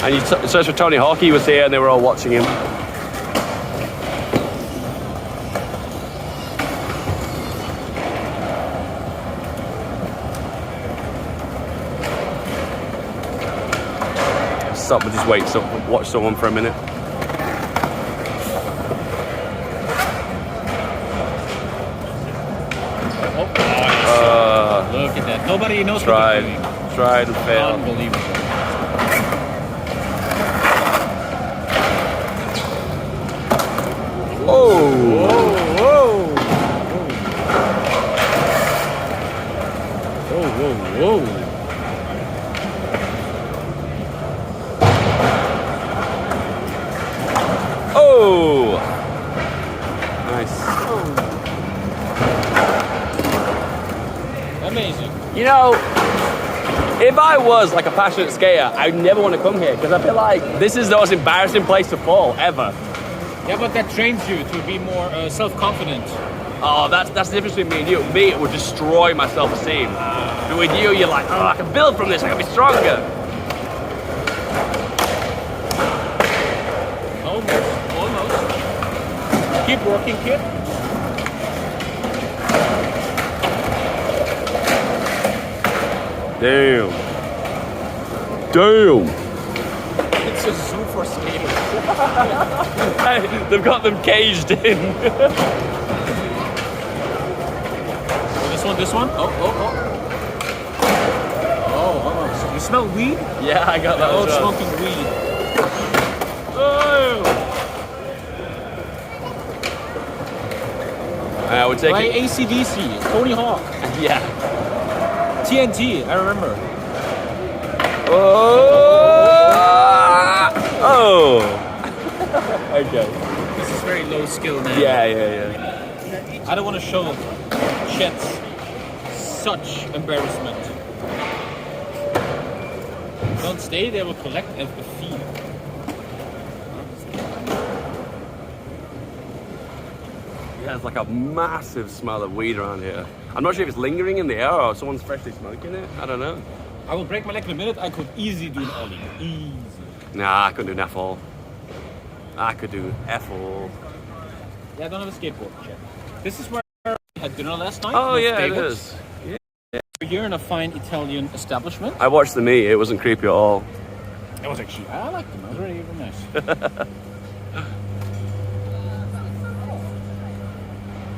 And you search for Tony Hawk, he was here and they were all watching him. Stop and just wait, watch someone for a minute. Look at that. Nobody knows Tried what they're doing. Tried and failed. Unbelievable. Whoa! Whoa. Oh! Nice. Amazing. You know, if I was like a passionate skater, I'd never want to come here because I feel like this is the most embarrassing place to fall ever. Yeah, but that trains you to be more self-confident. Oh, that's the difference between me and you. Me, it would destroy my self-esteem. But with you, you're like, oh, I can build from this. I can be stronger. Almost. Keep working, kid. Damn. Damn. It's a zoo for skaters. They've got them caged in. This one? Oh. Oh. You smell weed? Yeah, I got that. Oh, as well. smoking weed. Oh. We're taking. By AC/DC, Tony Hawk, Yeah. TNT. I remember. Oh. Okay. This is very low skill, man. Yeah. I don't want to show Chet's such embarrassment. Don't stay, they will collect as the fee. Yeah, it's like a massive smell of weed around here. I'm not sure if it's lingering in the air or someone's freshly smoking it. I don't know. I will break my leg in a minute. I could easily do an ollie. Easy. Nah, I couldn't do an F-all. I could do F-all. Yeah, I don't have a skateboard, Chet. This is where I had dinner last night. Oh, with yeah, David. it is. We're here in a fine Italian establishment. I watched the meet. It wasn't creepy at all. It was actually, I liked them. It was really, really nice.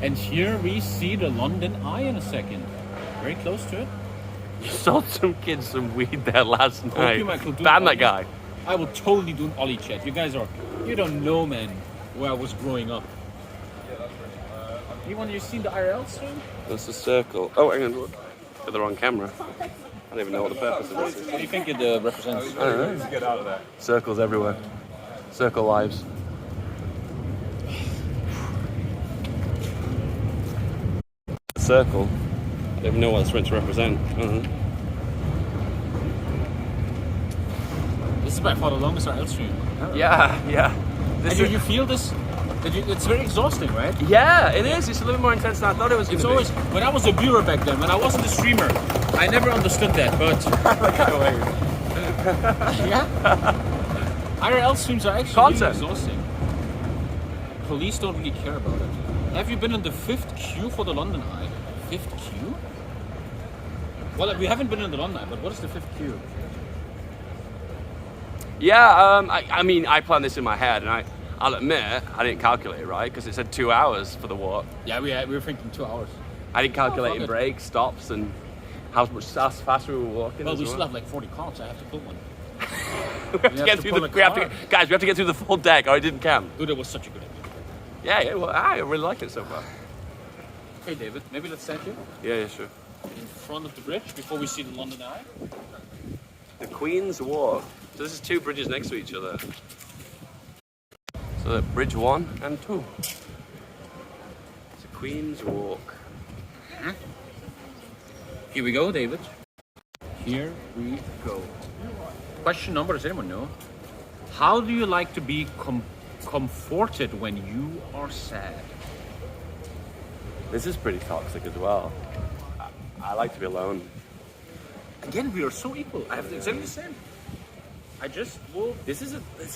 And here we see the London Eye in a second. Very close to it. You sold some kids some weed there last night. Michael, do Ban an that ollie. guy. I will totally do an ollie, Chet. You guys are, you don't know, man, where I was growing up. You want to see the IRL stream? That's a circle. Oh, hang on. Look. Got the wrong camera. I don't even know what the purpose of this is. What do you think it represents? I don't know. Get out of there. Circles everywhere. Circle lives. Circle. I don't even know what it's meant to represent. I don't know. This is by far the longest IRL stream. Yeah. And you feel this? It's very exhausting, right? Yeah, it is. It's a little more intense than I thought it was going It's to be. always, when I was a viewer back then, when I wasn't a streamer, I never understood that, but yeah. IRL streams are actually really Content. exhausting. Police don't really care about it. Have you been in the 5th queue for the London Eye? 5th queue? Well, we haven't been in the London Eye, but what is the 5th queue? Yeah, I mean, I planned this in my head, and I'll admit, I didn't calculate it right, because it said 2 hours for the walk. Yeah, we were thinking 2 hours. I didn't calculate fuck it. breaks, stops, and how fast we were walking. Well, as we still have like 40 cars, I have to pull one. we have to get through we have to get through the full deck, or I didn't camp. Dude, it was such a good idea. Yeah, well, I really like it so far. Okay, David, maybe let's stand here Yeah, sure. in front of the bridge before we see the London Eye. The Queen's Walk. So this is 2 bridges next to each other. So bridge 1 and 2. It's a Queen's Walk. Here we go, David. Here we go. Question number, does anyone know? How do you like to be comforted when you are sad? This is pretty toxic as well. I like to be alone. Again, we are so equal. I have exactly the same. I just will. This is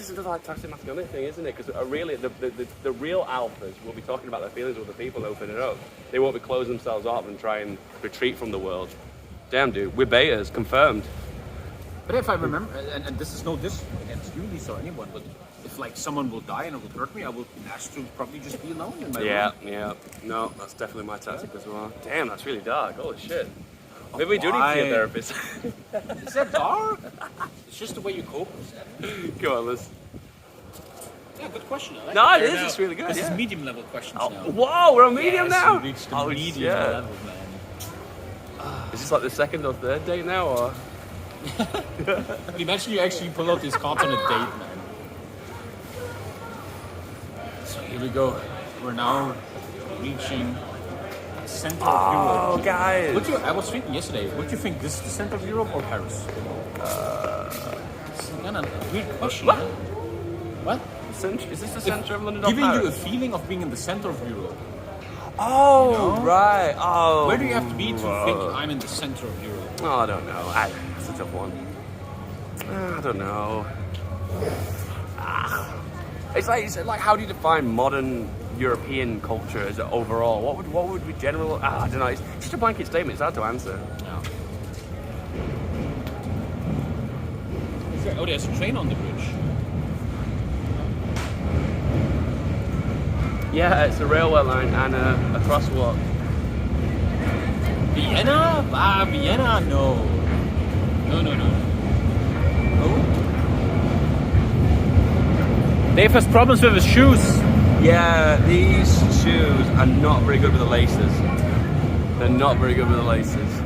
another like toxic masculinity thing, isn't it? Because really, the real alphas will be talking about their feelings with the people and opening it up. They won't be closing themselves up and try and retreat from the world. Damn, dude, we're betas, confirmed. But if I remember, and this is no diss against you, Lisa, or anyone, but if like someone will die and it will hurt me, I will ask to probably just be alone in my room. Yeah. No, that's definitely my tactic as well. Damn, that's really dark. Holy shit. Maybe we do need to see a therapist. Is that dark? It's just the way you cope with that. Come on, let's. Yeah, good question. I like No, it. it is. It's really good. This Yeah. is medium level questions Oh, now. whoa, we're on medium Yes, now. we reached the Oh, medium yeah. level, man. Is this like the second or third date now, or? Imagine you actually pull out these cards on a date, man. So here we go. We're now reaching the center of Oh, Europe. guys. I was thinking yesterday, what do you think? This is the center of Europe or Paris? It's kind of a weird question. What? huh? What? Is this the center of London? Giving or you a Paris? feeling of being in the center of Europe. Oh, You know? right. Oh. Where do you have to be to think I'm in the center of Europe? Oh, I don't know. That's a tough one. I don't know. It's like how do you define modern European culture as overall? What would be general? I don't know. It's just a blanket statement. It's hard to answer. Oh, there's a train on the bridge. Yeah, it's a railway line and a crosswalk. Vienna? Ah, Vienna? No. No. Oh? Dave has problems with his shoes. Yeah, these shoes are not very good with the laces. They're not very good with the laces.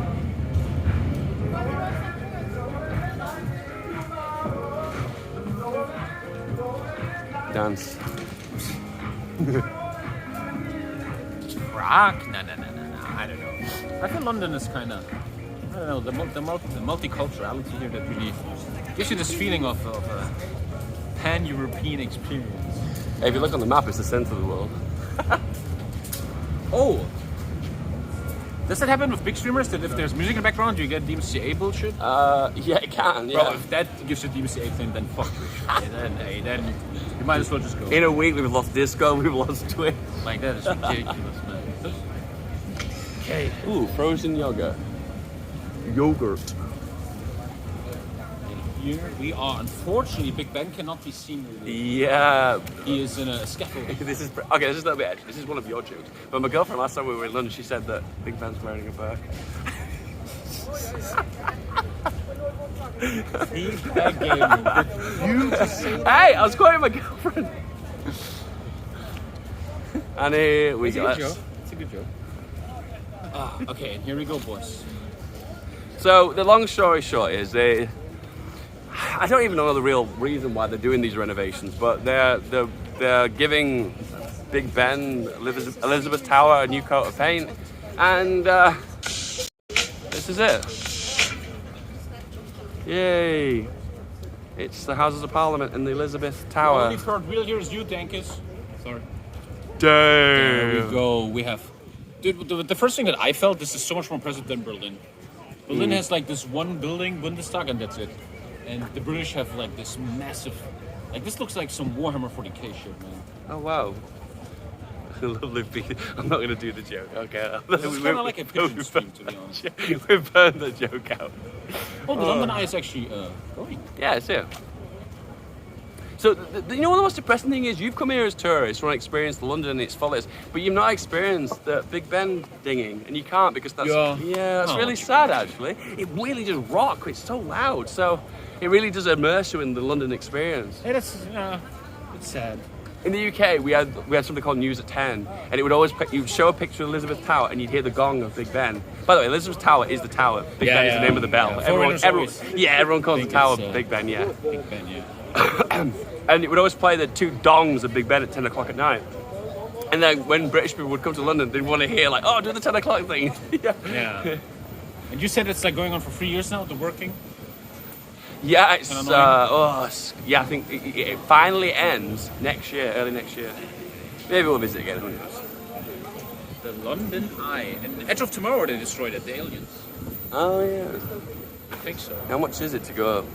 Dance. Prague? No. I don't know. I think London is kind of, I don't know, the multiculturality here that really gives you this feeling of a pan-European experience. Hey, if you look on the map, it's the center of the world. Oh! Does that happen with big streamers, that if there's music in the background, you get DMCA bullshit? Yeah, it can, yeah. Bro, if that gives you DMCA thing, then fuck your shit. then you might as well just go. In a week, we've lost disco, we've lost Twitch. Like, that is ridiculous, man. Okay. Ooh, frozen yogurt. Yogurt. Here we are. Unfortunately, Big Ben cannot be seen really. Yeah. He is in a scaffold. This is a little bit edgy. This is one of your jokes. But my girlfriend, last time we were in London, she said that Big Ben's wearing a burqa. FeedBackGaming. You just say that? Hey, I was quoting my girlfriend. And here we go. It's a good joke. Okay, here we go, boys. So the long story short is I don't even know the real reason why they're doing these renovations, but they're giving Big Ben, Elizabeth Tower a new coat of paint, and this is it. Yay! It's the Houses of Parliament and the Elizabeth Tower. Only for real here is you, Dankis. Sorry. Damn. There we go. We have. Dude, the first thing that I felt, this is so much more impressive than Berlin. Berlin has like this one building, Bundestag, and that's it. And the British have like this massive. Like this looks like some Warhammer 40k shit, man. Oh wow. Lovely piece. I'm not going to do the joke. Okay. This is kind of like a pigeon stream, to be honest. We've burned the joke out. Oh, the London Eye is actually going. Yeah, it's here. So, you know what the most depressing thing is? You've come here as tourists, want to experience London and its fullest, but you've not experienced the Big Ben dinging, and you can't because that's that's really sad. Actually, it really does rock. It's so loud, so it really does immerse you in the London experience. Hey, that's it's sad. In the UK, we had something called News at 10, and it would always you'd show a picture of Elizabeth Tower, and you'd hear the gong of Big Ben. By the way, Elizabeth Tower is the tower. Big Ben is the name of the bell. Yeah. Everyone calls the tower Big Ben. Yeah. Big Ben, yeah. And it would always play the two dongs of Big Ben at 10 o'clock at night. And then when British people would come to London, they'd want to hear like, oh, do the 10 o'clock thing. Yeah. And you said it's like going on for 3 years now, the working? Yeah, I think it finally ends next year, early next year. Maybe we'll visit again, who knows. The London Eye. And Edge of Tomorrow, they destroyed it, the aliens. Oh, yeah. I think so. How much is it to go up?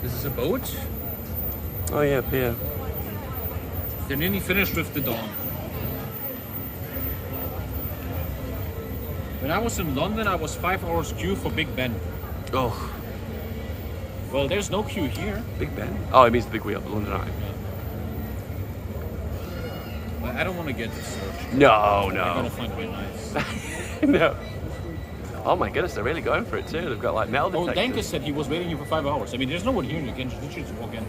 This is a boat? Oh, yeah, pier. They're nearly finished with the Dawn. When I was in London, I was 5 hours queue for Big Ben. Oh. Well, there's no queue here. Big Ben? Oh, it means the big wheel, the London Eye. But I don't want to get this search. No. I'm going to find it really nice. No. Oh my goodness, they're really going for it too. They've got like metal detectors. Dankus said he was waiting here for 5 hours. I mean, there's no one here. You can literally just walk in.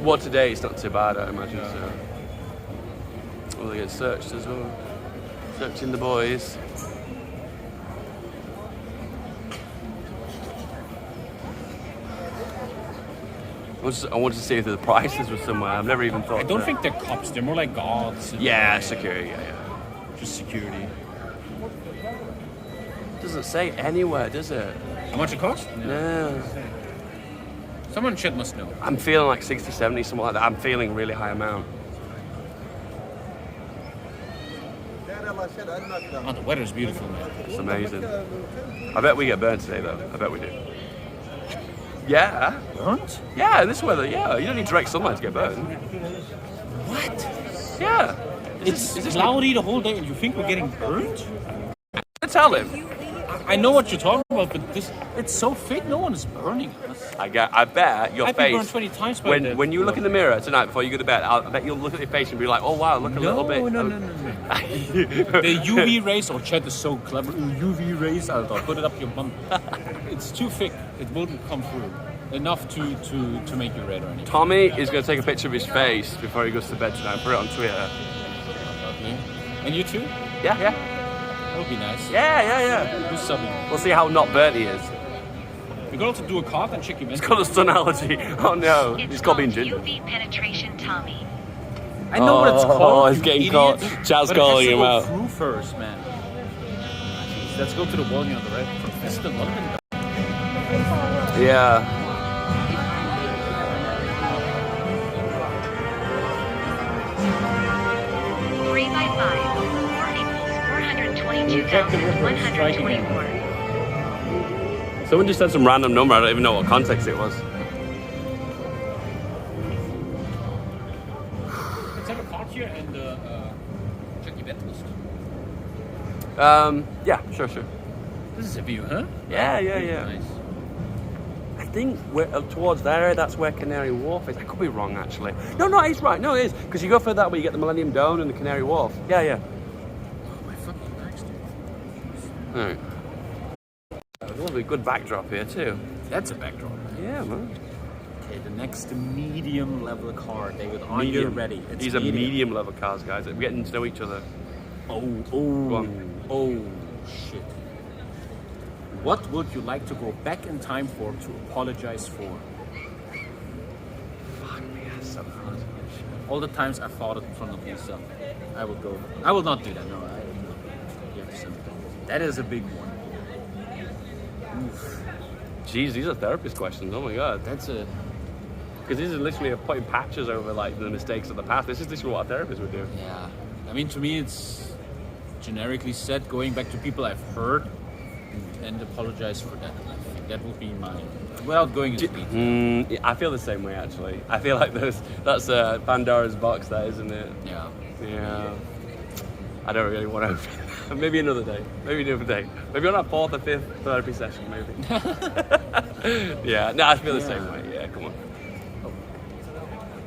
Well, today it's not too bad, I imagine. So. Well, they get searched as well. Searching the boys. I wanted to see if the prices were somewhere. I've never even thought. I don't think they're cops. They're more like guards. Yeah, security. Yeah. Just security. Doesn't say anywhere, does it? How much it costs? No. Someone should must know. I'm feeling like 60, 70, something like that. I'm feeling a really high amount. Oh, the weather's beautiful, man. It's amazing. I bet we get burned today, though. I bet we do. Yeah. Burnt? Yeah, in this weather, yeah. You don't need direct sunlight to get burned. What? Yeah. It's cloudy the whole day and you think we're getting burnt? Tell him. I know what you're talking about, but it's so thick, no one is burning us. I bet your I've been burned face 20 times by that. when you look in the mirror tonight before you go to bed. I bet you'll look at your face and be like, "Oh wow, look a little bit." No. The UV rays, Chet is so clever. UV rays, I'll put it up your bum. It's too thick. It wouldn't come through enough to make you red or anything. Tommy is going to take a picture of his face before he goes to bed tonight. Put it on Twitter. And you too? Yeah. That would be nice. Yeah. Who's subbing? We'll see how not burnt he is. We're going to do a card and check him in. He's got a sun allergy. Oh no, It's he's called called being ginger. UV penetration, Tommy. I know what it's called. He's getting caught. Chad's calling him out. Through first, man. Let's go to the wall on the right. This is the London. Yeah. Three by 5. 4 equals 422,124. Someone just said some random number. I don't even know what context it was. Let's have a card here and check event list. Yeah, sure. This is a view, huh? Yeah. Nice. I think we're towards that area. That's where Canary Wharf is. I could be wrong, actually. No, he's right. No, it is because you go further that way, you get the Millennium Dome and the Canary Wharf. Yeah. Oh, my fucking back's doing. All right. There's a lovely good backdrop here too. That's a backdrop. Yeah, man. Okay, the next medium level car, David. Are you ready? It's These are medium level cars, guys. We're getting to know each other. Oh, shit. What would you like to go back in time for to apologize for? Fuck me, that's so hard. All the times I fought it in front of myself. I will not do that. No, you have to send it. That is a big one. Oof. Jeez, these are therapist questions. Oh my god. That's a... Because these are literally putting patches over like the mistakes of the past. This is literally what a therapist would do. Yeah. I mean, to me, it's generically said, going back to people I've heard and apologize for that. I think that would be my... Without going into detail. I feel the same way, actually. I feel like that's Pandora's box, that, isn't it? Yeah. Yeah. I don't really want to... Maybe another day. Maybe on our 4th or 5th therapy session, maybe. Yeah, no, I feel the same way. Yeah, come on.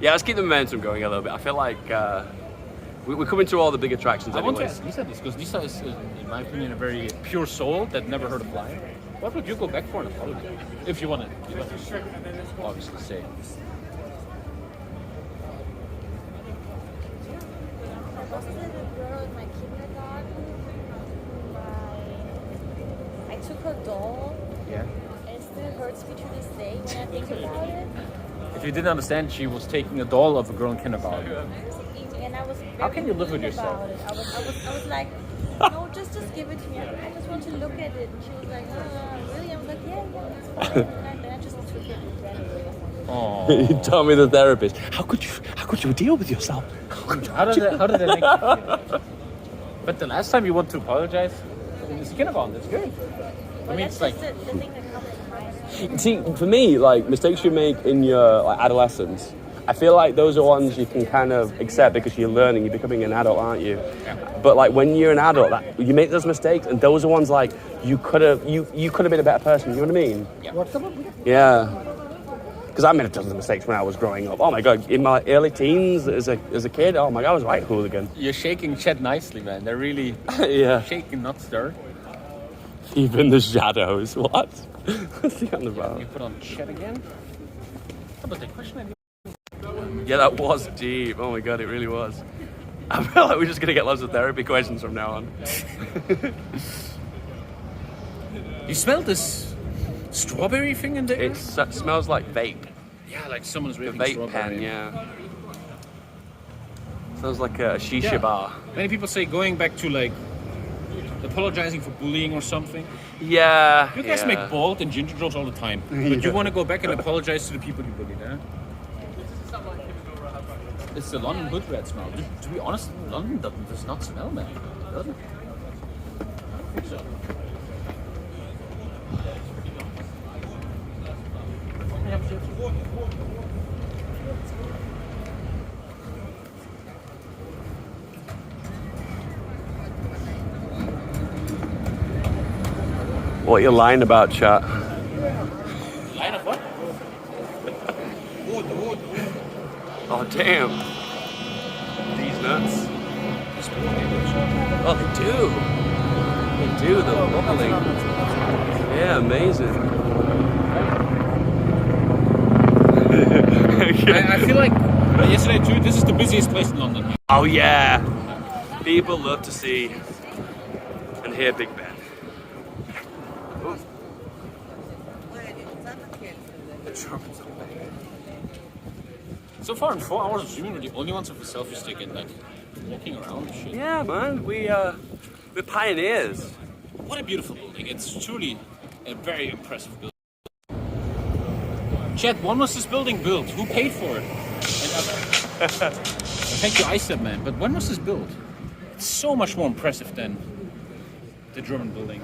Yeah, let's keep the momentum going a little bit. I feel like we're coming to all the big attractions I want to anyways. ask Lisa this, because Lisa is, in my opinion, a very pure soul that never heard of flying. What would you go back for an apology? If you want to obviously say. Was it a girl in my kindergarten? I took her doll. Yeah. And it still hurts me to this day when I think about it. If you didn't understand, she was taking a doll of a girl in kindergarten. And I was How can you live with mean yourself? about it. I was like, no, just give it to me. I just want to look at it. And she was like, really? I was like, yeah, it's fine. And then I just took it and ran away. Oh. Tommy the therapist. How could you deal with yourself? How did that make you feel? But the last time you want to apologize in this kindergarten, that's good. I mean, it's like... the thing that comes to mind. See, for me, like mistakes you make in your like adolescence, I feel like those are ones you can kind of accept because you're learning, you're becoming an adult, aren't you? Yeah. But like when you're an adult, you make those mistakes, and those are ones like you could have been a better person. You know what I mean? Yeah. Yeah. Because I made a ton of mistakes when I was growing up. Oh my god, in my early teens as a kid, oh my god, I was right hooligan. You're shaking Chet nicely, man. They're really Yeah. shaking, not stirred. Even the shadows. What? What's he on about? You put on Chet again? How about the question? Yeah, that was deep. Oh my god, it really was. I feel like we're just gonna get lots of therapy questions from now on. You smell this strawberry thing in there? It smells like vape. Yeah, like someone's The ripping vape strawberry. pen, yeah. Sounds like a shisha bar. Many people say going back to like apologizing for bullying or something. Yeah. You guys make bold and ginger jokes all the time, but you want to go back and apologize to the people you bullied, huh? It's the London hood rat smell. To be honest, London does not smell, man. It doesn't. So. What are you lying about, chat? Line of what? Oh, damn. These nuts. Oh, they do. They do, they're wobbling. Yeah, amazing. I feel like yesterday too, this is the busiest place in London. Oh, yeah. People love to see and hear Big Ben. So far in 4 hours of streaming, we're the only ones with a selfie stick and like walking around and shit. Yeah, man, we're pioneers. What a beautiful building. It's truly a very impressive building. Chat, when was this building built? Who paid for it? Thank you, ISEP, man. But when was this built? It's so much more impressive than the German building.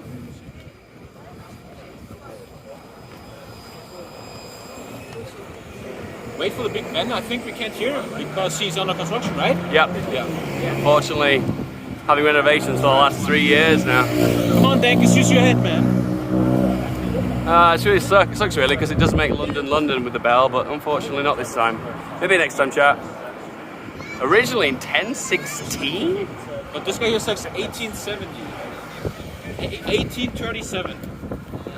Wait for the Big Ben. I think we can't hear him because he's under construction, right? Yep. Yeah. Unfortunately, having renovations for the last 3 years now. Come on, Dankus, use your head, man. It's really sucks really because it does make London London with the bell, but unfortunately not this time. Maybe next time, chat. Originally in 1016? But this guy here says 1870. 1837.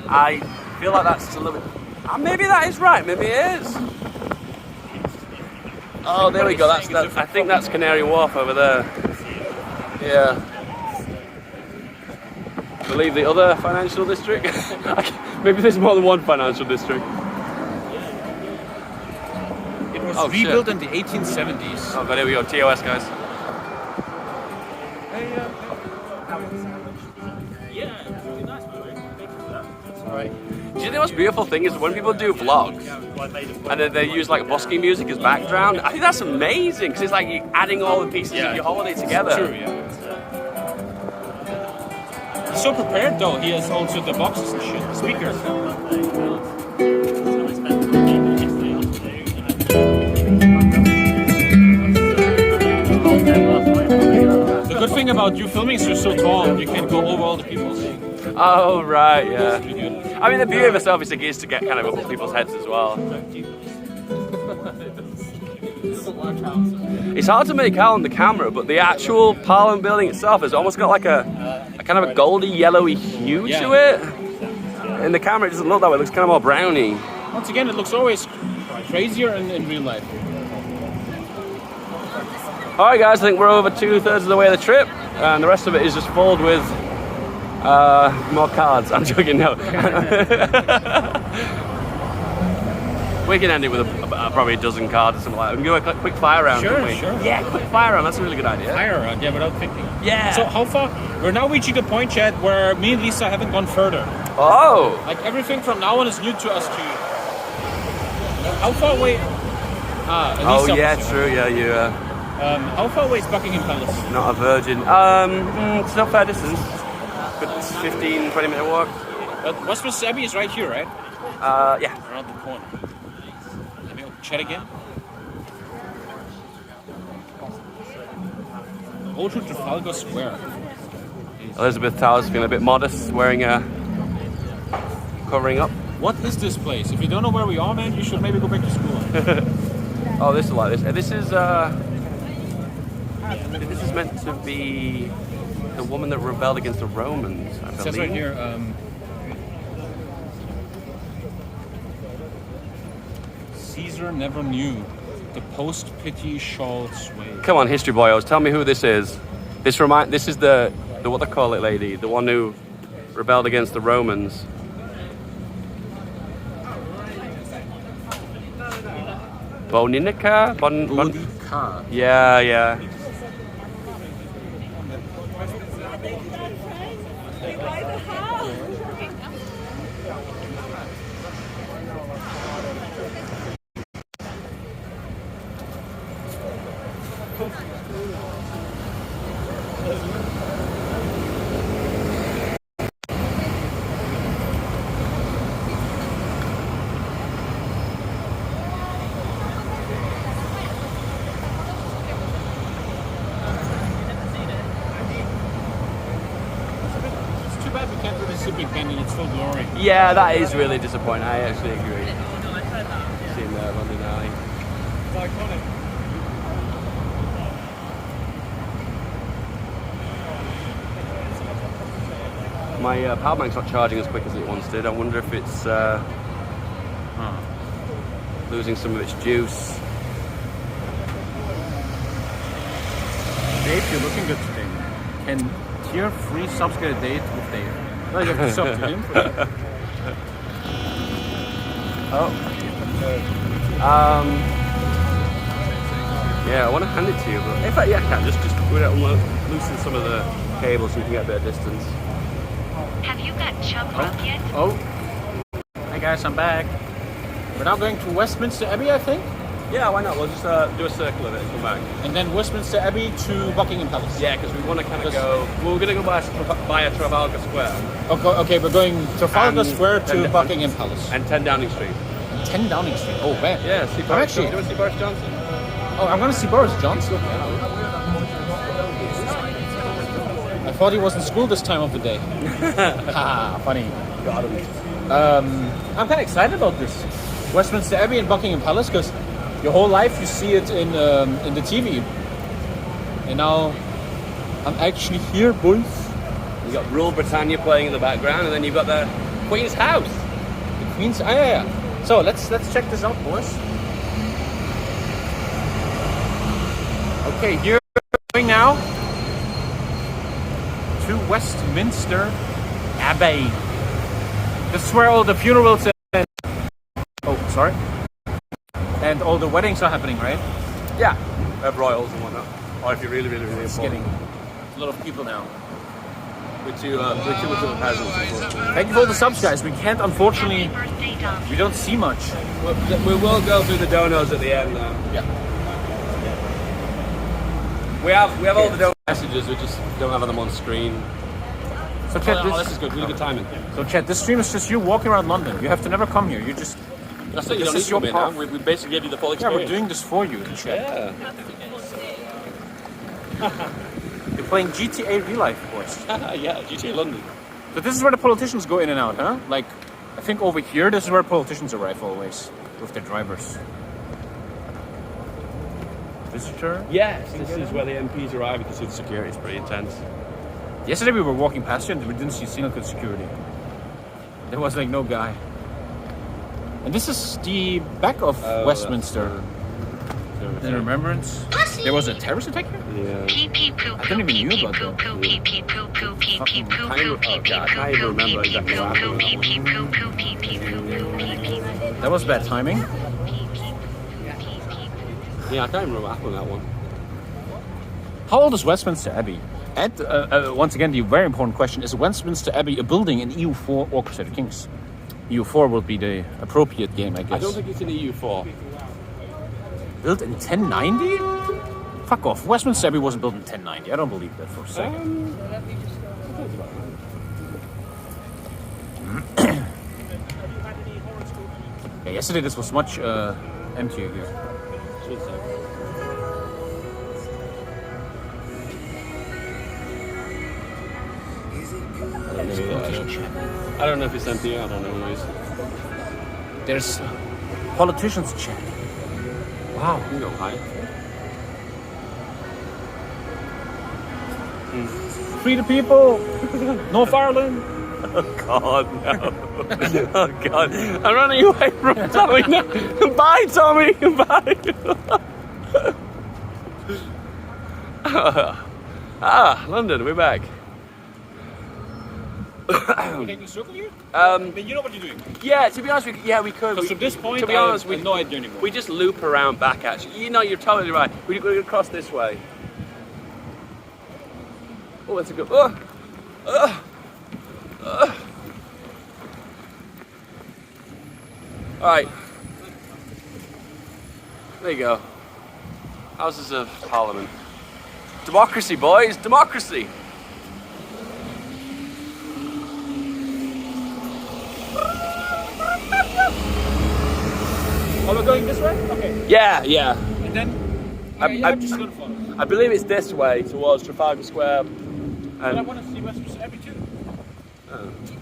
I feel like that's just a little bit... maybe that is right, maybe it is. Oh, there we go. That's I think that's Canary Wharf over there. Yeah. I believe the other financial district. Maybe there's more than one financial district. It was rebuilt in the 1870s. Oh, but here we go. TOS, guys. Yeah, it's really nice, by the way. Thank you for that. That's all right. Do you think the most beautiful thing is when people do vlogs and then they use like busking music as background? I think that's amazing because it's like you're adding all the pieces of your holiday together. True, yeah. He's so prepared though. He has also the boxes and shit, the speakers. The good thing about you filming is you're so tall, you can go over all the people. Oh, right, yeah. I mean, the beauty of a selfie stick is to get kind of up people's heads as well. It's hard to make out on the camera, but the actual Parliament building itself has almost got like a kind of a goldy, yellowy hue to it. In the camera, it doesn't look that way. It looks kind of more browny. Once again, it looks always crazier in real life. All right, guys, I think we're over 2/3 of the way of the trip, and the rest of it is just filled with more cards. I'm joking, no. We can end it with probably a dozen cards or something like that. We can go a quick fire round, Sure, can't we? sure. Yeah, quick fire round. That's a really good idea. Fire round, yeah, without thinking. Yeah. So how far? We're now reaching a point, Chad, where me and Lisa haven't gone further. Oh. Like everything from now on is new to us too. How far away? Oh yeah, true. Yeah, you. How far away is Buckingham Palace? Not a virgin. It's not fair distance. Good 15-20 minute walk. But Westminster Abbey is right here, right? Yeah. Around the corner. Let me open chat again. Go to Trafalgar Square. Elizabeth Tower's feeling a bit modest, wearing a covering up. What is this place? If you don't know where we are, man, you should maybe go back to school. Oh, this is like this. This is meant to be the woman that rebelled against the Romans, I believe. It says right here. Caesar never knew the post-pity shall sway. Come on, history boyos, tell me who this is. This is the what they call it lady, the one who rebelled against the Romans. Boudica? Boudica. Yeah, yeah. Big Ben in its full glory. Yeah, that is really disappointing. I actually agree. Seeing the London Eye. It's iconic. My power bank's not charging as quick as it once did. I wonder if it's losing some of its juice. Dave, you're looking good today. Can tier 3 subs get a date with Dave? No, you have to sub to him for that. Yeah, I want to hand it to you, but in fact, yeah, I can. Just loosen some of the cables so you can get a bit of distance. Have you got chub milk yet? Oh. Hi guys, I'm back. We're now going to Westminster Abbey, I think. Yeah, why not? We'll just do a circle of it and come back. And then Westminster Abbey to Buckingham Palace. Yeah, because we want to kind of go. Well, we're going to go by a Trafalgar Square. Okay, we're going Trafalgar Square to and- Buckingham Palace. And 10 Downing Street. 10 Downing Street. Oh, man. Yeah, see I'm Boris. actually. Do you want to see Boris Johnson? Oh, I'm going to see Boris Johnson. I thought he was in school this time of the day. Ha, funny. Got him. I'm kind of excited about this. Westminster Abbey and Buckingham Palace, because your whole life you see it in the TV. And now I'm actually here, boys. You got Rule Britannia playing in the background, and then you've got the Queen's house. The Queen's. Yeah. So let's check this out, boys. Okay, here we're going now to Westminster Abbey. This is where all the funerals and and all the weddings are happening, right? Yeah. We have royals and whatnot. Or if you're really, really, really It's important. getting a lot of people now. We're too much of a peasant. Thank you for all the subs, guys. We can't, unfortunately, Happy birthday, Dom. we don't see much. We will go through the donos at the end, though. Yeah. We have all the dono messages. We just don't have them on screen. So chat, Oh, this is good. Really good timing. So chat, this stream is just you walking around London. You have to never come here. You just That's it. You This don't need is to your come in now. path. We basically gave you the full yeah, experience. we're doing this for you in chat. Yeah. You're playing GTA Real Life, of course. Yeah. GTA London. But this is where the politicians go in and out, huh? Like, I think over here, this is where politicians arrive always with their drivers. Visitor. Yes. This is where the MPs arrive. You can see the security is pretty intense. Yesterday we were walking past you and we didn't see a single good security. There was like no guy. And this is the back of Westminster. In remembrance. There was a terrorist attack here? Yeah. Pee pee poo I poo don't even pee knew pee about poo that. poo pee pee poo poo pee pee poo I poo pee pee can't even poo remember pee pee exactly poo what poo happened. pee pee poo poo pee pee poo poo pee pee That was bad timing. pee pee pee pee. Yeah, I can't even remember what happened on that one. How old is Westminster Abbey? And once again, the very important question, is Westminster Abbey a building in EU4 or Crusader Kings? EU4 would be the appropriate game, I guess. I don't think it's in EU4. Built in 1090? Fuck off. Westminster Abbey wasn't built in 1090. I don't believe that for a second. Yeah, yesterday this was much emptier here. I don't know if it's empty. I don't know. There's politicians chat. Wow. You can go high. Free the people! North Ireland! Oh God, no. Oh God. I'm running away from Tommy now. Bye, Tommy. Bye. London, we're back. Taking a circle here? Um, Then you know what you're doing. yeah, to be honest, we could. Because from this point, to be honest, I have no idea anymore. we just loop around back. Actually, you know, you're totally right. We're going to cross this way. Oh, that's a good. All right. There you go. Houses of Parliament. Democracy, boys. Democracy. Oh, we're going this way? Okay. Yeah, yeah. And then I'm just gonna follow. I believe it's this way towards Trafalgar Square. But I want to see Westminster Abbey too. You can see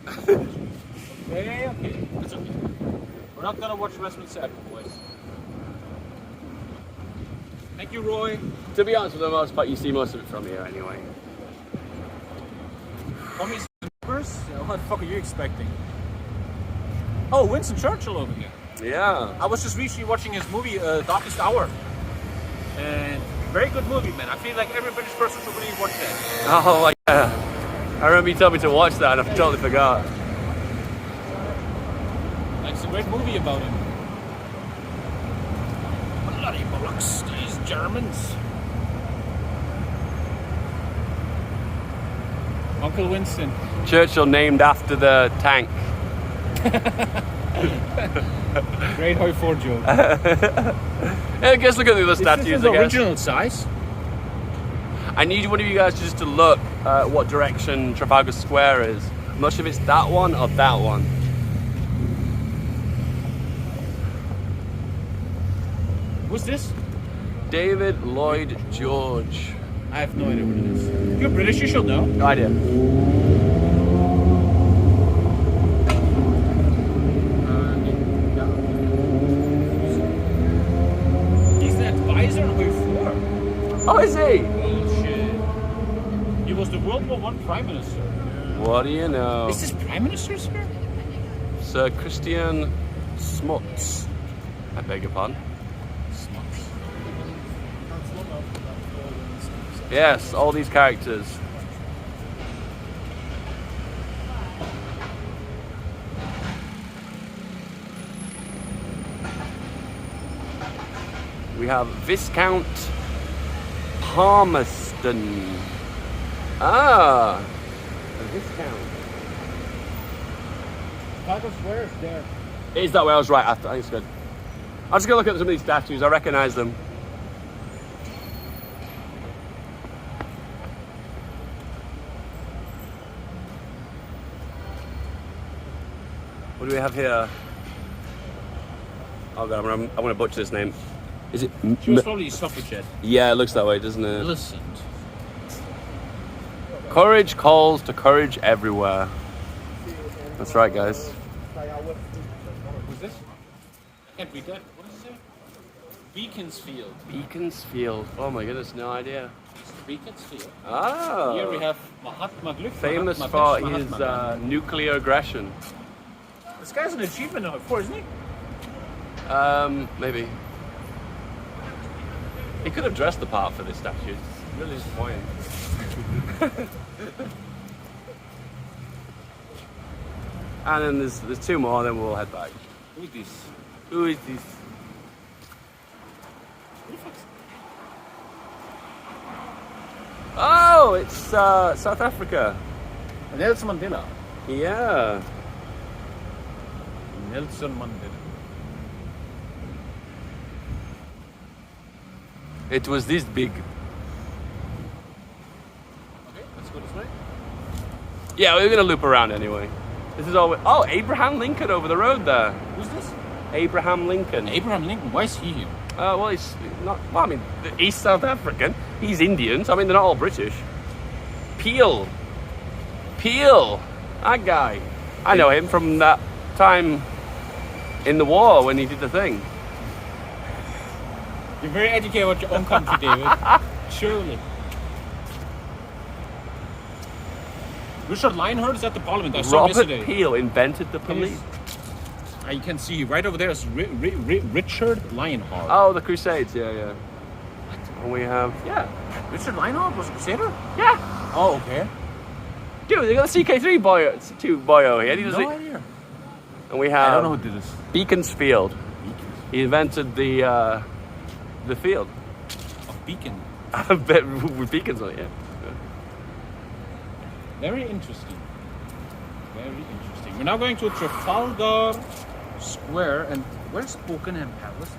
Okay. That's okay. We're not gonna watch Westman Saturday, boys. Thank you, Roy. To be honest, for the most part, you see most of it from here anyway. Tommy's numbers? What the fuck are you expecting? Oh, Winston Churchill over here. Yeah. I was just recently watching his movie, Darkest Hour. And very good movie, man. I feel like every British person should really watch that. Oh, like, yeah. I remember you told me to watch that and I totally forgot. Like, it's a great movie about him. Bloody bollocks, these Germans. Uncle Winston. Churchill named after the tank. Great Hoi 4 joke. I guess look at the other statues, This is I guess. original size. I need one of you guys just to look at what direction Trafalgar Square is. I'm not sure if it's that one or that one. What's this? David Lloyd George. I have no idea what it is. You're British, you should know. No idea. He's the advisor on Hoi 4. Oh, is he? Bullshit. He was the World War I Prime Minister. What do you know? Is this Prime Minister, sir? Sir Christian Smuts. I beg your pardon. Yes, all these characters. We have Viscount Palmerston. Ah, a Viscount. Trafalgar Square is there. Is that where I was right? I think it's good. I'm just gonna look at some of these statues. I recognize them. What do we have here? Oh god, I'm gonna butcher this name. Is it? She was probably a suffragette. Yeah, it looks that way, doesn't it? Millicent. Courage calls to courage everywhere. That's right, guys. Who's this? I can't read that. What is it? Beaconsfield. Beaconsfield. Oh my goodness, no idea. It's Beaconsfield. Oh. Here we have Mahatma Glück. Famous Mahatma for Glück, his Mahatma Gandhi. nuclear aggression. This guy's an achievement now, for, isn't he? Maybe. He could have dressed the part for this statue. It's really disappointing. And then there's two more, then we'll head back. Who is this? Who is this? Who the fuck's... Oh, it's South Africa. Nelson Mandela. Yeah. Nelson Mandela. It was this big. Okay, let's go this way. Yeah, we're gonna loop around anyway. This is all. Oh, Abraham Lincoln over the road there. Who's this? Abraham Lincoln. Abraham Lincoln. Why is he here? Well, he's not. Well, I mean, he's South African. He's Indian. So I mean, they're not all British. Peel. That guy. I know him from that time in the war when he did the thing. You're very educated about your own country, David. Surely. Richard Lionheart is at the Parliament. I saw him Robert yesterday. Peel invented the police. You can see right over there is Richard Lionheart. Oh, the Crusades. Yeah. And we have Richard Lionheart was a crusader? yeah. Oh, okay. Dude, they got the CK3 boyo here. He does No it. idea. And we I have don't know who did this. Beaconsfield. He invented the field. Of Beacon. I bet with beacons on it, yeah. Very interesting. Very interesting. We're now going to Trafalgar Square, and where's Buckingham Palace?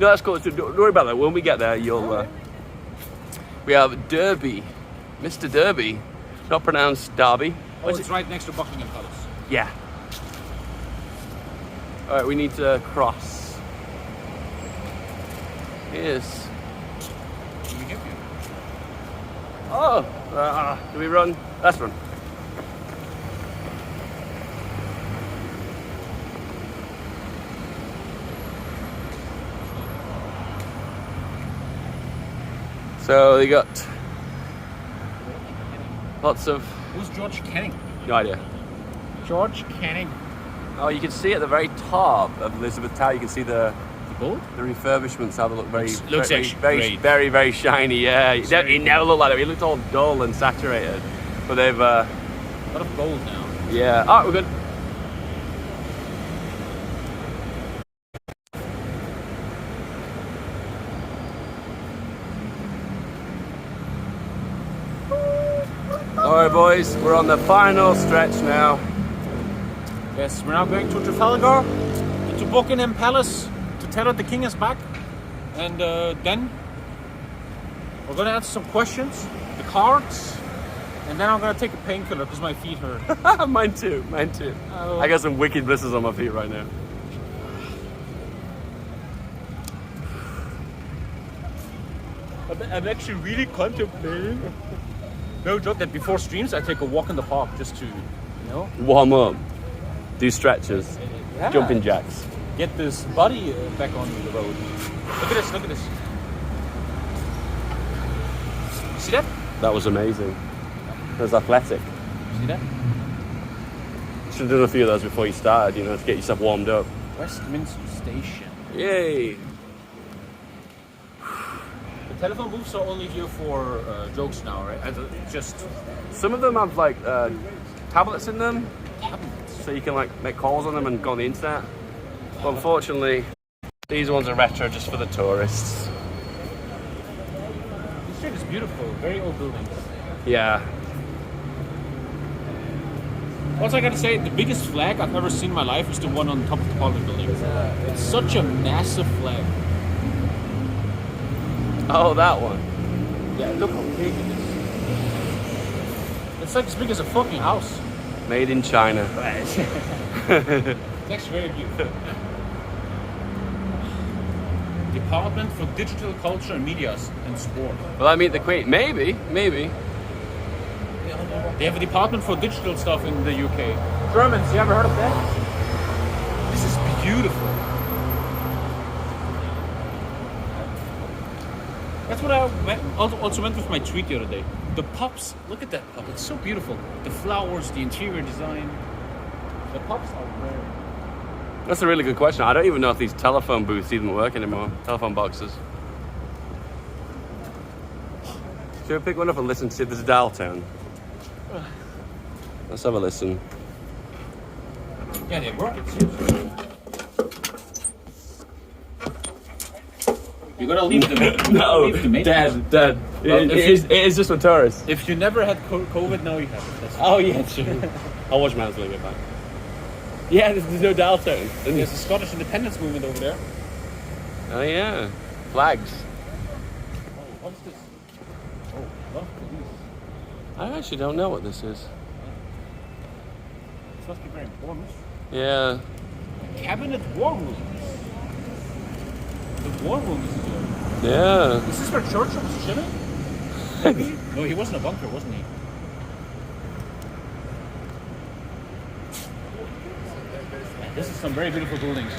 No, that's cool. So don't worry about that. When we get there, you'll. We have Derby, Mr. Derby, not pronounced Derby. Oh, it's right next to Buckingham Palace. Yeah. All right, we need to cross. Yes. Can we get here? Oh, do we run? Let's run. So they got lots of... Who's George Canning? No idea. George Canning. Oh, you can see at the very top of Elizabeth Tower, you can see the Gold? the refurbishments, how they look Looks very, actually very, great. very, very shiny. Yeah, it never looked like that. It looked all dull and saturated. But they've, A lot of gold now. yeah. Oh, we're good. All right, boys, we're on the final stretch now. Yes, we're now going to Trafalgar, to Buckingham Palace, to tell her the king is back. And then we're going to answer some questions, the cards, and then I'm going to take a painkiller because my feet hurt. Mine too. Oh. I got some wicked blisters on my feet right now. I'm actually really contemplating. No joke that before streams I take a walk in the park just to, Warm up, do stretches, yeah, jumping jacks. get this body back on the road. Look at this. You see that? That was amazing. It was athletic. See that? Should have done a few of those before you started, to get yourself warmed up. Westminster Station. Yay! The telephone booths are only here for jokes now, right? Just Some of them have like tablets in them, so you can like make calls on them and go on the internet. But unfortunately, these ones are retro just for the tourists. this street is beautiful. Very old buildings. Yeah. Also, I gotta say, the biggest flag I've ever seen in my life is the one on top of the Parliament building. It's such a massive flag. Oh, that one. Yeah, look how big it is. It's like as big as a fucking house. Made in China. It's actually very beautiful. Department for Digital Culture and Media and Sport. Will I meet the Queen? Maybe. They have a department for digital stuff in the UK. Germans, you ever heard of that? This is beautiful. That's what I also went with my tweet the other day. The pups, look at that pup, it's so beautiful. The flowers, the interior design. The pups are rare. That's a really good question. I don't even know if these telephone booths even work anymore. Telephone boxes. Should we pick one up and listen to see if there's a dial tone? Let's have a listen. Yeah, they work. It seems. You gotta leave them. dead. Well, it is just for tourists. If you never had COVID, now you have it. That's Oh yeah, true. I'll watch Man's when I get back. Yeah, there's no dial tone. And there's the Scottish independence movement over there. Oh yeah, flags. What's this? Oh, love police. I actually don't know what this is. This must be very important. Yeah. Cabinet war rooms. The war room is here. Yeah. Is this where Churchill was chilling? No, he was in a bunker, wasn't he? This is some very beautiful buildings.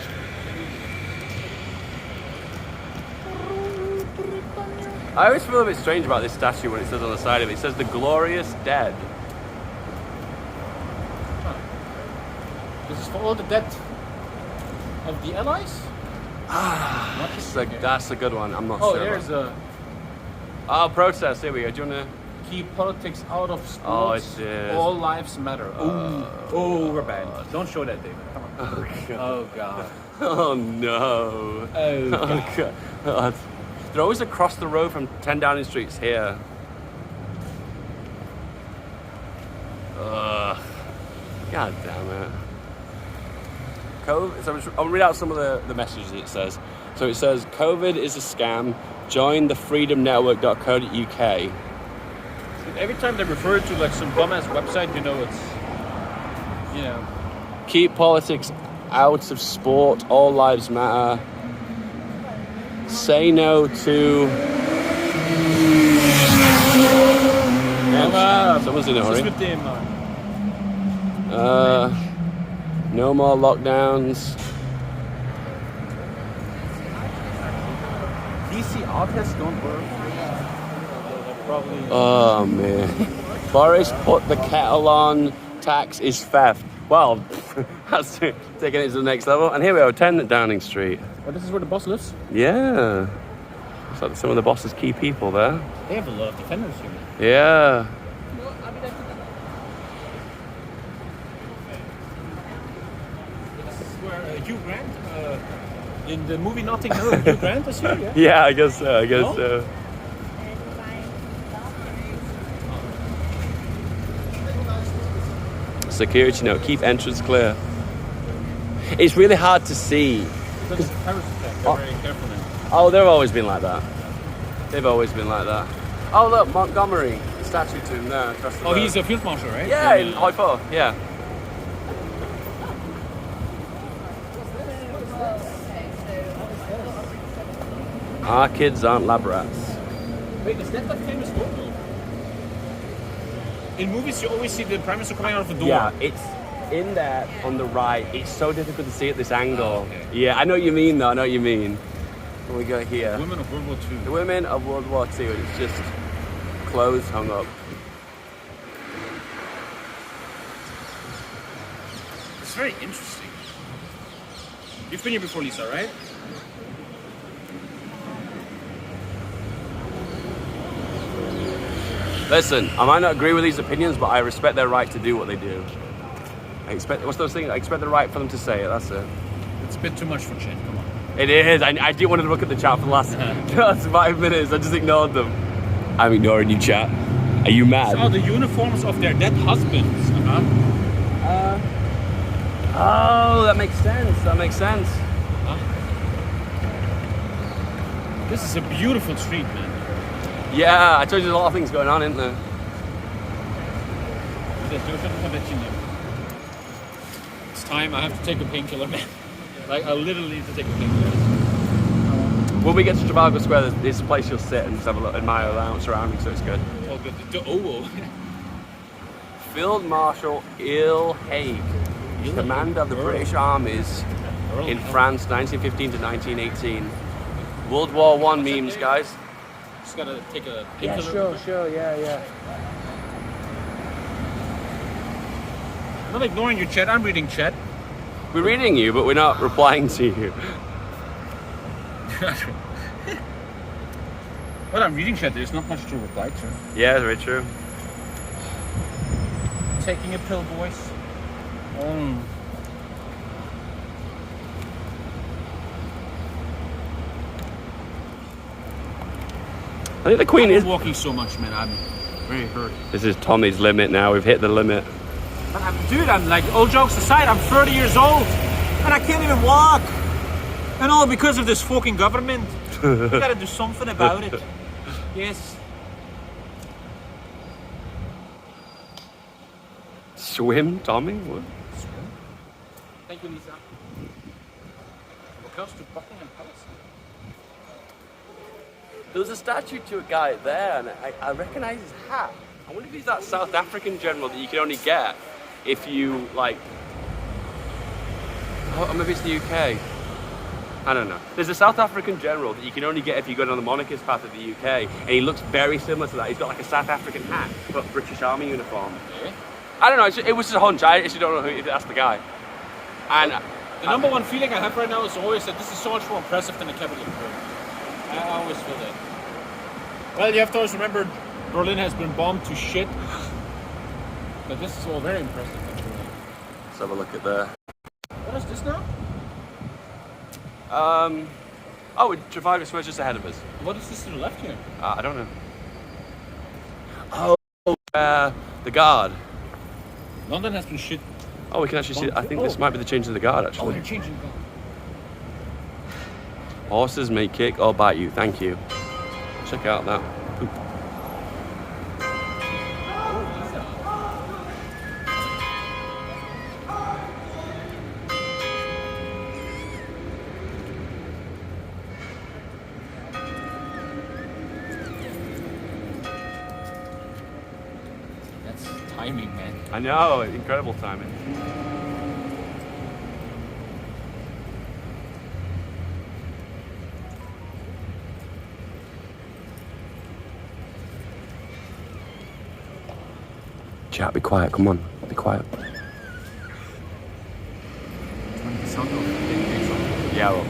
I always feel a bit strange about this statue when it says on the side of it. It says the glorious dead. This is for all the dead of the Allies? That's a good one. I'm not Oh, sure. there's a Oh, protest. Here we go. Do you want to? keep politics out of sports. Oh, it is. All lives matter. Oh, we're bad. Don't show that, David. Come on. Oh, God. Oh no. Oh, God. God. They're always across the road from 10 Downing Street's here. Ugh. God damn it. COVID, so I'll read out some of the messages it says. So it says, COVID is a scam. Join the freedomnetwork.co.uk. Every time they refer to like some bum-ass website, you know it's, Keep politics out of sport. All lives matter. Say no to... Someone's in a hurry. No more lockdowns. PCR tests don't work. probably. Oh man. Boris put the kettle on. Tax is theft. Well, that's taking it to the next level. And here we are, 10 Downing Street. Oh, this is where the boss lives? Yeah. It's like some of the boss's key people there. They have a lot of defenders here. Yeah. This is where Hugh Grant, in the movie Notting Hill, Hugh Grant was here, yeah? Yeah, I guess so. I guess so. Security note, keep entrance clear. It's really hard to see. Because it's a terrorist attack, they're very careful now. Oh, they've always been like that. They've always been like that. Oh look, Montgomery, the statue to him there across the road. He's a field marshal, right? Yeah, in Haifa, yeah. Our kids aren't lab rats. Wait, is that the famous photo? In movies, you always see the Prime Minister coming out of the door. Yeah, it's in there on the right. It's so difficult to see at this angle. Oh, okay. Yeah, I know what you mean though, I know what you mean. When we go here. Women of World War II. The women of World War II, it's just clothes hung up. It's very interesting. You've been here before, Lisa, right? Listen, I might not agree with these opinions, but I respect their right to do what they do. I expect, what's those things? I expect the right for them to say it, that's it. It's a bit too much for chat, come on. It is, I didn't want to look at the chat for the last 5 minutes, I just ignored them. I'm ignoring you, chat. Are you mad? Oh, the uniforms of their dead husbands. Oh, that makes sense, that makes sense. This is a beautiful street, man. Yeah, I told you there's a lot of things going on, isn't there? It's time, I have to take a painkiller, man. Like, I literally need to take a painkiller. When we get to Trafalgar Square, there's a place you'll sit and just have a look, admire around surroundings, so it's good. Oh, good. The oval. Field Marshal Il Haig, commander of the British armies in France, 1915 to 1918. World War I memes, guys. Just gotta take a painkiller. Sure, yeah. I'm not ignoring your chat, I'm reading chat. We're reading you, but we're not replying to you. Well, I'm reading chat, there's not much to reply to. Yeah, very true. Taking a pill, boys. I think the Queen is walking so much, man. I'm very hurt. This is Tommy's limit now. We've hit the limit. Dude, I'm like, all jokes aside, I'm 30 years old and I can't even walk. And all because of this fucking government. You gotta do something about it. Yes. Swim, Tommy? What? Swim? Thank you, Lisa. We're close to Buckingham Palace. There was a statue to a guy there, and I recognise his hat. I wonder if he's that South African general that you can only get if you, like... Oh, maybe it's the UK. I don't know. There's a South African general that you can only get if you go down the monarchist path of the UK, and he looks very similar to that. He's got like a South African hat, but British Army uniform. Okay. I don't know, it was just a hunch. I actually don't know who, that's the guy. And the number one feeling I have right now is always that this is so much more impressive than the Capitol Building. I always feel that. Well, you have to always remember Berlin has been bombed to shit. But this is all very impressive, actually. Let's have a look at there. What is this now? Oh, Trafalgar Square's just ahead of us. What is this to the left here? I don't know. Oh, the guard. London has been shit. Oh, we can actually see. I think this might be the change of the guard, actually. Oh, they're changing the guard. Horses may kick or bite you. Thank you. Check out that. Oop. That's timing, man. I know, incredible timing. chat, be quiet, come on, be quiet. Yeah, well.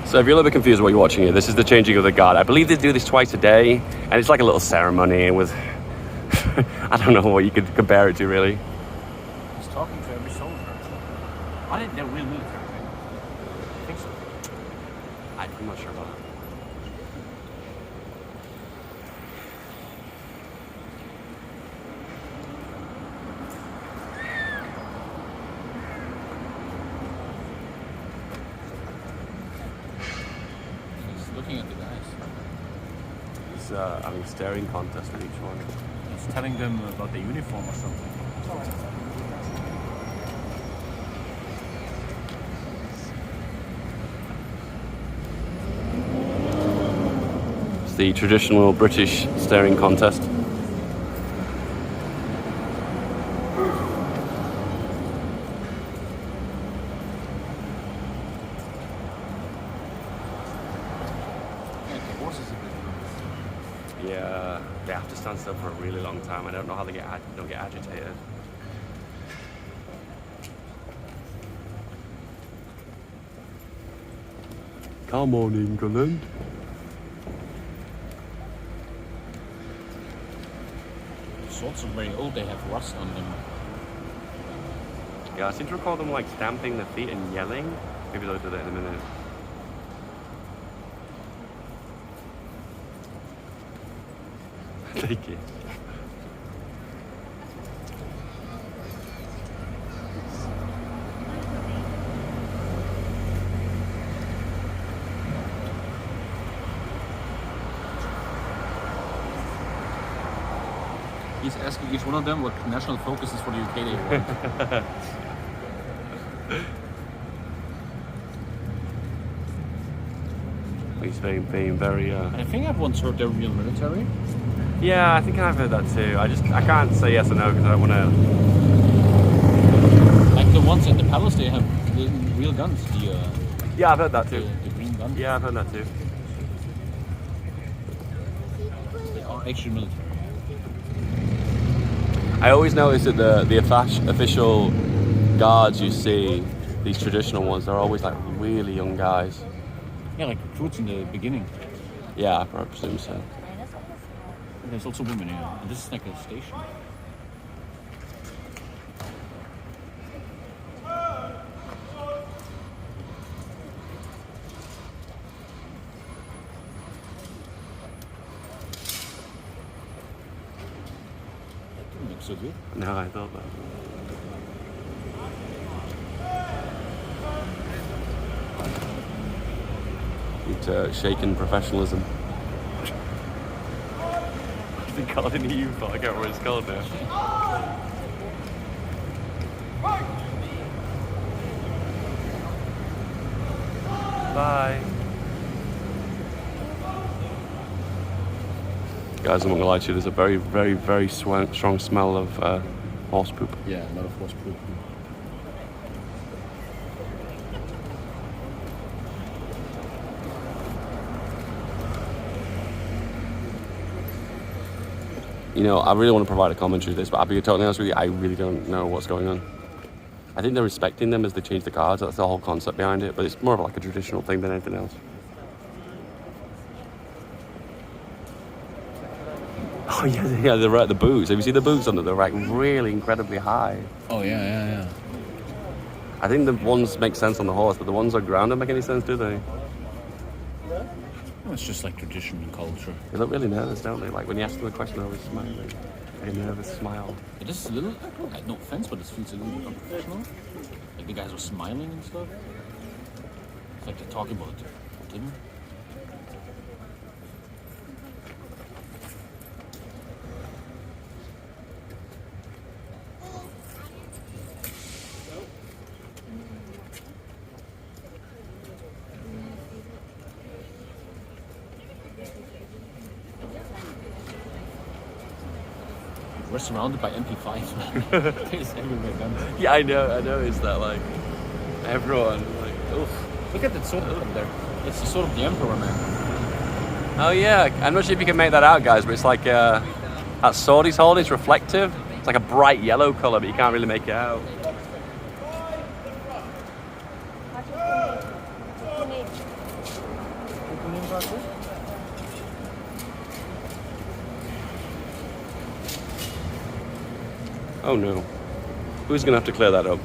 So if you're a little bit confused what you're watching here, this is the changing of the guard. I believe they do this twice a day, and it's like a little ceremony with, I don't know what you could compare it to really. He's talking to every soldier. I think they're real military, right? I think so. I'm not sure about that. He's looking at the guys. He's having a staring contest with each one. He's telling them about the uniform or something. It's the traditional British staring contest. Yeah, they have to stand still for a really long time. I don't know how they don't get agitated. Come on, England. The swords are very old, they have rust on them. Yeah, I seem to recall them like stamping their feet and yelling. Maybe they'll do that in a minute. Thank you. He's asking each one of them what national focus is for the UK they want. He's being very. I think I've once heard they're real military. Yeah, I think I've heard that too. I can't say yes or no because I don't want to. Like the ones in the palace, they have the real guns. Yeah, I've heard that too. The green guns. Yeah, I've heard that too. They are actually military. I always notice that the official guards you see, these traditional ones, they're always like really young guys. Yeah, like recruits in the beginning. Yeah, I presume so. There's also women here. And this is like a station. That didn't look so good. No, I thought that. It's shaken professionalism. What's it called in EU? I can't remember what it's called now. Bye. Guys, I'm not gonna lie to you, there's a very, very, very strong smell of horse poop. Yeah, a lot of horse poop. You know, I really want to provide a commentary to this, but I'll be totally honest with you, I really don't know what's going on. I think they're respecting them as they change the guards. That's the whole concept behind it, but it's more of like a traditional thing than anything else. Oh yeah, they're right. The boots. Have you seen the boots on them? They're like really incredibly high. Oh yeah. I think the ones make sense on the horse, but the ones on ground don't make any sense, do they? Well, it's just like tradition and culture. They look really nervous, don't they? Like when you ask them a question, they're always smiling. A nervous smile. It is a little, no offense, but it feels a little bit unprofessional. Like the guys were smiling and stuff. It's like they're talking about dinner. We're surrounded by MP5s, man. There's everywhere guns. Yeah, I know. It's that like everyone like, oof. Look at that sword up there. It's the sword of the Emperor, man. Oh yeah, I'm not sure if you can make that out, guys, but it's like that sword he's holding is reflective. It's like a bright yellow color, but you can't really make it out. Oh no. Who's gonna have to clear that up?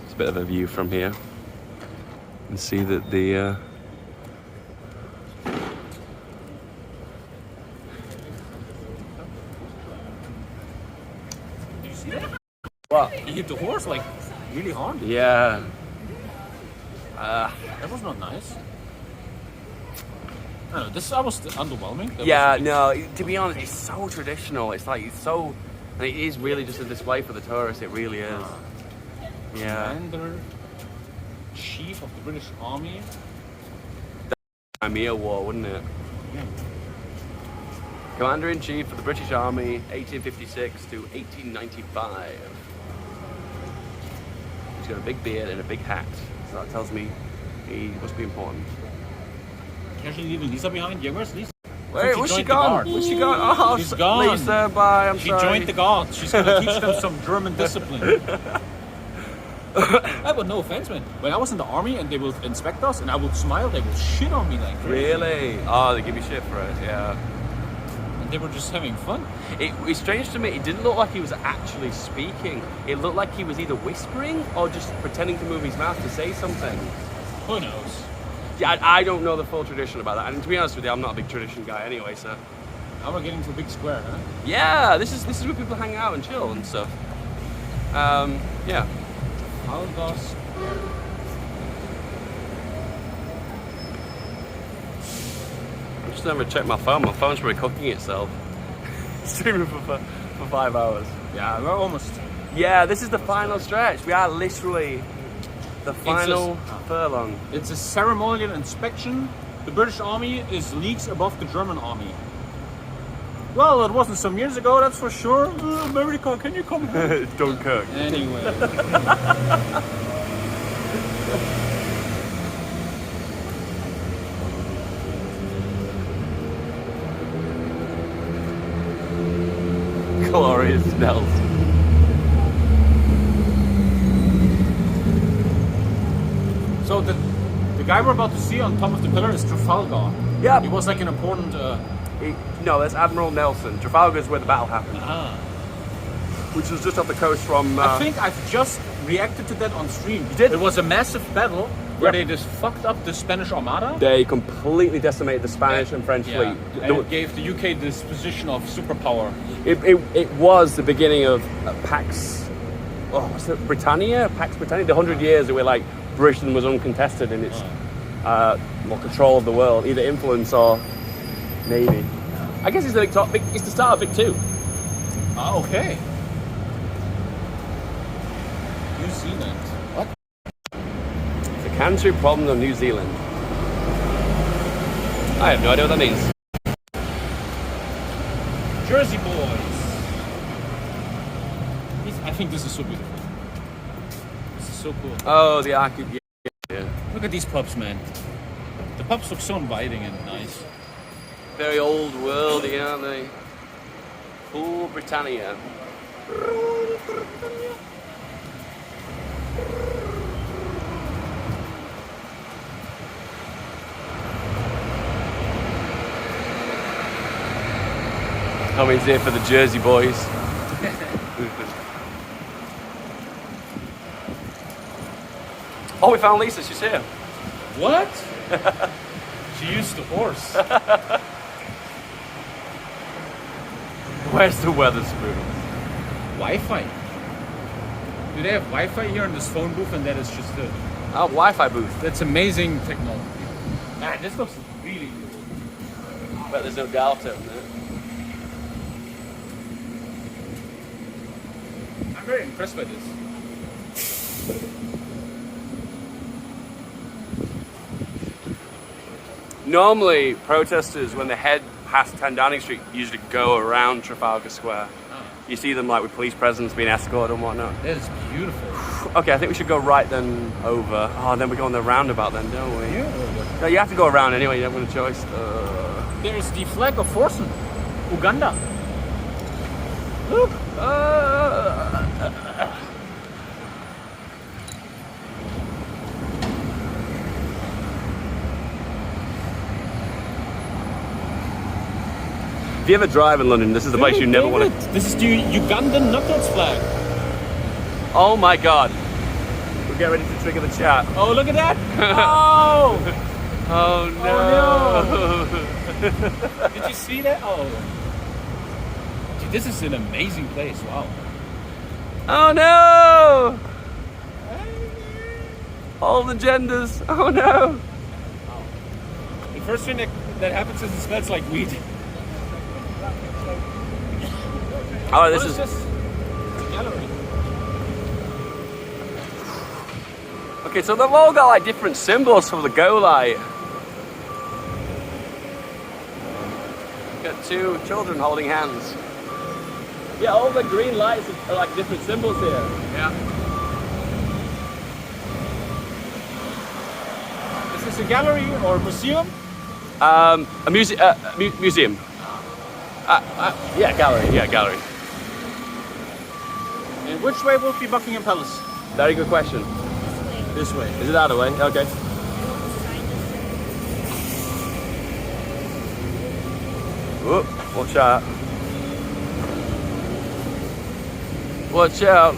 It's a bit of a view from here. You can see that the Did you see that? what? He hit the horse like really hard. Yeah. That was not nice. I don't know, this was underwhelming. That Yeah, was no, to be honest, it's so traditional. It's like, it's so, and it is really just a display for the tourists, it really is. Yeah. Commander Chief of the British Army. Crimea War, wouldn't it? Yeah. Commander-in-Chief of the British Army, 1856 to 1895. He's got a big beard and a big hat, so that tells me he must be important. Casually leaving Lisa behind? Yeah, where's Lisa? Wait, where's she gone? Where's she gone? Oh, she's gone. Lisa, bye, I'm she sorry. joined the guards. She's gonna teach them some German discipline. But no offense, man. When I was in the army and they would inspect us and I would smile, they would shit on me like crazy. Really? Oh, they give you shit for it, yeah. And they were just having fun. It's strange to me, it didn't look like he was actually speaking. It looked like he was either whispering or just pretending to move his mouth to say something. Who knows? Yeah, I don't know the full tradition about that. And to be honest with you, I'm not a big tradition guy anyway, so. Now we're getting to a big square, huh? Yeah, this is where people hang out and chill and stuff. Yeah. Algas. I'm just never checked my phone. My phone's probably cooking itself. Streaming for 5 hours. Yeah, we're almost. Yeah, this is the final stretch. We are literally the final furlong. It's a ceremonial inspection. The British Army is leagues above the German Army. Well, it wasn't some years ago, that's for sure. America, can you come home? Dunkirk. Anyway. Glorious Nelson. So the guy we're about to see on top of the pillar is Trafalgar. Yeah. He was like an important... No, that's Admiral Nelson. Trafalgar's where the battle happened. Which was just off the coast from... I think I've just reacted to that on stream. You did? It was a massive battle where they just fucked up the Spanish Armada. They completely decimated the Spanish and French fleet. And it gave the UK this position of superpower. It was the beginning of Pax... Oh, what's it? Britannia? Pax Britannia? The 100 years that were like Britain was uncontested in its control of the world, either influence or navy. I guess it's the start of it too. Okay. New Zealand. What? The country problem of New Zealand. I have no idea what that means. Jersey boys. I think this is so beautiful. This is so cool. Oh, the arcade. Yeah. Look at these pubs, man. The pubs look so inviting and nice. Very old worldy, aren't they? Cool Britannia. Tommy's here for the Jersey boys. Oh, we found Lisa, she's here. What? She used the horse. Where's the Weatherspoon? Wi-Fi. Do they have Wi-Fi here in this phone booth and that is just it? Oh, Wi-Fi booth. That's amazing technology. Man, this looks really good. But there's no Delta in there. I'm very impressed by this. Normally, protesters, when they head past 10 Downing Street, usually go around Trafalgar Square. You see them like with police presence being escorted and whatnot. That is beautiful. Okay, I think we should go right then over. Oh, then we go on the roundabout then, don't we? Yeah. No, you have to go around anyway, you don't have a choice. There's the flag of Forsen, Uganda. Look. If you ever drive in London, this is the place you never want to... This is the Ugandan Knuckles flag. Oh my god. We'll get ready to trigger the chat. Oh, look at that. Oh! Oh no. Did you see that? Oh. Dude, this is an amazing place. Wow. Oh no! All the genders. Oh no! The first thing that happens is it smells like weed. Oh, this is It's a gallery. okay. So they've all got like different symbols for the go light. Got two children holding hands. Yeah, all the green lights are like different symbols here. Yeah. Is this a gallery or a museum? A museum. Yeah, gallery. Yeah, gallery. And which way will be Buckingham Palace? Very good question. This way. Is it that way? Okay. Whoop, watch out. Watch out.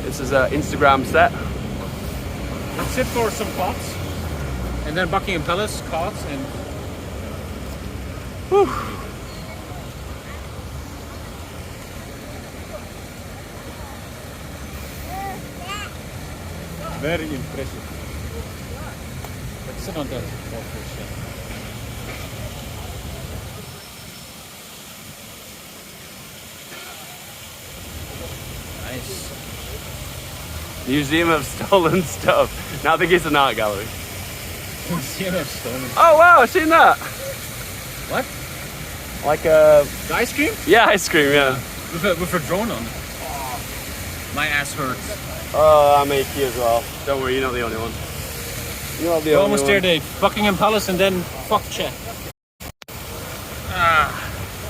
This is an Instagram set. Let's sit for some cards. And then Buckingham Palace cards and... Whew. Very impressive. Let's sit on that wall for a second. Nice. Museum of Stolen Stuff. Now I think it's an art gallery. Museum of Stolen. Oh wow, I've seen that. What? Like a... The ice cream? Yeah, ice cream, yeah. With a drone on it. Oh, my ass hurts. Oh, I make you as well. Don't worry, you're not the only one. You're not the We're only almost one. there, Dave. Buckingham Palace and then fuck check.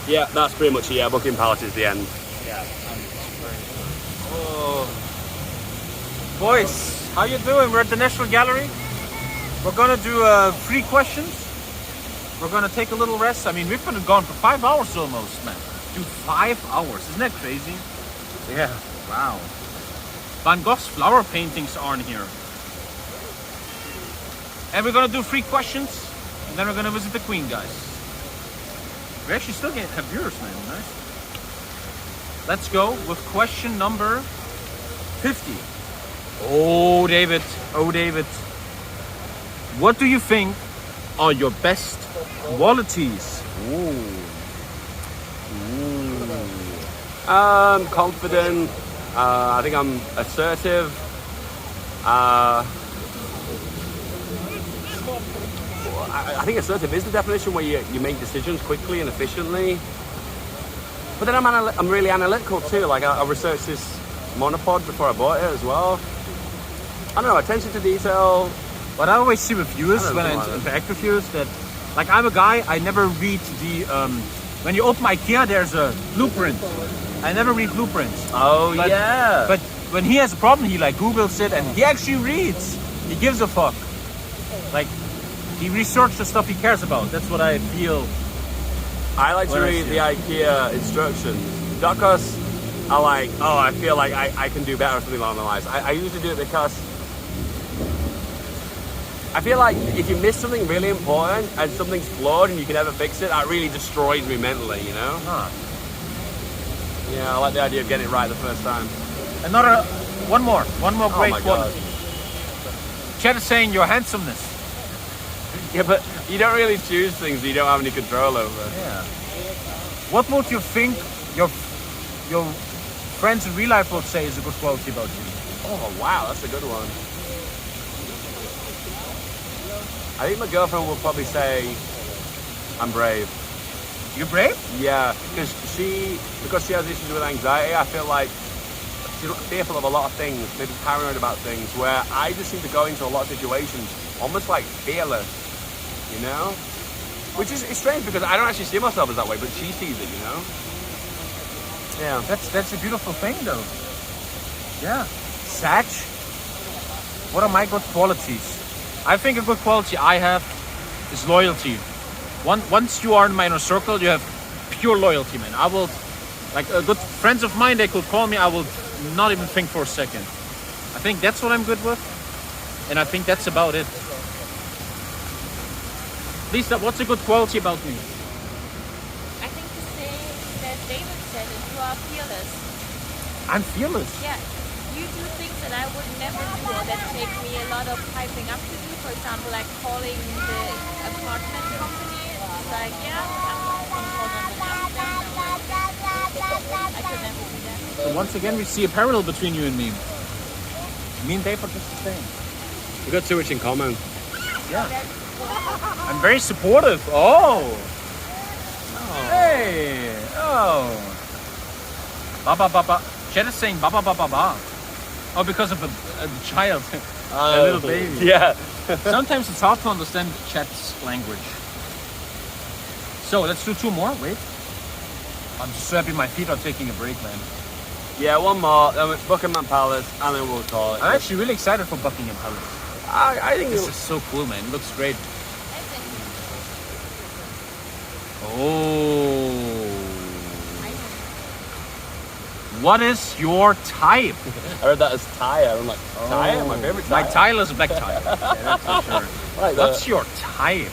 Yeah, that's pretty much it. Yeah, Buckingham Palace is the end. Yeah. Oh. Boys, how you doing? We're at the National Gallery. We're gonna do 3 questions. We're gonna take a little rest. I mean, we've been gone for 5 hours almost, man. Dude, 5 hours. Isn't that crazy? Yeah. Wow. Van Gogh's flower paintings are in here. And we're gonna do 3 questions. And then we're gonna visit the Queen, guys. We actually still have viewers, man. Nice. Let's go with question number 50. Oh, David. Oh, David. What do you think are your best qualities? Confident. I think I'm assertive. I think assertive is the definition where you make decisions quickly and efficiently. But then I'm really analytical too. Like I researched this monopod before I bought it as well. I don't know, attention to detail. What I always see with viewers when I like that. interact with viewers that, like, I'm a guy, I never read the, when you open IKEA, there's a blueprint. I never read blueprints. Oh, yeah. But when he has a problem, he like Googles it and he actually reads. He gives a fuck. Like, he researches the stuff he cares about. That's what I feel. I like to When I read see the IKEA instructions. Not because I like, oh, I feel like I can do better or something along the lines. I usually do it because I feel like if you miss something really important and something's flawed and you can never fix it, that really destroys me mentally, you know? Huh. Yeah, I like the idea of getting it right the first time. One more great my one. God. Chat is saying your handsomeness. Yeah, but you don't really choose things that you don't have any control over. Yeah. What would you think your friends in real life would say is a good quality about you? Oh, wow, that's a good one. I think my girlfriend will probably say I'm brave. You're brave? Yeah, because she has issues with anxiety. I feel like she's fearful of a lot of things, maybe paranoid about things, where I just seem to go into a lot of situations almost like fearless, you know? Which is it's strange because I don't actually see myself as that way, but she sees it, you know? Yeah. That's a beautiful thing, though. Yeah. Sag, what are my good qualities? I think a good quality I have is loyalty. Once you are in my inner circle, you have pure loyalty, man. I will, like, good friends of mine, they could call me, I will not even think for a second. I think that's what I'm good with, and I think that's about it. Lisa, what's a good quality about me? I think to say that David said it, you are fearless. I'm fearless. Yeah, you do things that I would never do or that take me a lot of hyping up to do. For example, like calling the apartment company. It's like, yeah, I'm not going to call them and ask them. I could never do that. So once again, we see a parallel between you and me. Me and Dave are just the same. We've got too much in common. Yeah. I'm very supportive. Oh. Hey. Oh. Ba ba ba ba. Chet is saying ba ba ba ba ba. Oh, because of a child, a little baby. Yeah. Sometimes it's hard to understand Chet's language. So let's do two more. Wait. I'm just so happy my feet are taking a break, man. Yeah, one more, then it's Buckingham Palace, and then we'll call it. I'm actually really excited for Buckingham Palace. I think This is so cool, man. It looks great. Oh. What is your type? I heard that as Tyre. I'm like, Tyre? My favorite My Tyre. tile is a black tile. Yeah, that's for sure. Like What's your type?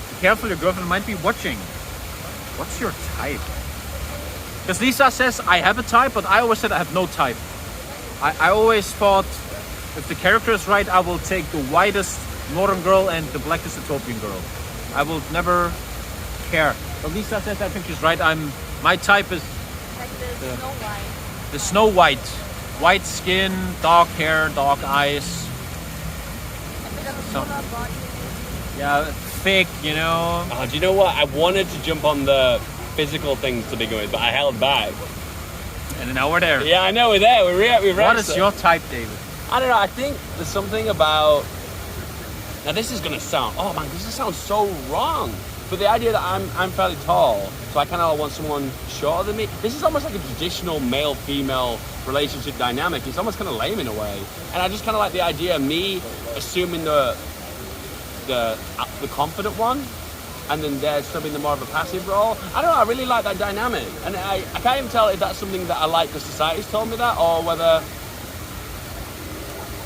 Be careful, your girlfriend might be watching. What's your type? Because Lisa says I have a type, but I always said I have no type. I always thought if the character is right, I will take the whitest northern girl and the blackest Ethiopian girl. I will never care. But Lisa says I think she's right. My type is Like the Snow White. the Snow White. White skin, dark hair, dark eyes. A bit of a So- solar body. Yeah, thick, you know. Oh, do you know what? I wanted to jump on the physical things to begin with, but I held back. And now we're there. Yeah, I know, we're there. We're What is your type, David? I don't know, I think there's something about... Now this is going to sound... Oh man, this sounds so wrong. But the idea that I'm fairly tall, so I kind of want someone shorter than me. This is almost like a traditional male-female relationship dynamic. It's almost kind of lame in a way. And I just kind of like the idea of me assuming the confident one, and then they're still being the more of a passive role. I don't know, I really like that dynamic. And I can't even tell if that's something that I like because society's told me that, or whether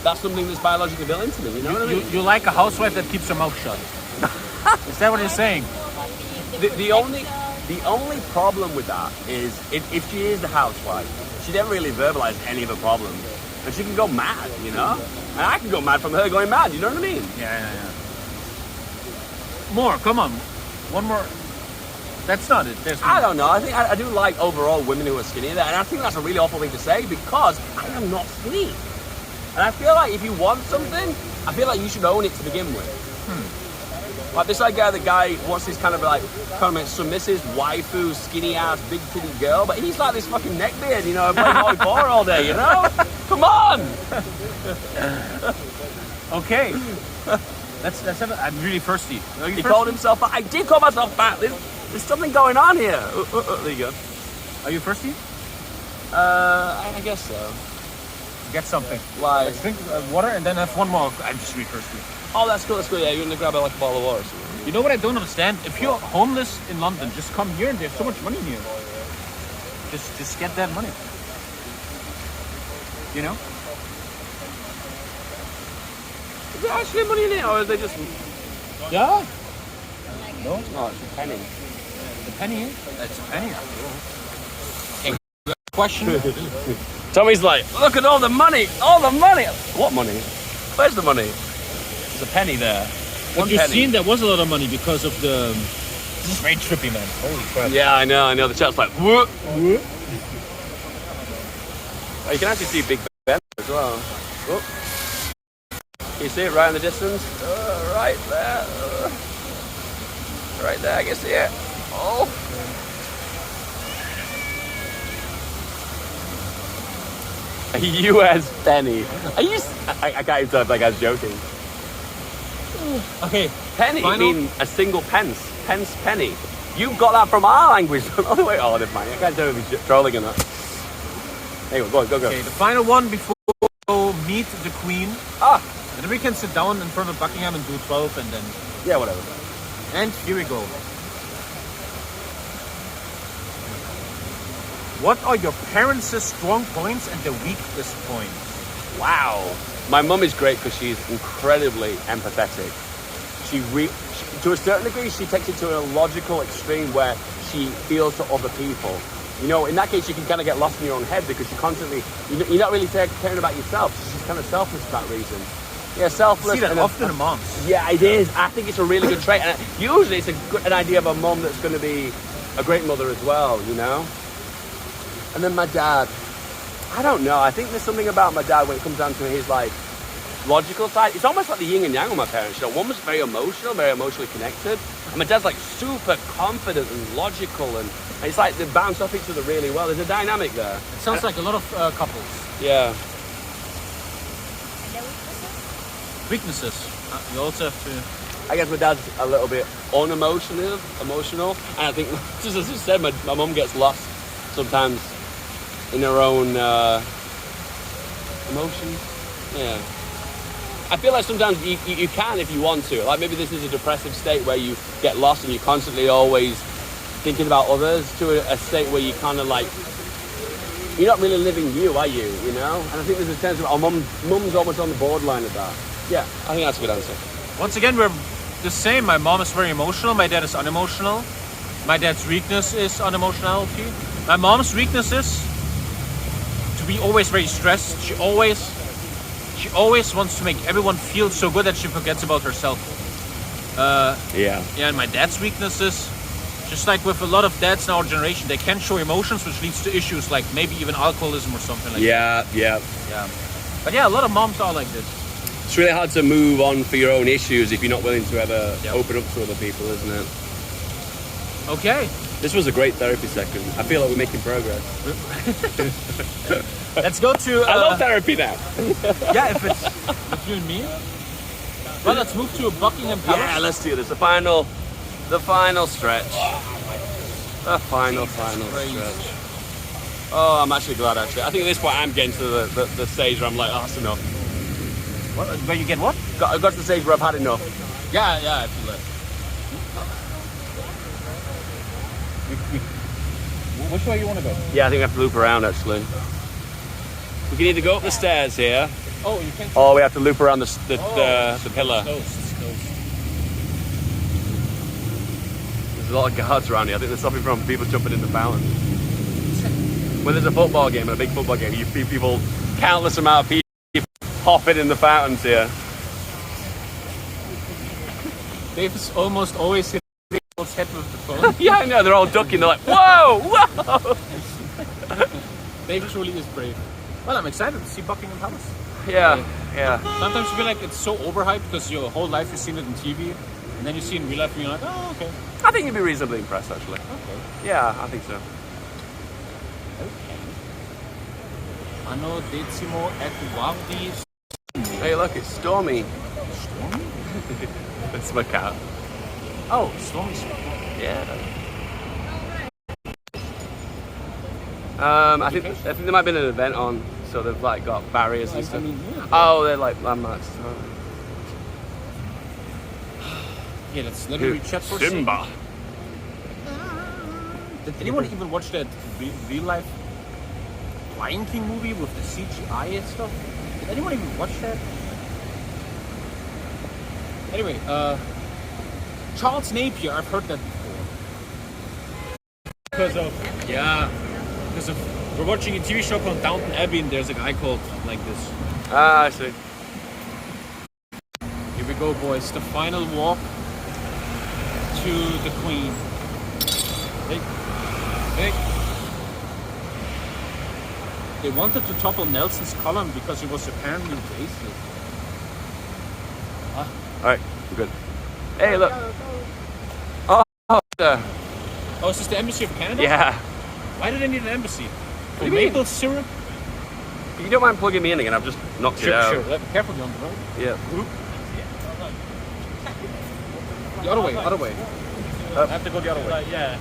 that's something that's biologically built into me, you know what I mean? You like a housewife that keeps her mouth shut. Is that what you're saying? The only problem with that is if she is the housewife, she never really verbalize any of the problems. And she can go mad, you know? And I can go mad from her going mad, you know what I mean? Yeah. More, come on. One more. That's not it. There's I don't know. I think I do like overall women who are skinny there, and I think that's a really awful thing to say because I am not skinny. And I feel like if you want something, I feel like you should own it to begin with. Like this like guy, the guy wants this kind of submissive, waifu, skinny ass, big titty girl, but he's like this fucking neckbeard, you know, playing volleyball all day, you know? Come on! Okay. Let's have it. I'm really thirsty. Are you He thirsty? called himself fat. I did call myself fat. There's something going on here. There you go. Are you thirsty? I guess so. Get something. Like, Let's drink water and then have one more. I'm just really thirsty. oh, that's cool. Yeah, you're gonna grab like a bottle of water or something. You know what I don't understand? If you're homeless in London, just come here and there's so much money here. Just get that money. You know? Is there actually money in it, or is they just... Yeah. No? Oh, it's a penny. The penny? That's a penny. Okay. Question. Tommy's like, look at all the money! All the money! What money? Where's the money? There's a penny there. But One you've penny. seen there was a lot of money because of the... This is very trippy, man. Holy crap. Yeah, I know. The chat's like, whoop. Oh, you can actually see Big Ben as well. Whoop. Can you see it right in the distance? right there. Right there, I can see it. Oh. A US penny. Are you? I can't even tell if that guy's joking. Okay. Penny? Final? You mean a single pence? Pence penny. You got that from our language. Oh, wait, oh, never mind. I can't tell if he's trolling or not. Anyway, go. Okay, the final one before we meet the Queen. Ah. And then we can sit down in front of Buckingham and do 12 and then... Yeah, whatever. And here we go. What are your parents' strong points and their weakest points? Wow. My mum is great because she's incredibly empathetic. To a certain degree, she takes it to a logical extreme where she feels for other people. You know, in that case, you can kind of get lost in your own head because you're not really caring about yourself. She's kind of selfless for that reason. Yeah, selfless. See that often in moms. Yeah, it is. I think it's a really good trait. And usually it's an idea of a mum that's going to be a great mother as well, you know? And then my dad, I don't know. I think there's something about my dad when it comes down to his, like, logical side. It's almost like the yin and yang of my parents. You know, one was very emotionally connected. And my dad's, like, super confident and logical. And it's like they bounce off each other really well. There's a dynamic there. It sounds like a lot of couples. Yeah. And their weaknesses? Weaknesses. You also have to... I guess my dad's a little bit emotional. And I think, just as you said, my mum gets lost sometimes in her own emotions. Yeah. I feel like sometimes you can if you want to. Like maybe this is a depressive state where you get lost and you're constantly always thinking about others to a state where you kind of like, you're not really living you, are you? You know? And I think there's a sense of, oh, mum's almost on the borderline of that. Yeah, I think that's a good answer. Once again, we're the same. My mom is very emotional. My dad is unemotional. My dad's weakness is unemotionality. My mom's weakness is to be always very stressed. She always wants to make everyone feel so good that she forgets about herself. Yeah. Yeah, and my dad's weakness is, just like with a lot of dads in our generation, they can't show emotions, which leads to issues like maybe even alcoholism or something like that. Yeah. But yeah, a lot of moms are like this. It's really hard to move on for your own issues if you're not willing to ever open up to other people, isn't it? Okay. This was a great therapy session. I feel like we're making progress. Let's go to... I love therapy now. Yeah, if it's with you and me. Well, let's move to Buckingham Palace. Yeah, let's do this. The final stretch. The final stretch. Oh, I'm actually glad, actually. I think at this point I'm getting to the stage where I'm like, oh, that's enough. What? Where you get what? I got to the stage where I've had enough. Yeah, I feel it. Which way you want to go? Yeah, I think we have to loop around, actually. We can either go up the stairs here, Oh, you can't. or we have to loop around the pillar. It's closed. There's a lot of guards around here. I think they're stopping from people jumping in the fountain. When there's a football game, a big football game, you see people, countless amount of people hopping in the fountains here. Dave's almost always hitting people's head with the phone. Yeah, I know. They're all ducking. They're like, whoa. Dave truly is brave. Well, I'm excited to see Buckingham Palace. Yeah. Sometimes you feel like it's so overhyped because your whole life you've seen it on TV, and then you see it in real life and you're like, oh, okay. I think you'd be reasonably impressed, actually. Okay. Yeah, I think so. Okay. Anno decimo Eduardi. Hey, look, it's Stormy. Stormy? It's my cat. Oh, Stormy's. Yeah. I think there might have been an event on, so they've like got barriers and stuff. Oh, they're like landmarks. Yeah, let's literally chat for Simba. Did anyone even watch that real life Lion King movie with the CGI and stuff? Did anyone even watch that? Anyway, Charles Napier, I've heard that before. Because we're watching a TV show called Downton Abbey and there's a guy called like this. Ah, I see. Here we go, boys. The final walk to the Queen. Hey. They wanted to topple Nelson's column because he was apparently racist. All right. Good. Hey, look. Oh, there. Oh, is this the embassy of Canada? Yeah. Why do they need an embassy? For do you mean? maple syrup? If you don't mind plugging me in again, I've just knocked it out. Sure. Be careful, you're on the road. Yeah. Oop. The other way, other way. I have to go the other way. Yeah,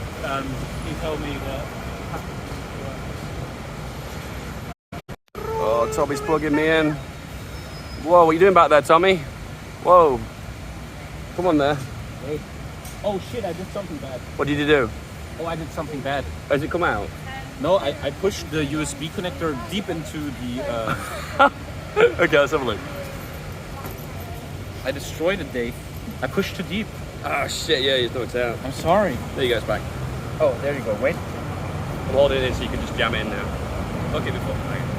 he told me that. Oh, Tommy's plugging me in. Whoa, what are you doing back there, Tommy? Whoa. Come on there. Wait. Oh shit, I did something bad. What did you do? Oh, I did something bad. Has it come out? No, I pushed the USB connector deep into the... Okay, let's have a look. I destroyed it, Dave. I pushed too deep. Oh shit, yeah, it's knocked out. I'm sorry. There you go, it's back. Oh, there you go. Wait. I'm holding it in so you can just jam it in now. Okay, before.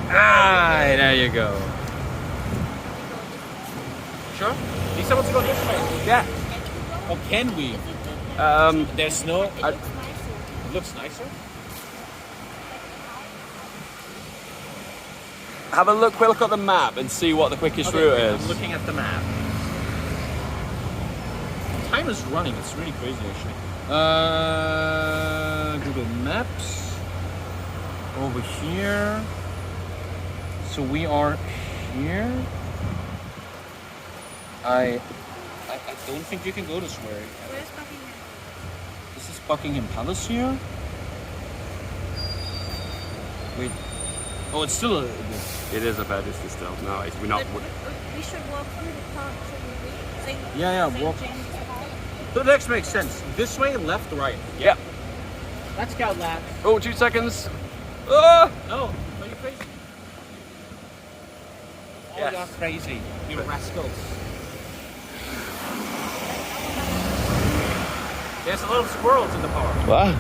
Ah, there you go. Sure? You said to go this way. Yeah. Oh, can we? There's no... It looks nicer. Have a quick look at the map and see what the quickest route is. I'm looking at the map. Time is running. It's really crazy, actually. Google Maps. Over here. So we are here. I don't think you can go this way. Where's Buckingham? This is Buckingham Palace here. Wait. Oh, it's still a... It is a bad distance still. No, we're not. We should walk through the park, shouldn't we? Yeah, St. walk. James's Park. So that makes sense. This way, left, right. Yeah. Let's go left. Oh, 2 seconds. Oh! No, are you crazy? Oh, Yes. you're crazy. You rascals. There's a lot of squirrels in the park. What?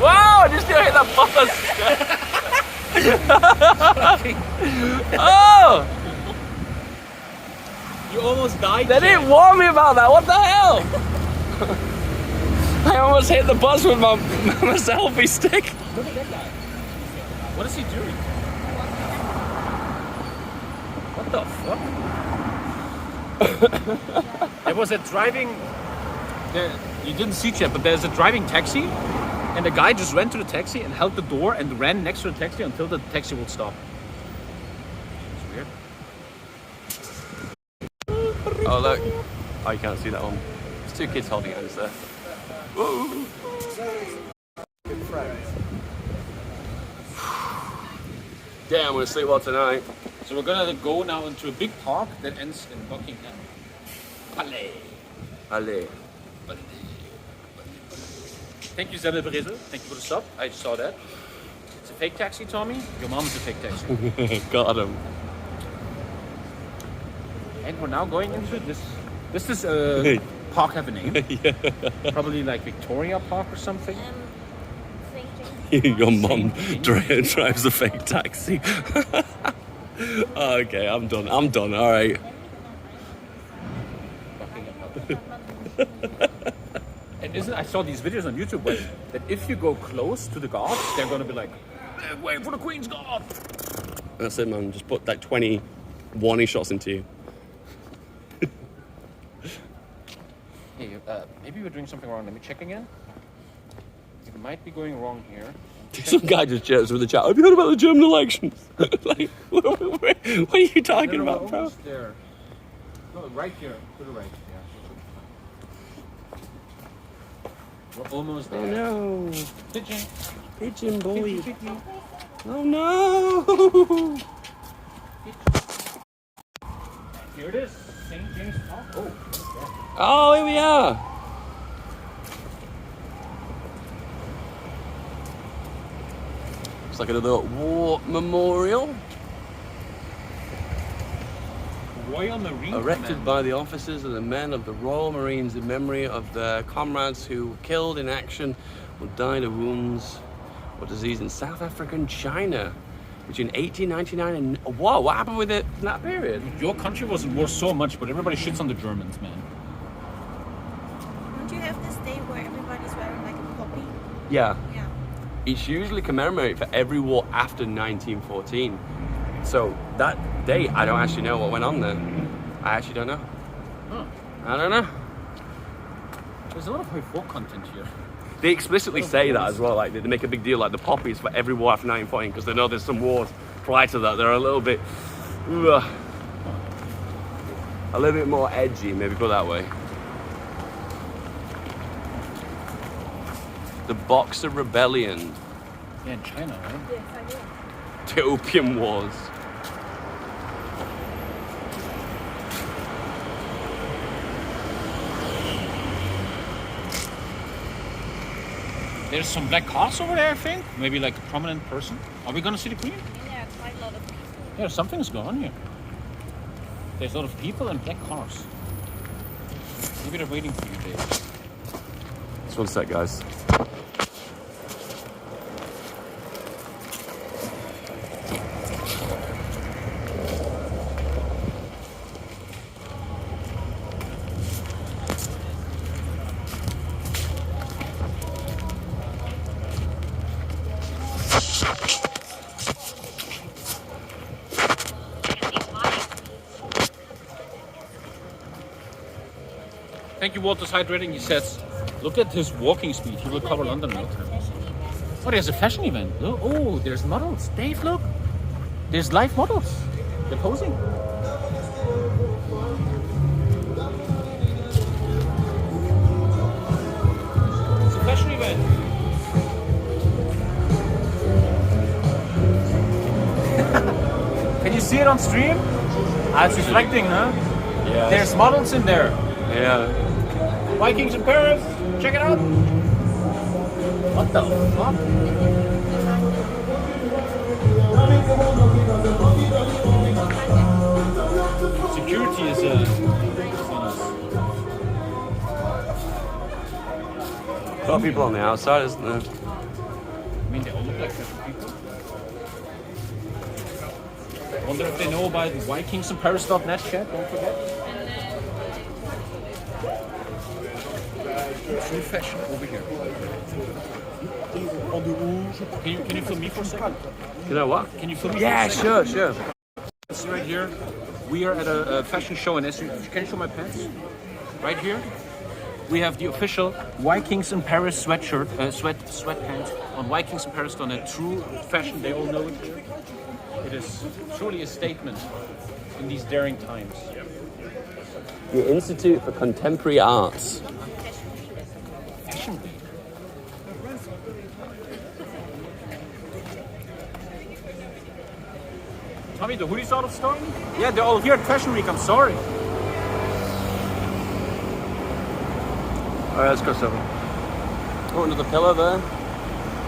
Wow, I just hit the bus. Oh! You almost died. They didn't warn me about that. What the hell? I almost hit the bus with my selfie stick. Look at that guy. What is he doing? What the fuck? There was a driving... you didn't see it yet, but there's a driving taxi, and the guy just ran to the taxi and held the door and ran next to the taxi until the taxi would stop. It's weird. Oh, look. Oh, you can't see that one. There's 2 kids holding hands there. Woo. Damn, I'm gonna sleep well tonight. So we're gonna go now into a big park that ends in Buckingham Palace. Allez. Thank you, Zebra Brazil. Thank you for the sub. I saw that. It's a fake taxi, Tommy. Your mom's a fake taxi. Got him. And we're now going into this. This is park have a name. Yeah. Probably like Victoria Park or something. St. James's Your mom drives a fake taxi. Oh, okay, I'm done. All right. And I saw these videos on YouTube where that if you go close to the guards, they're gonna be like, wait for the Queen's Guard. That's it, man. Just put like 20 warning shots into you. Hey, maybe we're doing something wrong. Let me check again. It might be going wrong here. Some guy just chats with the chat. Have you heard about the German elections? Like, what are you talking about, bro? Almost there. No, right here. To the right. Yeah. We're almost there. Oh no. Pigeon. Pigeon boy. Pigeon. Oh no. Here it is. St. James Park. Oh, what is that? Oh, here we are. It's like another war memorial. Royal Marine Erected Command. by the officers and the men of the Royal Marines in memory of their comrades who were killed in action or died of wounds or disease in South Africa and China between 1899 and... Whoa, what happened with it in that period? Your country was in war so much, but everybody shits on the Germans, man. Don't you have this day where everybody's wearing like a poppy? Yeah. Yeah. it's usually commemorated for every war after 1914. So that day, I don't actually know what went on there. I actually don't know. I don't know. There's a lot of high folk content here. They explicitly say that as well. Like they make a big deal, like the poppies for every war after 1914, because they know there's some wars prior to that. They're a little bit more edgy, maybe put it that way. The Boxer Rebellion. Yeah, in China, right? Yes, I know. The Opium Wars. There's some black cars over there, I think. Maybe like a prominent person. Are we gonna see the Queen? Yeah, quite a lot of people. Yeah, something's going on here. There's a lot of people and black cars. Maybe they're waiting for you, Dave. Just one sec, guys. Thank you, Walter's hydrating. He says, look at his walking speed. He will cover London in no time. Oh, there's a fashion event. Oh, there's models. Dave, look. There's live models. They're posing. It's a fashion event. Can you see it on stream? It's reflecting, huh? Yeah. There's models in there. Yeah. Vikings in Paris. Check it out. What the fuck? Security is on us. A lot of people on the outside, isn't there? I mean, they all look like fashion people. Wonder if they know about VikingsInParis.net chat. Don't forget. True fashion over here. Can you film me for a second? You know what? Can you film me? Yeah, for a second? sure. See right here, we are at a fashion show in Esri. Can you show my pants? Right here, we have the official Vikings in Paris sweatshirt, sweatpants on VikingsInParis.net. True fashion, they all know it here. It is truly a statement in these daring times. The Institute for Contemporary Arts. Fashion Week. Tommy, the hoodies out of stock? Yeah, they're all here at Fashion Week. I'm sorry. Alright, let's go over. Oh, another pillar there.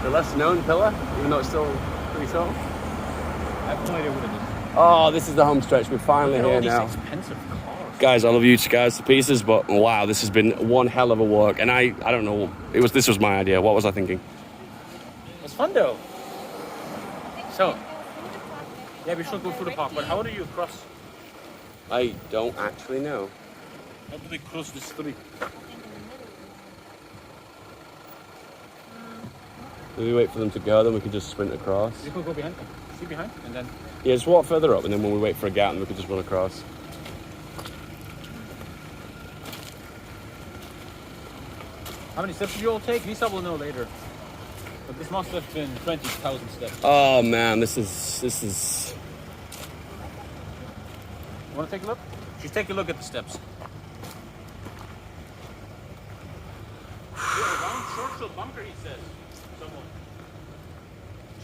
The less known pillar, even though it's still pretty tall. I have no idea what it is. Oh, this is the home stretch. We're finally Look at here all now. these expensive cars. Guys, I love you guys to pieces, but wow, this has been one hell of a work. And I don't know, this was my idea. What was I thinking? It's fun though. So, yeah, we should go through the park, but how do you cross? I don't actually know. How do they cross the street? Do we wait for them to go, then we can just sprint across? You can go behind them. See behind, and then. Yeah, just walk further up, and then when we wait for a gap, then we can just run across. How many steps did you all take? Lisa will know later. But this must have been 20,000 steps. Oh man, this is. You want to take a look? Just take a look at the steps. Around Churchill bunker, he says. Someone.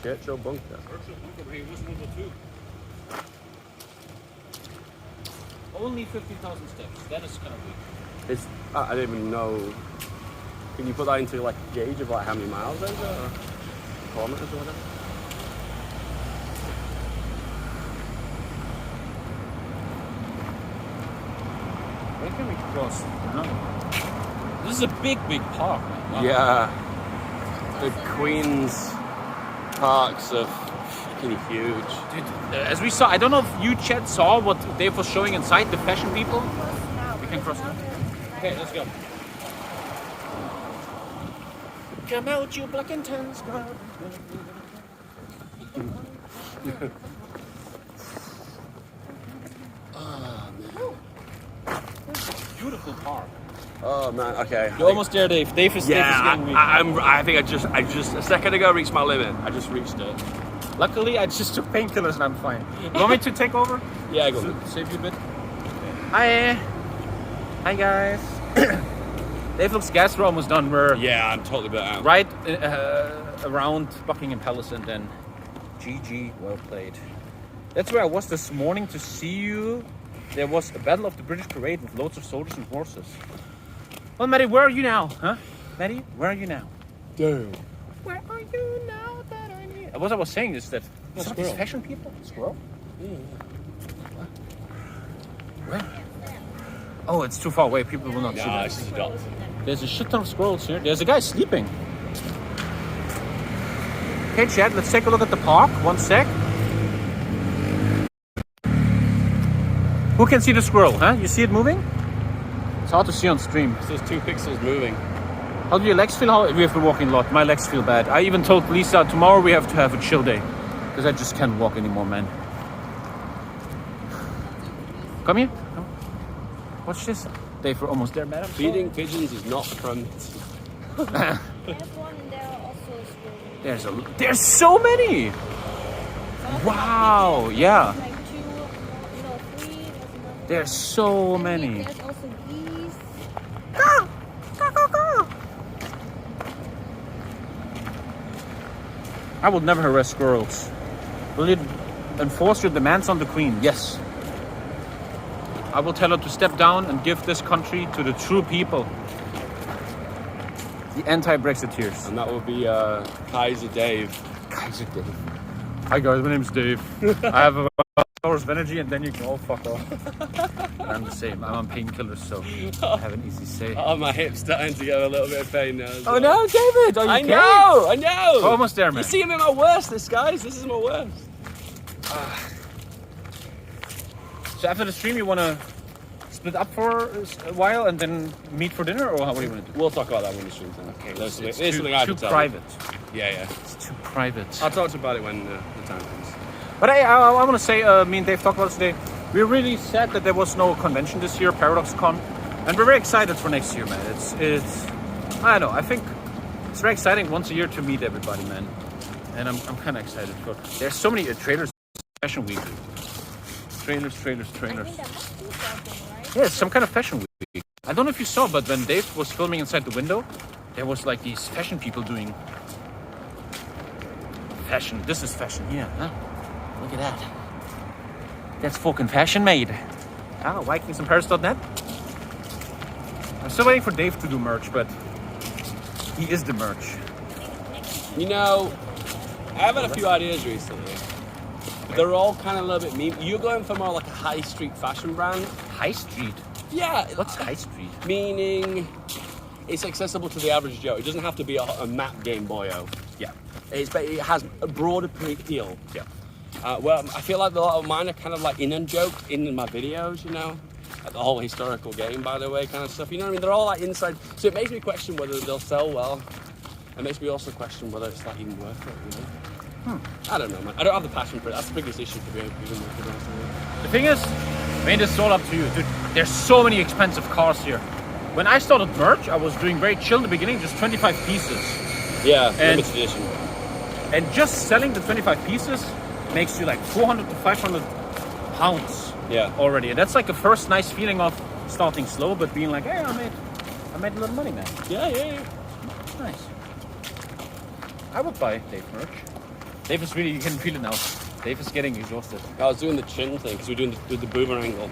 Churchill bunker. Churchill bunker, where he was World War II. Only 50,000 steps. That is kind of weak. It's. I don't even know. Can you put that into like a gauge of like how many miles over or kilometers or whatever? Where can we cross? This is a big park. Wow. Yeah. The Queen's parks are fucking huge. Dude, as we saw, I don't know if you chat saw what Dave was showing inside, the fashion people. We can cross now. Okay, let's go. Come out, you black and tan scrub. Beautiful park. Oh man, okay. You're almost there, Dave. Dave is getting weak. I think I just a second ago reached my limit. I just reached it. Luckily, I just took painkillers and I'm fine. You want me to take over? Yeah, go on. Save you a bit. Hi guys. Dave looks gas. We're almost done. We're Yeah, I'm totally bit out. right around Buckingham Palace and then GG. Well played. That's where I was this morning to see you. There was a battle of the British parade with loads of soldiers and horses. Well, Maddie, where are you now? Huh? Maddie, where are you now? Damn. Where are you now that I need? What I was saying is that some of these fashion people. Squirrel? Yeah. Where? Oh, it's too far away. People will not see Yeah, that. it's just a dot. There's a shit ton of squirrels here. There's a guy sleeping. Okay, Chad, let's take a look at the park. 1 sec. Who can see the squirrel, huh? You see it moving? It's hard to see on stream. So there's 2 pixels moving. How do your legs feel? We have been walking a lot. My legs feel bad. I even told Lisa tomorrow we have to have a chill day. Because I just can't walk anymore, man. Come here. Come. Watch this. Dave, we're almost there, madam. Feeding pigeons is not permitted. There's one and there are also squirrels. There's so many. Wow. Yeah. Like 2, 3. There's another. There's so many. There's also geese. I will never harass squirrels. Will you enforce your demands on the Queen? Yes. I will tell her to step down and give this country to the true people. The anti-Brexiteers. And that will be Kaiser Dave. Kaiser Dave. Hi guys, my name's Dave. I have a hours of energy and then you can all fuck off. And I'm the same. I'm on painkillers, so I have an easy say. Oh, my hip's starting to get a little bit of pain now. Oh no, David! Are you okay? I know! We're almost there, man. You see him in my worst, guys. This is my worst. So after the stream, you want to split up for a while and then meet for dinner, or what do you want to do? We'll talk about that when the stream's on. Okay, There's it's something I too can tell. private. Yeah. It's too private. I'll talk to you about it when the time comes. But I want to say, me and Dave talked about it today. We're really sad that there was no convention this year, ParadoxCon, and we're very excited for next year, man. It's I don't know. I think it's very exciting once a year to meet everybody, man. And I'm kind of excited for. There's so many trailers. Fashion Week. Trailers. I think there must be something, right? Yeah, it's some kind of fashion week. I don't know if you saw, but when Dave was filming inside the window, there was like these fashion people doing fashion. This is fashion here, huh? Look at that. That's fucking fashion made. Ah, VikingsInParis.net. I'm still waiting for Dave to do merch, but he is the merch. You know, I've had a few ideas recently. They're all kind of a little bit mean. You're going for more like a high street fashion brand. High street? Yeah. What's high street? Meaning it's accessible to the average Joe. It doesn't have to be a map Game Boyo. Yeah. It has a broader appeal. Yeah. Well, I feel like a lot of mine are kind of like in jokes in my videos, you know? Like the whole historical game, by the way, kind of stuff. You know what I mean? They're all like inside. So it makes me question whether they'll sell well. It makes me also question whether it's like even worth it, you know? I don't know, man. I don't have the passion for it. That's the biggest issue to be even with it. The thing is, I mean, this is all up to you, dude. There's so many expensive cars here. When I started merch, I was doing very chill in the beginning, just 25 pieces. Yeah, And- limited edition. And just selling the 25 pieces makes you like 400 to 500 pounds Yeah. already. And that's like a first nice feeling of starting slow, but being like, hey, I made a little money, man. Yeah. It's nice. I would buy Dave merch. Dave is really, you can feel it now. Dave is getting exhausted. I was doing the chin thing because we're doing the boomer angle.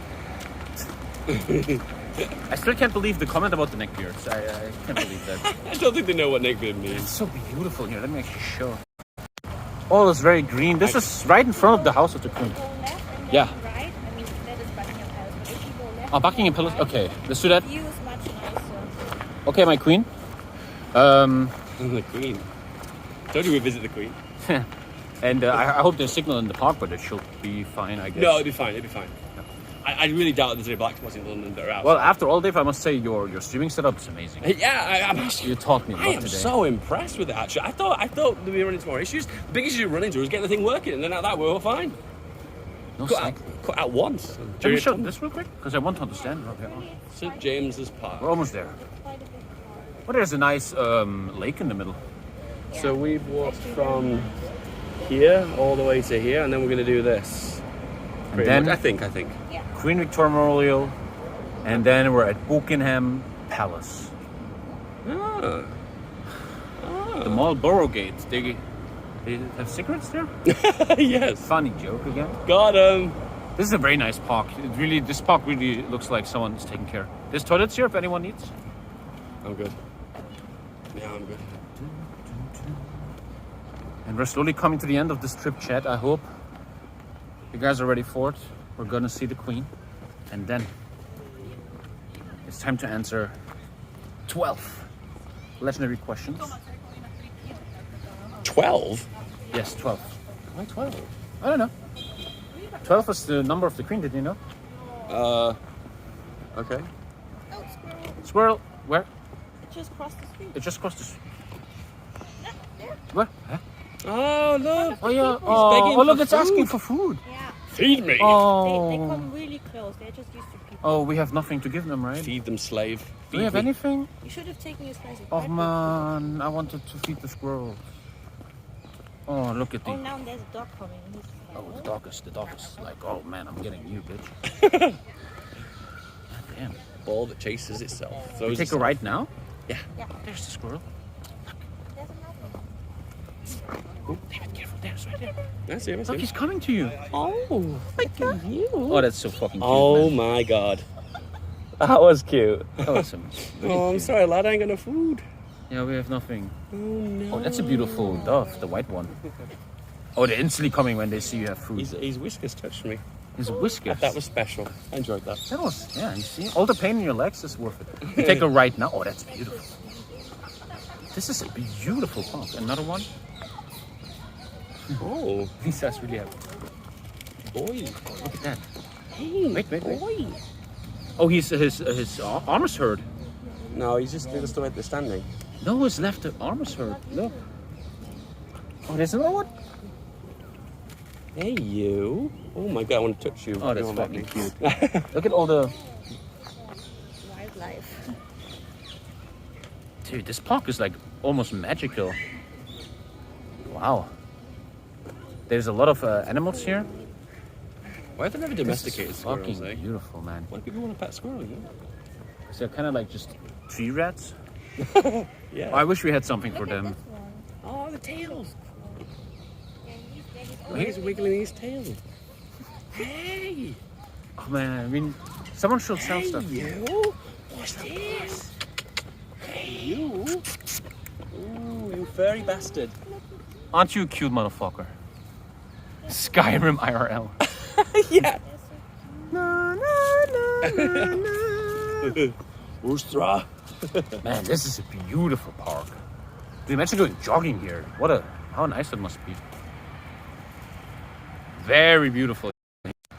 I still can't believe the comment about the neck beards. I can't believe that. I don't think they know what neckbeard It's means. so beautiful here. Let me actually show. All is very green. This is right in front of the house of the queen. Go left and then Yeah. right. I mean, that is Buckingham Palace. But if you go left, Oh, Buckingham Palace. Okay, let's do that. the view is much nicer. Okay, my queen. The queen. Told you we visit the queen. And I hope there's signal in the park, but it should be fine, I guess. No, it'd be fine. I really doubt there's any black spots in London that are out. Well, after all, Dave, I must say your streaming setup is amazing. Yeah, I'm You taught me a lot I am today. so impressed with it, actually. I thought we were running into more issues. The biggest issue we run into was getting the thing working, and then at that, we were all fine. No Cut out once. Can we show this real quick? Because I want to understand. Okay. St. James's Park. We're almost there. Well, there's a nice lake in the middle. So we've walked from here all the way to here, and then we're going to do this. And then I think. Queen Victoria Memorial, and then we're at Buckingham Palace. Ah. The Marlborough Gate. They have cigarettes there? Yes. Funny joke again. Got 'em. This is a very nice park. This park really looks like someone's taking care. There's toilets here if anyone needs. I'm good. Yeah, I'm good. And we're slowly coming to the end of this trip, chat. I hope you guys are ready for it. We're gonna see the Queen, and then it's time to answer 12 legendary questions. 12? Yes, 12. Why 12? I don't know. 12 is the number of the Queen. Did you know? Okay. Oh, squirrel. Squirrel. Where? It just crossed the street. It just crossed the. There. Where? Huh? Oh, look. Oh yeah. begging Oh look, for it's asking food. for food. Yeah. Feed me. Oh. They come really close. They're just used to people. Oh, we have nothing to give them, right? Feed them, slave. Do we have anything? You should have taken a slice of Oh bread. man, I wanted to feed the squirrels. Oh, look at the. Oh, now there's a dog coming. He's like, Oh, the dog is like, oh man, I'm getting you, bitch. God damn. Ball that chases itself. So We take a ride now? Yeah. Yeah. There's the squirrel. There's another one. Oh, David, careful, there's right there. That's it. Look, he's coming to you. Oh, look at you. Oh, that's so fucking cute. Oh man. my god. That was cute. That was really Oh, I'm cute. sorry, lad. I ain't got no food. Yeah, we have nothing. Oh no. Oh, that's a beautiful dove, the white one. Oh, they're instantly coming when they see you have food. His whiskers touched me. His whiskers. That was special. I enjoyed that. That was, yeah, you see? All the pain in your legs is worth it. You take a ride now. Oh, that's beautiful. This is a beautiful park. Another one? Oh, He's really happy. boy. Look at that. Hey, Wait. boy. Oh, his arm is hurt. No, he's just the way they're standing. No, his left arm is hurt. Look. Oh, there's another one. Hey, you. Oh my god, I want to touch you. Oh, You that's won't let fucking me. cute. Look at all the... Wildlife. Dude, this park is like almost magical. Wow. There's a lot of animals here. Why have they never domesticated This is squirrels, fucking eh? beautiful, man. Why do people want to pet squirrels? So they're kind of like just tree rats. Yeah. Oh, I wish we had something for them. Oh, the tails. Oh, He's wiggling his tail. Hey. Oh man, I mean, someone should sell Hey, stuff. you. What's this? Hey, you. Ooh, you furry bastard. Aren't you a cute motherfucker? Skyrim IRL. Yeah. Ustra. Man, this is a beautiful park. Dude, imagine going jogging here. How nice it must be. Very beautiful.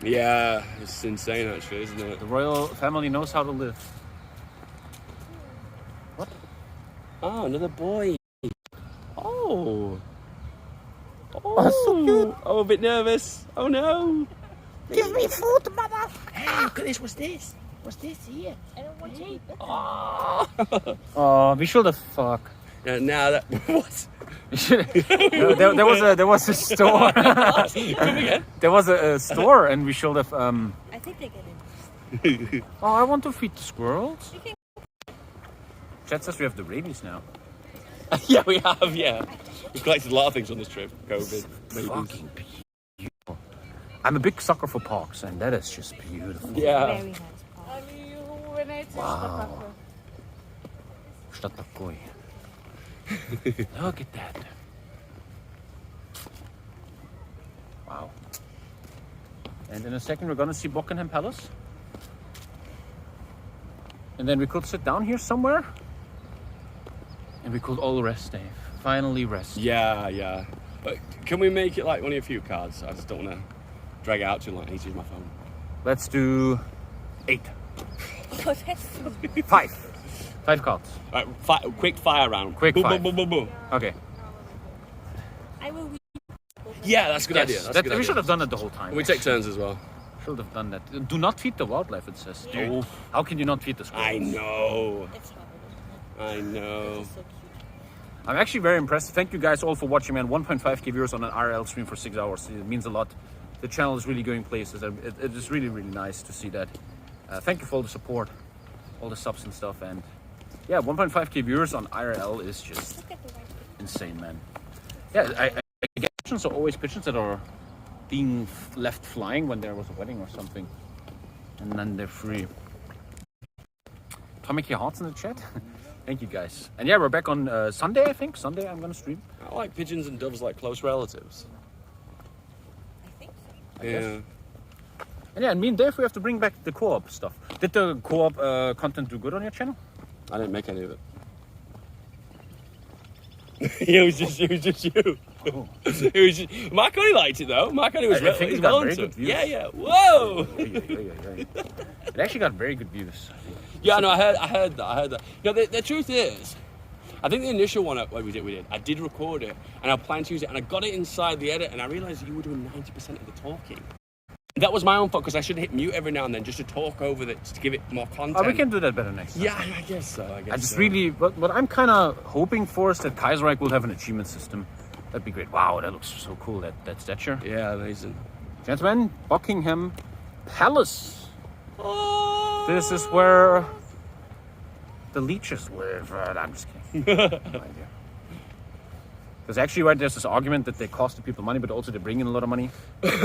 Yeah, it's insane actually, isn't it? The royal family knows how to live. What? Oh, another boy. Oh. Oh, so cute. Oh, a bit nervous. Oh no. Give me food, mama. Hey, look at this. What's this? What's this here? I don't want to eat it. Oh. Oh, we should have fuck. Yeah, now that what? there was a store. Come again? There was a store, and we should have. I think they get it. Oh, I want to feed the squirrels. Chat says we have the rabies now. Yeah, we have. Yeah, we've collected a lot of things on this trip. COVID, maybe. Fucking beautiful. I'm a big sucker for parks, and that is just beautiful. Yeah. Very nice park. Wow. Stadtpark. Look at that. Wow. And in a second we're gonna see Buckingham Palace. And then we could sit down here somewhere. And we could all rest, Dave. Finally rest. Yeah, yeah. But can we make it like one of your few cards? I just don't want to drag it out too long. I need to use my phone. Let's do 8. Oh, that's so 5. 5 cards. Right, quick fire round. Quick boom, fire. boom, boom, boom, boom. Okay. I will read. Yeah, that's a good idea. Yes, That's a good we idea. should have done it the whole time. We take turns as well. Should have done that. Do not feed the wildlife, it says. Yeah. Oh, how can you not feed the squirrels? I know. It's horrible. I know. It's so cute. I'm actually very impressed. Thank you guys all for watching, man. 1.5k viewers on an RL stream for 6 hours. It means a lot. The channel is really going places. It is really, really nice to see that. Thank you for all the support, all the subs and stuff. And yeah, 1.5k viewers on IRL is just Look at the white pig. insane, man. Yeah, I get pigeons are always pigeons that are being left flying when there was a wedding or something. And then they're free. TommyKay hearts in the chat. Thank you guys. And yeah, we're back on Sunday, I think. Sunday I'm gonna stream. I like pigeons and doves like close relatives. I think so. Yeah. And yeah, and me and Dave, we have to bring back the co-op stuff. Did the co-op content do good on your channel? I didn't make any of it. It was just you. Oh. It was just, Mark only liked it though. Mark only was I think he's it got well very into good it. views. Yeah. Whoa. It actually got very good views. I think. Yeah, no, I heard that. You know, the truth is, I think the initial one we did. I did record it, and I planned to use it, and I got it inside the edit, and I realised you were doing 90% of the talking. That was my own fault because I should hit mute every now and then just to talk over it, just to give it more content. Oh, we can do that better next time. Yeah, I guess so. I just really, what I'm kind of hoping for is that Kaiserreich will have an achievement system. That'd be great. Wow, that looks so cool, that statue. Yeah, amazing. Gentlemen, Buckingham Palace. Oh. This is where the leeches live. I'm just kidding. No idea. Because actually, right, there's this argument that they cost the people money, but also they bring in a lot of money.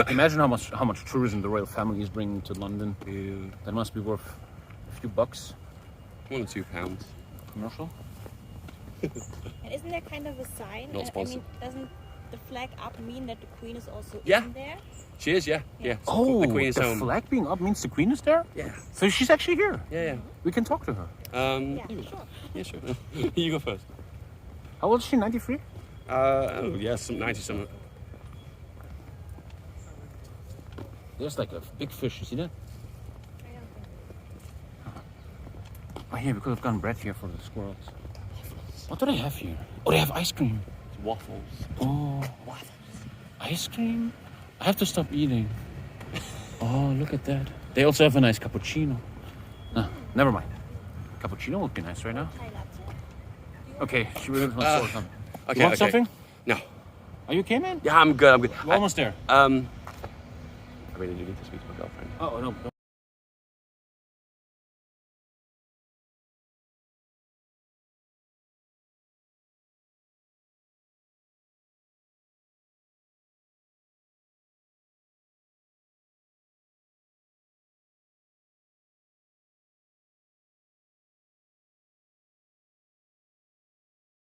Imagine how much tourism the royal family is bringing to London. Yeah. That must be worth a few bucks. £1 or £2. Commercial. And isn't there kind of a sign? Not I sponsored. mean, doesn't the flag up mean that the queen is also Yeah. in there? She is, yeah. Oh, the Queen is the home. flag being up means the queen is there? Yeah. So she's actually here. Yeah. We can talk to her. Yeah, sure. Yeah, sure. You go first. How old is she? 93? Oh, yeah, some 90 something. There's like a big fish. You see that? Oh, yeah, we could have gotten bread here for the squirrels. What do they have here? Oh, they have ice cream. It's waffles. Oh, waffles. Ice cream? I have to stop eating. Oh, look at that. They also have a nice cappuccino. No, never mind. Cappuccino would be nice right now. Thai latte. Okay, she really wants to something. Okay, You want something? No. Are you okay, man? Yeah, I'm good. We're almost there. I really do need to speak to my girlfriend. Oh, no.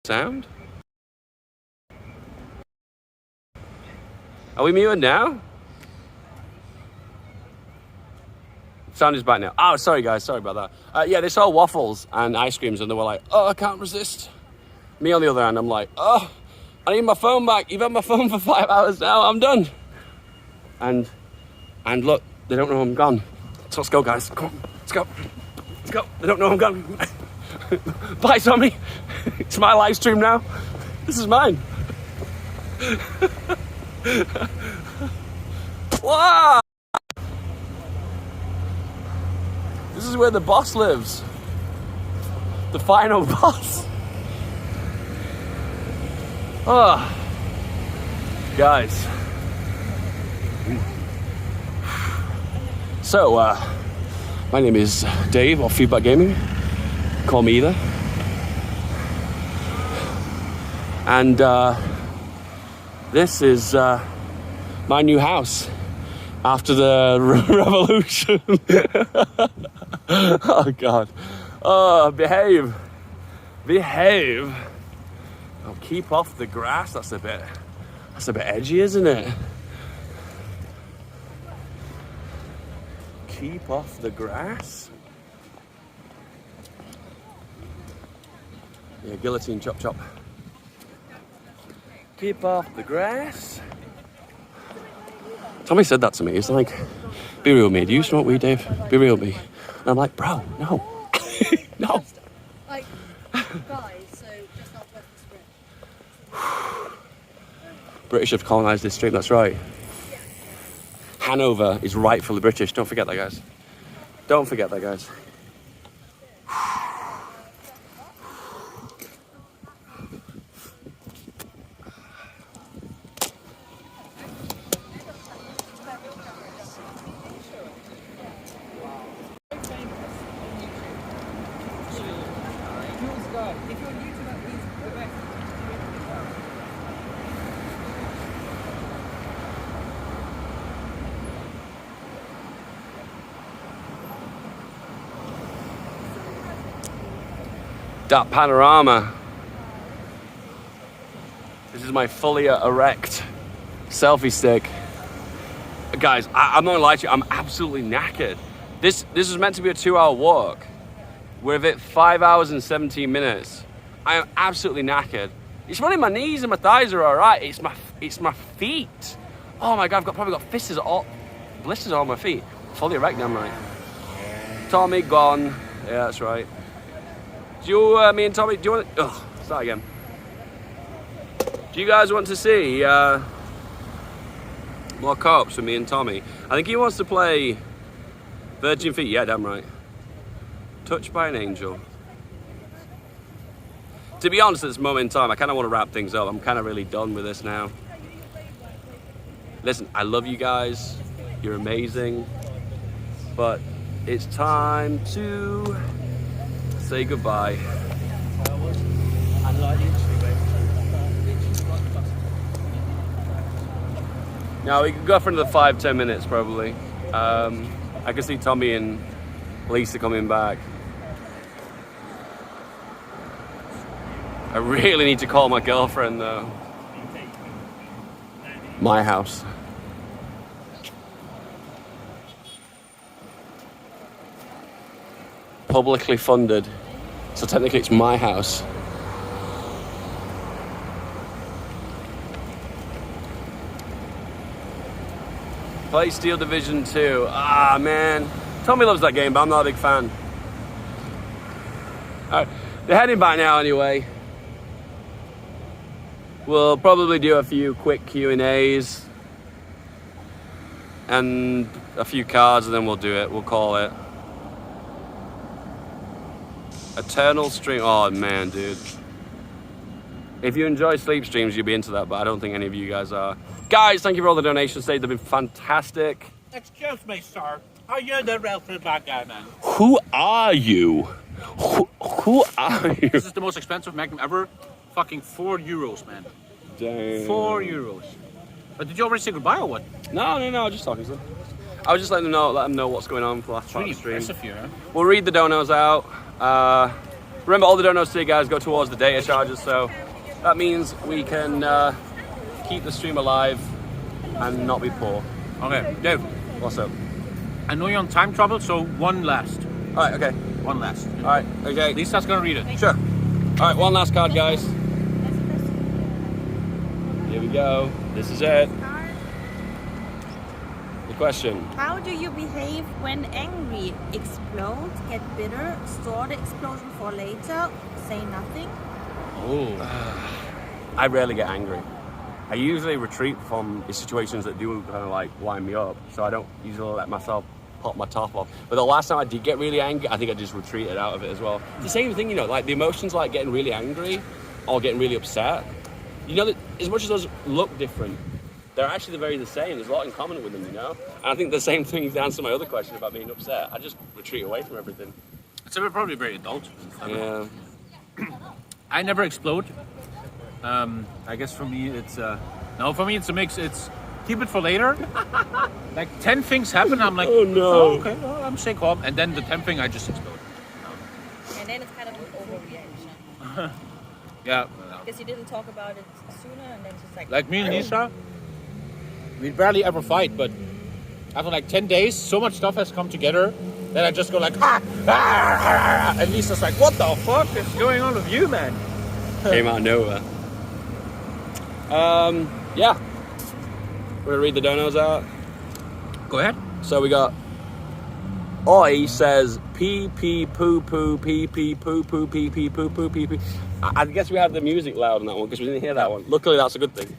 Sound? Are we muted now? Sound is back now. Oh, sorry guys, sorry about that. Yeah, they saw waffles and ice creams and they were like, oh, I can't resist. Me on the other hand, I'm like, oh, I need my phone back. You've had my phone for 5 hours now, I'm done. And look, they don't know I'm gone. So let's go guys, come on, let's go. Let's go, they don't know I'm gone. Bye, Tommy. It's my live stream now. This is mine. Wow! This is where the boss lives. The final boss. Oh, guys. So, my name is Dave of FeedBackGaming. Call me either. And this is my new house after the revolution. Oh God. Oh, behave. Oh, keep off the grass. That's a bit edgy, isn't it? Keep off the grass. Yeah, guillotine, chop, chop. Keep off the grass. Tommy said that to me. He's like, be real with me. Do you smoke weed, Dave? Be real with me. And I'm like, bro, no. No. Like, guys, so just not worth the script. British have colonised this stream, that's right. Hanover is rightfully British. Don't forget that, guys. Don't forget that, guys. That panorama. This is my fully erect selfie stick. Guys, I'm not gonna lie to you, I'm absolutely knackered. This was meant to be a 2-hour walk. We're at 5 hours and 17 minutes. I am absolutely knackered. It's running my knees and my thighs are all right. It's my feet. Oh my God, probably got blisters on my feet. Fully erect, damn right. Tommy gone. Yeah, that's right. Do you, me and Tommy, do you want to, start again. Do you guys want to see more co-ops with me and Tommy? I think he wants to play Virgin Feet. Yeah, damn right. Touched by an Angel. To be honest, at this moment in time, I kind of want to wrap things up. I'm kind of really done with this now. Listen, I love you guys. You're amazing. But it's time to say goodbye. Now we could go for another 5-10 minutes probably. I can see Tommy and Lisa coming back. I really need to call my girlfriend though. My house. Publicly funded, so technically it's my house. Play Steel Division 2. Ah man, Tommy loves that game, but I'm not a big fan. Alright, they're heading back now anyway. We'll probably do a few quick Q&As and a few cards and then we'll do it, we'll call it. Eternal stream. Oh man, dude. If you enjoy sleep streams, you'll be into that, but I don't think any of you guys are. Guys, thank you for all the donations today. They've been fantastic. Excuse me, sir. Are you the real FeedBackGaming man? Who are you? Who are you? This is the most expensive Magnum ever. Fucking €4, man. Damn. €4. But did you already say goodbye or what? No, I was just talking to them. I was just letting them know what's going on for the last part of the stream. Impressive here, huh? We'll read the donos out. Remember, all the donos today, guys, go towards the data charges, so that means we can keep the stream alive and not be poor. Okay, Dave. What's up? I know you're on time trouble, so one last. All right, okay. One last. All right, okay. Lisa's gonna read it. Sure. All right, one last card, guys. Here we go. This is it. The question. How do you behave when angry? Explode, get bitter, store the explosion for later, say nothing? Oh. I rarely get angry. I usually retreat from the situations that do kind of like wind me up, so I don't usually let myself pop my top off. But the last time I did get really angry, I think I just retreated out of it as well. It's the same thing, you know, like the emotions like getting really angry or getting really upset. You know, that as much as those look different, they're actually very the same. There's a lot in common with them, you know? And I think the same thing to answer my other question about being upset. I just retreat away from everything. It's probably very adult. Yeah. I never explode. I guess for me it's no, for me it's a mix. It's keep it for later. Like 10 things happen, I'm like, oh no. Oh, okay, well, I'm staying calm, and then the 10th thing I just explode. And then it's kind of an overreaction. Yeah. Because you didn't talk about it sooner, and then just like me and Lisa, we barely ever fight, but after like 10 days, so much stuff has come together that I just go like, and Lisa's like, what the fuck is going on with you, man? Came out of nowhere. Yeah. We're gonna read the donos out. Go ahead. So we got Oi says pee pee poo poo pee pee poo poo pee pee poo poo pee pee. I guess we had the music loud on that one because we didn't hear that one. Luckily, that's a good thing.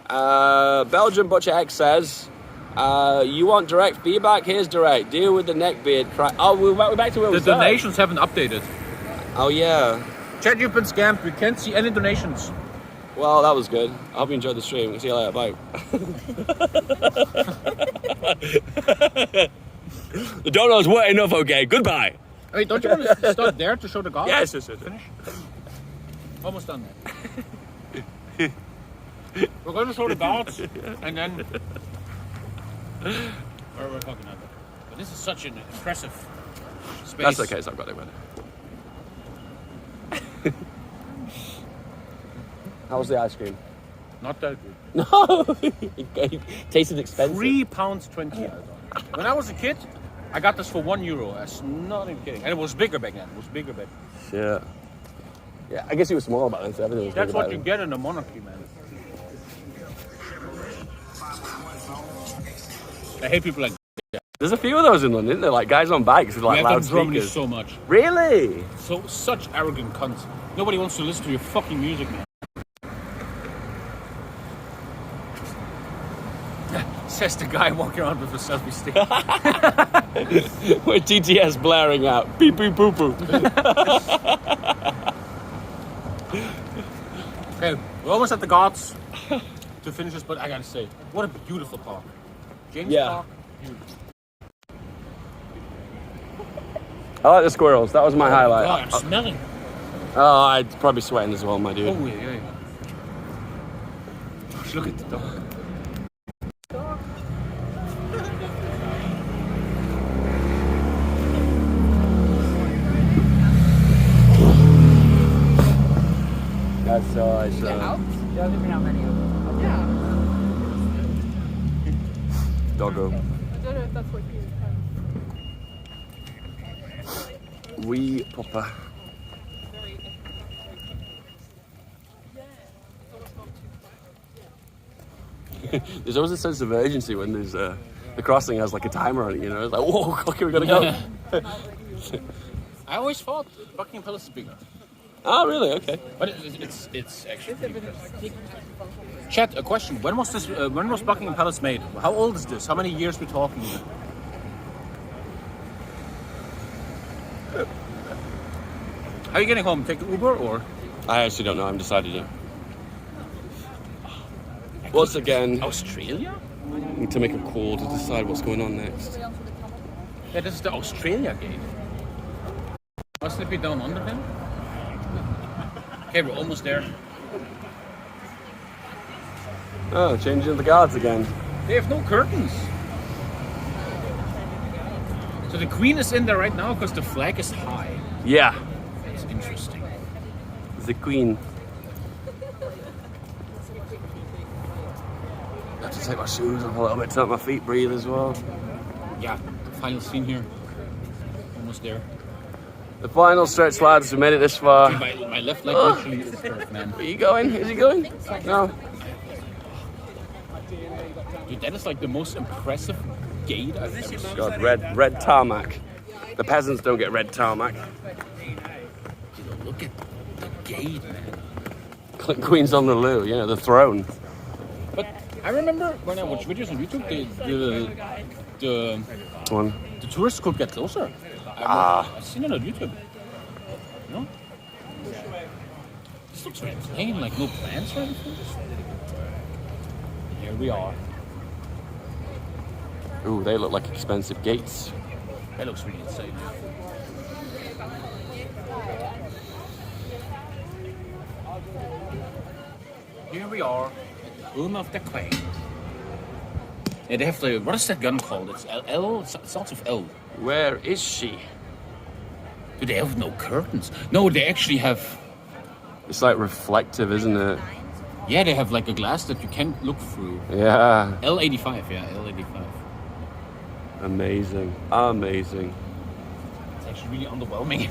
Belgian Butcher X says, you want direct feedback? Here's direct. Deal with the neckbeard cry. Oh, we're back to where we The started. donations haven't updated. Oh, yeah. Chat, you've been scammed. We can't see any donations. Well, that was good. I hope you enjoyed the stream. See you later. Bye. The donuts were enough, okay? Goodbye. Wait, don't you want to start there to show the gods? Yes. Finish? Almost done. We're going to show the gods, and then... Or we're talking about that. But this is such an impressive space. That's okay. So I've got it ready. How was the ice cream? Not that good. No. It tasted expensive. £3.20. When I was a kid, I got this for €1. That's not even kidding. And it was bigger back then. Yeah. Yeah, I guess it was small back then, so everything was That's bigger what back you then. get in a monarchy, man. I hate people like There's a few of those in London, isn't there? Like guys on bikes with we like have them in Germany loudspeakers. so much. Really? So such arrogant cunts. Nobody wants to listen to your fucking music, man. Says the guy walking around with a selfie stick. With TTS blaring out. Beep beep poo poo. Okay, we're almost at the gods to finish this, but I gotta say, what a beautiful park. James Park. Beautiful. I like the squirrels. That was my highlight. God, I'm smelling. Oh, I'd probably sweating as well, my dude. Oh, yeah. Gosh, look at the dog. That's so nice. Yeah, there's been not many of them. Yeah. Doggo. I don't know if that's what he is. Wee Papa. There's always a sense of urgency when there's the crossing has like a timer on it, you know? It's like, whoa, okay, we gotta go. I always thought Buckingham Palace is bigger. Oh, really? Okay. But it's actually pretty big. Chat, a question. When was Buckingham Palace made? How old is this? How many years we talking about? How are you getting home? Take the Uber or? I actually don't know. I'm decided yet. Once again, Australia? need to make a call to decide what's going on next. Yeah, this is the Australia gate. Mustn't it be down under then? Okay, we're almost there. Oh, changing the guards again. They have no curtains. So the Queen is in there right now because the flag is high. Yeah, That's interesting. the Queen. I have to take my shoes off a little bit to let my feet breathe as well. Yeah, final scene here. Almost there. The final stretch, lads. We made it this far. Dude, my left leg literally is hurt, man. Are you going? Is he going? No. Dude, that is like the most impressive gate I've ever seen. God, red tarmac. The peasants don't get red tarmac. Dude, look at the gate, man. Queen's on the loo, you know, the throne. But I remember when I watched videos on YouTube, the tourists could get closer. I've seen it on YouTube. No? This looks very plain, like no plants or anything. Here we are. Ooh, they look like expensive gates. That looks really insane. Here we are, home of the Queen. Yeah, they have what is that gun called? It's L? It starts with L. Where is she? Do they have no curtains? No, they actually have. It's like reflective, isn't it? Yeah, they have like a glass that you can't look through. Yeah. L85, yeah, L85. Amazing. Amazing. It's actually really underwhelming.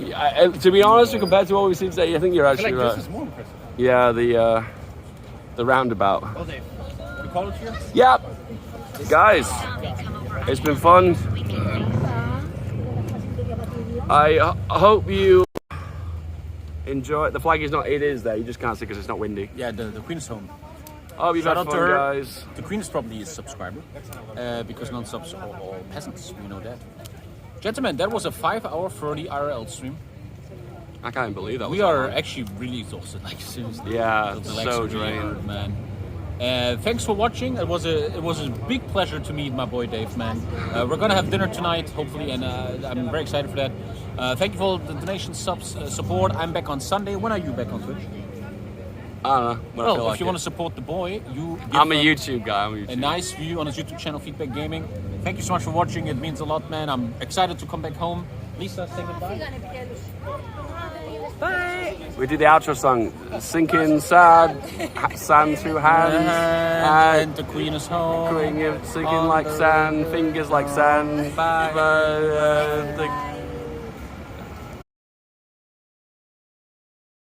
Yeah, to be honest, compared to what we've seen today, I think you're I actually feel like right. this is more impressive. Yeah, the roundabout. Oh, they call it here? Yep. Guys, It's been fun. I hope you enjoy. The flag is not. It is there. You just can't see because it's not windy. Yeah, the Queen is home. Oh, you've Shout had out to fun, her. guys. The Queen is probably a subscriber because non-subs are all peasants. We know that. Gentlemen, that was a 5-hour 30 IRL stream. I can't believe that. We was are that actually really exhausted. Like seriously. Yeah, The legs so are really drained. hurt, man. Thanks for watching. It was a big pleasure to meet my boy Dave, man. We're gonna have dinner tonight, hopefully, and I'm very excited for that. Thank you for the donation subs support. I'm back on Sunday. When are you back on Twitch? I don't know. When I Well, feel if like you it. want to support the boy, you give I'm a him YouTube guy. I'm a a YouTube. nice view on his YouTube channel, Feedback Gaming. Thank you so much for watching. It means a lot, man. I'm excited to come back home. Lisa, say goodbye. We did the outro song, sinking sand, sand through hands, And the Queen is home. sinking like sand, fingers like sand. Bye. The